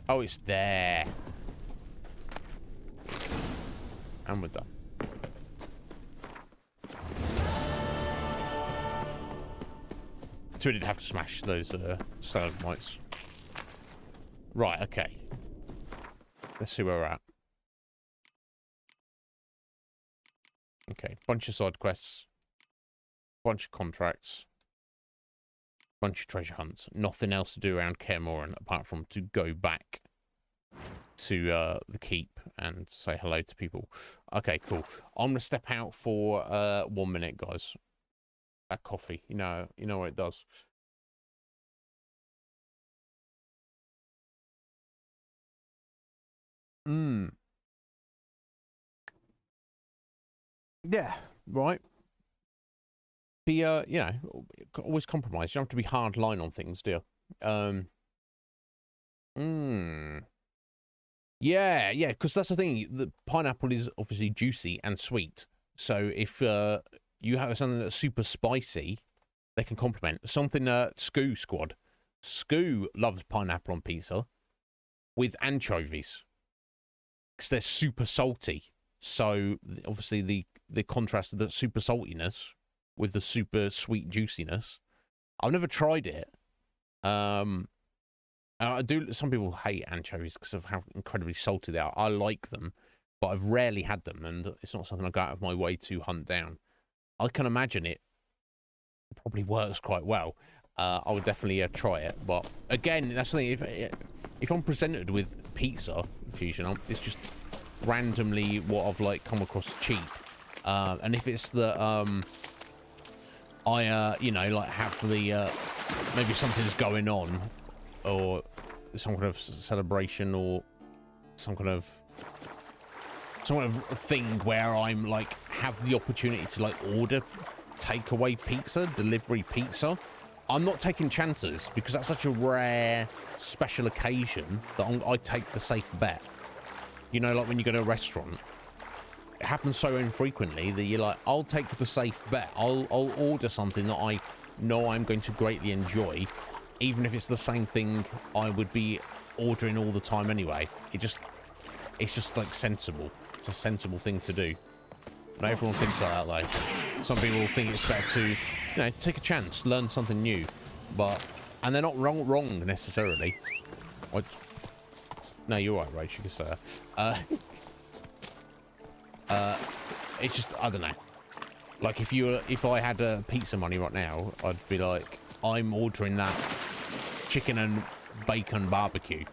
Oh, it's there. And we're done. So we did have to smash those stalagmites. Right, okay. Let's see where we're at. Okay, bunch of side quests. Bunch of contracts. Bunch of treasure hunts. Nothing else to do around Kaer Morhen apart from to go back to the keep and say hello to people. Okay, cool. I'm going to step out for 1 minute, guys. That coffee, you know what it does. Yeah, right. Be you know, always compromise. You don't have to be hard line on things, do you? Yeah, because that's the thing. The pineapple is obviously juicy and sweet. So if you have something that's super spicy, they can complement. Something Scoo Squad. Scoo loves pineapple on pizza with anchovies because they're super salty. So obviously the contrast of the super saltiness with the super sweet juiciness. I've never tried it. I do. Some people hate anchovies because of how incredibly salty they are. I like them, but I've rarely had them, and it's not something I go out of my way to hunt down. I can imagine it probably works quite well. I would definitely try it, but again, that's the thing. If I'm presented with pizza fusion, it's just randomly what I've like come across cheap, and if it's the I you know, like have the maybe something's going on, or some kind of celebration, or some kind of thing where I'm like have the opportunity to like order takeaway pizza, delivery pizza. I'm not taking chances because that's such a rare special occasion that I take the safe bet. You know, like when you go to a restaurant, it happens so infrequently that you're like, I'll take the safe bet. I'll order something that I know I'm going to greatly enjoy, even if it's the same thing I would be ordering all the time anyway. It's just like sensible. It's a sensible thing to do. Not everyone thinks like that though. Some people think it's better to, you know, take a chance, learn something new, and they're not wrong necessarily. No, you're right, Rach. You can say that. It's just, I don't know. Like if I had pizza money right now, I'd be like, I'm ordering that chicken and bacon barbecue.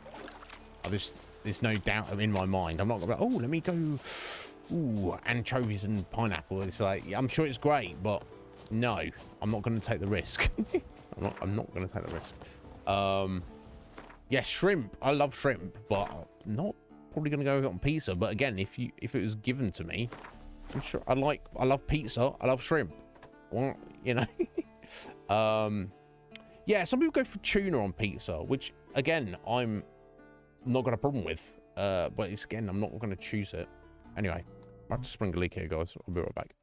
There's no doubt in my mind. I'm not gonna be like, oh, let me go, ooh, anchovies and pineapple. It's like, yeah, I'm sure it's great, but no, I'm not going to take the risk. I'm not going to take the risk. Yeah, shrimp. I love shrimp, but I'm not probably going to go on pizza. But again, if it was given to me, I'm sure I love pizza. I love shrimp. Well, you know. Yeah, some people go for tuna on pizza, which again, I'm not got a problem with. But it's, again, I'm not going to choose it. Anyway, back to Spring Leak here, guys. I'll be right back.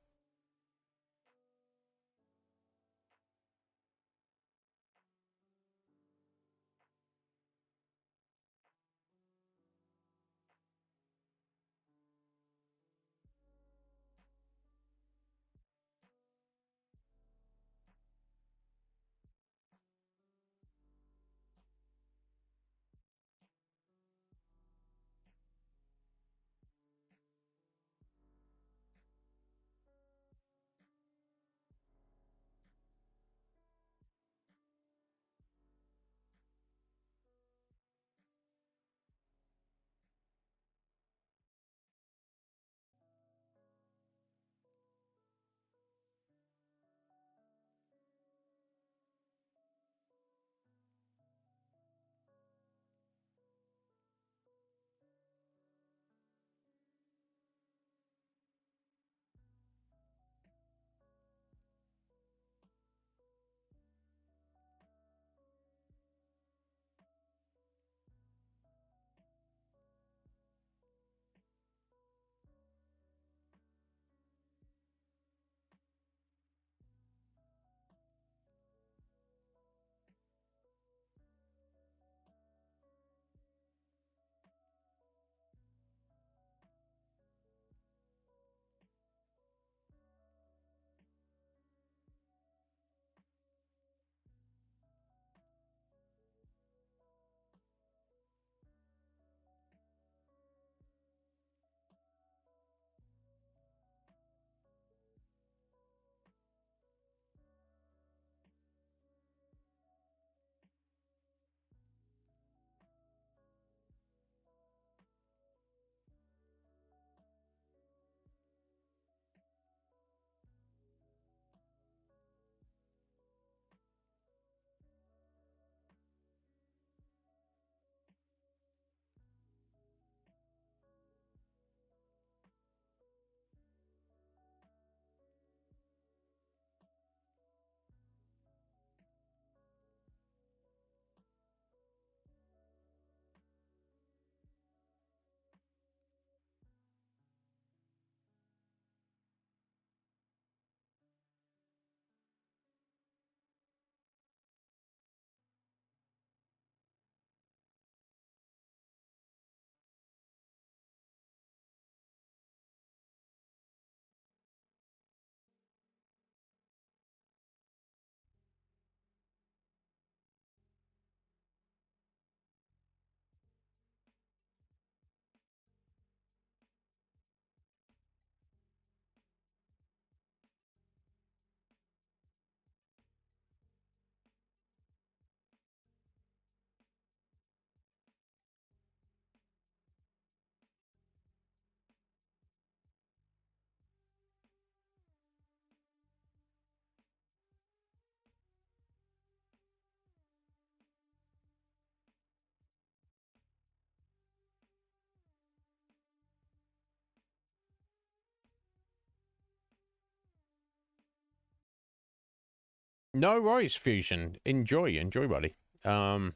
No worries, Fusion. Enjoy, buddy. Thank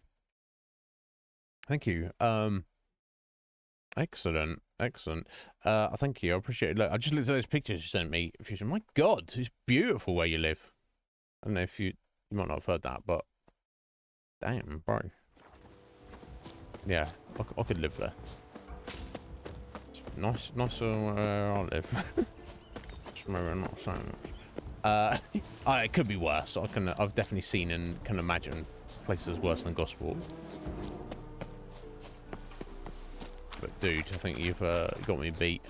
you. Excellent. Thank you. I appreciate it. Look, I just looked at those pictures you sent me, Fusion. My God, it's beautiful where you live. I don't know if you might not have heard that, but damn, bro. Yeah, I could live there. It's nice where I live. Just remember I'm not saying that. It could be worse. I've definitely seen and can imagine places worse than Gosport. But dude, I think you've got me beat.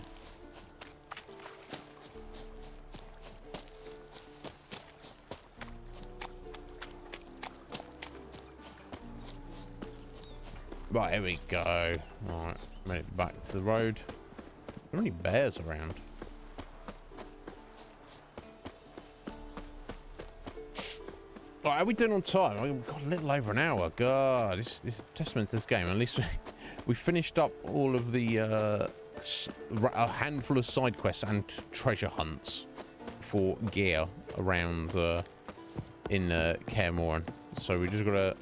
Right, here we go. Alright, made it back to the road. Are there any bears around? Right, how are we doing on time? We've got a little over an hour. God, this is testament to this game. At least we finished up all of the a handful of side quests and treasure hunts for gear around in Kaer Morhen. So we just gotta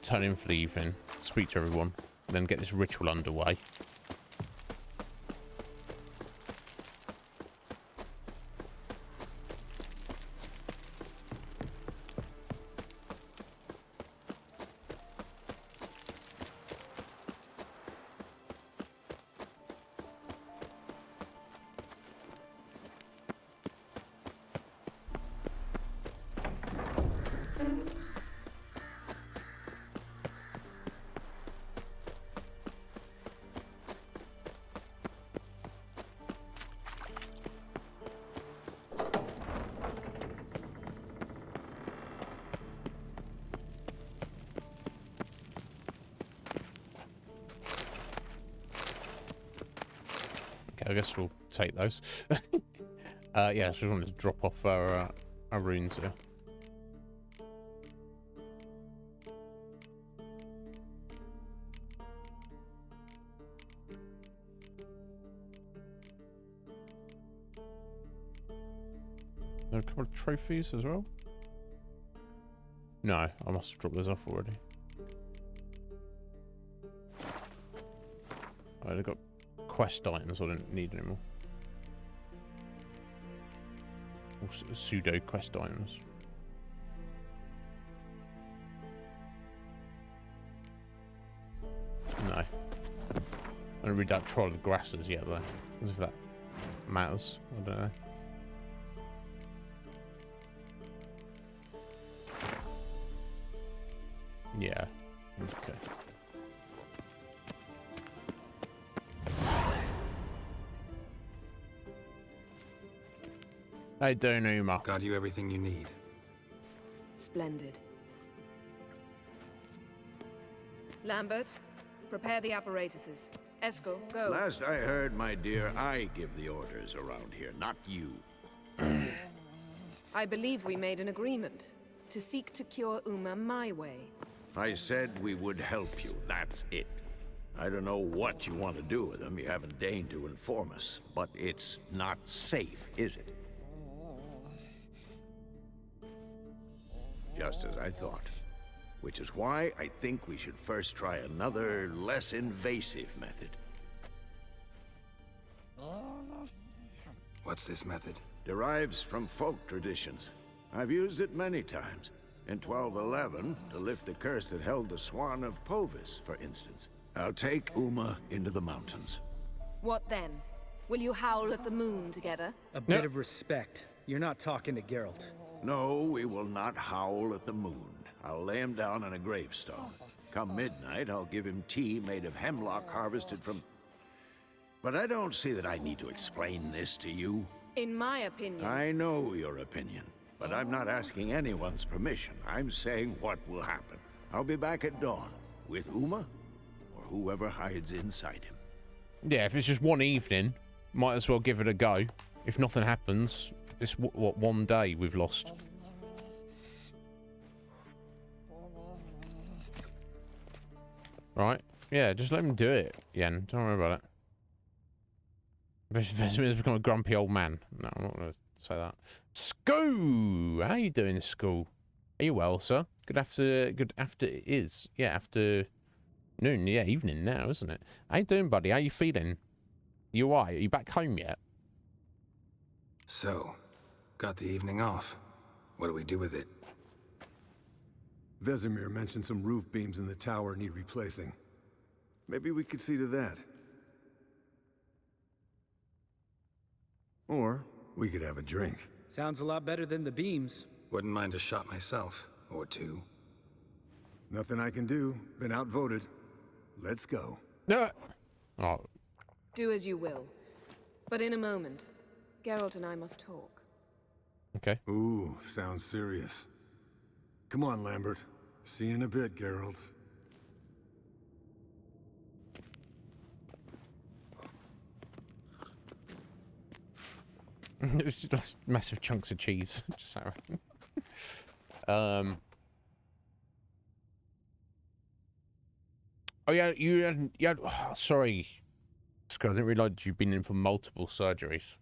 turn in for the evening, speak to everyone, and then get this ritual underway. I guess we'll take those. Yeah, so we wanted to drop off our runes here. There are a couple of trophies as well. No, I must have dropped those off already. Oh, they've got quest items I don't need anymore. Or pseudo quest items. No. I don't read that Troll of Grasses yet though. As if that matters. I don't know. Yeah. Okay. Hey, doing, Uma? Got you everything you need. Splendid. Lambert, prepare the apparatuses. Esco, go. Last I heard, my dear, I give the orders around here, not you. I believe we made an agreement to seek to cure Uma my way. I said we would help you, that's it. I don't know what you want to do with them, you haven't deigned to inform us, but it's not safe, is it? Just as I thought. Which is why I think we should first try another, less invasive method. What's this method? Derives from folk traditions. I've used it many times. In 1211, to lift the curse that held the Swan of Povis, for instance. I'll take Uma into the mountains. What then? Will you howl at the moon together? A bit of respect. You're not talking to Geralt. No, we will not howl at the moon. I'll lay him down on a gravestone. Come midnight, I'll give him tea made of hemlock harvested from... But I don't see that I need to explain this to you. In my opinion... I know your opinion, but I'm not asking anyone's permission. I'm saying what will happen. I'll be back at dawn, with Uma, or whoever hides inside him. Yeah, if it's just one evening, might as well give it a go. If nothing happens, it's what one day we've lost. Right? Yeah, just let him do it, Yen. Don't worry about it. Vesemir's become a grumpy old man. No, I'm not going to say that. Skoo! How you doing, Skoo? Are you well, sir? Good after it is. Yeah, afternoon. Yeah, evening now, isn't it? How you doing, buddy? How you feeling? You alright? Are you back home yet? So, got the evening off. What do we do with it? Vesemir mentioned some roof beams in the tower need replacing. Maybe we could see to that. Or we could have a drink. Sounds a lot better than the beams. Wouldn't mind a shot myself, or two. Nothing I can do. Been outvoted. Let's go. No. Oh. Do as you will. But in a moment, Geralt and I must talk. Okay. Ooh, sounds serious. Come on, Lambert. See you in a bit, Geralt. It's just massive chunks of cheese. Just so. Oh yeah, you had. Oh, sorry, Scott, I didn't realise you've been in for multiple surgeries.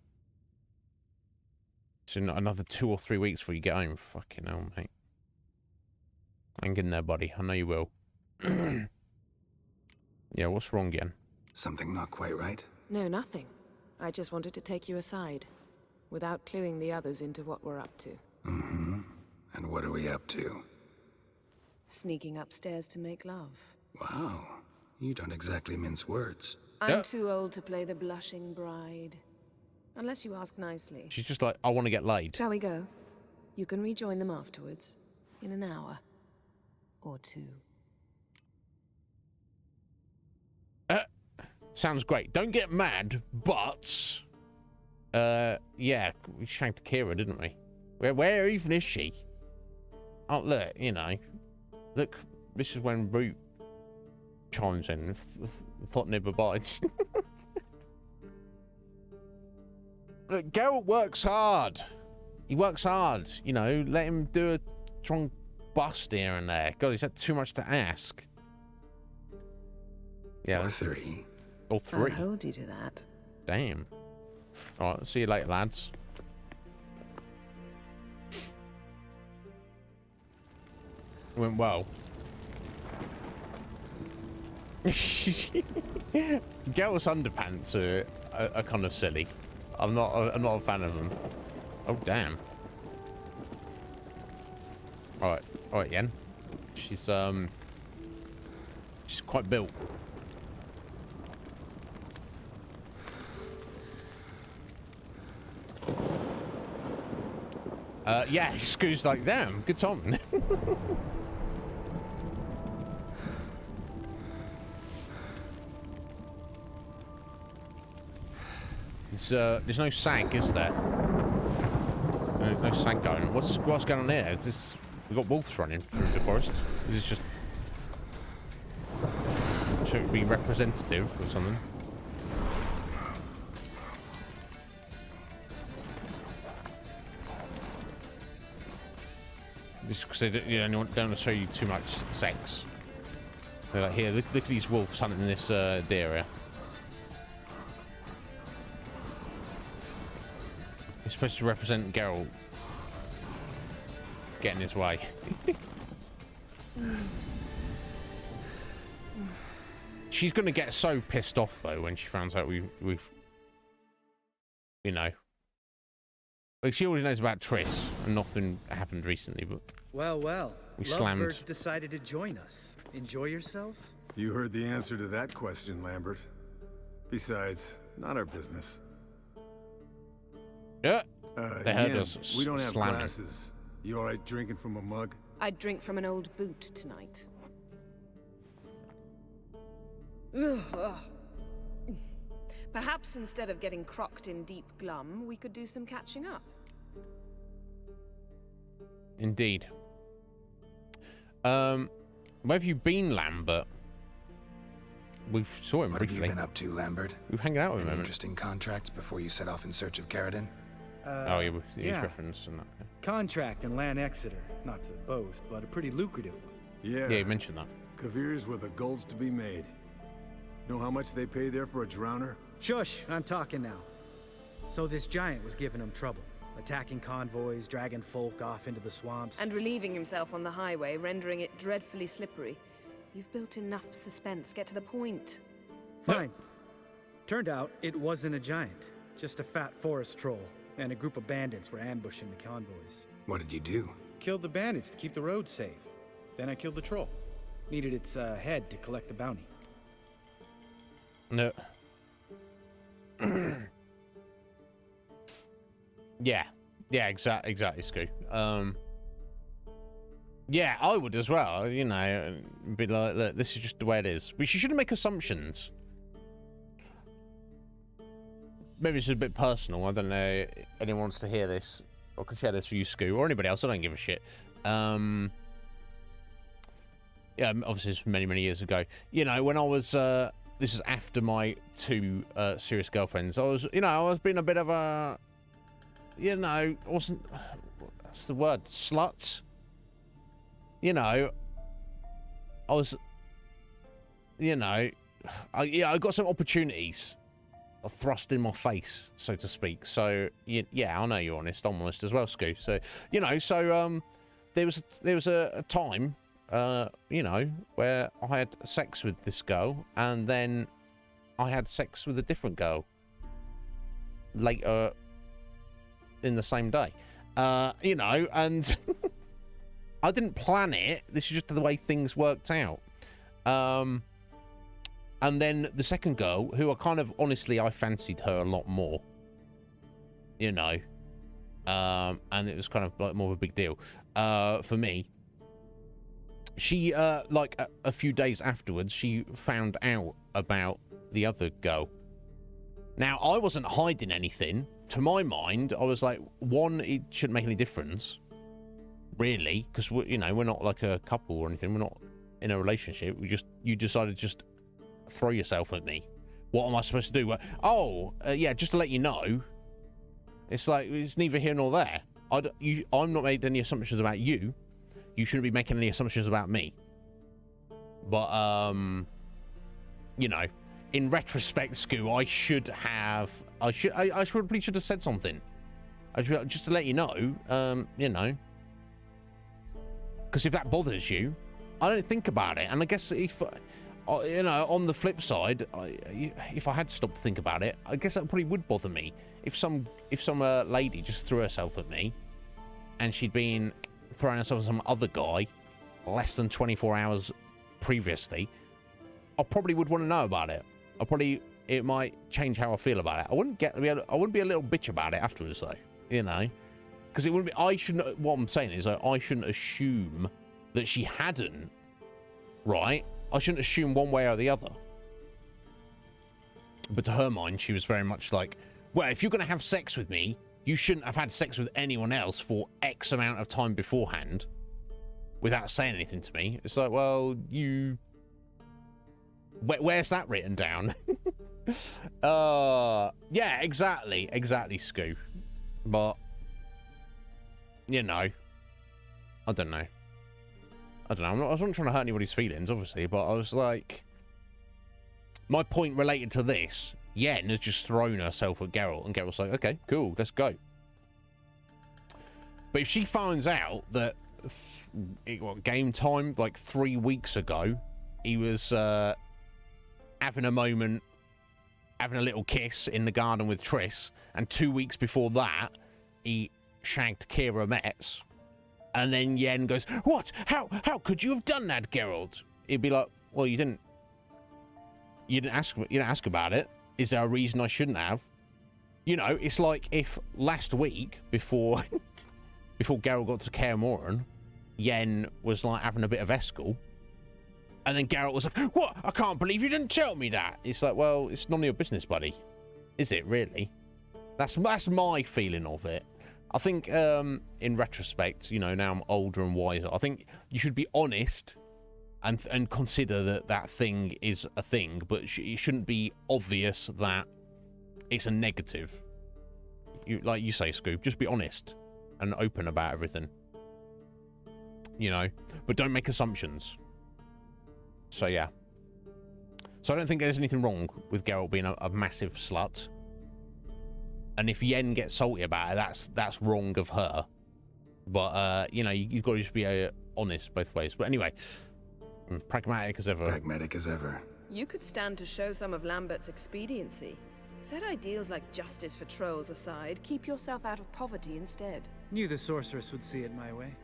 So another 2 or 3 weeks before you get home. Fucking hell, mate. Hang in there, buddy. I know you will. Yeah, what's wrong again? Something not quite right? No, nothing. I just wanted to take you aside, without cluing the others into what we're up to. Mm-hmm. And what are we up to? Sneaking upstairs to make love. Wow. You don't exactly mince words. I'm too old to play the blushing bride. Unless you ask nicely. She's just like, I want to get laid. Shall we go? You can rejoin them afterwards. In an hour. Or 2. Sounds great. Don't get mad, but... yeah, we shanked Kira, didn't we? Where even is she? Oh, look, you know. Look, this is when Root chimes in. Thought nibber bites. Look, Geralt works hard. He works hard, you know. Let him do a strong bust here and there. God, he's had too much to ask. Yeah. Or 3. Or 3. I'll hold you to that. Damn. Alright, see you later, lads. Went well. Geralt's underpants are kind of silly. I'm not a fan of them. Oh damn. Alright, Yen. She's quite built. Yeah, she screws like them. Good song. There's no sag, is there? No sag going on. What's going on here? Is this... We've got wolves running through the forest. Is this just... Should it be representative or something? Just because they don't want to show you too much sex. They're like, here, look at these wolves hunting this deer here. It's supposed to represent Geralt getting his way. She's going to get so pissed off, though, when she finds out we've... You know. Like, she already knows about Triss, and nothing happened recently, but... Well. We slammed. Lovebirds decided to join us. Enjoy yourselves? You heard the answer to that question, Lambert. Besides, not our business. Yeah. They heard Yen, us we don't have slamming. glasses. You alright drinking from a mug? I'd drink from an old boot tonight. Perhaps instead of getting crocked in deep glum, we could do some catching up. Indeed. Where have you been, Lambert? We saw him What briefly. have you been up to, Lambert? We've hanging out with Any him. interesting contracts before you set off in search of Caradon? Oh, yeah, he's yeah. referenced and that. Contract in Lan Exeter. Not to boast, but a pretty lucrative one. Yeah. Yeah, you mentioned that. Kavir's where the gold's to be made. Know how much they pay there for a drowner? Shush, I'm talking now. So this giant was giving him trouble. Attacking convoys, dragging folk off into the swamps. And relieving himself on the highway, rendering it dreadfully slippery. You've built enough suspense. Get to the point. Fine. Turned out it wasn't a giant. Just a fat forest troll. And a group of bandits were ambushing the convoys. What did you do? Killed the bandits to keep the roads safe. Then I killed the troll. Needed its head to collect the bounty. No. Yeah, exactly, Scoo. Yeah, I would as well. You know, be like, look, this is just the way it is. But you shouldn't make assumptions. Maybe it's a bit personal. I don't know if anyone wants to hear this or can share this with you, Scoo, or anybody else. I don't give a shit. Yeah, obviously it's many years ago. You know, when I was this is after my 2 serious girlfriends. I was being a bit of a, you know, wasn't, what's the word, slut. You know, I was, you know, I got some opportunities thrust in my face, so to speak. So yeah, I know you're honest. I'm honest as well, Scoo. So you know, there was a time, you know, where I had sex with this girl, and then I had sex with a different girl later in the same day. You know, and I didn't plan it. This is just the way things worked out. And then the second girl, who honestly, I fancied her a lot more. You know. And it was kind of like more of a big deal for me. She, like a few days afterwards, she found out about the other girl. Now, I wasn't hiding anything. To my mind, I was like, one, it shouldn't make any difference. Really, because you know, we're not like a couple or anything. We're not in a relationship. You decided to just throw yourself at me. What am I supposed to do? Yeah, just to let you know. It's like it's neither here nor there. I'm not making any assumptions about you. You shouldn't be making any assumptions about me. But you know, in retrospect, Scoo, I probably should have said something. Just to let you know. You know. Because if that bothers you, I don't think about it. And I guess if, you know, on the flip side, if I had stopped to think about it, I guess that probably would bother me. If some lady just threw herself at me, and she'd been throwing herself at some other guy less than 24 hours previously, I probably would want to know about it. It might change how I feel about it. I wouldn't be a little bitch about it afterwards, though. You know. Because it wouldn't be, what I'm saying is I shouldn't assume that she hadn't, right? I shouldn't assume one way or the other. But to her mind, she was very much like, well, if you're going to have sex with me, you shouldn't have had sex with anyone else for X amount of time beforehand without saying anything to me. It's like, well, where's that written down? Yeah, exactly, Scoo. But you know, I don't know. I was not trying to hurt anybody's feelings, obviously, but I was like, my point related to this, Yen has just thrown herself at Geralt, and Geralt's like, okay, cool, let's go. But if she finds out that, game time, like 3 weeks ago, he was having a moment, having a little kiss in the garden with Triss, and 2 weeks before that, he shagged Kira Metz, and then Yen goes, what? How could you have done that, Geralt? He'd be like, well, you didn't ask about it. Is there a reason I shouldn't have? You know, it's like if last week before Geralt got to Kaer Morhen, Yen was like having a bit of Eskel, and then Geralt was like, what? I can't believe you didn't tell me that. It's like, well, it's none of your business, buddy. Is it really? That's my feeling of it. I think, in retrospect, you know, now I'm older and wiser, I think you should be honest and consider that thing is a thing, but it shouldn't be obvious that it's a negative. Like you say, Scoop, just be honest and open about everything. You know, but don't make assumptions. So, yeah. So I don't think there's anything wrong with Geralt being a massive slut. And if Yen gets salty about it, that's wrong of her. But, you know, you've got to just be honest both ways. But anyway, pragmatic as ever. Pragmatic as ever. You could stand to show some of Lambert's expediency. Set ideals like justice for trolls aside, keep yourself out of poverty instead. Knew the sorceress would see it my way.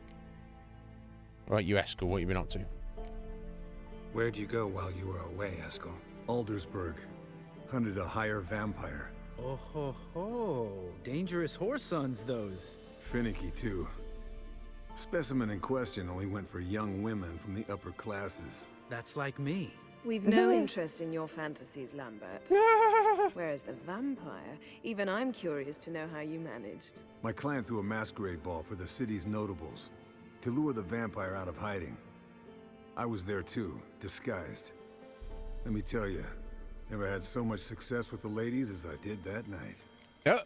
Right, you Eskel, what you been up to? Where'd you go while you were away, Eskel? Aldersburg. Hunted a higher vampire. Oh ho ho. Dangerous horse sons, those. Finicky, too. Specimen in question only went for young women from the upper classes. That's like me. We've no interest in your fantasies, Lambert. Whereas the vampire, even I'm curious to know how you managed. My clan threw a masquerade ball for the city's notables to lure the vampire out of hiding. I was there too, disguised. Let me tell you, never had so much success with the ladies as I did that night. Yeah.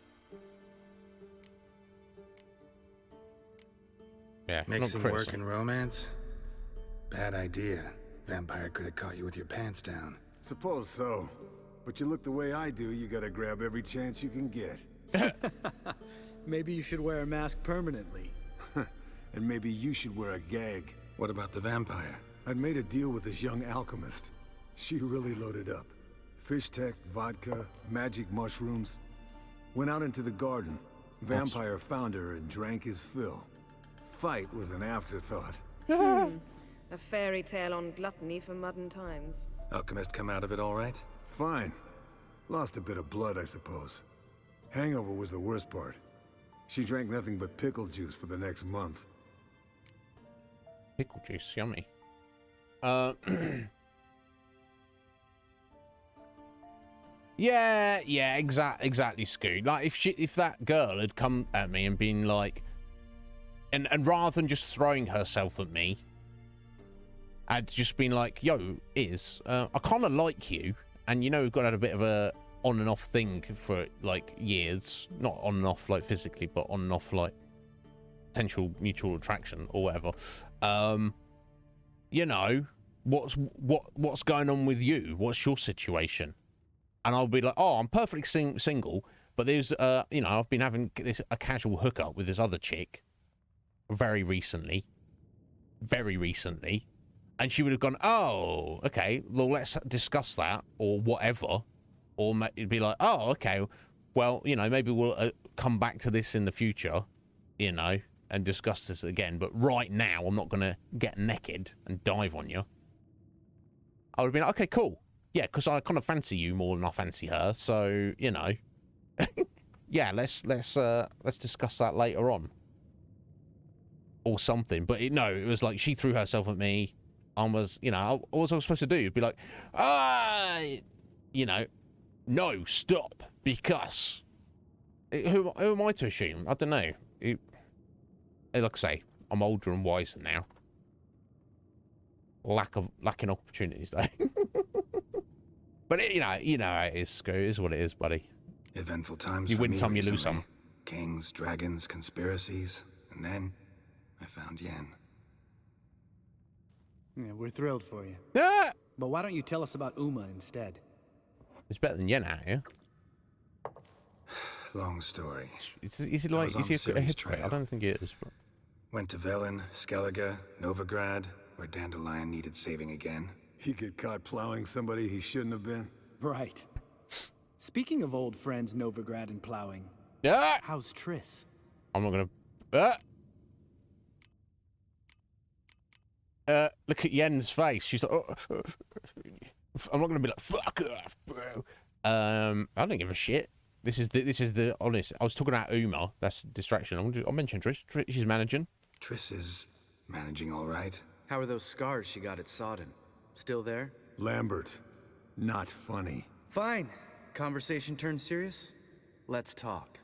Yeah, Mixing work and romance? Bad idea. Vampire could have caught you with your pants down. Suppose so. But you look the way I do, you gotta grab every chance you can get. Maybe you should wear a mask permanently. And maybe you should wear a gag. What about the vampire? I'd made a deal with this young alchemist. She really loaded up. Fish tech, vodka, magic mushrooms. Went out into the garden. Vampire found her and drank his fill. Fight was an afterthought. A fairy tale on gluttony for modern times. Alchemist come out of it all right? Fine. Lost a bit of blood, I suppose. Hangover was the worst part. She drank nothing but pickle juice for the next month. Pickle juice, yummy. Yeah, exactly, Scoot. Like, if that girl had come at me and been like, and rather than just throwing herself at me, I'd just been like, yo, I kind of like you, and you know we've got to have a bit of a on and off thing for like years, not on and off like physically, but on and off like potential mutual attraction or whatever. You know, what's going on with you? What's your situation? And I'll be like, oh, I'm perfectly single, but there's you know, I've been having a casual hookup with this other chick very recently, and she would have gone, oh, okay, well, let's discuss that or whatever. Or it'd be like, oh, okay, well, you know, maybe we'll come back to this in the future, you know, and discuss this again. But right now, I'm not going to get naked and dive on you. I would have been like, okay, cool. Yeah, because I kind of fancy you more than I fancy her. So, you know, yeah, let's discuss that later on. Or something. But it was like she threw herself at me. I was, you know, what was I supposed to do? Be like, you know, no, stop, because who am I to assume? I don't know. Like I say, I'm older and wiser now. Lacking opportunities though. But you know how it is, Screw. It is what it is, buddy. Eventful times. You for win me some, you recently. lose some. Kings, dragons, conspiracies, and then I found Yen. Yeah, we're thrilled for you. Yeah. But why don't you tell us about Uma instead? It's better than Yen out here. Long story. Is he a hypocrite? I don't think he is. But... Went to Velen, Skellige, Novigrad, where Dandelion needed saving again. He get caught plowing somebody he shouldn't have been. Right. Speaking of old friends Novigrad and plowing. Yeah. How's Triss? I'm not gonna. Look at Yen's face. She's like, oh. I'm not gonna be like, fuck off, bro. I don't give a shit. This is the honest. I was talking about Uma. That's distraction. I'll mention Triss. She's managing. Triss is managing all right. How are those scars she got at Sodden? Still there? Lambert, not funny. Fine. Conversation turned serious? Let's talk.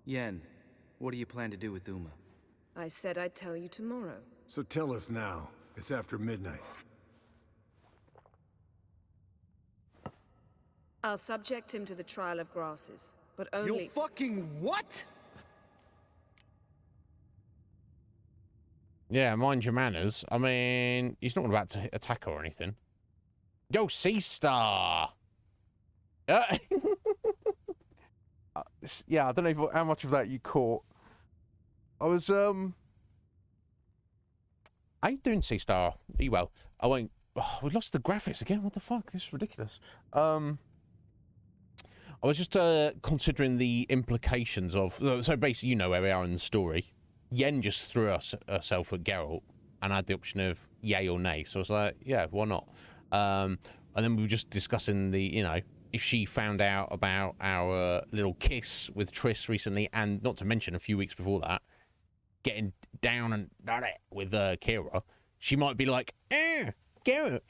Yen, what do you plan to do with Uma? I said I'd tell you tomorrow. So tell us now. It's after midnight. I'll subject him to the trial of grasses, but only— You fucking what? Yeah, mind your manners. I mean, he's not about to attack her or anything. Yo, Sea Star! Yeah, I don't know how much of that you caught. I was, How you doing, Sea Star? Are you well? I won't... Oh, we lost the graphics again. What the fuck? This is ridiculous. I was just considering the implications of... So basically, you know where we are in the story. Yen just threw herself at Geralt and I had the option of yay or nay. So I was like, yeah, why not? And then we were just discussing the, you know, if she found out about our little kiss with Triss recently, and not to mention a few weeks before that, getting down and done it with Kira, she might be like, Geralt,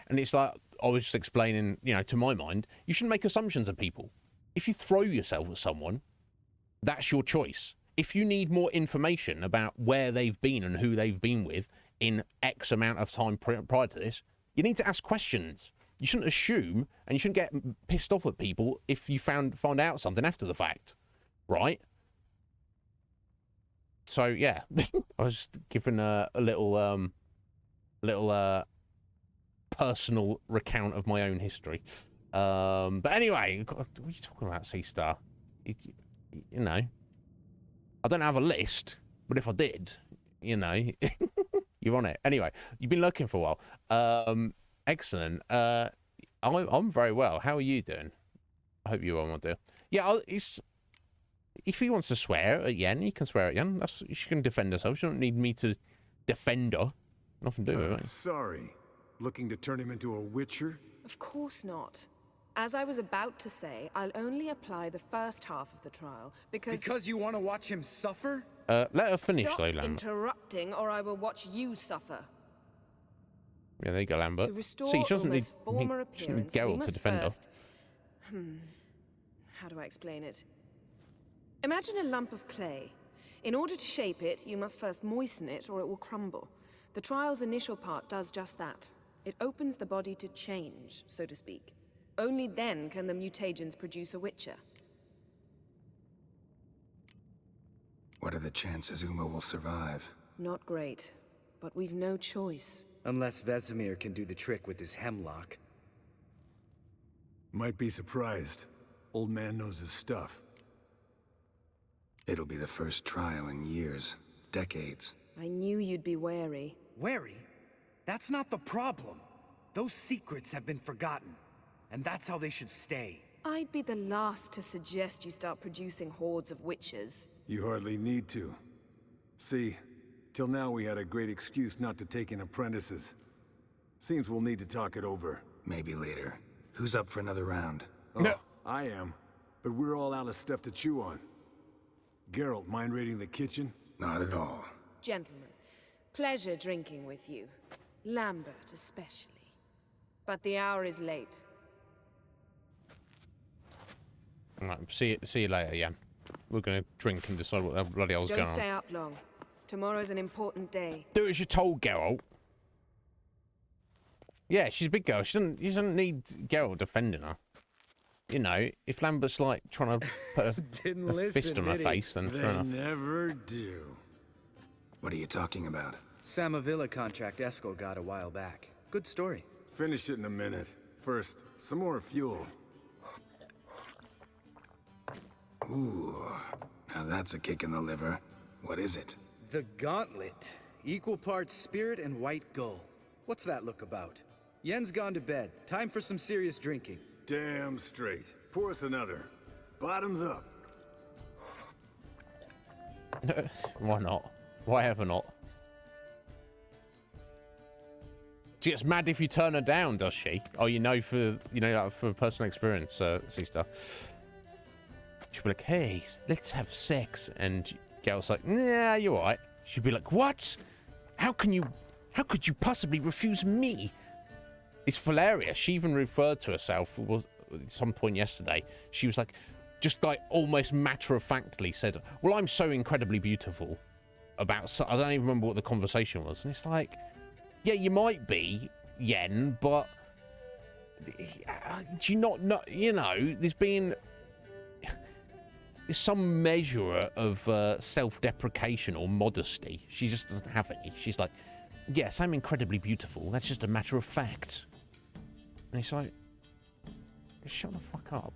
and it's like, I was just explaining, you know, to my mind, you shouldn't make assumptions of people. If you throw yourself at someone, that's your choice. If you need more information about where they've been and who they've been with in X amount of time prior to this, you need to ask questions. You shouldn't assume, and you shouldn't get pissed off at people if you find out something after the fact, right? So yeah, I was just giving a little personal recount of my own history. But anyway, what are you talking about, C-Star? You know, I don't have a list, but if I did, you know, you're on it. Anyway, you've been looking for a while. Excellent. I'm very well. How are you doing? I hope you are, my dear. Yeah, if he wants to swear at Yen, he can swear at Yen. She can defend herself. She don't need me to defend her. Nothing to do with it. Sorry. Looking to turn him into a witcher? Of course not. As I was about to say, I'll only apply the first half of the trial because... Because you want to watch him suffer? Let her finish, Stop though, Lambert. interrupting, or I will watch you suffer. Yeah, there you go, Lambert. To restore See, she doesn't need former appearance, we Geralt must to defend first... How do I explain it? Imagine a lump of clay. In order to shape it, you must first moisten it, or it will crumble. The trial's initial part does just that. It opens the body to change, so to speak. Only then can the mutagens produce a witcher. What are the chances Uma will survive? Not great, but we've no choice. Unless Vesemir can do the trick with his hemlock. Might be surprised. Old man knows his stuff. It'll be the first trial in years, decades. I knew you'd be wary. Wary? That's not the problem. Those secrets have been forgotten, and that's how they should stay. I'd be the last to suggest you start producing hordes of witches. You hardly need to. See, till now we had a great excuse not to take in apprentices. Seems we'll need to talk it over. Maybe later. Who's up for another round? Oh, I am. But we're all out of stuff to chew on. Geralt, mind raiding the kitchen? Not at all. Gentlemen, pleasure drinking with you. Lambert especially. But the hour is late. All right, see you later, Jan. We're going to drink and decide what the bloody hell's going on. Don't stay up long. Tomorrow's an important day. Do as you're told, Geralt. Yeah, she's a big girl. She doesn't need Geralt defending her. You know, if Lambert's like trying to put a fist on her face, then fair enough. Never do. What are you talking about? Samavilla contract Eskel got a while back. Good story. Finish it in a minute. First, some more fuel. Ooh, now that's a kick in the liver. What is it? The Gauntlet. Equal parts spirit and white gull. What's that look about? Yen's gone to bed. Time for some serious drinking. Damn straight. Pour us another. Bottoms up. Why not? Why ever not? She gets mad if you turn her down, does she? Oh, for personal experience, sister. She'll be like, hey, let's have sex. And Geralt's like, nah, you're all right. She'll be like, what? How could you possibly refuse me? It's hilarious. She even referred to herself at some point yesterday. She was like, just like almost matter-of-factly said, well, I'm so incredibly beautiful. I don't even remember what the conversation was. And it's like, yeah, you might be, Yen, but do you not know, there's some measure of self-deprecation or modesty. She just doesn't have any. She's like, yes, I'm incredibly beautiful. That's just a matter of fact. And it's like, shut the fuck up.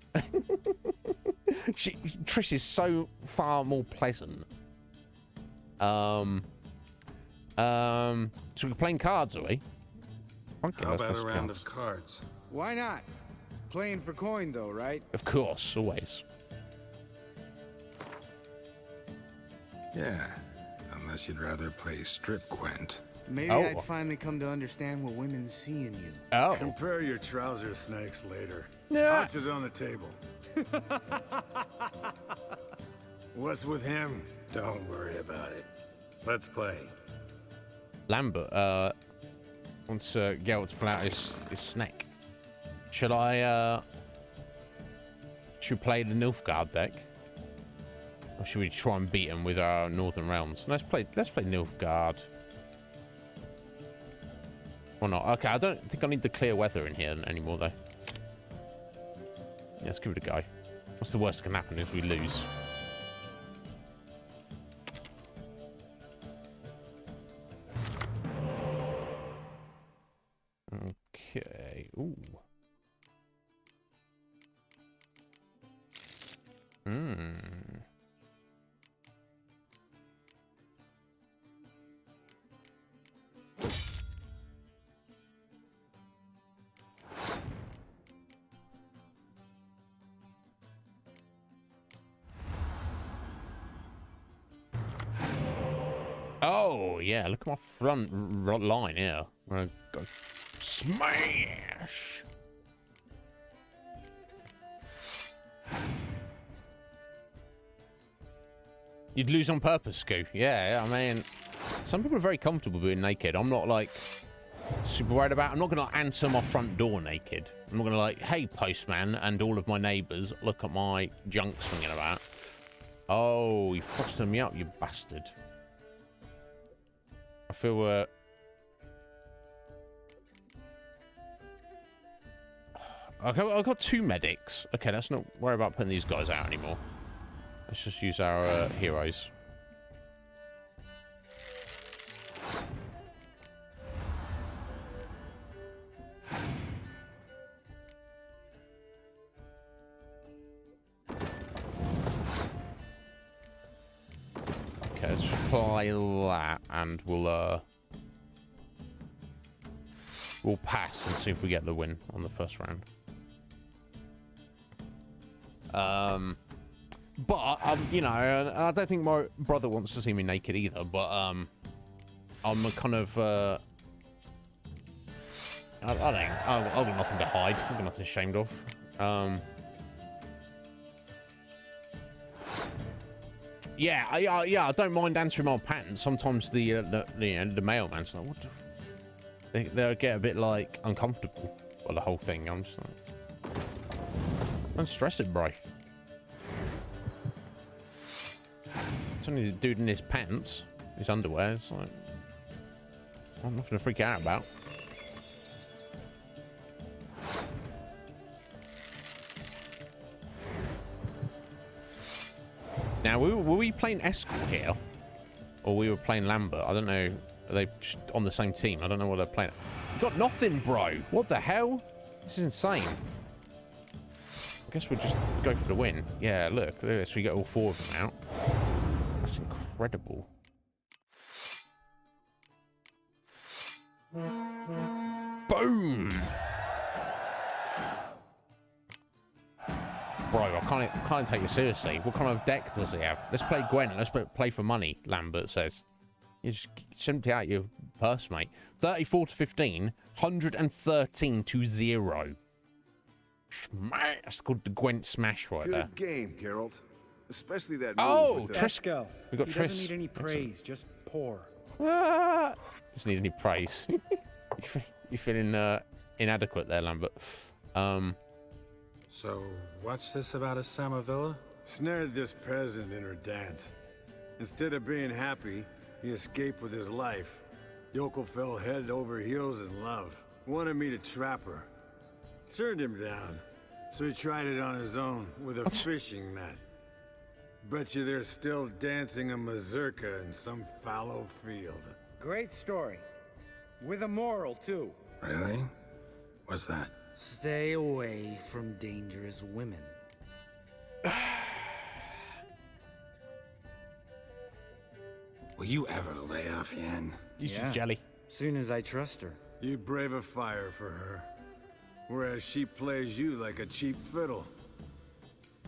Trish is so far more pleasant. So we're playing cards, are we? How about a round of cards? Why not? Playing for coin, though, right? Of course, always. Yeah, Unless you'd rather play strip Gwent. Maybe I'd finally come to understand what women see in you. Oh. Compare your trouser snakes later. Yeah. Hutch is on the table. What's with him? Don't worry about it. Let's play. Lambert, wants Geralt to pull out his snack. Should I, should we play the Nilfgaard deck? Or should we try and beat him with our Northern Realms? Let's play Nilfgaard. Or not? Okay, I don't think I need the clear weather in here anymore, though. Yeah, let's give it a go. What's the worst that can happen if we lose? Okay. Ooh. Oh, yeah, look at my front line here. I'm gonna go smash. You'd lose on purpose, Scoo. Yeah, I mean, some people are very comfortable being naked. I'm not, like, super worried about it. I'm not going to answer my front door naked. I'm not going to, like, hey, postman and all of my neighbours, look at my junk swinging about. Oh, you frosted me up, you bastard. I feel, I've got 2 medics. Okay, let's not worry about putting these guys out anymore. Let's just use our heroes. Okay, let's just play that, and we'll pass and see if we get the win on the first round. But you know, I don't think my brother wants to see me naked either. But I'm a kind of I think I've got nothing to hide. I've got nothing ashamed of. Yeah, I don't mind answering my patents. Sometimes the mailman's like, what the... They'll get a bit, like, uncomfortable by the whole thing. I'm just like... Don't stress it, bro. It's only the dude in his pants, his underwear. It's like... I've nothing to freak out about. Now, were we playing Escort here? Or we were playing Lambert? I don't know. Are they on the same team? I don't know what they're playing. You got nothing, bro. What the hell? This is insane. I guess we'll just go for the win. Yeah, look at this. We get all 4 of them out. That's incredible. Boom! Bro, I can't take you seriously. What kind of deck does he have? Let's play Gwen. Let's play for money, Lambert says. You just empty out your purse, mate. 34 to 15, 113 to 0. Smash. That's called the Gwent smash right there. Good game, Geralt. Especially that Oh, move with Trisco. We got He Tris. doesn't need any praise, just pour. Doesn't need any praise. You feeling inadequate there, Lambert? So, what's this about a Samavilla? Snared this peasant in her dance. Instead of being happy, he escaped with his life. Yoko fell head over heels in love. Wanted me to trap her. Turned him down. So he tried it on his own with a fishing net. Bet you they're still dancing a mazurka in some fallow field. Great story. With a moral, too. Really? What's that? Stay away from dangerous women. Will you ever lay off, Yen? You should jelly. Soon as I trust her. You brave a fire for her. Whereas she plays you like a cheap fiddle.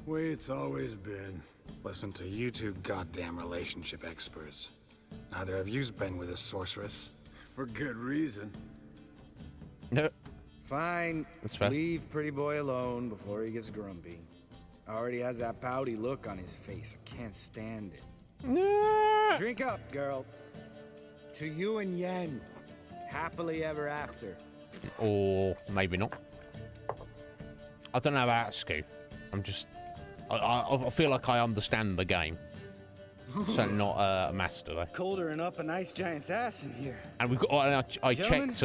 Way it's always been. Listen to you two goddamn relationship experts. Neither of you's been with a sorceress. For good reason. No. Fine. That's fair. Leave pretty boy alone before he gets grumpy. Already has that pouty look on his face. I can't stand it. Drink up, girl. To you and Yen. Happily ever after. Or maybe not. I don't know about Scoot. I'm just... I feel like I understand the game. So not a master, though. Coldering up a nice giant's ass in here. And we've got... I Gentlemen, checked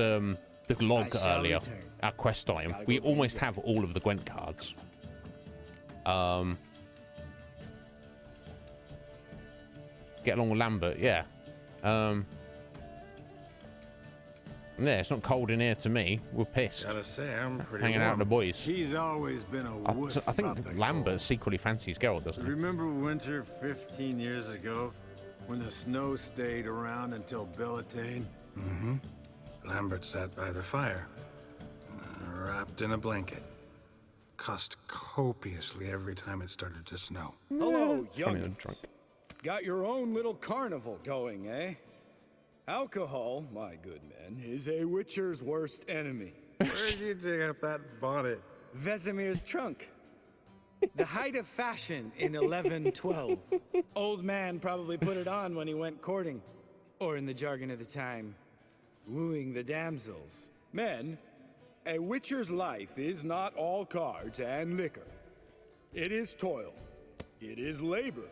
the log earlier. return. Our quest item. We almost have all of the Gwent cards. Get along with Lambert, yeah. Yeah, it's not cold in here to me. We're pissed. Gotta say, I'm pretty hanging out with the boys. He's always been a wuss. I think Lambert secretly fancies Geralt, doesn't he? Remember winter 15 years ago when the snow stayed around until Bellatane? Mm-hmm. Lambert sat by the fire, wrapped in a blanket. Cussed copiously every time it started to snow. Hello, youngins. Got your own little carnival going, eh? Alcohol, my good men, is a witcher's worst enemy. Where'd you dig up that bonnet? Vesemir's trunk. The height of fashion in 1112. Old man probably put it on when he went courting. Or in the jargon of the time, wooing the damsels. Men, a witcher's life is not all cards and liquor. It is toil. It is labor.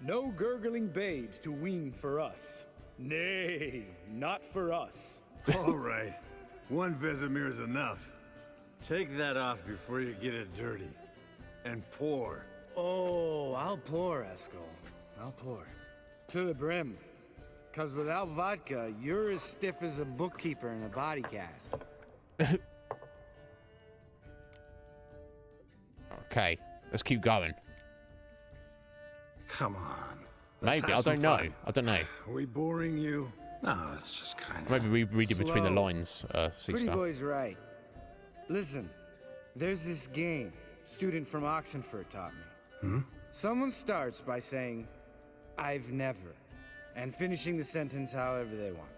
No gurgling babes to wean for us. Nay, not for us. All right. One Vesemir's enough. Take that off before you get it dirty. And pour. Oh, I'll pour, Eskel. I'll pour. To the brim. 'Cause without vodka, you're as stiff as a bookkeeper in a body cast. Okay, let's keep going. Come on. Maybe, I don't know. I don't know. Are we boring you? No, it's just kind of... Maybe we read it between the Slow. lines, Pretty C-Star. boy's right. Listen, there's this game student from Oxenford taught me. Someone starts by saying, I've never, and finishing the sentence however they want.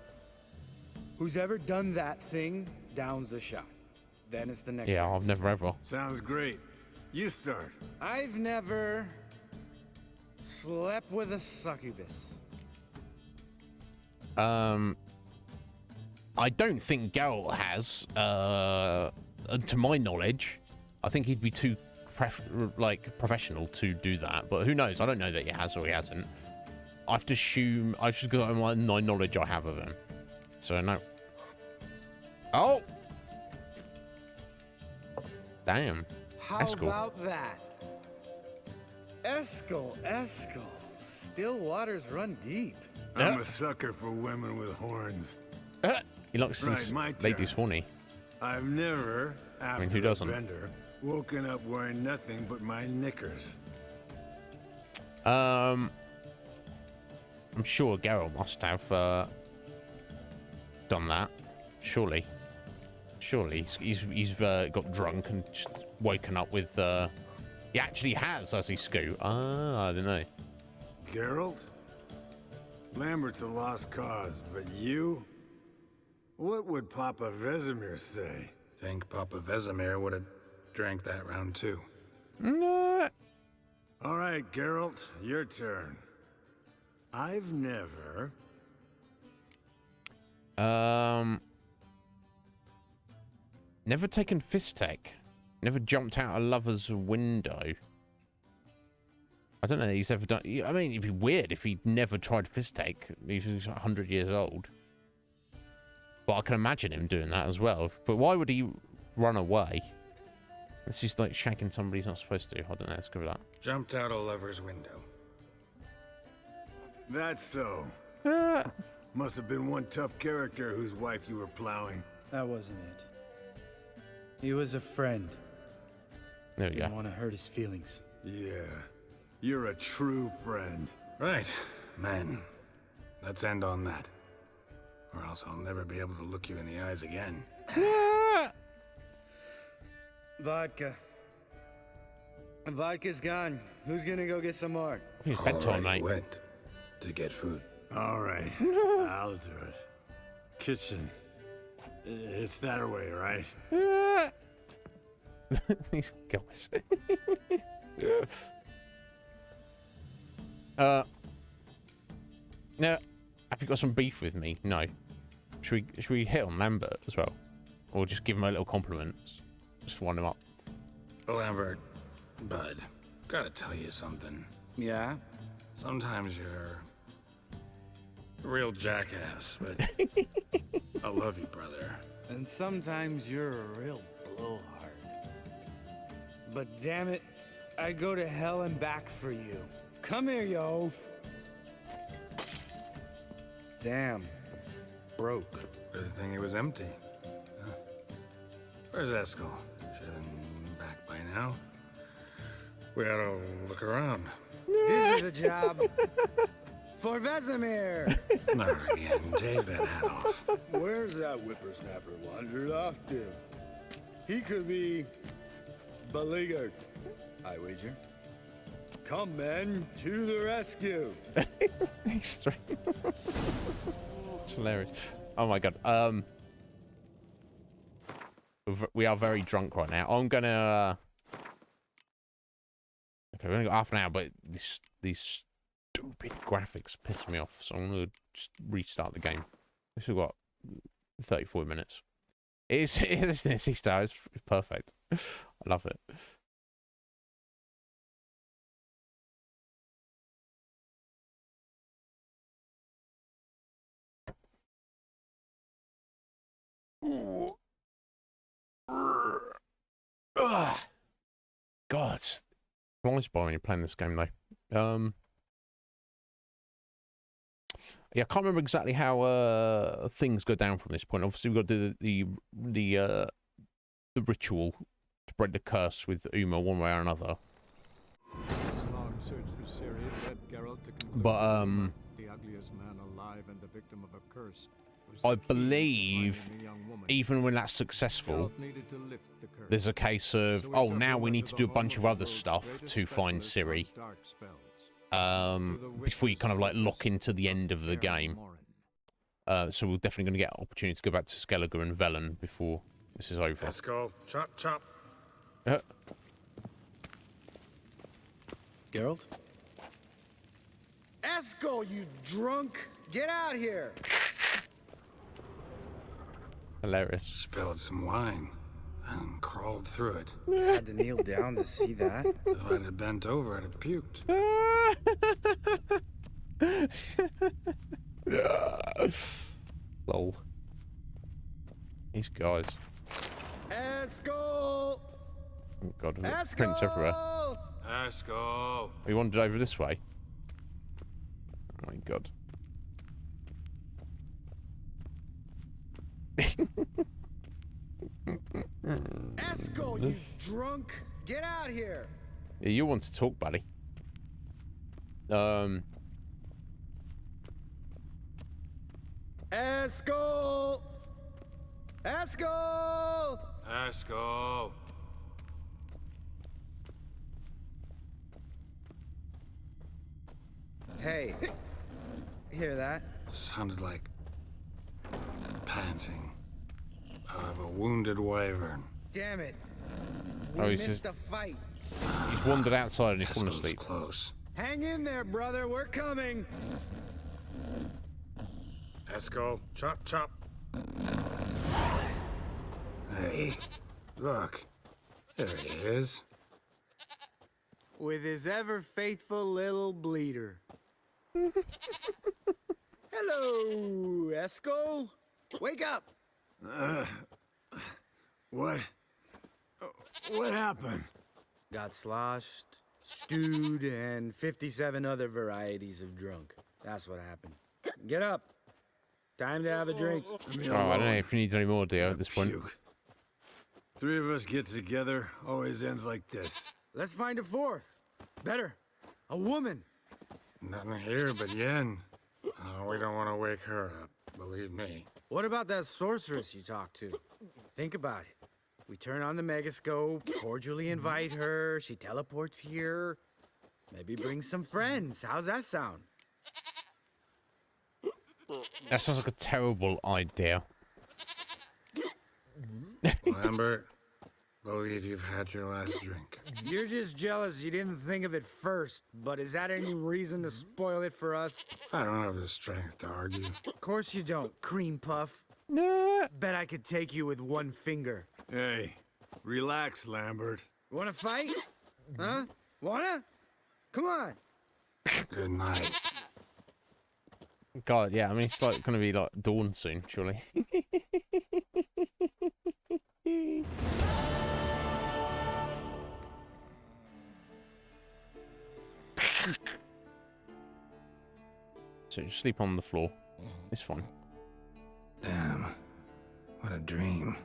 Who's ever done that thing downs a shot. Then it's the next Yeah, sentence. I've never ever. Sounds great. You start. I've never slept with a succubus. I don't think Geralt has, to my knowledge. I think he'd be too professional to do that, but who knows? I don't know that he has or he hasn't. I have to assume, I should go on my knowledge I have of him. So no. Oh! Damn. How Eskel. about that? Eskel. Still waters run deep. I'm a sucker for women with horns. He likes Right, my these ladies turn. horny. I've never, after who doesn't? a bender, woken up wearing nothing but my knickers. I'm sure Geralt must have done that. Surely he's got drunk and just woken up with. He actually has, as he scoot. I don't know. Geralt? Lambert's a lost cause, but you? What would Papa Vesemir say? Think Papa Vesemir would have drank that round too. Nah. All right, Geralt, your turn. I've never... Never taken Fistek. Never jumped out a lover's window. I don't know that he's ever done... I mean, it'd be weird if he'd never tried Fistek. He's 100 years old. But I can imagine him doing that as well. But why would he run away? This is like shanking somebody he's not supposed to. I don't know. Let's go with that. Jumped out a lover's window. That's so. Must have been one tough character whose wife you were plowing. That wasn't it. He was a friend. There we go. Didn't want to hurt his feelings. Yeah. You're a true friend. Right. Man, let's end on that. Or else I'll never be able to look you in the eyes again. Vodka. Vodka's gone. Who's gonna go get some more? It's bedtime, Already mate. went to get food. All right, I'll do it. Kitchen. It's that way, right? These guys. Now, have you got some beef with me? No. Should we hit on Lambert as well, or just give him a little compliment? Just wind him up. Lambert, bud, gotta tell you something. Yeah? Sometimes you're a real jackass, but I love you, brother. And sometimes you're a real blowhard. But damn it, I'd go to hell and back for you. Come here, you oaf. Damn. Broke. Good thing it was empty. Huh? Where's Eskel? Should have been back by now. We ought to look around. This is a job for Vesemir. Not again. Take that hat off. Where's that whippersnapper wandered off to? He could be beleaguered, I wager. Come, men, to the rescue. These three. It's hilarious. Oh my god. We are very drunk right now. I'm gonna. Okay, we've only got half an hour, but these stupid graphics piss me off. So I'm gonna just restart the game. We've got 34 minutes. It's Easter. It's perfect. I love it. God, it's flies by when you're playing this game, though. Yeah, I can't remember exactly how things go down from this point. Obviously, we've got to do the ritual to break the curse with Uma one way or another. This long search for Ciri led Geralt to conclude But the ugliest man alive and the victim of a curse. I believe even when that's successful, there's a case of, oh, now we need to do a bunch of other stuff to find Ciri. Before you kind of like lock into the end of the game. So we're definitely going to get an opportunity to go back to Skellige and Velen before this is over. Let's go. Chop, chop. Geralt? Eskel, you drunk! Get out here! Hilarious. Spilled some wine and crawled through it. Had to kneel down to see that. If I'd have bent over, I'd have puked. Lol. These guys. Eskel! Oh god, we've got prints everywhere. Eskel! We wandered over this way. Oh my god. Eskel, you drunk! Get out here! Yeah, you want to talk, buddy. Eskel! Eskel! Eskel! Hey, hear that? Sounded like panting of a wounded wyvern. Damn it! Oh, We he's missed just- a fight. He's wandered outside and he's fallen Eskel's asleep. close. Hang in there, brother. We're coming. Eskel, chop, chop. Hey, look. There he is. With his ever faithful little bleeder. Hello, Eskel. Wake up. What? What happened? Got sloshed, stewed, and 57 other varieties of drunk. That's what happened. Get up. Time to have a drink. Oh, I don't know if you need any more, Dio, at this point. Puke. Three of us get together, always ends like this. Let's find a fourth. Better. A woman. Nothing here but Yen. Oh, we don't want to wake her up, believe me. What about that sorceress you talked to? Think about it. We turn on the megascope, cordially invite her, she teleports here. Maybe bring some friends. How's that sound? That sounds like a terrible idea. Lambert, believe you've had your last drink. You're just jealous you didn't think of it first, but is that any reason to spoil it for us? I don't have the strength to argue. Of course you don't, cream puff. Nah. Bet I could take you with one finger. Hey, relax, Lambert. Wanna fight? Huh? Wanna? Come on. Good night. God, yeah, I mean, it's like gonna be like dawn soon, surely. So just sleep on the floor. It's fine. Damn. What a dream.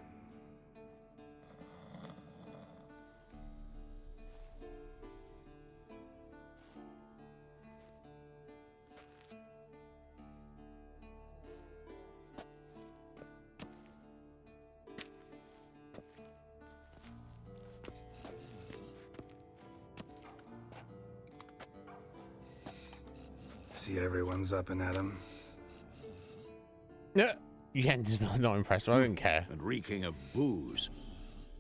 See everyone's up and at 'em. Yeah, Yen's not impressed. I don't care. And reeking of booze.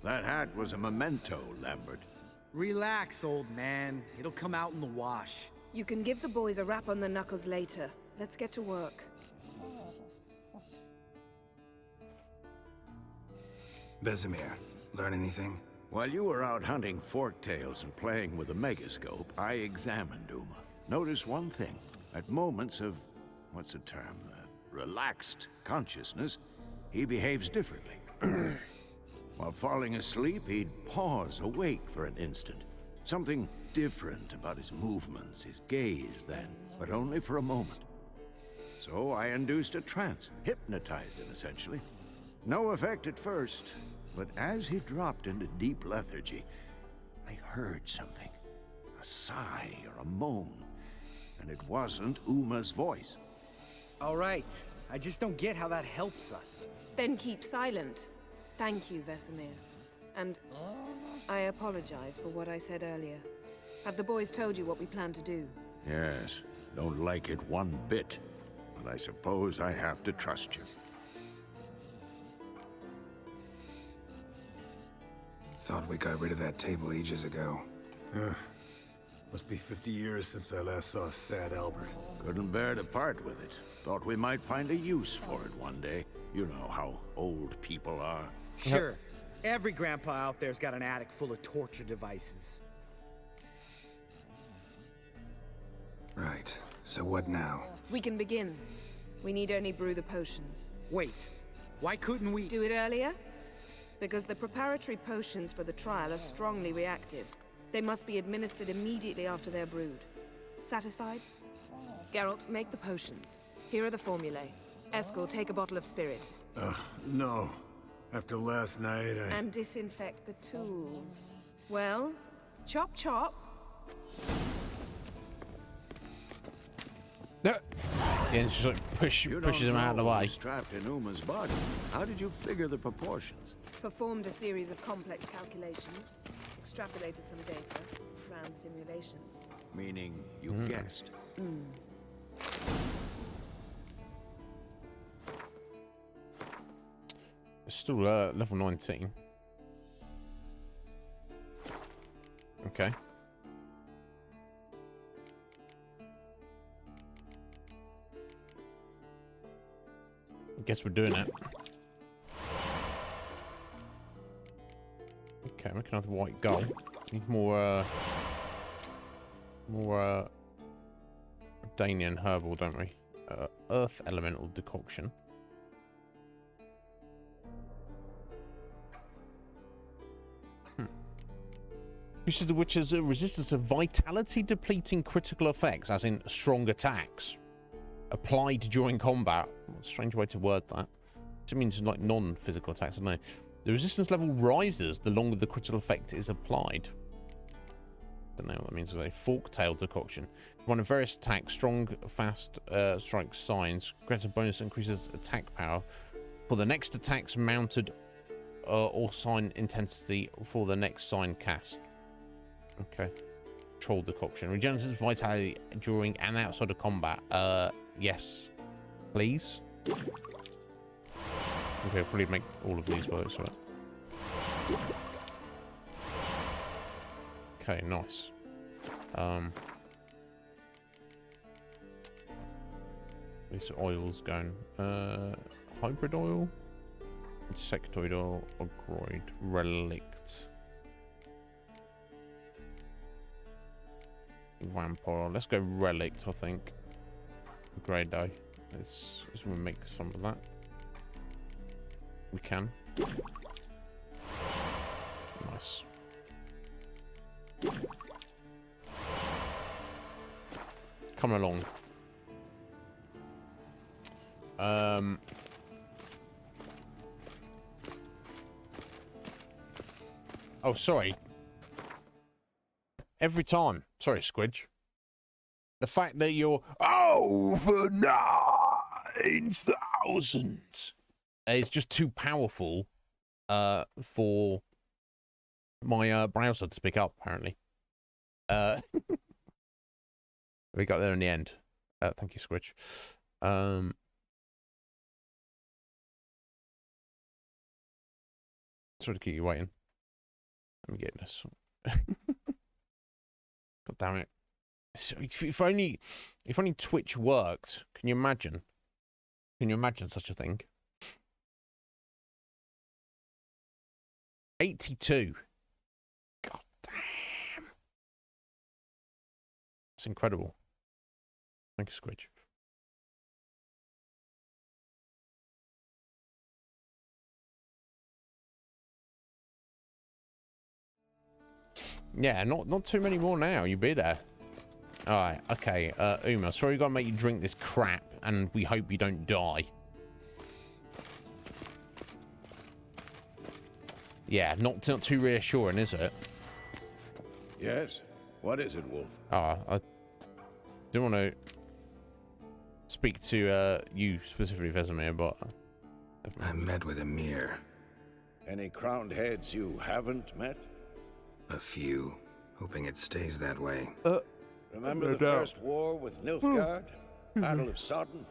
That hat was a memento, Lambert. Relax, old man. It'll come out in the wash. You can give the boys a rap on the knuckles later. Let's get to work. Vesemir, learn anything? While you were out hunting forktails and playing with a megascope, I examined Uma. Notice one thing. At moments of, what's the term, relaxed consciousness, he behaves differently. While falling asleep, he'd pause, awake for an instant. Something different about his movements, his gaze then, but only for a moment. So I induced a trance, hypnotized him essentially. No effect at first, but as he dropped into deep lethargy, I heard something. A sigh or a moan. And it wasn't Uma's voice. All right. I just don't get how that helps us. Then keep silent. Thank you, Vesemir. And I apologize for what I said earlier. Have the boys told you what we plan to do? Yes, don't like it one bit. But I suppose I have to trust you. Thought we got rid of that table ages ago. Must be 50 years since I last saw sad Albert. Couldn't bear to part with it. Thought we might find a use for it one day. You know how old people are. Sure. Every grandpa out there's got an attic full of torture devices. Right. So what now? We can begin. We need only brew the potions. Wait. Why couldn't we do it earlier? Because the preparatory potions for the trial are strongly reactive. They must be administered immediately after they're brewed. Satisfied? Geralt, make the potions. Here are the formulae. Eskel, take a bottle of spirit. No. After last night, And disinfect the tools. Well, chop chop. Yeah, just like pushes him out of the way. Strapped in Uma's body. How did you figure the proportions? Performed a series of complex calculations. Extrapolated some data. Ran simulations. Meaning you guessed. It's still level 19. Okay. I guess we're doing it. Okay, we can have the white gold. Need more Danian herbal, don't we? Earth elemental decoction. Increases the witch's resistance to vitality depleting critical effects, as in strong attacks, applied during combat. What a strange way to word that. It means like non-physical attacks, I don't know. The resistance level rises the longer the critical effect is applied. Don't know what that means. A fork-tail decoction. One of various attacks, strong, fast strike signs. Grants a bonus that increases attack power for the next attack's mounted or sign intensity for the next sign cast. Okay. Troll decoction. Regenerates vitality during and outside of combat. Yes. Please. Okay, I'll probably make all of these work, so. Okay, nice. These oils going. Hybrid oil, insectoid oil, ogroid, relict, vampire. Let's go relict, I think. Great day. Let's make some of that. We can. Nice. Coming along. Oh, sorry. Every time. Sorry, Squidge. The fact that you're over 9,000 is just too powerful for my browser to pick up, apparently. We got there in the end. Thank you, Squidge. Sorry to keep you waiting. Let me get this. God damn it. If only Twitch worked. Can you imagine? Can you imagine such a thing? 82. God damn. It's incredible. Thank you, Squidge. Yeah, not too many more now. You be there. Alright, okay. Uma, sorry we gotta make you drink this crap, and we hope you don't die. Yeah, not too reassuring, is it? Yes? What is it, Wolf? I do want to speak to you specifically, Vesemir, but... I met with Emir. Any crowned heads you haven't met? A few. Hoping it stays that way. Remember the first war with Nilfgaard? Battle of Sodden?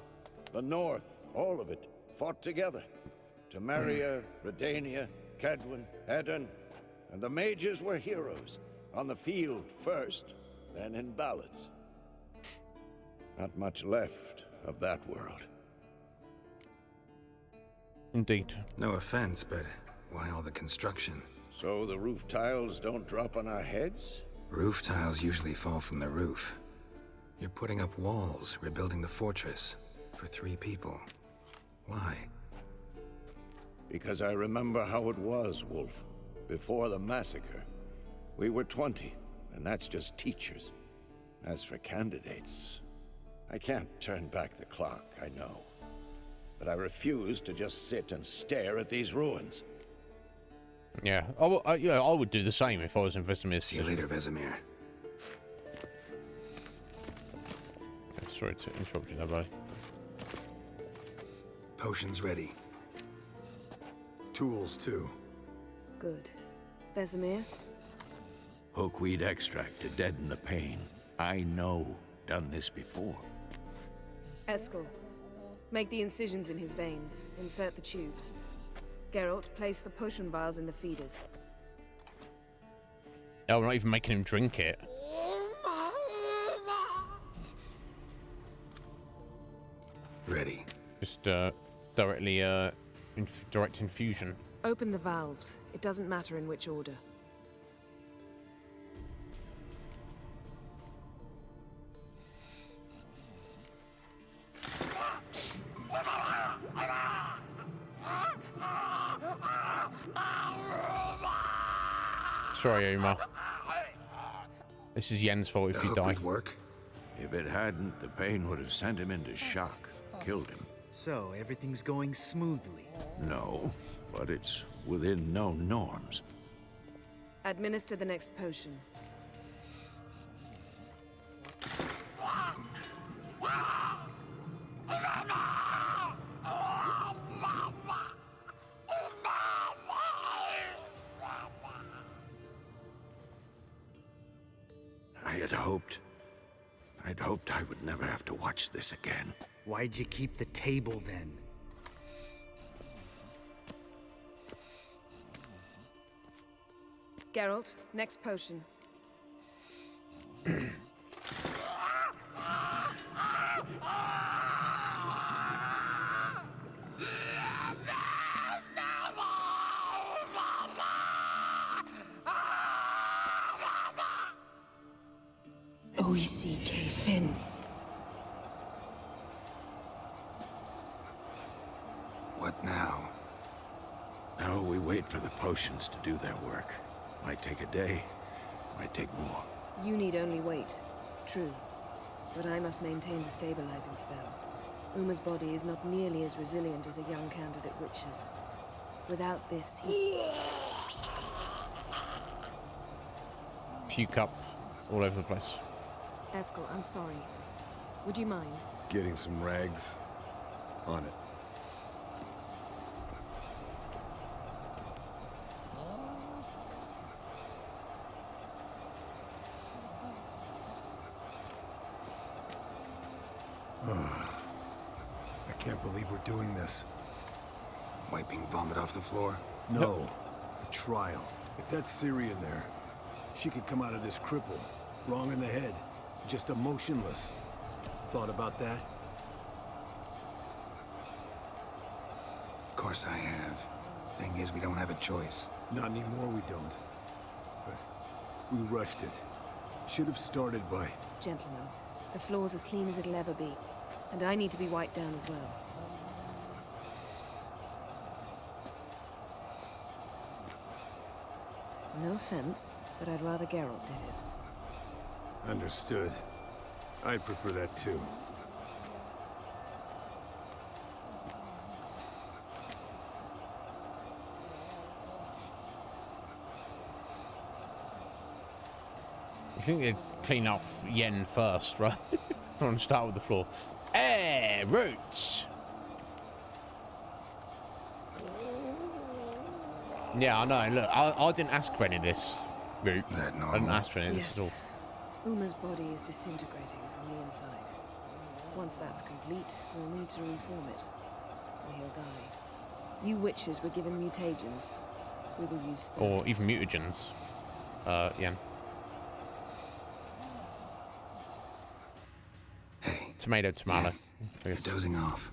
The North, all of it, fought together. Temeria, Redania, Kedwin, Edirn, and the mages were heroes. On the field first, then in ballads. Not much left of that world. Indeed. No offense, but why all the construction? So the roof tiles don't drop on our heads? Roof tiles usually fall from the roof. You're putting up walls, rebuilding the fortress. For 3 people. Why? Because I remember how it was, Wolf. Before the massacre. We were 20, and that's just teachers. As for candidates, I can't turn back the clock, I know. But I refuse to just sit and stare at these ruins. Yeah, I would do the same if I was in Vesemir's See you later, Vesemir. Sorry to interrupt you there, buddy. Potions ready. Tools, too. Good. Vesemir? Hookweed extract to deaden the pain. I know. Done this before. Eskel. Make the incisions in his veins. Insert the tubes. Geralt, place the potion vials in the feeders. Oh, we're not even making him drink it. Ready. Just directly direct infusion. Open the valves. It doesn't matter in which order. Sorry, Uma. This is Yen's fault if you die. Work? If it hadn't, the pain would have sent him into shock. Killed him. So, everything's going smoothly? No, but it's within known norms. Administer the next potion. I'd hoped I would never have to watch this again. Why'd you keep the table then? Geralt, next potion. O-E-C-K Finn. What now? Now we wait for the potions to do their work. Might take a day, might take more. You need only wait. True. But I must maintain the stabilizing spell. Uma's body is not nearly as resilient as a young candidate witch's. Without this, he... Puke up all over the place. Eskel, I'm sorry. Would you mind? Getting some rags. On it. I can't believe we're doing this. Wiping vomit off the floor? No, the trial. If that's Ciri in there, she could come out of this crippled, wrong in the head, just emotionless. Thought about that? Of course I have. Thing is, we don't have a choice. Not anymore, we don't. But we rushed it. Should have started by... Gentlemen, the floor's as clean as it'll ever be. And I need to be wiped down as well. No offense, but I'd rather Geralt did it. Understood. I'd prefer that too. I think they'd clean off Yen first, right? I want to start with the floor. Hey, roots! Yeah, I know. Look, I didn't ask for any of this, Root. I didn't ask for any of this at all. Uma's body is disintegrating from the inside. Once that's complete, we'll need to reform it, or he'll die. You witches were given mutagens. We will use those. Or even mutagens. Yen. Hey. Tomato, tomato. You're dozing off.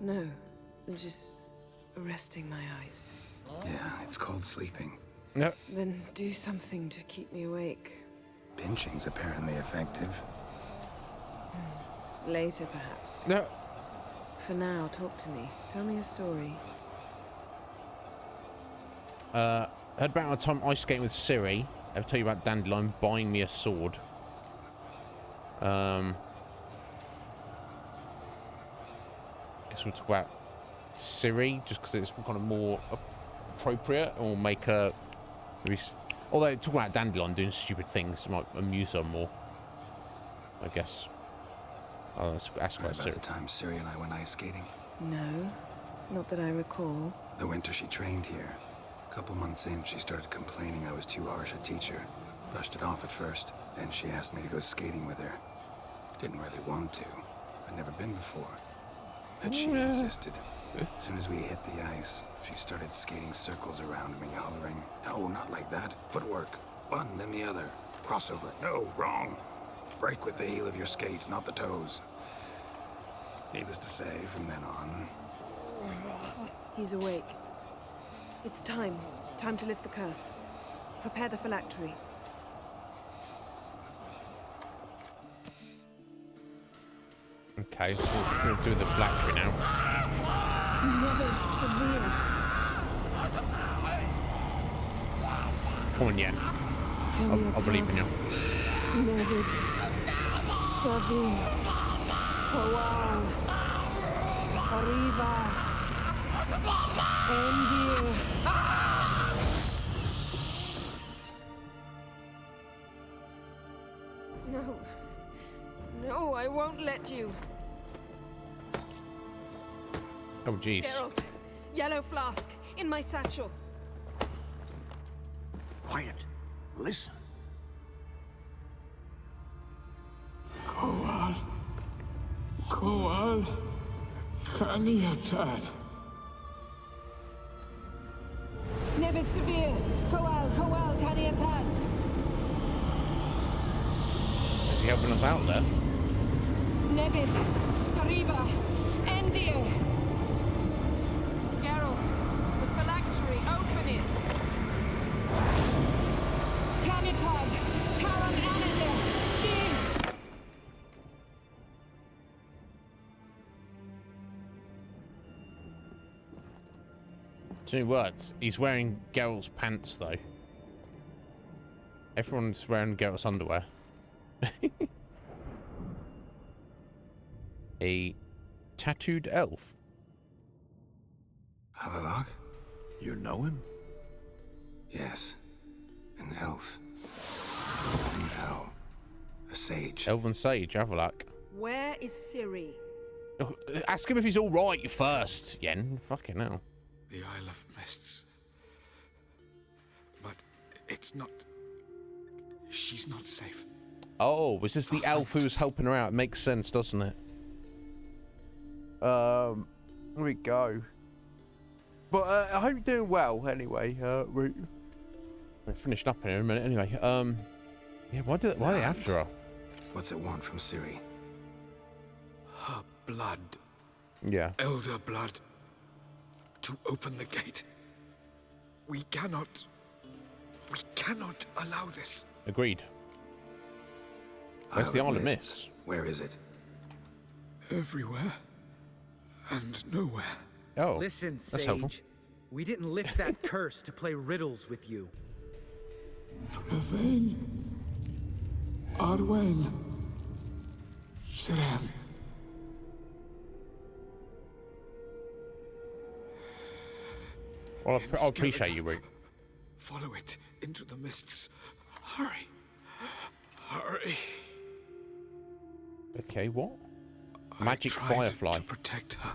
No, just resting my eyes. Yeah, it's called sleeping. No. Then do something to keep me awake. Pinching's apparently effective. Later, perhaps. No. For now, talk to me. Tell me a story. Heard about a time ice skating with Ciri. Ever tell you about Dandelion buying me a sword? Guess we'll talk about Ciri, just because it's kind of more appropriate, or make her maybe. Although talk about Dandelion doing stupid things might amuse her more, I guess. Oh, that's quite about the time Ciri and I went ice skating. No, not that I recall. The winter she trained here. A couple months in, she started complaining I was too harsh a teacher. Brushed it off at first. Then she asked me to go skating with her. Didn't really want to. I'd never been before. But she insisted. As soon as we hit the ice, she started skating circles around me, hollering, "No, not like that. Footwork. One, then the other. Crossover. No, wrong. Break with the heel of your skate, not the toes." Needless to say, from then on... He's awake. It's time. Time to lift the curse. Prepare the phylactery. Okay, so we're going to do the phylactery now. Come on, Yen. I believe in you. Nevid. Savi. Hawal. Arriva. Endir. No. No, I won't let you. Oh, jeez. Geralt, yellow flask, in my satchel. Quiet. Listen. Koal. Koal, Kaniatad. Nevid Severe, Koal, Kaniatad. Is he helping us out there? Nevid, Tariba, Endir. Geralt, the phylactery, open it! Kanitad, Taran Anadir, Diz. Two words. He's wearing Geralt's pants, though. Everyone's wearing Geralt's underwear. A tattooed elf. Havelock? You know him? Yes. An elf. An elf. A sage. Elven sage, Havelock. Where is Ciri? Ask him if he's alright first, Yen. Fucking hell. The Isle of Mists. But it's not... She's not safe. Oh, was this the elf who was helping her out? It makes sense, doesn't it? Here we go. But I hope you're doing well anyway. We're finished up here in a minute anyway. Yeah, why are they after her? What's it want from Ciri? Her blood. Yeah. Elder blood. To open the gate. We cannot allow this. Agreed. Where's the Isle of Mists? Where is it? Everywhere. And nowhere. Oh, listen, that's Sage. helpful. We didn't lift that curse to play riddles with you. Yvain. Arwen. Siren. Well, I appreciate you, Root. Follow it into the mists. Hurry. Hurry. Okay, what? Magic I tried firefly. to protect her.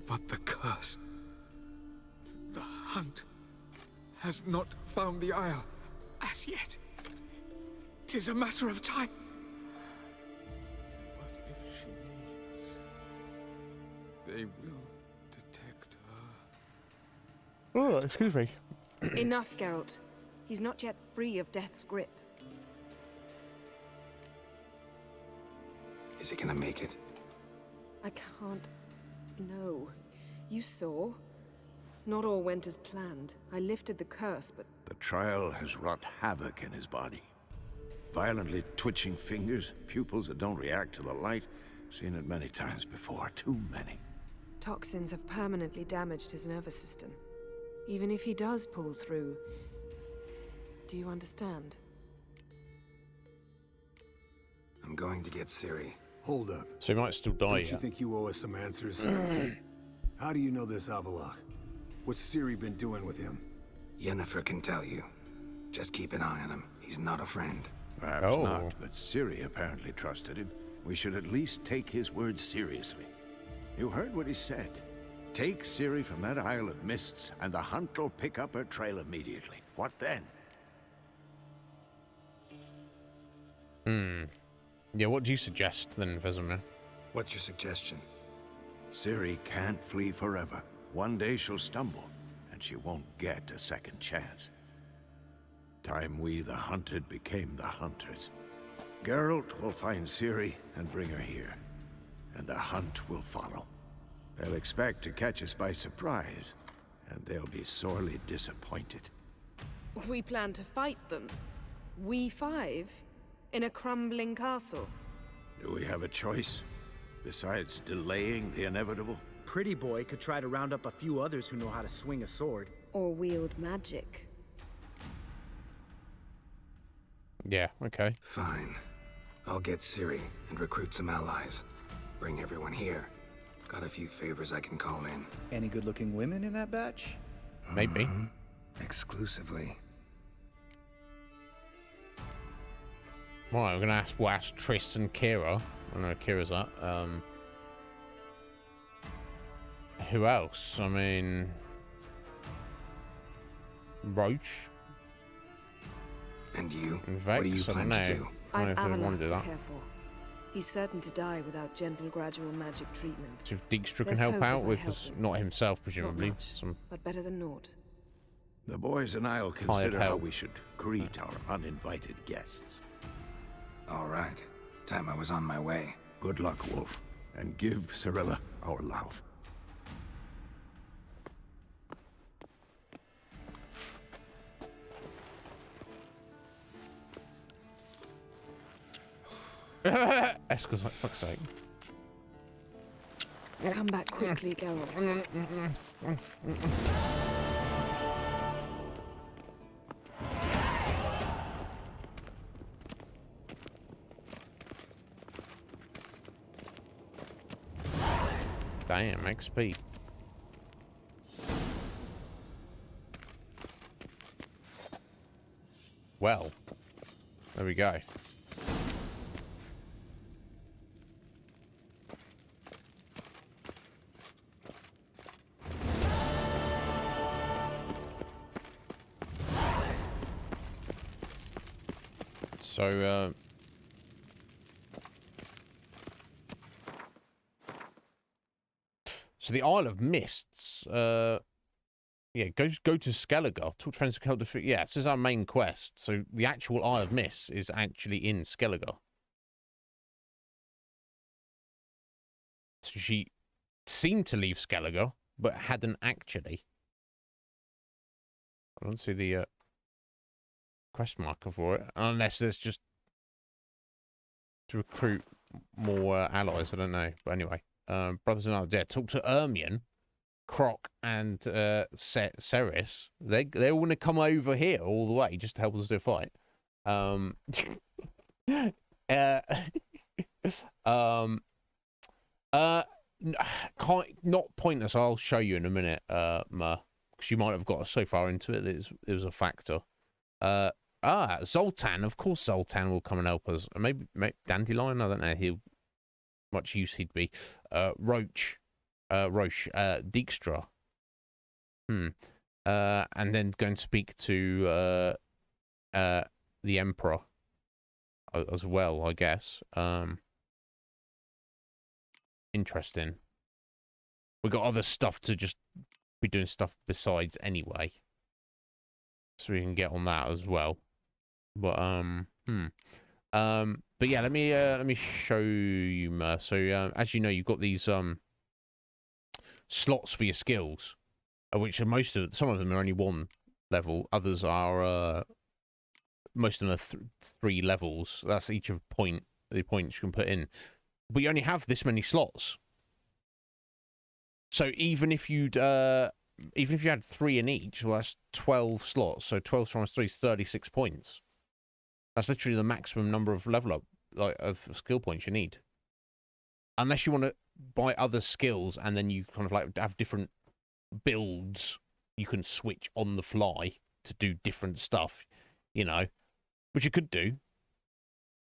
But the curse. The hunt has not found the Isle as yet. 'Tis a matter of time. But if she leaves, they will detect her. Oh, excuse me. Enough, Geralt. He's not yet free of death's grip. Is he gonna make it? I can't... No. You saw? Not all went as planned. I lifted the curse, but... The trial has wrought havoc in his body. Violently twitching fingers, pupils that don't react to the light. Seen it many times before, too many. Toxins have permanently damaged his nervous system. Even if he does pull through... Do you understand? I'm going to get Ciri. Hold up. So he might still die. Don't you think you owe us some answers? How do you know this Havelock? What's Ciri been doing with him? Yennefer can tell you. Just keep an eye on him. He's not a friend. Perhaps not, but Ciri apparently trusted him. We should at least take his words seriously. You heard what he said. Take Ciri from that Isle of Mists, and the hunt will pick up her trail immediately. What then? Yeah, what do you suggest then, Vesemir? What's your suggestion? Ciri can't flee forever. One day she'll stumble, and she won't get a second chance. Time we, the hunted, became the hunters. Geralt will find Ciri and bring her here, and the hunt will follow. They'll expect to catch us by surprise, and they'll be sorely disappointed. We plan to fight them. We five? In a crumbling castle? Do we have a choice? Besides delaying the inevitable? Pretty Boy could try to round up a few others who know how to swing a sword. Or wield magic. Yeah, okay. Fine. I'll get Ciri and recruit some allies. Bring everyone here. Got a few favors I can call in. Any good-looking women in that batch? Maybe. Exclusively. Right, we're gonna ask Triss and Kira. I know Kira's that. Who else? I mean, Roach. And you? And Vex, What do you plan to do? I have I don't know if we Avalok want to to do that. care for. He's certain to die without gentle, gradual magic treatment. So if Dijkstra can There's help hope out if I with, help him. not himself, presumably. Not much, Some but better than naught. The boys and I'll hired consider how help. we should greet our uninvited guests. All right. Time I was on my way. Good luck, Wolf, and give Cirilla our love. Eskel's like, fuck's sake. Come back quickly, Geralt. Damn, XP. Well, there we go. So, so the Isle of Mists, yeah, go to Skellige. Talk to friends to help defeat. Yeah, this is our main quest. So the actual Isle of Mists is actually in Skellige. So she seemed to leave Skellige, but hadn't actually. I don't see the quest marker for it, unless there's just to recruit more allies. I don't know, but anyway, brothers and sisters. Yeah, talk to Ermion, Croc, and Ceres. They want to come over here all the way just to help us do a fight. Not pointless. I'll show you in a minute, Ma, because you might have got so far into it that it was a factor. Zoltan. Of course, Zoltan will come and help us. Maybe Dandelion. I don't know. Much use he'd be. Roche, Dijkstra. And then go and speak to the Emperor as well, I guess. Interesting. We got other stuff to just be doing stuff besides anyway, so we can get on that as well. But but yeah, let me show you, Mer. So as you know, you've got these slots for your skills, which are some of them are only 1 level, others are most of them are 3 levels. That's each of the points you can put in, but you only have this many slots. So even if you had 3 in each, well, that's 12 slots. So 12 times 3 is 36 points. That's literally the maximum number of level up, like, of skill points you need. Unless you want to buy other skills and then you kind of like have different builds, you can switch on the fly to do different stuff, you know, which you could do.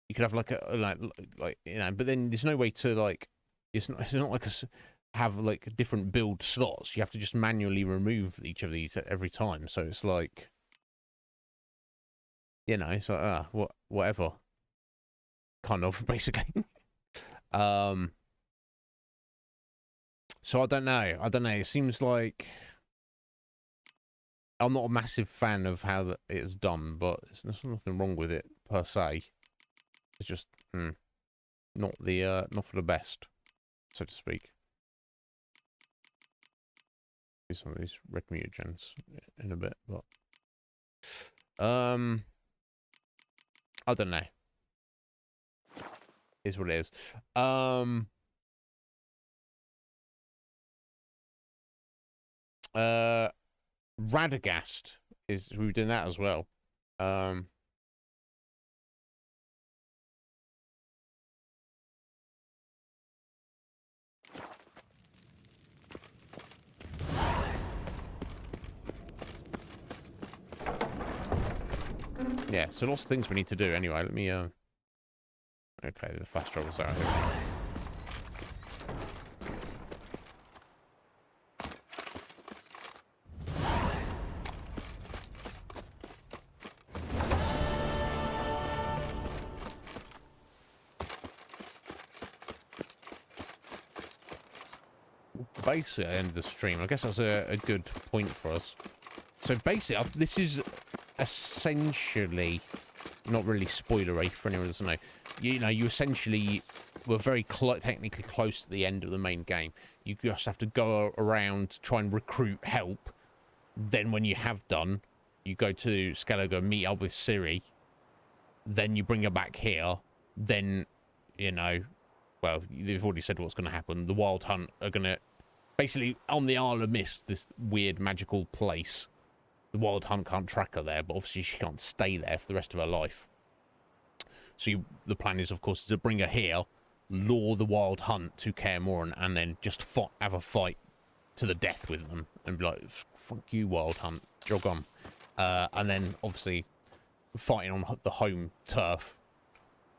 You could have like you know, but then there's no way to like, it's not like have like different build slots. You have to just manually remove each of these every time. So it's like, you know, it's like whatever, kind of, basically. So I don't know. It seems like I'm not a massive fan of how it's done, but there's nothing wrong with it per se. It's just not for the best, so to speak. See some of these red mutagens in a bit, but I don't know. Is what it is. Radagast we were doing that as well. Yeah, so lots of things we need to do anyway. Let me okay, the fast travel's out here. basically at the end of the stream. I guess that's a good point for us. So basically, this is essentially not really spoilery for anyone who doesn't know. You know, you essentially were very technically close to the end of the main game. You just have to go around, try and recruit help. Then when you have done, you go to Skellige, meet up with Ciri. Then you bring her back here. Then, you know, well, they've already said what's going to happen. The Wild Hunt are going to, basically, on the Isle of Mist, this weird magical place, the Wild Hunt can't track her there, but obviously she can't stay there for the rest of her life. So the plan is, of course, to bring her here, lure the Wild Hunt to Kaer Morhen, and then just have a fight to the death with them, and be like, fuck you, Wild Hunt, jog on. And then, obviously, fighting on the home turf,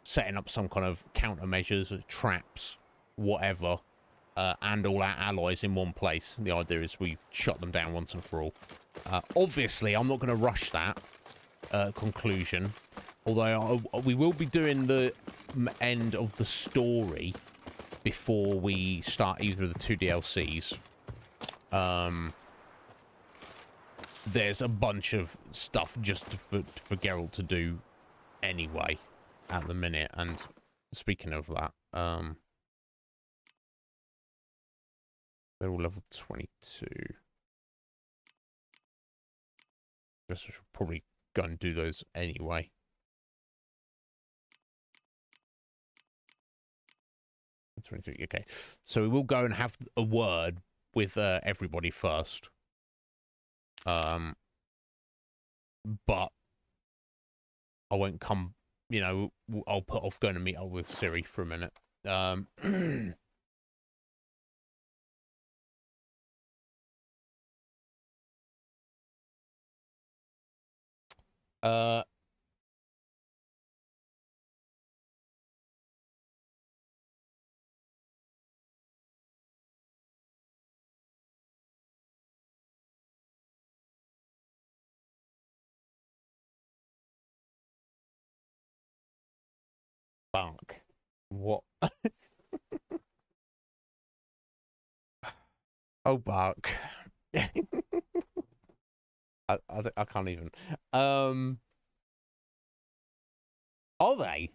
setting up some kind of countermeasures, traps, whatever, and all our allies in one place. The idea is we shut them down once and for all. Obviously, I'm not going to rush that conclusion, although we will be doing the end of the story before we start either of the 2 DLCs. There's a bunch of stuff just for Geralt to do anyway at the minute. And speaking of that, they're all level 22. Guess I should probably go and do those anyway. Okay, so we will go and have a word with everybody first. But I won't come, you know, I'll put off going to meet up with Ciri for a minute. Bark. What? Oh, bark. I can't even. Are they?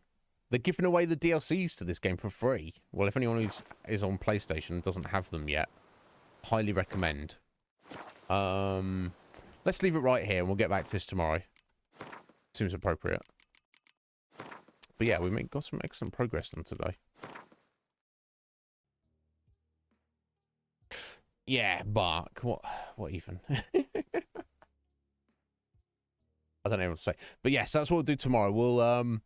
They're giving away the DLCs to this game for free. Well, if anyone is on PlayStation and doesn't have them yet, highly recommend. Let's leave it right here and we'll get back to this tomorrow. Seems appropriate. But yeah, we got some excellent progress on today. Yeah, bark. What even? I don't know what to say. But yes, that's what we'll do tomorrow. We'll when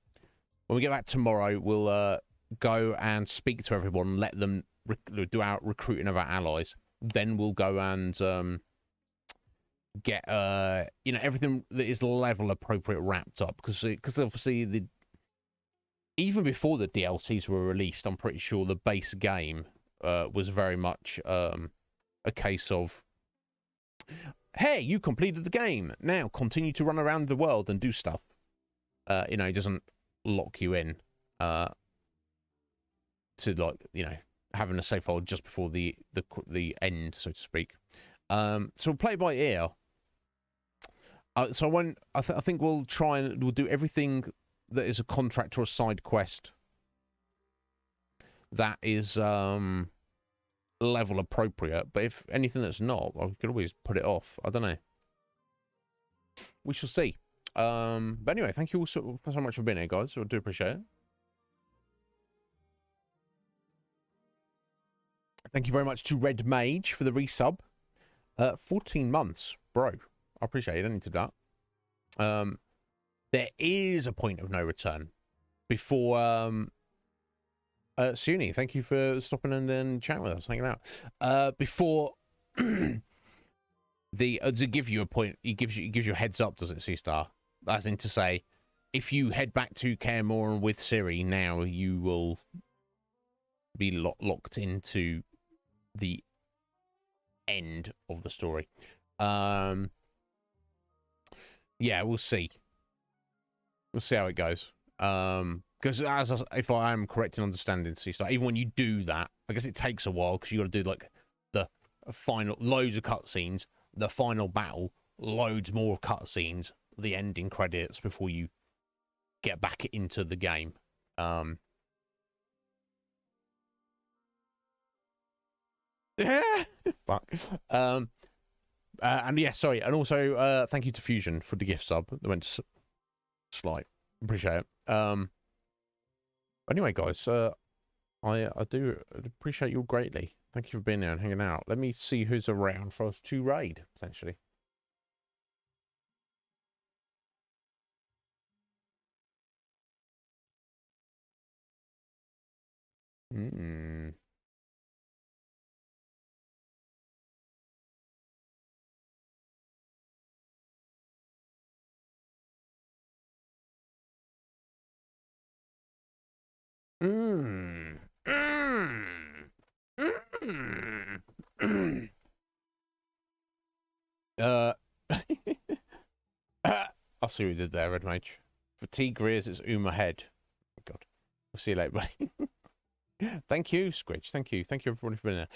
we get back tomorrow, we'll go and speak to everyone, let them do our recruiting of our allies. Then we'll go and get you know, everything that is level appropriate wrapped up, because obviously even before the DLCs were released, I'm pretty sure the base game was very much a case of, hey, you completed the game. Now continue to run around the world and do stuff. You know, it doesn't lock you in to, like, you know, having a save file just before the end, so to speak. So we'll play by ear. So I think we'll do everything that is a contract or a side quest that is level appropriate, but if anything that's not, I could always put it off. I don't know. We shall see. But anyway, thank you all so much for being here, guys. I do appreciate it. Thank you very much to Red Mage for the resub. 14 months, bro. I appreciate it. I need to do that. There is a point of no return before Suni, thank you for stopping and then chatting with us, hanging out. Before to give you a point, he gives you a heads up, does it, C-Star? As in to say, if you head back to Kaer Morhen with Ciri now, you will be locked into the end of the story. Yeah, we'll see. We'll see how it goes. Because if I am correct in understanding C-Star, even when you do that, I guess it takes a while because you got to do like the final, loads of cutscenes, the final battle, loads more cutscenes, the ending credits before you get back into the game. Fuck. And yeah, sorry, and also thank you to Fusion for the gift sub that went to Slight. Appreciate it. Anyway, guys, I do appreciate you all greatly. Thank you for being there and hanging out. Let me see who's around for us to raid, potentially. Hmm. I'll see what you did there, Red Mage. Fatigue rears its Uma head. Oh, God. We'll see you later, buddy. Thank you, Squidge. Thank you. Thank you, everybody, for being there.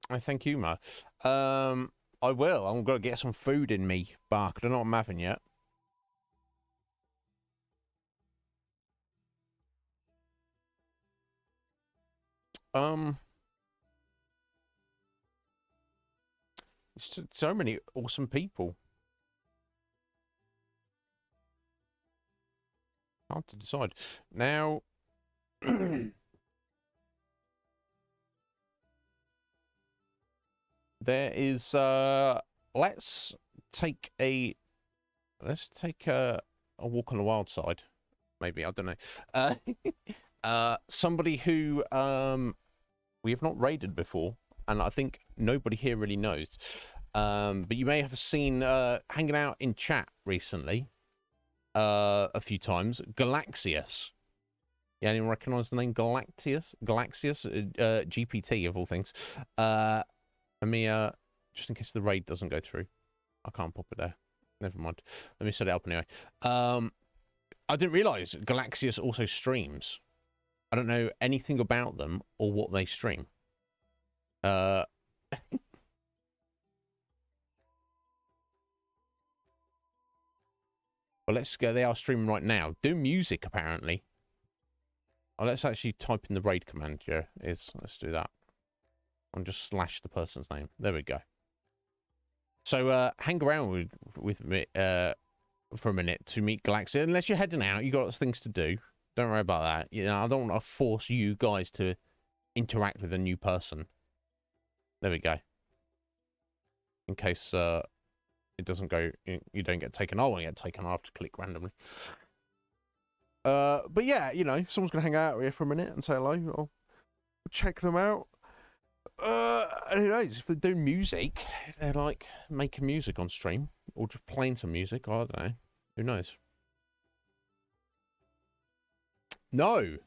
I thank you, Ma. I will. I'm going to get some food in me, Bark. I don't know what I'm having yet. So many awesome people. Hard to decide. Now, there is, let's take a walk on the wild side. Maybe, I don't know. Somebody who, we have not raided before, and I think nobody here really knows. But you may have seen, hanging out in chat recently, a few times, Galaxius. Yeah, anyone recognize the name Galaxius? GPT of all things. Let me, just in case the raid doesn't go through. I can't pop it there. Never mind. Let me set it up anyway. I didn't realize Galaxius also streams. I don't know anything about them or what they stream. Well, let's go. They are streaming right now. Do music, apparently. Oh, let's actually type in the raid command. Yeah, let's do that. I'll just slash the person's name. There we go. So hang around with me for a minute to meet Galaxy. Unless you're heading out, you got things to do. Don't worry about that. You know, I don't want to force you guys to interact with a new person. There we go. In case it doesn't go, you don't get taken. I won't get taken. I'll have to click randomly. But yeah, you know, if someone's gonna hang out here for a minute and say hello, I'll check them out. And who knows, if they're doing music, they're like making music on stream or just playing some music. I don't know. Who knows? No.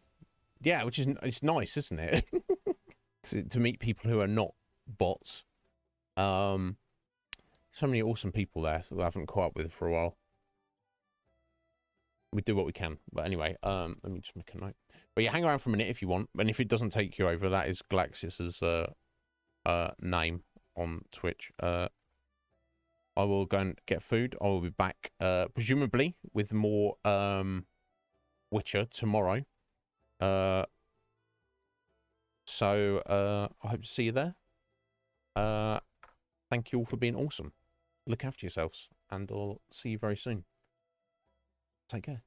Yeah, which is it's nice, isn't it? to meet people who are not bots. So many awesome people there that I haven't caught up with for a while. We do what we can. But anyway, let me just make a note. But yeah, hang around for a minute if you want. And if it doesn't take you over, that is Galaxius's name on Twitch. I will go and get food. I will be back, presumably, with more Witcher tomorrow. So I hope to see you there. Thank you all for being awesome. Look after yourselves, and I'll see you very soon. Take care.